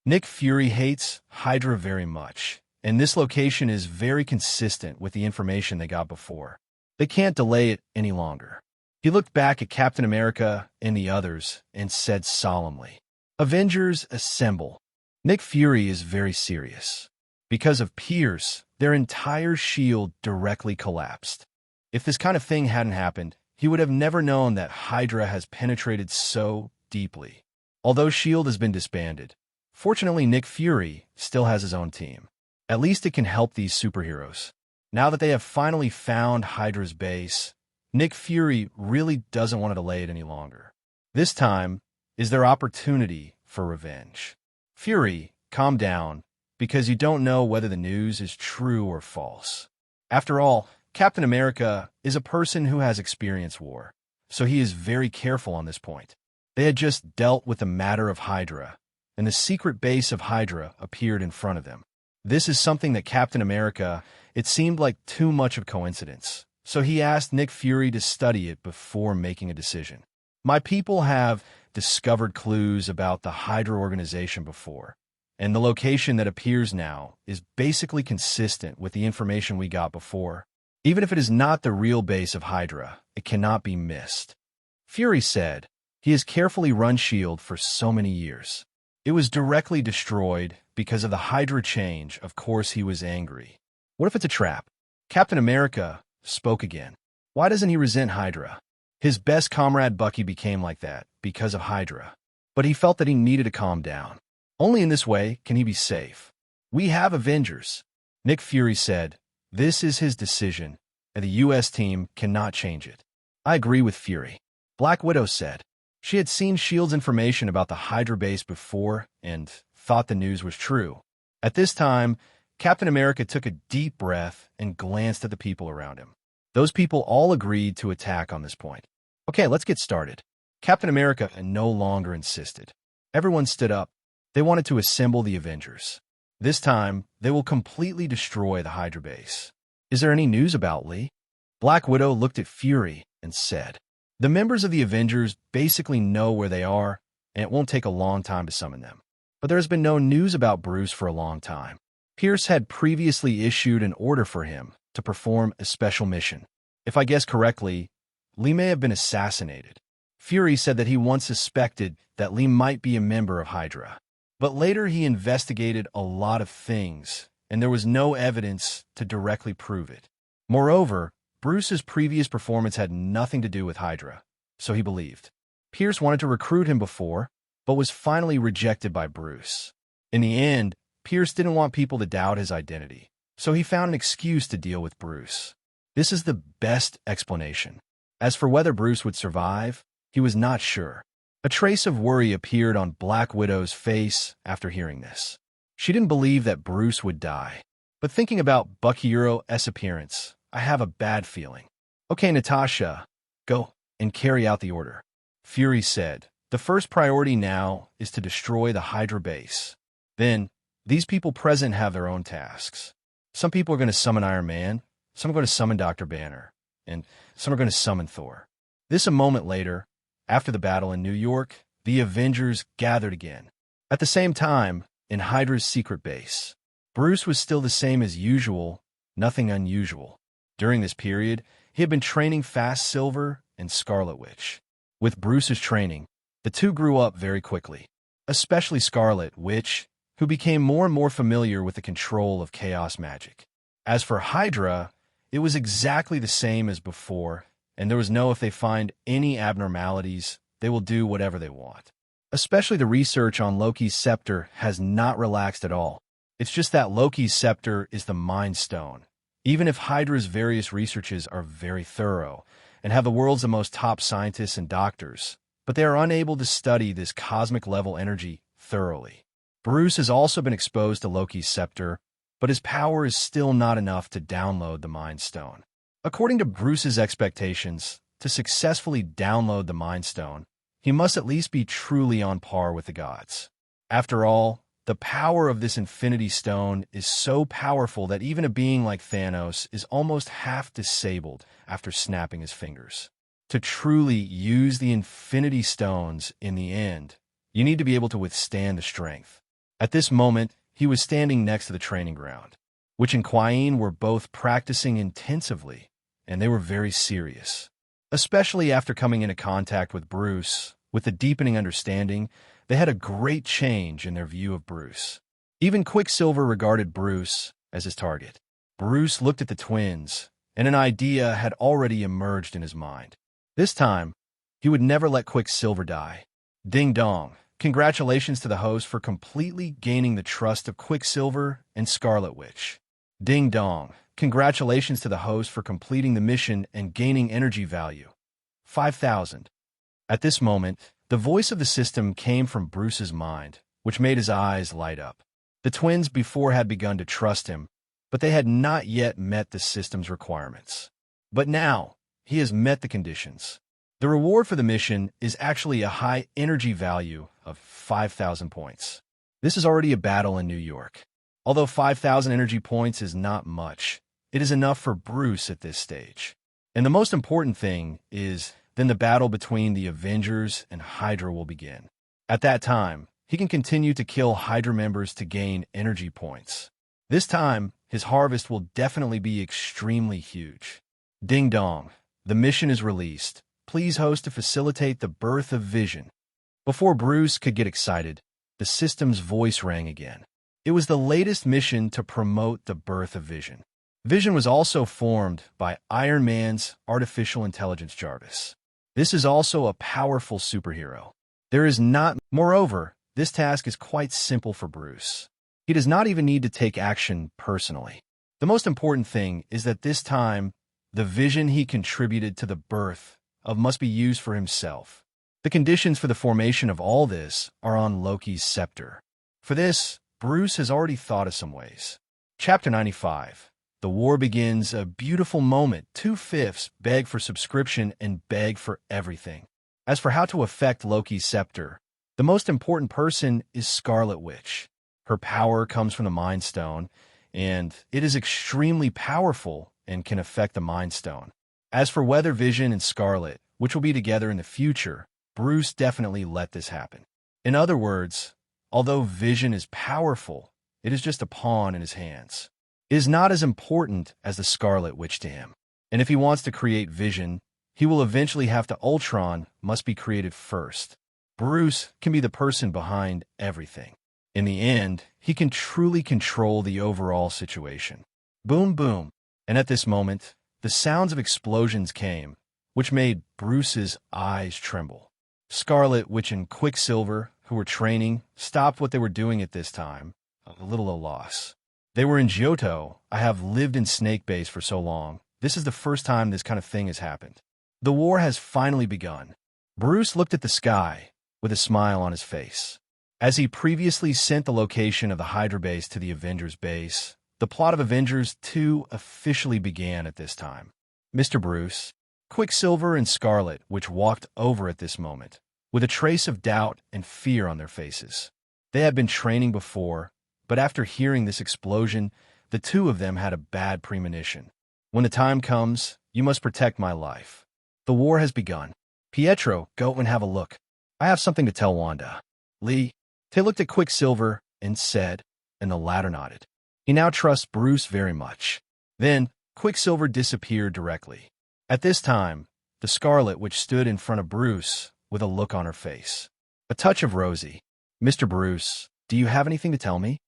Nick Fury hates Hydra very much, and this location is very consistent with the information they got before. They can't delay it any longer. He looked back at Captain America and the others and said solemnly, Avengers, assemble. Nick Fury is very serious. Because of Pierce, their entire shield directly collapsed. If this kind of thing hadn't happened, he would have never known that Hydra has penetrated so deeply. Although S.H.I.E.L.D. has been disbanded, fortunately Nick Fury still has his own team. At least it can help these superheroes. Now that they have finally found Hydra's base, Nick Fury really doesn't want to delay it any longer. This time is their opportunity for revenge. Fury, calm down, because you don't know whether the news is true or false. After all, Captain America is a person who has experienced war, so he is very careful on this point. They had just dealt with the matter of Hydra, and the secret base of Hydra appeared in front of them. This is something that Captain America, it seemed like too much of coincidence, so he asked Nick Fury to study it before making a decision. My people have discovered clues about the Hydra organization before, and the location that appears now is basically consistent with the information we got before. Even if it is not the real base of Hydra, it cannot be missed. Fury said, he has carefully run S.H.I.E.L.D. for so many years. It was directly destroyed because of the Hydra change. Of course he was angry. What if it's a trap? Captain America spoke again. Why doesn't he resent Hydra? His best comrade Bucky became like that because of Hydra. But he felt that he needed to calm down. Only in this way can he be safe. We have Avengers. Nick Fury said, this is his decision, and the U.S. team cannot change it. I agree with Fury. Black Widow said. She had seen S.H.I.E.L.D.'s information about the Hydra base before and thought the news was true. At this time, Captain America took a deep breath and glanced at the people around him. Those people all agreed to attack on this point. Okay, let's get started. Captain America no longer insisted. Everyone stood up. They wanted to assemble the Avengers. This time, they will completely destroy the Hydra base. Is there any news about Lee? Black Widow looked at Fury and said, the members of the Avengers basically know where they are, and it won't take a long time to summon them. But there has been no news about Bruce for a long time. Pierce had previously issued an order for him to perform a special mission. If I guess correctly, Lee may have been assassinated. Fury said that he once suspected that Lee might be a member of Hydra. But later he investigated a lot of things, and there was no evidence to directly prove it. Moreover, Bruce's previous performance had nothing to do with Hydra, so he believed. Pierce wanted to recruit him before, but was finally rejected by Bruce. In the end, Pierce didn't want people to doubt his identity, so he found an excuse to deal with Bruce. This is the best explanation. As for whether Bruce would survive, he was not sure. A trace of worry appeared on Black Widow's face after hearing this. She didn't believe that Bruce would die. But thinking about Bucky's appearance, I have a bad feeling. Okay, Natasha, go and carry out the order. Fury said, the first priority now is to destroy the Hydra base. Then, these people present have their own tasks. Some people are going to summon Iron Man, some are going to summon Dr. Banner, and some are going to summon Thor. A moment later, after the battle in New York, the Avengers gathered again. At the same time, in Hydra's secret base, Bruce was still the same as usual, nothing unusual. During this period, he had been training Fast Silver and Scarlet Witch. With Bruce's training, the two grew up very quickly, especially Scarlet Witch, who became more and more familiar with the control of chaos magic. As for Hydra, it was exactly the same as before, and there was no if they find any abnormalities, they will do whatever they want. Especially the research on Loki's scepter has not relaxed at all. It's just that Loki's scepter is the Mind Stone. Even if Hydra's various researches are very thorough and have the world's most top scientists and doctors, but they are unable to study this cosmic-level energy thoroughly. Bruce has also been exposed to Loki's scepter, but his power is still not enough to download the Mind Stone. According to Bruce's expectations, to successfully download the Mind Stone, he must at least be truly on par with the gods. After all, the power of this Infinity Stone is so powerful that even a being like Thanos is almost half disabled after snapping his fingers. To truly use the Infinity Stones in the end, you need to be able to withstand the strength. At this moment, he was standing next to the training ground. Witch and Quine were both practicing intensively, and they were very serious. Especially after coming into contact with Bruce, with the deepening understanding, they had a great change in their view of Bruce. Even Quicksilver regarded Bruce as his target. Bruce looked at the twins, and an idea had already emerged in his mind. This time, he would never let Quicksilver die. Ding dong. Congratulations to the host for completely gaining the trust of Quicksilver and Scarlet Witch. Ding dong. Congratulations to the host for completing the mission and gaining energy value. 5,000. At this moment, the voice of the system came from Bruce's mind, which made his eyes light up. The twins before had begun to trust him, but they had not yet met the system's requirements. But now, he has met the conditions. The reward for the mission is actually a high energy value of 5,000 points. This is already a battle in New York. Although 5,000 energy points is not much, it is enough for Bruce at this stage. And the most important thing is, then the battle between the Avengers and Hydra will begin. At that time, he can continue to kill Hydra members to gain energy points. This time, his harvest will definitely be extremely huge. Ding dong. The mission is released. Please host to facilitate the birth of Vision. Before Bruce could get excited, the system's voice rang again. It was the latest mission to promote the birth of Vision. Vision was also formed by Iron Man's artificial intelligence Jarvis. This is also a powerful superhero. Moreover, this task is quite simple for Bruce. He does not even need to take action personally. The most important thing is that this time, the vision he contributed to the birth of must be used for himself. The conditions for the formation of all this are on Loki's scepter. For this, Bruce has already thought of some ways. Chapter 95. The war begins, a beautiful moment. 2/5 beg for subscription and beg for everything. As for how to affect Loki's scepter, the most important person is Scarlet Witch. Her power comes from the Mind Stone, and it is extremely powerful and can affect the Mind Stone. As for whether Vision and Scarlet, which will be together in the future, Bruce definitely let this happen. In other words, although Vision is powerful, it is just a pawn in his hands. It is not as important as the Scarlet Witch to him. And if he wants to create Vision, he will eventually have to Ultron must be created first. Bruce can be the person behind everything. In the end, he can truly control the overall situation. Boom, boom. And at this moment, the sounds of explosions came, which made Bruce's eyes tremble. Scarlet Witch and Quicksilver who were training, stopped what they were doing at this time, a little at a loss. They were in Johto. I have lived in Snake Base for so long. This is the first time this kind of thing has happened. The war has finally begun. Bruce looked at the sky with a smile on his face. As he previously sent the location of the Hydra base to the Avengers base, the plot of Avengers 2 officially began at this time. Mr. Bruce, Quicksilver and Scarlet, which walked over at this moment, with a trace of doubt and fear on their faces. They had been training before, but after hearing this explosion, the two of them had a bad premonition. When the time comes, you must protect my life. The war has begun. Pietro, go and have a look. I have something to tell Wanda. Lee, they looked at Quicksilver and said, and the latter nodded. He now trusts Bruce very much. Then, Quicksilver disappeared directly. At this time, the Scarlet Witch stood in front of Bruce with a look on her face. A touch of rosy. Mr. Bruce, do you have anything to tell me?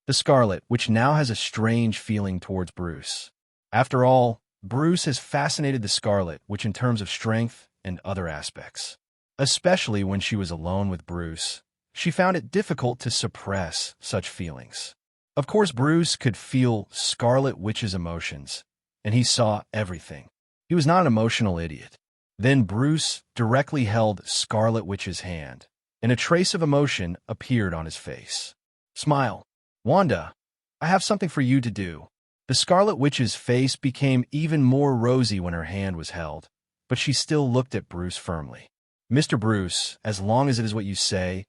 The Scarlet Witch now has a strange feeling towards Bruce. After all, Bruce has fascinated the Scarlet Witch in terms of strength and other aspects. Especially when she was alone with Bruce, she found it difficult to suppress such feelings. Of course, Bruce could feel Scarlet Witch's emotions, and he saw everything. He was not an emotional idiot. Then Bruce directly held Scarlet Witch's hand, and a trace of emotion appeared on his face. Smile. Wanda, I have something for you to do. The Scarlet Witch's face became even more rosy when her hand was held, but she still looked at Bruce firmly. Mr. Bruce, as long as it is what you say,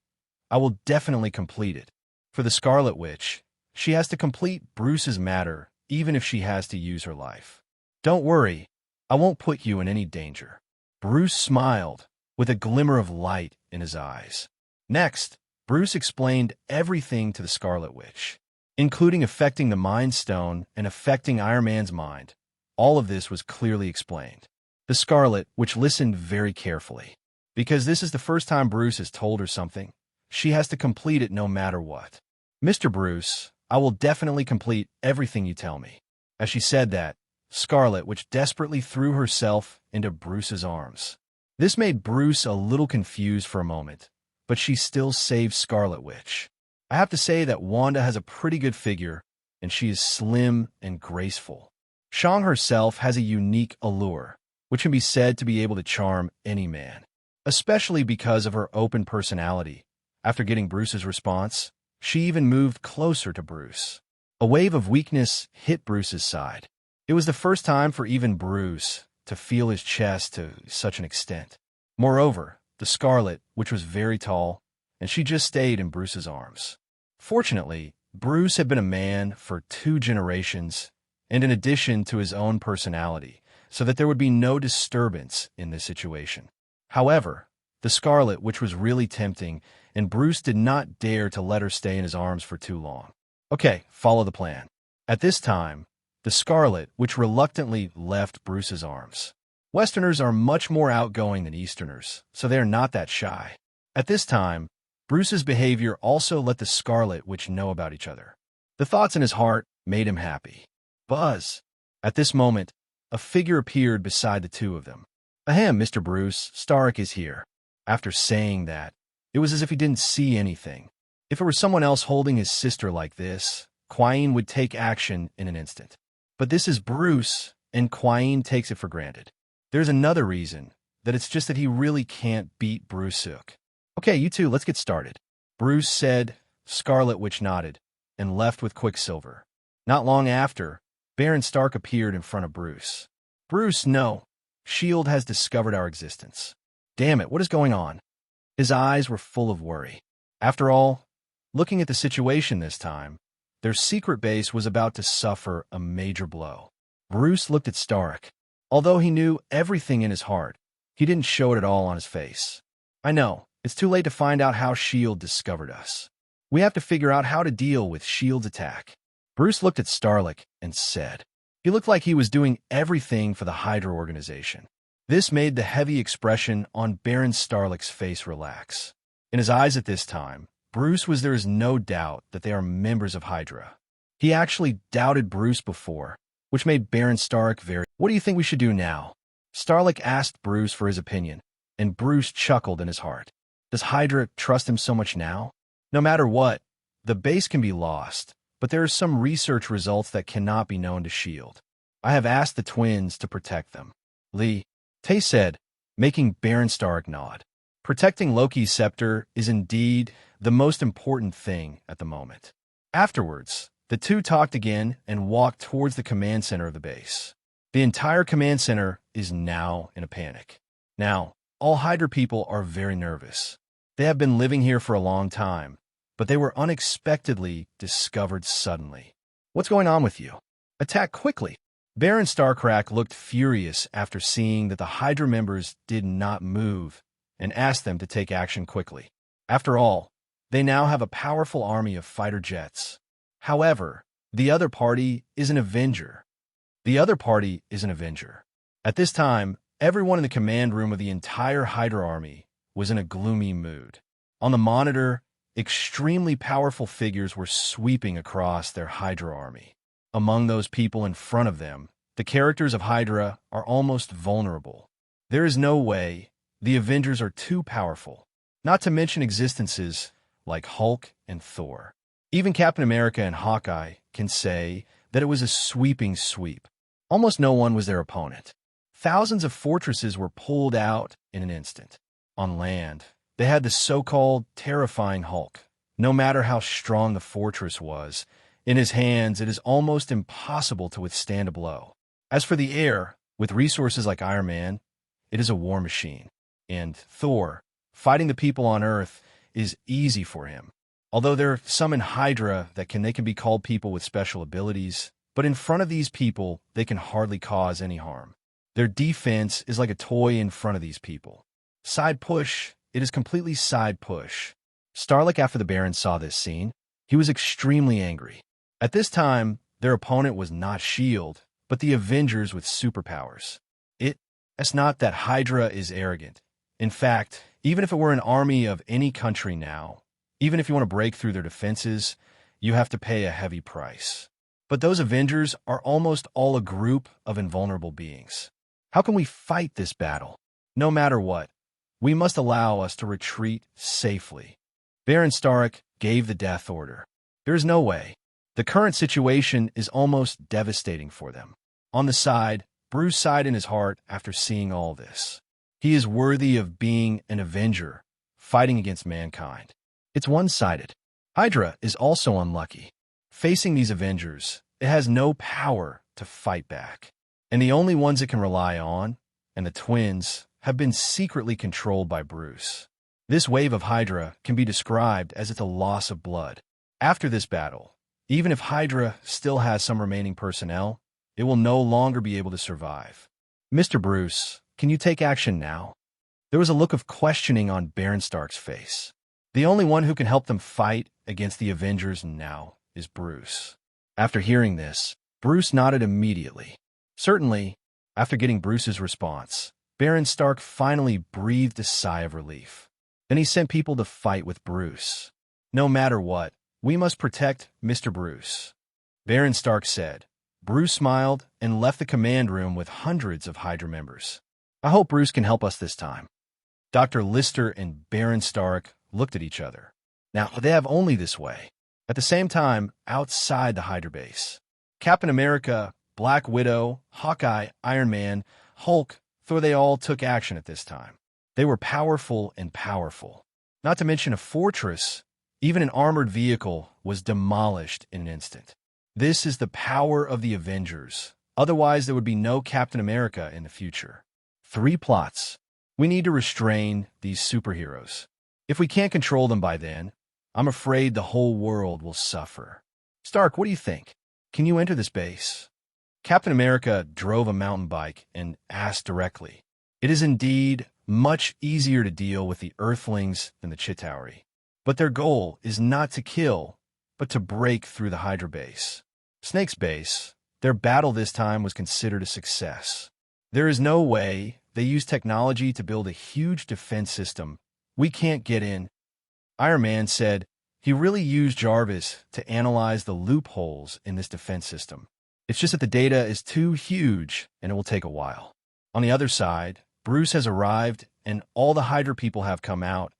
I will definitely complete it. For the Scarlet Witch, she has to complete Bruce's matter, even if she has to use her life. Don't worry, I won't put you in any danger. Bruce smiled, with a glimmer of light in his eyes. Next, Bruce explained everything to the Scarlet Witch, including affecting the Mind Stone and affecting Iron Man's mind. All of this was clearly explained. The Scarlet Witch listened very carefully. Because this is the first time Bruce has told her something, she has to complete it no matter what. Mr. Bruce, I will definitely complete everything you tell me. As she said that, Scarlet Witch desperately threw herself into Bruce's arms. This made Bruce a little confused for a moment, but she still saved Scarlet Witch. I have to say that Wanda has a pretty good figure, and she is slim and graceful. Shang herself has a unique allure, which can be said to be able to charm any man, especially because of her open personality. After getting Bruce's response, she even moved closer to Bruce. A wave of weakness hit Bruce's side. It was the first time for even Bruce to feel his chest to such an extent. Moreover, the Scarlet, which was very tall, and she just stayed in Bruce's arms. Fortunately, Bruce had been a man for 2 generations, and in addition to his own personality, so that there would be no disturbance in this situation. However, the Scarlet, which was really tempting, and Bruce did not dare to let her stay in his arms for too long. Okay, follow the plan. At this time, the Scarlet, which reluctantly left Bruce's arms. Westerners are much more outgoing than Easterners, so they are not that shy. At this time, Bruce's behavior also let the Scarlet Witch know about each other. The thoughts in his heart made him happy. Buzz! At this moment, a figure appeared beside the two of them. Ahem, Mr. Bruce, Stark is here. After saying that, it was as if he didn't see anything. If it were someone else holding his sister like this, Quine would take action in an instant. But this is Bruce, and Quine takes it for granted. There's another reason, that it's just that he really can't beat Bruce Hook. Okay, you two, let's get started. Bruce said, Scarlet Witch nodded, and left with Quicksilver. Not long after, Baron Stark appeared in front of Bruce. Bruce, no. S.H.I.E.L.D. has discovered our existence. Damn it, what is going on? His eyes were full of worry. After all, looking at the situation this time, their secret base was about to suffer a major blow. Bruce looked at Stark. Although he knew everything in his heart, he didn't show it at all on his face. I know, it's too late to find out how S.H.I.E.L.D. discovered us. We have to figure out how to deal with S.H.I.E.L.D.'s attack. Bruce looked at Stark and said. He looked like he was doing everything for the Hydra organization. This made the heavy expression on Baron Stark's face relax. In his eyes at this time, there is no doubt that they are members of Hydra. He actually doubted Bruce before, which made Baron Stark very... What do you think we should do now? Stark asked Bruce for his opinion, and Bruce chuckled in his heart. Does Hydra trust him so much now? No matter what, the base can be lost, but there are some research results that cannot be known to S.H.I.E.L.D. I have asked the twins to protect them. Lee, Tay said, making Baron Stark nod. Protecting Loki's scepter is indeed the most important thing at the moment. Afterwards, the two talked again and walked towards the command center of the base. The entire command center is now in a panic. Now, all Hydra people are very nervous. They have been living here for a long time, but they were unexpectedly discovered suddenly. What's going on with you? Attack quickly. Baron Stark looked furious after seeing that the Hydra members did not move and asked them to take action quickly. After all, they now have a powerful army of fighter jets. However, the other party is an Avenger. At this time, everyone in the command room of the entire Hydra army was in a gloomy mood. On the monitor, extremely powerful figures were sweeping across their Hydra army. Among those people in front of them, the characters of Hydra are almost vulnerable. There is no way. The Avengers are too powerful, not to mention existences like Hulk and Thor. Even Captain America and Hawkeye can say that it was a sweeping sweep. Almost no one was their opponent. Thousands of fortresses were pulled out in an instant. On land, they had the so-called terrifying Hulk. No matter how strong the fortress was, in his hands it is almost impossible to withstand a blow. As for the air, with resources like Iron Man, it is a war machine. And Thor, fighting the people on Earth, is easy for him. Although there are some in Hydra that can be called people with special abilities, but in front of these people, they can hardly cause any harm. Their defense is like a toy in front of these people. Side push, it is completely side push. Stark, after the Baron saw this scene, he was extremely angry. At this time, their opponent was not S.H.I.E.L.D., but the Avengers with superpowers. It's not that Hydra is arrogant. In fact, even if it were an army of any country now, even if you want to break through their defenses, you have to pay a heavy price. But those Avengers are almost all a group of invulnerable beings. How can we fight this battle? No matter what, we must allow us to retreat safely. Baron Stark gave the death order. There is no way. The current situation is almost devastating for them. On the side, Bruce sighed in his heart after seeing all this. He is worthy of being an Avenger, fighting against mankind. It's one-sided. Hydra is also unlucky. Facing these Avengers, it has no power to fight back. And the only ones it can rely on, and the twins, have been secretly controlled by Bruce. This wave of Hydra can be described as it's a loss of blood. After this battle, even if Hydra still has some remaining personnel, it will no longer be able to survive. Mr. Bruce, can you take action now? There was a look of questioning on Baron Stark's face. The only one who can help them fight against the Avengers now is Bruce. After hearing this, Bruce nodded immediately. Certainly, after getting Bruce's response, Baron Stark finally breathed a sigh of relief. Then he sent people to fight with Bruce. No matter what, we must protect Mr. Bruce. Baron Stark said. Bruce smiled and left the command room with hundreds of Hydra members. I hope Bruce can help us this time. Dr. Lister and Baron Stark looked at each other. Now, they have only this way. At the same time, outside the Hydra base, Captain America, Black Widow, Hawkeye, Iron Man, Hulk, Thor, they all took action at this time. They were powerful and powerful. Not to mention a fortress, even an armored vehicle was demolished in an instant. This is the power of the Avengers. Otherwise, there would be no Captain America in the future. 3 plots. We need to restrain these superheroes. If we can't control them by then, I'm afraid the whole world will suffer. Stark, what do you think? Can you enter this base? Captain America drove a mountain bike and asked directly. It is indeed much easier to deal with the Earthlings than the Chitari. But their goal is not to kill, but to break through the Hydra base. Snake's base, their battle this time was considered a success. There is no way they used technology to build a huge defense system. We can't get in. Iron Man said he really used Jarvis to analyze the loopholes in this defense system. It's just that the data is too huge and it will take a while. On the other side, Bruce has arrived and all the Hydra people have come out,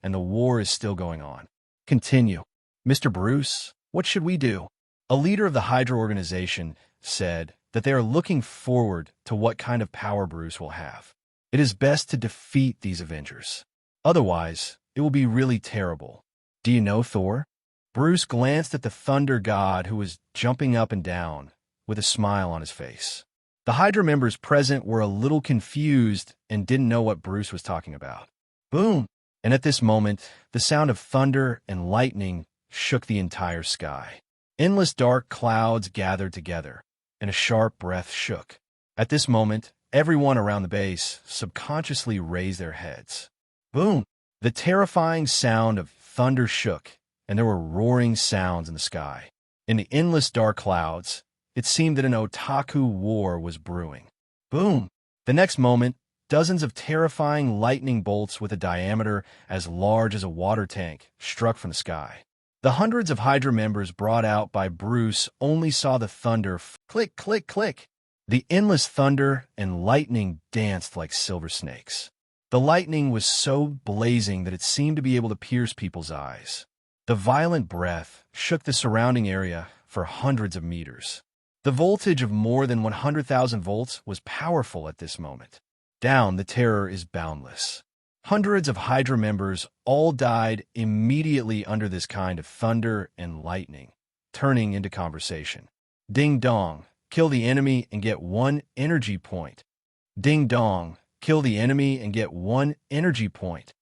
and the war is still going on. Continue. Mr. Bruce, what should we do? A leader of the Hydra organization said that they are looking forward to what kind of power Bruce will have. It is best to defeat these Avengers. Otherwise, it will be really terrible. Do you know Thor? Bruce glanced at the thunder god who was jumping up and down with a smile on his face. The Hydra members present were a little confused and didn't know what Bruce was talking about. Boom! And at this moment, the sound of thunder and lightning shook the entire sky. Endless dark clouds gathered together, and a sharp breath shook. At this moment, everyone around the base subconsciously raised their heads. Boom! The terrifying sound of thunder shook, and there were roaring sounds in the sky. In the endless dark clouds, it seemed that an otaku war was brewing. Boom! The next moment, dozens of terrifying lightning bolts with a diameter as large as a water tank struck from the sky. The hundreds of Hydra members brought out by Bruce only saw the thunder click, click, click. The endless thunder and lightning danced like silver snakes. The lightning was so blazing that it seemed to be able to pierce people's eyes. The violent breath shook the surrounding area for hundreds of meters. The voltage of more than 100,000 volts was powerful at this moment. Down, the terror is boundless. Hundreds of Hydra members all died immediately under this kind of thunder and lightning, turning into conversation. Ding dong, kill the enemy and get 1 energy point. Ding dong, kill the enemy and get 1 energy point.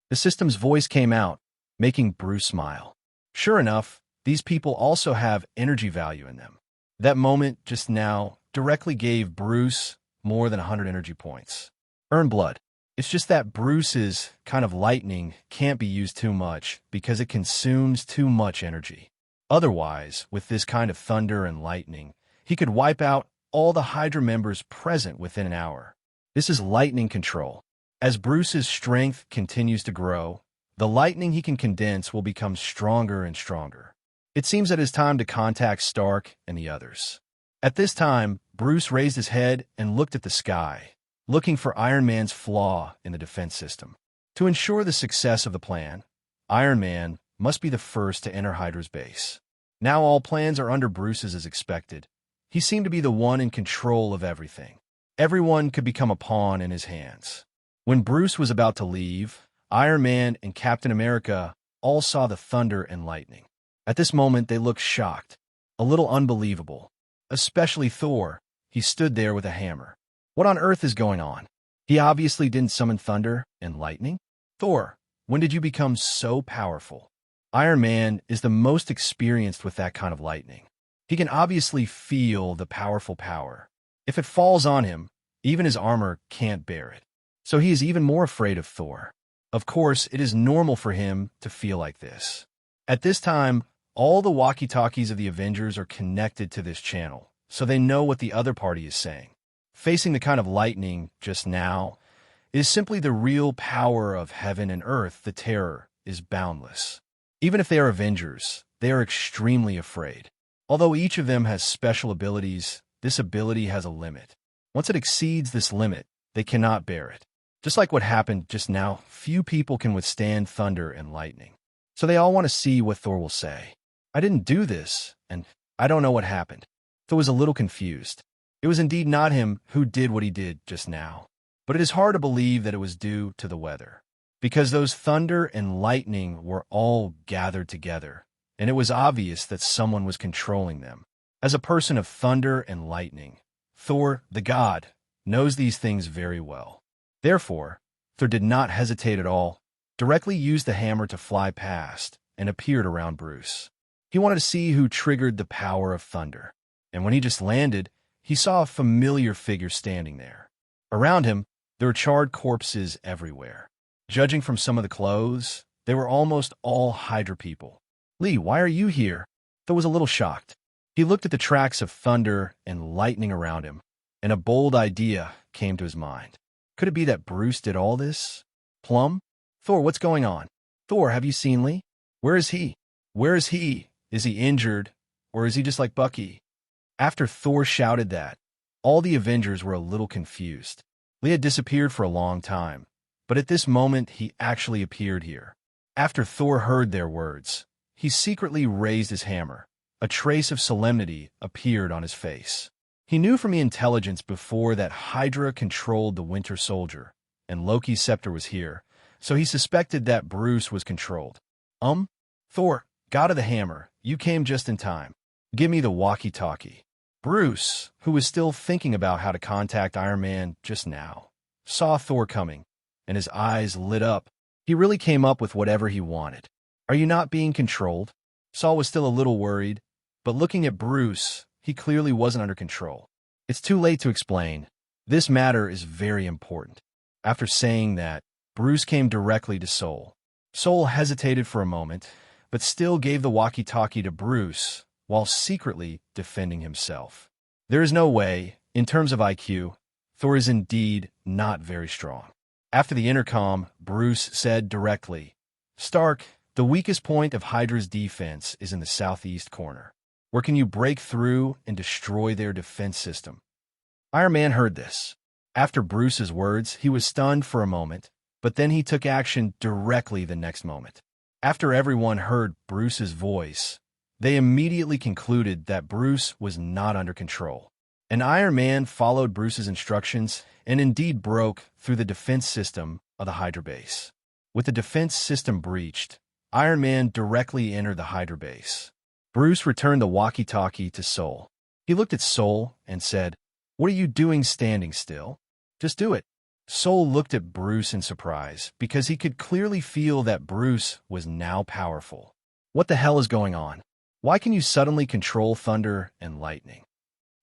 The system's voice came out, making Bruce smile. Sure enough, these people also have energy value in them. That moment just now directly gave Bruce more than 100 energy points. Earn blood. It's just that Bruce's kind of lightning can't be used too much because it consumes too much energy. Otherwise, with this kind of thunder and lightning, he could wipe out all the Hydra members present within an hour. This is lightning control. As Bruce's strength continues to grow, the lightning he can condense will become stronger and stronger. It seems that it is time to contact Stark and the others. At this time, Bruce raised his head and looked at the sky, looking for Iron Man's flaw in the defense system. To ensure the success of the plan, Iron Man must be the first to enter Hydra's base. Now all plans are under Bruce's as expected. He seemed to be the one in control of everything. Everyone could become a pawn in his hands. When Bruce was about to leave, Iron Man and Captain America all saw the thunder and lightning. At this moment, they looked shocked, a little unbelievable. Especially Thor. He stood there with a hammer. What on earth is going on? He obviously didn't summon thunder and lightning. Thor, when did you become so powerful? Iron Man is the most experienced with that kind of lightning. He can obviously feel the powerful power. If it falls on him, even his armor can't bear it. So he is even more afraid of Thor. Of course, it is normal for him to feel like this. At this time, all the walkie-talkies of the Avengers are connected to this channel, so they know what the other party is saying. Facing the kind of lightning just now is simply the real power of heaven and earth. The terror is boundless. Even if they are Avengers, they are extremely afraid. Although each of them has special abilities, this ability has a limit. Once it exceeds this limit, they cannot bear it. Just like what happened just now, few people can withstand thunder and lightning. So they all want to see what Thor will say. I didn't do this, and I don't know what happened. Thor was a little confused. It was indeed not him who did what he did just now. But it is hard to believe that it was due to the weather, because those thunder and lightning were all gathered together, and it was obvious that someone was controlling them. As a person of thunder and lightning, Thor, the god, knows these things very well. Therefore, Thor did not hesitate at all, directly used the hammer to fly past, and appeared around Bruce. He wanted to see who triggered the power of thunder, and when he just landed, he saw a familiar figure standing there. Around him, there were charred corpses everywhere. Judging from some of the clothes, they were almost all Hydra people. Lee, why are you here? Thor was a little shocked. He looked at the tracks of thunder and lightning around him, and a bold idea came to his mind. Could it be that Bruce did all this? Plum? Thor, what's going on? Thor, have you seen Lee? Where is he? Where is he? Is he injured? Or is he just like Bucky? After Thor shouted that, all the Avengers were a little confused. Lee had disappeared for a long time, But at this moment, he actually appeared here. After Thor heard their words, he secretly raised his hammer. A trace of solemnity appeared on his face. He knew from the intelligence before that Hydra controlled the Winter Soldier, and Loki's scepter was here, so he suspected that Bruce was controlled. Thor, god of the hammer, you came just in time. Give me the walkie-talkie. Bruce, who was still thinking about how to contact Iron Man just now, saw Thor coming, and his eyes lit up. He really came up with whatever he wanted. Are you not being controlled? Saul was still a little worried, but looking at Bruce, he clearly wasn't under control. It's too late to explain. This matter is very important. After saying that, Bruce came directly to Soul. Soul hesitated for a moment, but still gave the walkie-talkie to Bruce while secretly defending himself. There is no way, in terms of IQ, Thor is indeed not very strong. After the intercom, Bruce said directly, Stark, the weakest point of Hydra's defense is in the southeast corner. Where can you break through and destroy their defense system? Iron Man heard this. After Bruce's words, he was stunned for a moment, but then he took action directly the next moment. After everyone heard Bruce's voice, they immediately concluded that Bruce was not under control. And Iron Man followed Bruce's instructions and indeed broke through the defense system of the Hydra base. With the defense system breached, Iron Man directly entered the Hydra base. Bruce returned the walkie-talkie to Soul. He looked at Soul and said, What are you doing standing still? Just do it. Soul looked at Bruce in surprise because he could clearly feel that Bruce was now powerful. What the hell is going on? Why can you suddenly control thunder and lightning?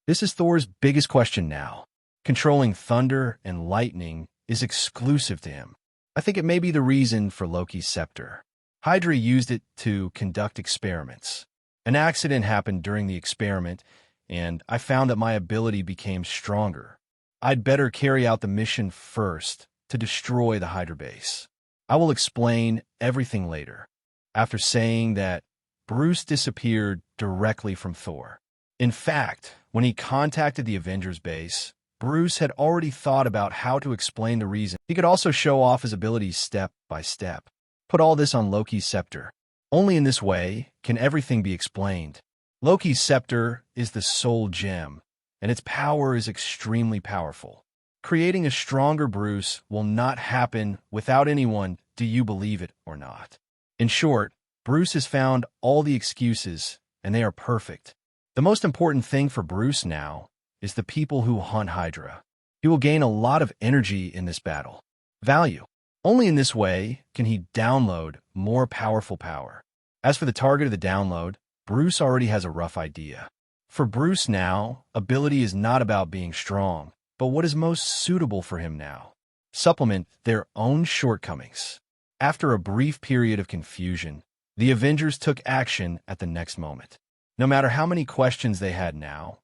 This is Thor's biggest question now. Controlling thunder and lightning is exclusive to him. I think it may be the reason for Loki's scepter. Hydra used it to conduct experiments. An accident happened during the experiment, and I found that my ability became stronger. I'd better carry out the mission first to destroy the Hydra base. I will explain everything later. After saying that, Bruce disappeared directly from Thor. In fact, when he contacted the Avengers base, Bruce had already thought about how to explain the reason. He could also show off his abilities step by step. Put all this on Loki's scepter. Only in this way can everything be explained. Loki's scepter is the soul gem, and its power is extremely powerful. Creating a stronger Bruce will not happen without anyone, do you believe it or not? In short, Bruce has found all the excuses, and they are perfect. The most important thing for Bruce now is the people who hunt Hydra. He will gain a lot of energy in this battle. Value. Only in this way can he download more powerful power. As for the target of the download, Bruce already has a rough idea. For Bruce now, ability is not about being strong, but what is most suitable for him now. Supplement their own shortcomings. After a brief period of confusion, the Avengers took action at the next moment. No matter how many questions they had now,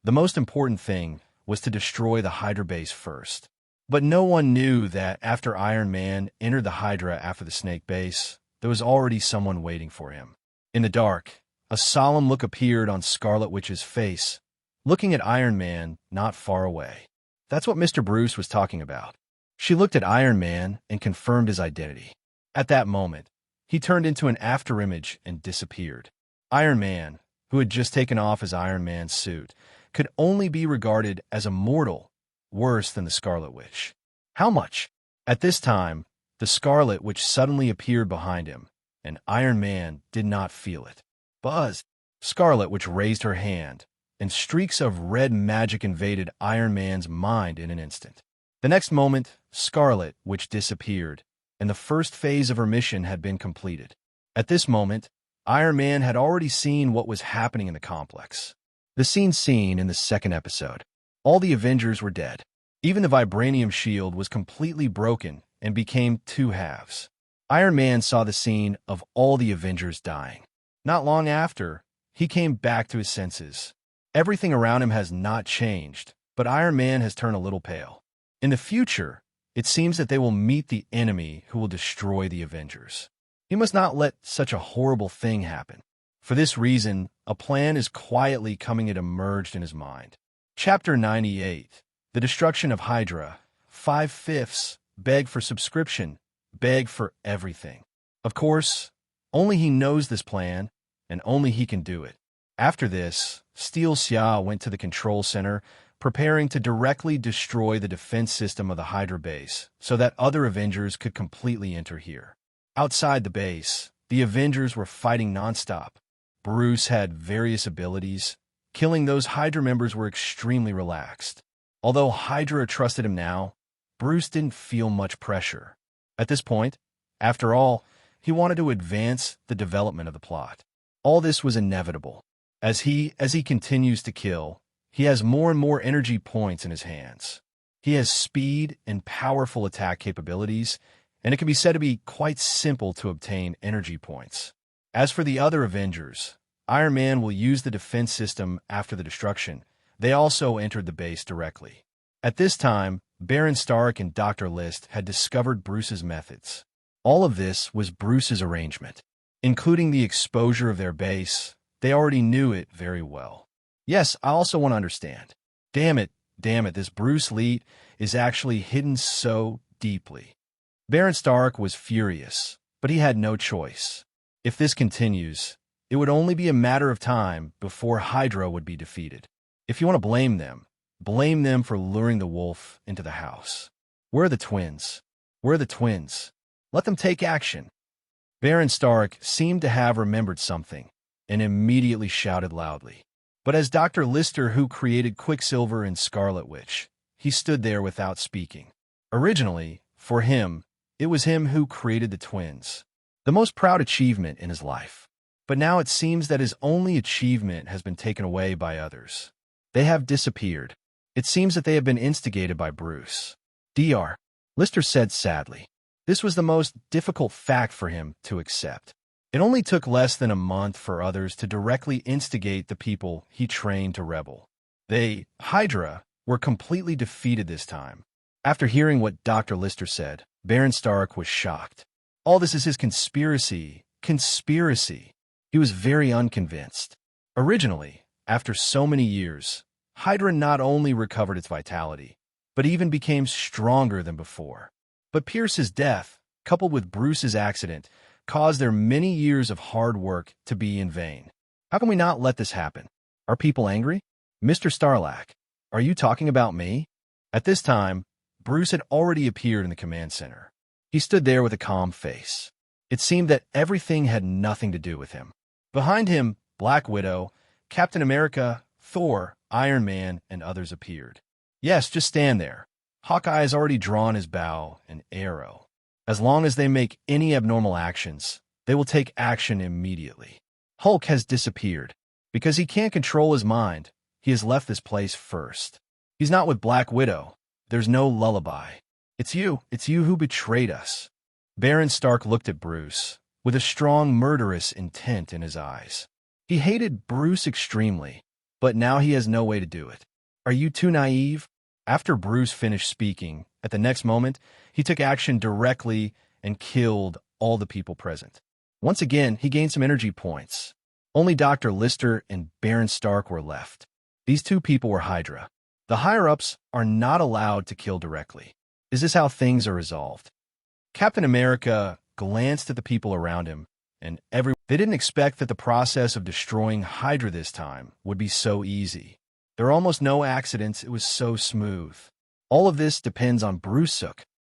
the most important thing was to destroy the Hydra base first. But no one knew that after Iron Man entered the Hydra after the Snake base, there was already someone waiting for him. In the dark, a solemn look appeared on Scarlet Witch's face, looking at Iron Man not far away. That's what Mr. Bruce was talking about. She looked at Iron Man and confirmed his identity. At that moment, he turned into an afterimage and disappeared. Iron Man, who had just taken off his Iron Man suit, could only be regarded as a mortal, worse than the Scarlet Witch. How much? At this time, the Scarlet Witch suddenly appeared behind him, and Iron Man did not feel it. Buzz! Scarlet Witch raised her hand, and streaks of red magic invaded Iron Man's mind in an instant. The next moment, Scarlet Witch disappeared, and the first phase of her mission had been completed. At this moment, Iron Man had already seen what was happening in the complex. The scene seen in the second episode. All the Avengers were dead. Even the vibranium shield was completely broken and became two halves. Iron Man saw the scene of all the Avengers dying. Not long after, he came back to his senses. Everything around him has not changed, but Iron Man has turned a little pale. In the future, it seems that they will meet the enemy who will destroy the Avengers. He must not let such a horrible thing happen. For this reason, a plan is quietly coming to emerge in his mind. Chapter 98, The Destruction of Hydra, 5/5, beg for subscription, beg for everything. Of course, only he knows this plan, and only he can do it. After this, S.H.I.E.L.D went to the control center, preparing to directly destroy the defense system of the Hydra base so that other Avengers could completely enter here. Outside the base, the Avengers were fighting nonstop. Bruce had various abilities. Killing those Hydra members were extremely relaxed. Although Hydra trusted him now, Bruce didn't feel much pressure. At this point, after all, he wanted to advance the development of the plot. All this was inevitable. As he continues to kill, he has more and more energy points in his hands. He has speed and powerful attack capabilities, and it can be said to be quite simple to obtain energy points. As for the other Avengers, Iron Man will use the defense system after the destruction. They also entered the base directly. At this time, Baron Stark and Dr. List had discovered Bruce's methods. All of this was Bruce's arrangement, including the exposure of their base. They already knew it very well. Yes, I also want to understand. Damn it, this Bruce Lite is actually hidden so deeply. Baron Stark was furious, but he had no choice. If this continues, it would only be a matter of time before Hydra would be defeated. If you want to blame them for luring the wolf into the house. Where are the twins? Where are the twins? Let them take action. Baron Stark seemed to have remembered something and immediately shouted loudly. But as Dr. Lister, who created Quicksilver and Scarlet Witch, he stood there without speaking. Originally, for him, it was him who created the twins, the most proud achievement in his life. But now it seems that his only achievement has been taken away by others. They have disappeared. It seems that they have been instigated by Bruce. Dr. Lister said sadly. This was the most difficult fact for him to accept. It only took less than a month for others to directly instigate the people he trained to rebel. They, Hydra, were completely defeated this time. After hearing what Dr. Lister said, Baron Stark was shocked. All this is his conspiracy. He was very unconvinced. Originally, after so many years, Hydra not only recovered its vitality, but even became stronger than before. But Pierce's death, coupled with Bruce's accident, caused their many years of hard work to be in vain. How can we not let this happen? Are people angry? Mr. Starlack, are you talking about me? At this time, Bruce had already appeared in the command center. He stood there with a calm face. It seemed that everything had nothing to do with him. Behind him, Black Widow, Captain America, Thor, Iron Man, and others appeared. Yes, just stand there. Hawkeye has already drawn his bow and arrow. As long as they make any abnormal actions, they will take action immediately. Hulk has disappeared. Because he can't control his mind, he has left this place first. He's not with Black Widow. There's no lullaby. It's you who betrayed us. Baron Stark looked at Bruce, with a strong murderous intent in his eyes. He hated Bruce extremely, but now he has no way to do it. Are you too naive? After Bruce finished speaking, at the next moment, he took action directly and killed all the people present. Once again, he gained some energy points. Only Dr. Lister and Baron Stark were left. These two people were Hydra. The higher-ups are not allowed to kill directly. Is this how things are resolved? Captain America glanced at the people around him, and they didn't expect that the process of destroying Hydra this time would be so easy. There were almost no accidents. It was so smooth. All of this depends on Bruce.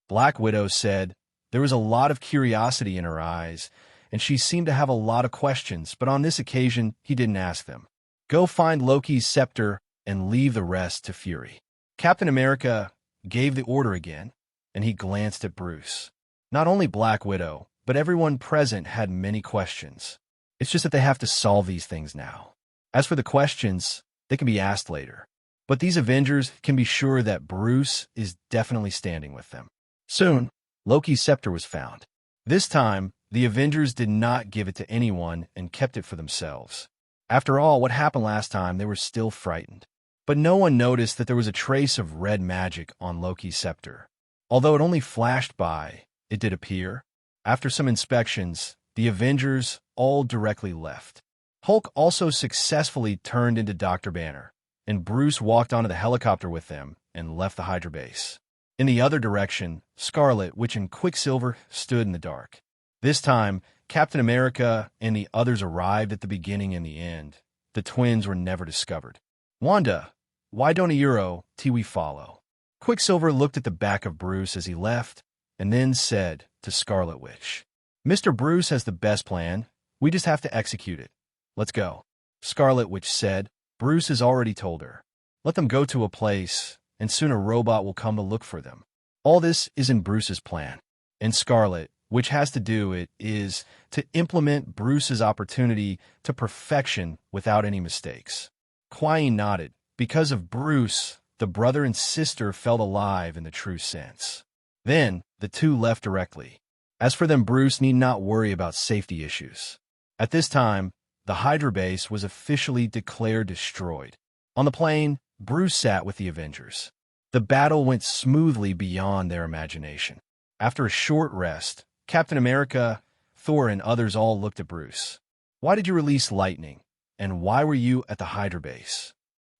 Black Widow said there was a lot of curiosity in her eyes, and she seemed to have a lot of questions, but on this occasion, he didn't ask them. Go find Loki's scepter and leave the rest to Fury. Captain America gave the order again, and he glanced at Bruce. Not only Black Widow, but everyone present had many questions. It's just that they have to solve these things now. As for the questions, they can be asked later. But these Avengers can be sure that Bruce is definitely standing with them. Soon, Loki's scepter was found. This time, the Avengers did not give it to anyone and kept it for themselves. After all, what happened last time, they were still frightened. But no one noticed that there was a trace of red magic on Loki's scepter. Although it only flashed by, it did appear. After some inspections, the Avengers all directly left. Hulk also successfully turned into Dr. Banner, and Bruce walked onto the helicopter with them and left the Hydra base. In the other direction, Scarlet Witch and Quicksilver stood in the dark. This time, Captain America and the others arrived at the beginning and the end. The twins were never discovered. Wanda, why don't we follow? Quicksilver looked at the back of Bruce as he left, and then said to Scarlet Witch, Mr. Bruce has the best plan. We just have to execute it. Let's go. Scarlet Witch said. Bruce has already told her. Let them go to a place, and soon a robot will come to look for them. All this is in Bruce's plan. And Scarlet Witch has to do it is to implement Bruce's opportunity to perfection without any mistakes. Quine nodded. Because of Bruce, the brother and sister felt alive in the true sense. Then, the two left directly. As for them, Bruce need not worry about safety issues. At this time, the Hydra base was officially declared destroyed. On the plane, Bruce sat with the Avengers. The battle went smoothly beyond their imagination. After a short rest, Captain America, Thor, and others all looked at Bruce. Why did you release lightning? And why were you at the Hydra base?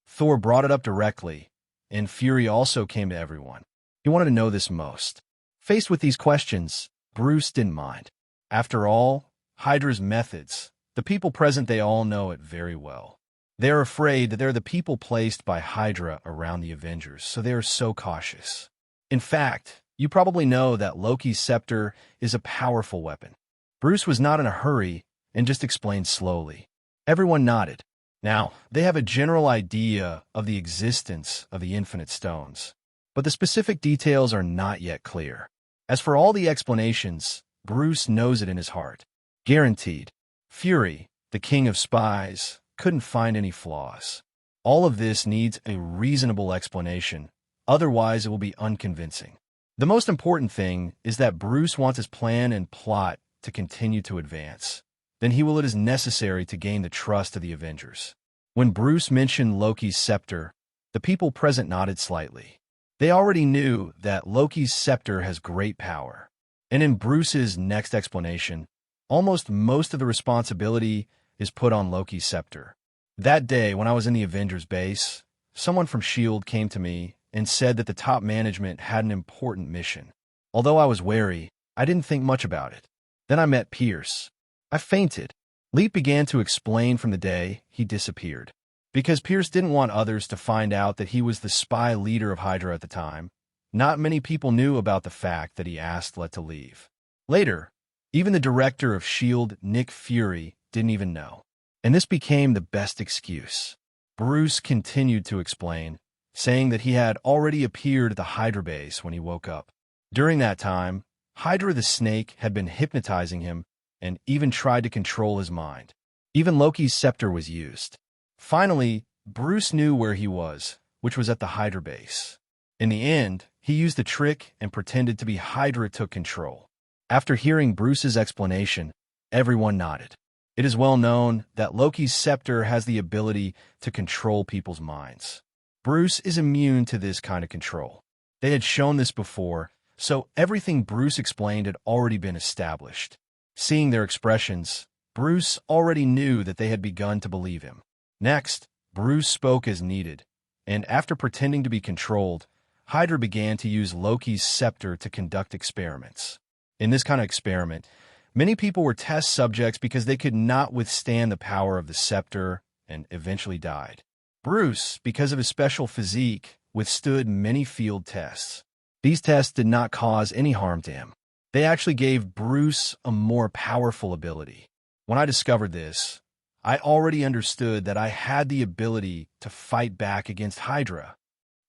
Thor brought it up directly, and Fury also came to everyone. He wanted to know this most. Faced with these questions, Bruce didn't mind. After all, Hydra's methods, the people present, they all know it very well. They are afraid that they're the people placed by Hydra around the Avengers, so they are so cautious. In fact, you probably know that Loki's scepter is a powerful weapon. Bruce was not in a hurry and just explained slowly. Everyone nodded. Now, they have a general idea of the existence of the Infinite Stones, but the specific details are not yet clear. As for all the explanations, Bruce knows it in his heart. Guaranteed. Fury, the king of spies, couldn't find any flaws. All of this needs a reasonable explanation, otherwise it will be unconvincing. The most important thing is that Bruce wants his plan and plot to continue to advance. Then he will it is necessary to gain the trust of the Avengers. When Bruce mentioned Loki's scepter, the people present nodded slightly. They already knew that Loki's scepter has great power. And in Bruce's next explanation, almost most of the responsibility is put on Loki's scepter. That day, when I was in the Avengers base, someone from S.H.I.E.L.D. came to me and said that the top management had an important mission. Although I was wary, I didn't think much about it. Then I met Pierce. I fainted. Lite began to explain from the day he disappeared. Because Pierce didn't want others to find out that he was the spy leader of Hydra at the time, not many people knew about the fact that he asked Lite to leave. Later, even the director of S.H.I.E.L.D., Nick Fury, didn't even know. And this became the best excuse. Bruce continued to explain, saying that he had already appeared at the Hydra base when he woke up. During that time, Hydra the Snake had been hypnotizing him and even tried to control his mind. Even Loki's scepter was used. Finally, Bruce knew where he was, which was at the Hydra base. In the end, he used the trick and pretended to be Hydra took control. After hearing Bruce's explanation, everyone nodded. It is well known that Loki's scepter has the ability to control people's minds. Bruce is immune to this kind of control. They had shown this before, so everything Bruce explained had already been established. Seeing their expressions, Bruce already knew that they had begun to believe him. Next, Bruce spoke as needed, and after pretending to be controlled, Hydra began to use Loki's scepter to conduct experiments. In this kind of experiment, many people were test subjects because they could not withstand the power of the scepter and eventually died. Bruce, because of his special physique, withstood many field tests. These tests did not cause any harm to him. They actually gave Bruce a more powerful ability. When I discovered this, I already understood that I had the ability to fight back against Hydra.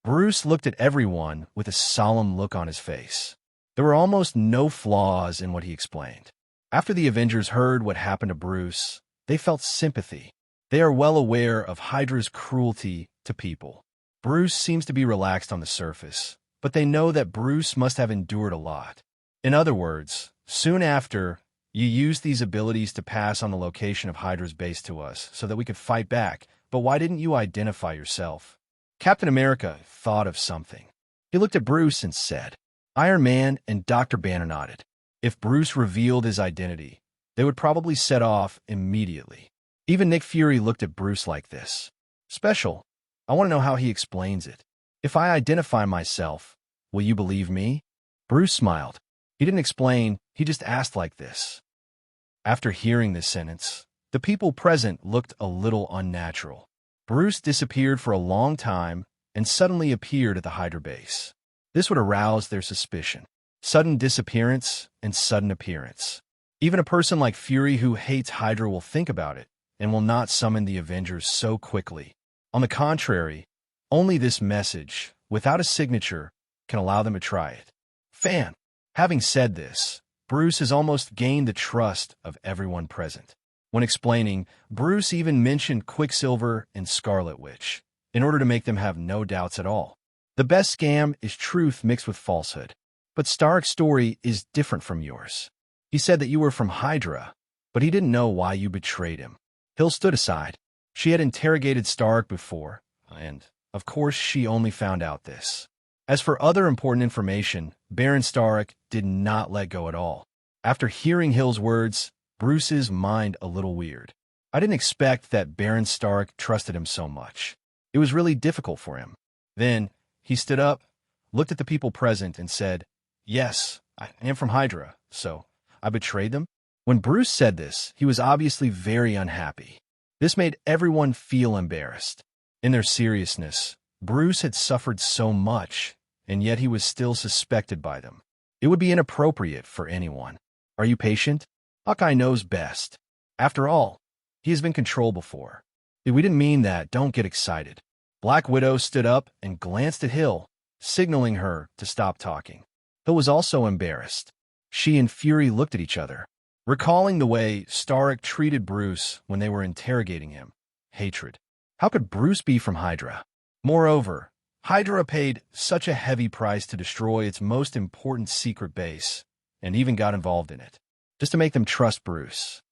Bruce looked at everyone with a solemn look on his face. There were almost no flaws in what he explained. After the Avengers heard what happened to Bruce, they felt sympathy. They are well aware of Hydra's cruelty to people. Bruce seems to be relaxed on the surface, but they know that Bruce must have endured a lot. In other words, soon after, you used these abilities to pass on the location of Hydra's base to us so that we could fight back, but why didn't you identify yourself? Captain America thought of something. He looked at Bruce and said, Iron Man and Dr. Banner nodded. If Bruce revealed his identity, they would probably set off immediately. Even Nick Fury looked at Bruce like this. Special. I want to know how he explains it. If I identify myself, Will you believe me? Bruce smiled. He didn't explain, he just asked like this. After hearing this sentence, the people present looked a little unnatural. Bruce disappeared for a long time and suddenly appeared at the Hydra base. This would arouse their suspicion. Sudden disappearance and sudden appearance. Even a person like Fury who hates Hydra will think about it and will not summon the Avengers so quickly. On the contrary, only this message, without a signature, can allow them to try it. Fan. Having said this, Bruce has almost gained the trust of everyone present. When explaining, Bruce even mentioned Quicksilver and Scarlet Witch, in order to make them have no doubts at all. The best scam is truth mixed with falsehood. But Stark's story is different from yours. He said that you were from Hydra, but he didn't know why you betrayed him. Hill stood aside. She had interrogated Stark before, and, of course, she only found out this. As for other important information, Baron Stark did not let go at all. After hearing Hill's words, Bruce's mind a little weird. I didn't expect that Baron Stark trusted him so much. It was really difficult for him. Then, he stood up, looked at the people present, and said, "Yes, I am from Hydra, so I betrayed them." When Bruce said this, he was obviously very unhappy. This made everyone feel embarrassed. In their seriousness, Bruce had suffered so much, and yet he was still suspected by them. It would be inappropriate for anyone. Are you patient? Hawkeye knows best. After all, he has been controlled before. If we didn't mean that, don't get excited. Black Widow stood up and glanced at Hill, signaling her to stop talking. Hill was also embarrassed. She and Fury looked at each other, recalling the way Stark treated Bruce when they were interrogating him. Hatred. How could Bruce be from Hydra? Moreover, Hydra paid such a heavy price to destroy its most important secret base, and even got involved in it, just to make them trust Bruce.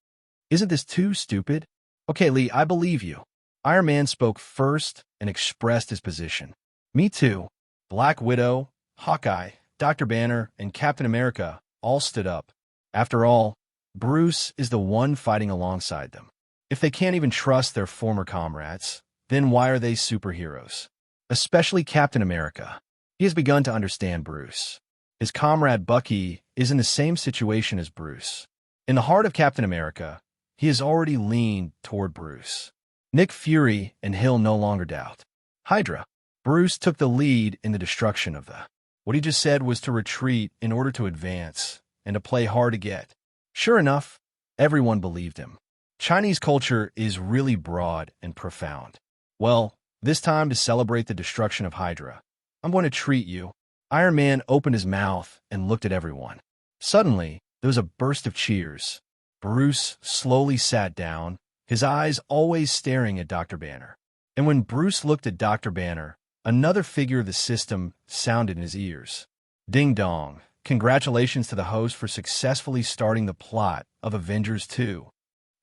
Isn't this too stupid? Okay, Lee, I believe you. Iron Man spoke first and expressed his position. Me too. Black Widow, Hawkeye, Dr. Banner, and Captain America all stood up. After all, Bruce is the one fighting alongside them. If they can't even trust their former comrades, then why are they superheroes? Especially Captain America. He has begun to understand Bruce. His comrade Bucky is in the same situation as Bruce. In the heart of Captain America, he has already leaned toward Bruce. Nick Fury and Hill no longer doubt. Hydra. Bruce took the lead in the destruction of the. What he just said was to retreat in order to advance, and to play hard to get. Sure enough, everyone believed him. Chinese culture is really broad and profound. Well, this time to celebrate the destruction of Hydra, I'm going to treat you. Iron Man opened his mouth and looked at everyone. Suddenly, there was a burst of cheers. Bruce slowly sat down, his eyes always staring at Dr. Banner. And when Bruce looked at Dr. Banner, another figure of the system sounded in his ears. Ding dong. Congratulations to the host for successfully starting the plot of Avengers 2.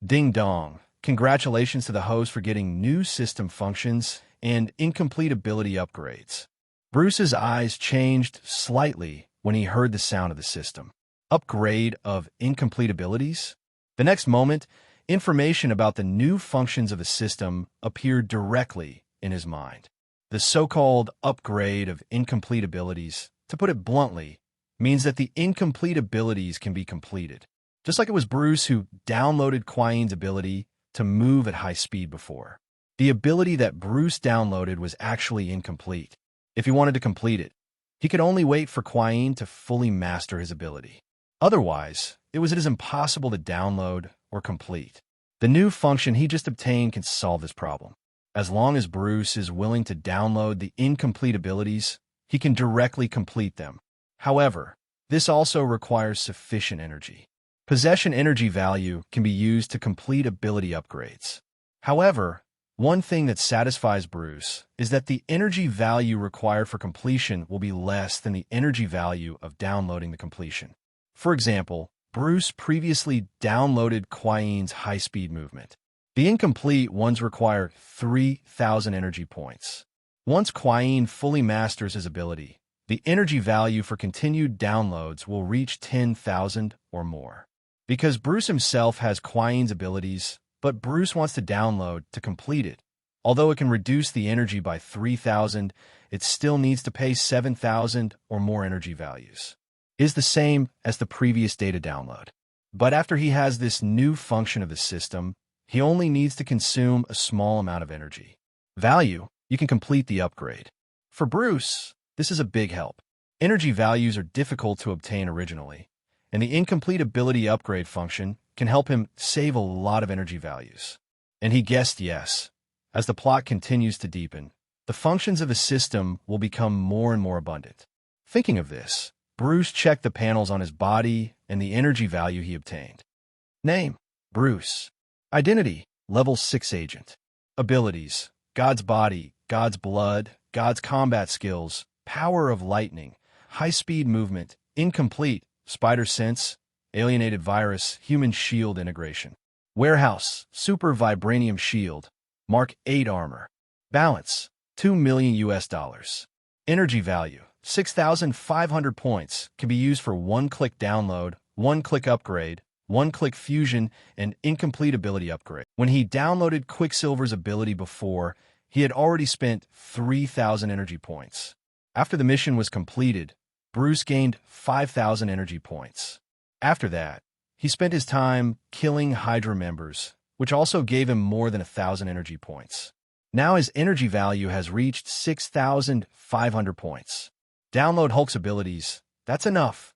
Ding dong. Congratulations to the host for getting new system functions and incomplete ability upgrades. Bruce's eyes changed slightly when he heard the sound of the system. Upgrade of incomplete abilities? The next moment, information about the new functions of the system appeared directly in his mind. The so-called upgrade of incomplete abilities, to put it bluntly, means that the incomplete abilities can be completed. Just like it was Bruce who downloaded Qui-Yin's ability to move at high speed before. The ability that Bruce downloaded was actually incomplete. If he wanted to complete it, he could only wait for Qui-Yin to fully master his ability. Otherwise, it was impossible to download or complete. The new function he just obtained can solve this problem. As long as Bruce is willing to download the incomplete abilities, he can directly complete them. However, this also requires sufficient energy. Possession energy value can be used to complete ability upgrades. However, one thing that satisfies Bruce is that the energy value required for completion will be less than the energy value of downloading the completion. For example, Bruce previously downloaded Qui-Yin's high-speed movement. The incomplete ones require 3,000 energy points. Once Qui-Yin fully masters his ability, the energy value for continued downloads will reach 10,000 or more. Because Bruce himself has Qui-Yin's abilities, but Bruce wants to download to complete it, Although it can reduce the energy by 3,000, it still needs to pay 7,000 or more energy values. It is the same as the previous data download. But after he has this new function of the system, he only needs to consume a small amount of energy. Value, you can complete the upgrade. For Bruce, this is a big help. Energy values are difficult to obtain originally, and the incomplete ability upgrade function can help him save a lot of energy values. And he guessed yes. As the plot continues to deepen, the functions of the system will become more and more abundant. Thinking of this, Bruce checked the panels on his body and the energy value he obtained. Name: Bruce. Identity: Level 6 Agent. Abilities: God's Body, God's Blood, God's Combat Skills, Power of Lightning, High-Speed Movement, Incomplete, Spider Sense, Alienated Virus, Human Shield Integration. Warehouse: Super Vibranium Shield, Mark 8 Armor. Balance: $2 million US. Energy value: 6,500 points, can be used for one-click download, one-click upgrade, one-click fusion, and incomplete ability upgrade. When he downloaded Quicksilver's ability before, he had already spent 3,000 energy points. After the mission was completed, Bruce gained 5,000 energy points. After that, he spent his time killing Hydra members, which also gave him more than 1,000 energy points. Now his energy value has reached 6,500 points. Download Hulk's abilities. That's enough.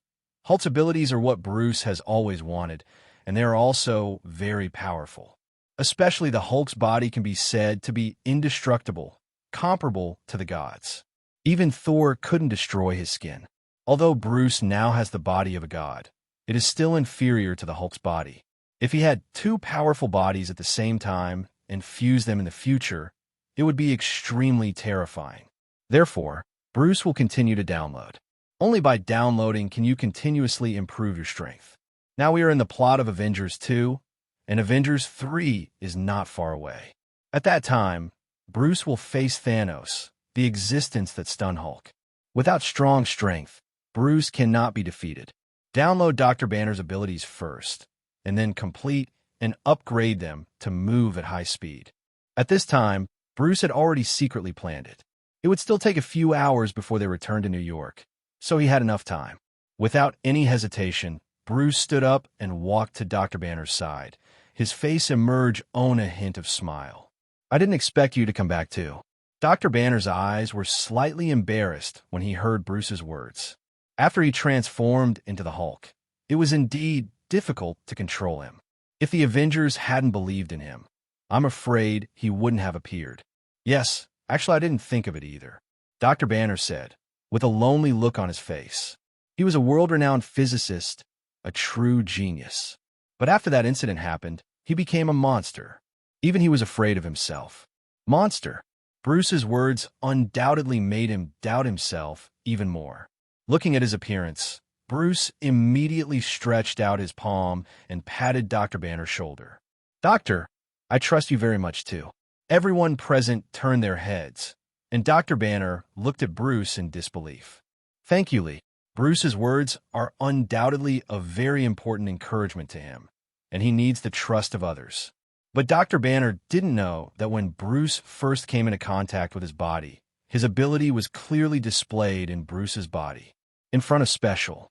Hulk's abilities are what Bruce has always wanted, and they are also very powerful. Especially the Hulk's body can be said to be indestructible, comparable to the gods. Even Thor couldn't destroy his skin. Although Bruce now has the body of a god, it is still inferior to the Hulk's body. If he had two powerful bodies at the same time and fused them in the future, it would be extremely terrifying. Therefore, Bruce will continue to download. Only by downloading can you continuously improve your strength. Now we are in the plot of Avengers 2, and Avengers 3 is not far away. At that time, Bruce will face Thanos, the existence that stunned Hulk. Without strong strength, Bruce cannot be defeated. Download Dr. Banner's abilities first, and then complete and upgrade them to move at high speed. At this time, Bruce had already secretly planned it. It would still take a few hours before they returned to New York, so he had enough time. Without any hesitation, Bruce stood up and walked to Dr. Banner's side. His face emerged on a hint of smile. "I didn't expect you to come back too." Dr. Banner's eyes were slightly embarrassed when he heard Bruce's words. After he transformed into the Hulk, it was indeed difficult to control him. If the Avengers hadn't believed in him, I'm afraid he wouldn't have appeared. "Yes, actually I didn't think of it either," Dr. Banner said, with a lonely look on his face. He was a world-renowned physicist, a true genius. But after that incident happened, he became a monster. Even he was afraid of himself. Monster. Bruce's words undoubtedly made him doubt himself even more. Looking at his appearance, Bruce immediately stretched out his palm and patted Dr. Banner's shoulder. "Doctor, I trust you very much too." Everyone present turned their heads, and Dr. Banner looked at Bruce in disbelief. "Thank you, Lee." Bruce's words are undoubtedly a very important encouragement to him, and he needs the trust of others. But Dr. Banner didn't know that when Bruce first came into contact with his body, his ability was clearly displayed in Bruce's body, in front of Special.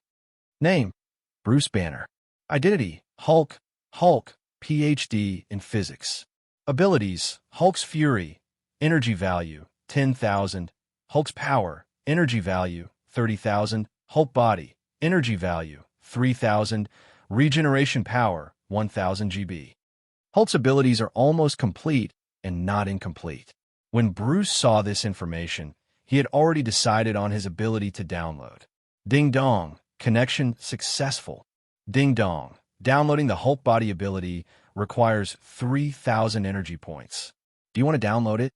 Name: Bruce Banner. Identity: Hulk, PhD in physics. Abilities: Hulk's Fury, energy value, 10,000. Hulk's Power, energy value, 30,000. Hulk Body, energy value, 3,000. Regeneration Power, 1,000 GB. Hulk's abilities are almost complete and not incomplete. When Bruce saw this information, he had already decided on his ability to download. Ding dong, connection successful. Ding dong, downloading the Hulk Body ability requires 3,000 energy points. Do you want to download it?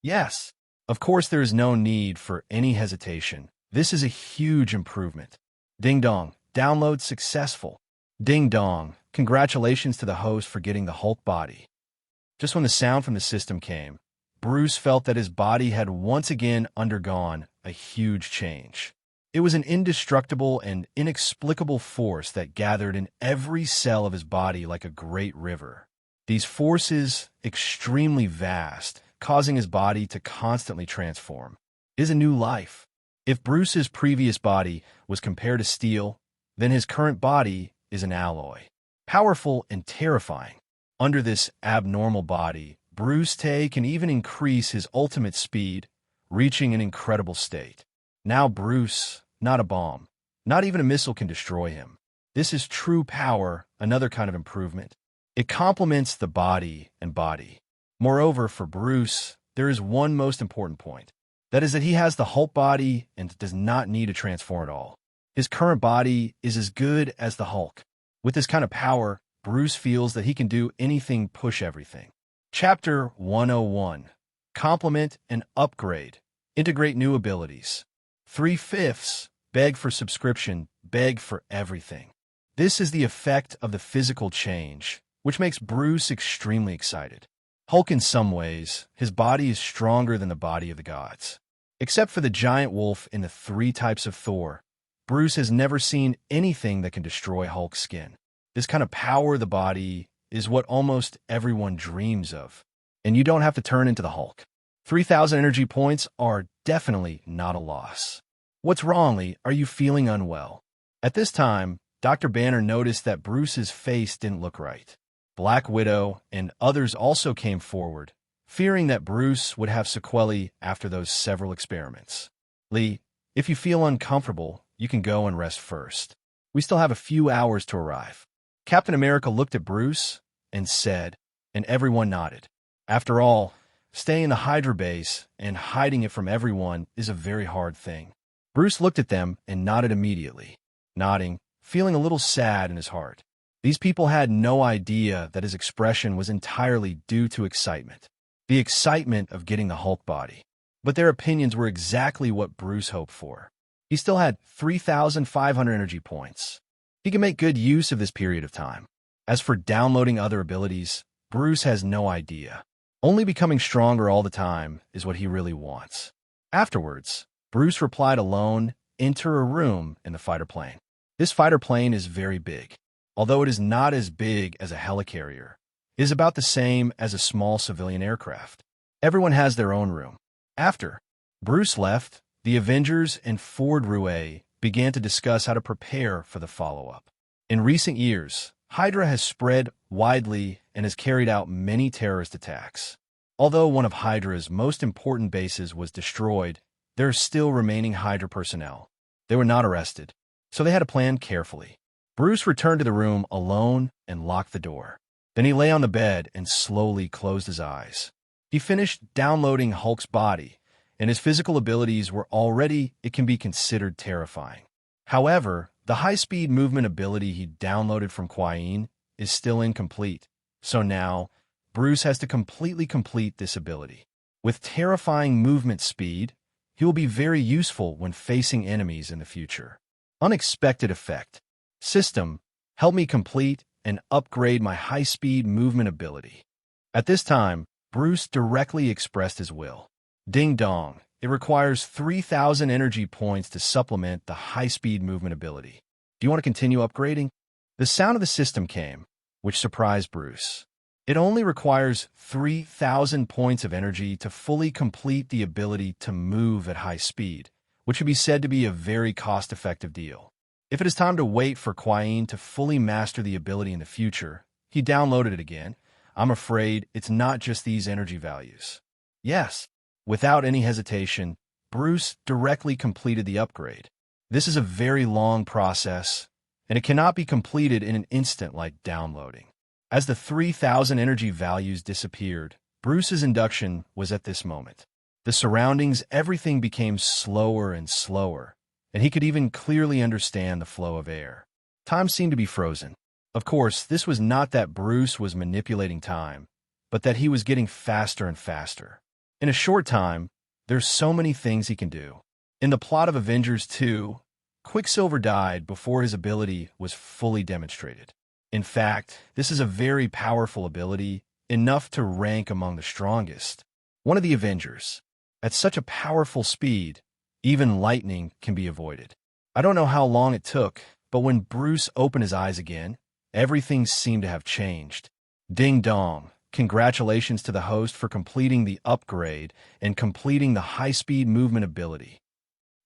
Yes. Of course, there is no need for any hesitation. This is a huge improvement. Ding dong, download successful. Ding dong, congratulations to the host for getting the Hulk Body. Just when the sound from the system came, Bruce felt that his body had once again undergone a huge change. It was an indestructible and inexplicable force that gathered in every cell of his body like a great river. These forces, extremely vast, causing his body to constantly transform. Is a new life. If Bruce's previous body was compared to steel, then his current body is an alloy. Powerful and terrifying. Under this abnormal body, Bruce Tay can even increase his ultimate speed, reaching an incredible state. Now Bruce, not a bomb, not even a missile can destroy him. This is true power, another kind of improvement. It complements the body and body. Moreover, for Bruce, there is one most important point. That is that he has the Hulk body and does not need to transform at all. His current body is as good as the Hulk. With this kind of power, Bruce feels that he can do anything, push everything. Chapter 101. Complement and upgrade. Integrate new abilities. 3/5. Beg for subscription, beg for everything. This is the effect of the physical change, which makes Bruce extremely excited. Hulk in some ways, his body is stronger than the body of the gods. Except for the giant wolf in the 3 types of Thor, Bruce has never seen anything that can destroy Hulk's skin. This kind of power of the body is what almost everyone dreams of, and you don't have to turn into the Hulk. 3,000 energy points are definitely not a loss. What's wrong, Lee? Are you feeling unwell? At this time, Dr. Banner noticed that Bruce's face didn't look right. Black Widow and others also came forward, fearing that Bruce would have sequelae after those several experiments. Lee, if you feel uncomfortable, you can go and rest first. We still have a few hours to arrive. Captain America looked at Bruce and said, and everyone nodded. After all, staying in the Hydra base and hiding it from everyone is a very hard thing. Bruce looked at them and nodded immediately, nodding, feeling a little sad in his heart. These people had no idea that his expression was entirely due to excitement. The excitement of getting the Hulk body. But their opinions were exactly what Bruce hoped for. He still had 3,500 energy points. He can make good use of this period of time. As for downloading other abilities, Bruce has no idea. Only becoming stronger all the time is what he really wants. Afterwards, Bruce replied alone, enter a room in the fighter plane. This fighter plane is very big. Although it is not as big as a helicarrier, it is about the same as a small civilian aircraft. Everyone has their own room. After Bruce left, the Avengers and Ford Rouet began to discuss how to prepare for the follow-up. In recent years, Hydra has spread widely and has carried out many terrorist attacks. Although one of Hydra's most important bases was destroyed, there are still remaining Hydra personnel. They were not arrested, so they had to plan carefully. Bruce returned to the room alone and locked the door. Then he lay on the bed and slowly closed his eyes. He finished downloading Hulk's body, and his physical abilities were already, it can be considered, terrifying. However, the high-speed movement ability he downloaded from S.H.I.E.L.D is still incomplete, so now Bruce has to completely complete this ability. With terrifying movement speed, he will be very useful when facing enemies in the future. Unexpected effect. System, help me complete and upgrade my high-speed movement ability. At this time, Bruce directly expressed his will. Ding dong, it requires 3,000 energy points to supplement the high-speed movement ability. Do you want to continue upgrading? The sound of the system came, which surprised Bruce. It only requires 3,000 points of energy to fully complete the ability to move at high speed, which would be said to be a very cost-effective deal. If it is time to wait for S.H.I.E.L.D to fully master the ability in the future, he downloaded it again. I'm afraid it's not just these energy values. Yes, without any hesitation, Bruce directly completed the upgrade. This is a very long process, and it cannot be completed in an instant like downloading. As the 3,000 energy values disappeared, Bruce's induction was at this moment. The surroundings, everything became slower and slower, and he could even clearly understand the flow of air. Time seemed to be frozen. Of course, this was not that Bruce was manipulating time, but that he was getting faster and faster. In a short time, there's so many things he can do. In the plot of Avengers 2, Quicksilver died before his ability was fully demonstrated. In fact, this is a very powerful ability, enough to rank among the strongest. One of the Avengers. At such a powerful speed, even lightning can be avoided. I don't know how long it took, but when Bruce opened his eyes again, everything seemed to have changed. Ding dong, congratulations to the host for completing the upgrade and completing the high-speed movement ability.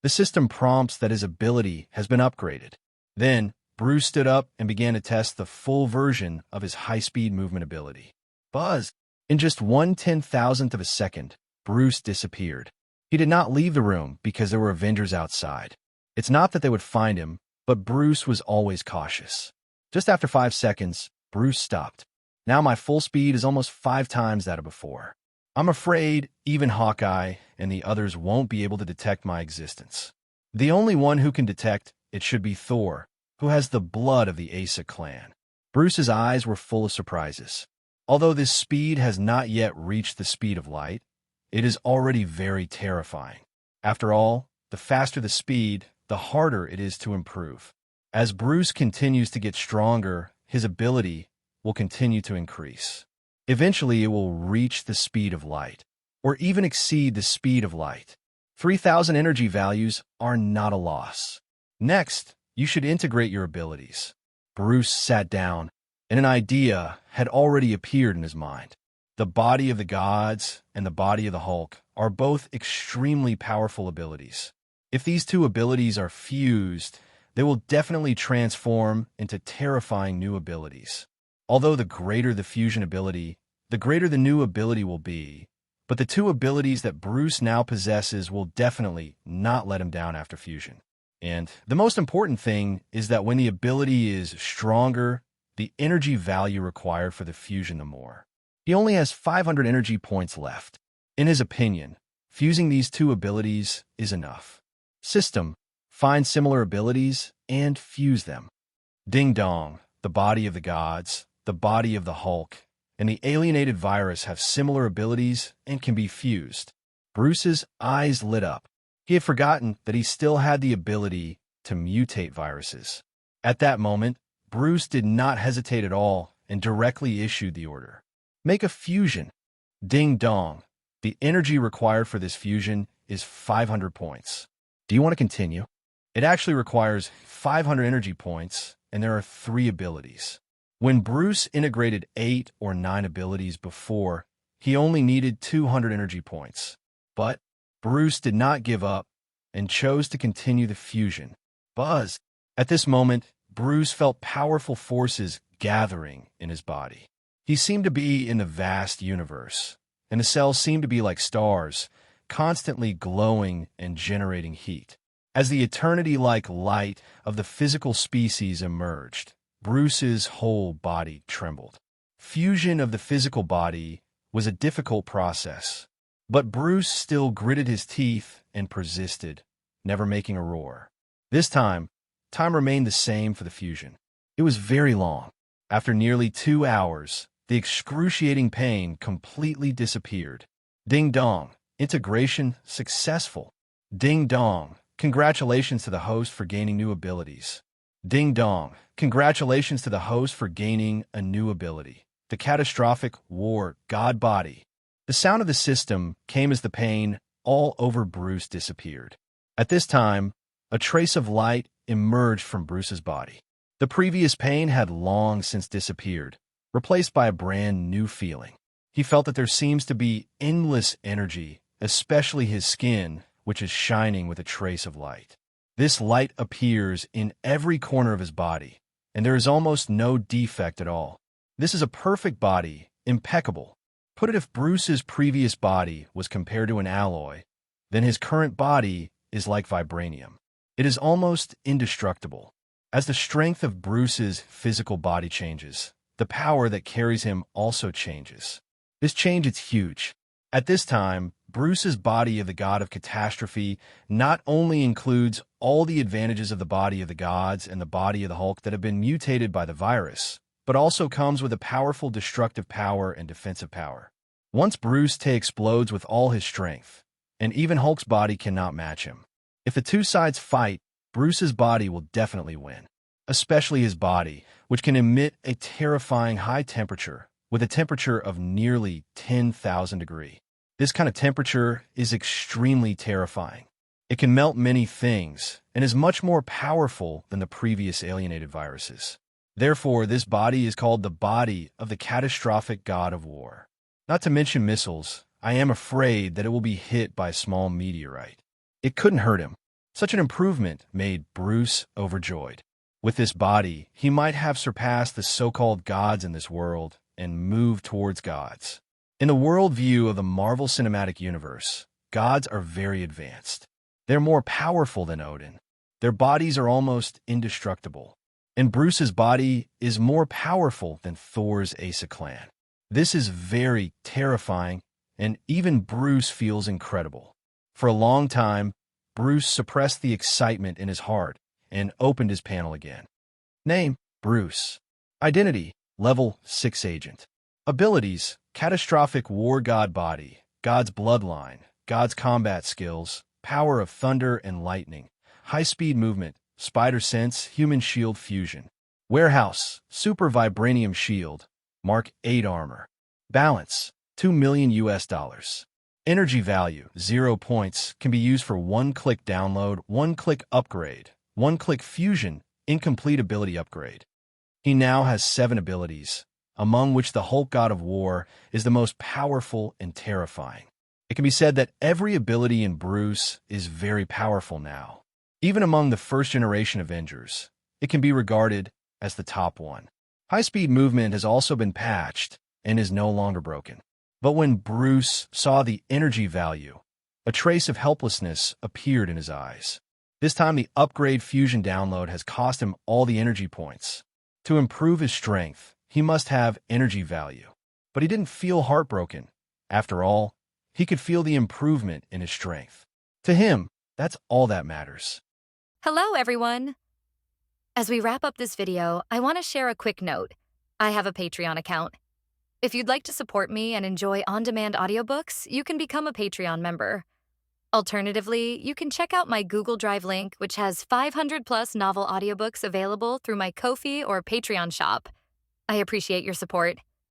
The system prompts that his ability has been upgraded. Then, Bruce stood up and began to test the full version of his high-speed movement ability. Buzz! In just 1/10,000th of a second, Bruce disappeared. He did not leave the room because there were Avengers outside. It's not that they would find him, but Bruce was always cautious. Just after 5 seconds, Bruce stopped. Now my full speed is almost 5 times that of before. I'm afraid even Hawkeye and the others won't be able to detect my existence. The only one who can detect it should be Thor, who has the blood of the Asa clan. Bruce's eyes were full of surprises. Although this speed has not yet reached the speed of light, it is already very terrifying. After all, the faster the speed, the harder it is to improve. As Bruce continues to get stronger, his ability will continue to increase. Eventually, it will reach the speed of light, or even exceed the speed of light. 3,000 energy values are not a loss. Next, you should integrate your abilities. Bruce sat down, and an idea had already appeared in his mind. The body of the gods and the body of the Hulk are both extremely powerful abilities. If these two abilities are fused, they will definitely transform into terrifying new abilities. Although the greater the fusion ability, the greater the new ability will be, but the two abilities that Bruce now possesses will definitely not let him down after fusion. And the most important thing is that when the ability is stronger, the energy value required for the fusion the more. He only has 500 energy points left. In his opinion, fusing these two abilities is enough. System, find similar abilities and fuse them. Ding dong, the body of the gods, the body of the Hulk, and the alienated virus have similar abilities and can be fused. Bruce's eyes lit up. He had forgotten that he still had the ability to mutate viruses. At that moment, Bruce did not hesitate at all and directly issued the order. Make a fusion. Ding dong. The energy required for this fusion is 500 points. Do you want to continue? It actually requires 500 energy points, and there are 3 abilities. When Bruce integrated 8 or 9 abilities before, he only needed 200 energy points. But Bruce did not give up and chose to continue the fusion. Buzz! At this moment, Bruce felt powerful forces gathering in his body. He seemed to be in the vast universe, and the cells seemed to be like stars, constantly glowing and generating heat. As the eternity-like light of the physical species emerged, Bruce's whole body trembled. Fusion of the physical body was a difficult process, but Bruce still gritted his teeth and persisted, never making a roar. This time remained the same for the fusion. It was very long. After nearly 2 hours, the excruciating pain completely disappeared. Ding dong, integration successful. Ding dong, congratulations to the host for gaining new abilities. Ding dong, congratulations to the host for gaining a new ability. The catastrophic war god body. The sound of the system came as the pain all over Bruce disappeared. At this time, a trace of light emerged from Bruce's body. The previous pain had long since disappeared, replaced by a brand new feeling. He felt that there seems to be endless energy, especially his skin, which is shining with a trace of light. This light appears in every corner of his body, and there is almost no defect at all. This is a perfect body, impeccable. Put it if Bruce's previous body was compared to an alloy, then his current body is like vibranium. It is almost indestructible. As the strength of Bruce's physical body changes, the power that carries him also changes. This change is huge. At this time, Bruce's body of the god of catastrophe not only includes all the advantages of the body of the gods and the body of the Hulk that have been mutated by the virus, but also comes with a powerful destructive power and defensive power. Once Bruce explodes with all his strength, and even Hulk's body cannot match him. If the two sides fight, Bruce's body will definitely win, especially his body, which can emit a terrifying high temperature with a temperature of nearly 10,000 degrees. This kind of temperature is extremely terrifying. It can melt many things and is much more powerful than the previous alienated viruses. Therefore, this body is called the body of the catastrophic god of war. Not to mention missiles, I am afraid that it will be hit by a small meteorite. It couldn't hurt him. Such an improvement made Bruce overjoyed. With this body, he might have surpassed the so-called gods in this world and moved towards gods. In the worldview of the Marvel Cinematic Universe, gods are very advanced. They're more powerful than Odin. Their bodies are almost indestructible. And Bruce's body is more powerful than Thor's Ace-a-Clan. This is very terrifying, and even Bruce feels incredible. For a long time, Bruce suppressed the excitement in his heart and opened his panel again. Name, Bruce. Identity, level 6 agent. Abilities, catastrophic war god body, god's bloodline, god's combat skills, power of thunder and lightning, high-speed movement, spider sense, human shield fusion. Warehouse, super vibranium shield, Mark 8 armor. Balance, $2 million. Energy value, 0 points, can be used for one-click download, one-click upgrade, one-click fusion, incomplete ability upgrade. He now has 7 abilities, among which the Hulk God of War is the most powerful and terrifying. It can be said that every ability in Bruce is very powerful now. Even among the first-generation Avengers, it can be regarded as the top one. High-speed movement has also been patched and is no longer broken. But when Bruce saw the energy value, a trace of helplessness appeared in his eyes. This time the upgrade fusion download has cost him all the energy points. To improve his strength, he must have energy value. But he didn't feel heartbroken. After all, he could feel the improvement in his strength. To him, that's all that matters.
Hello, everyone. As we wrap up this video, I want to share a quick note. I have a Patreon account. If you'd like to support me and enjoy on-demand audiobooks, you can become a Patreon member. Alternatively, you can check out my Google Drive link, which has 500-plus novel audiobooks available through my Ko-fi or Patreon shop. I appreciate your support.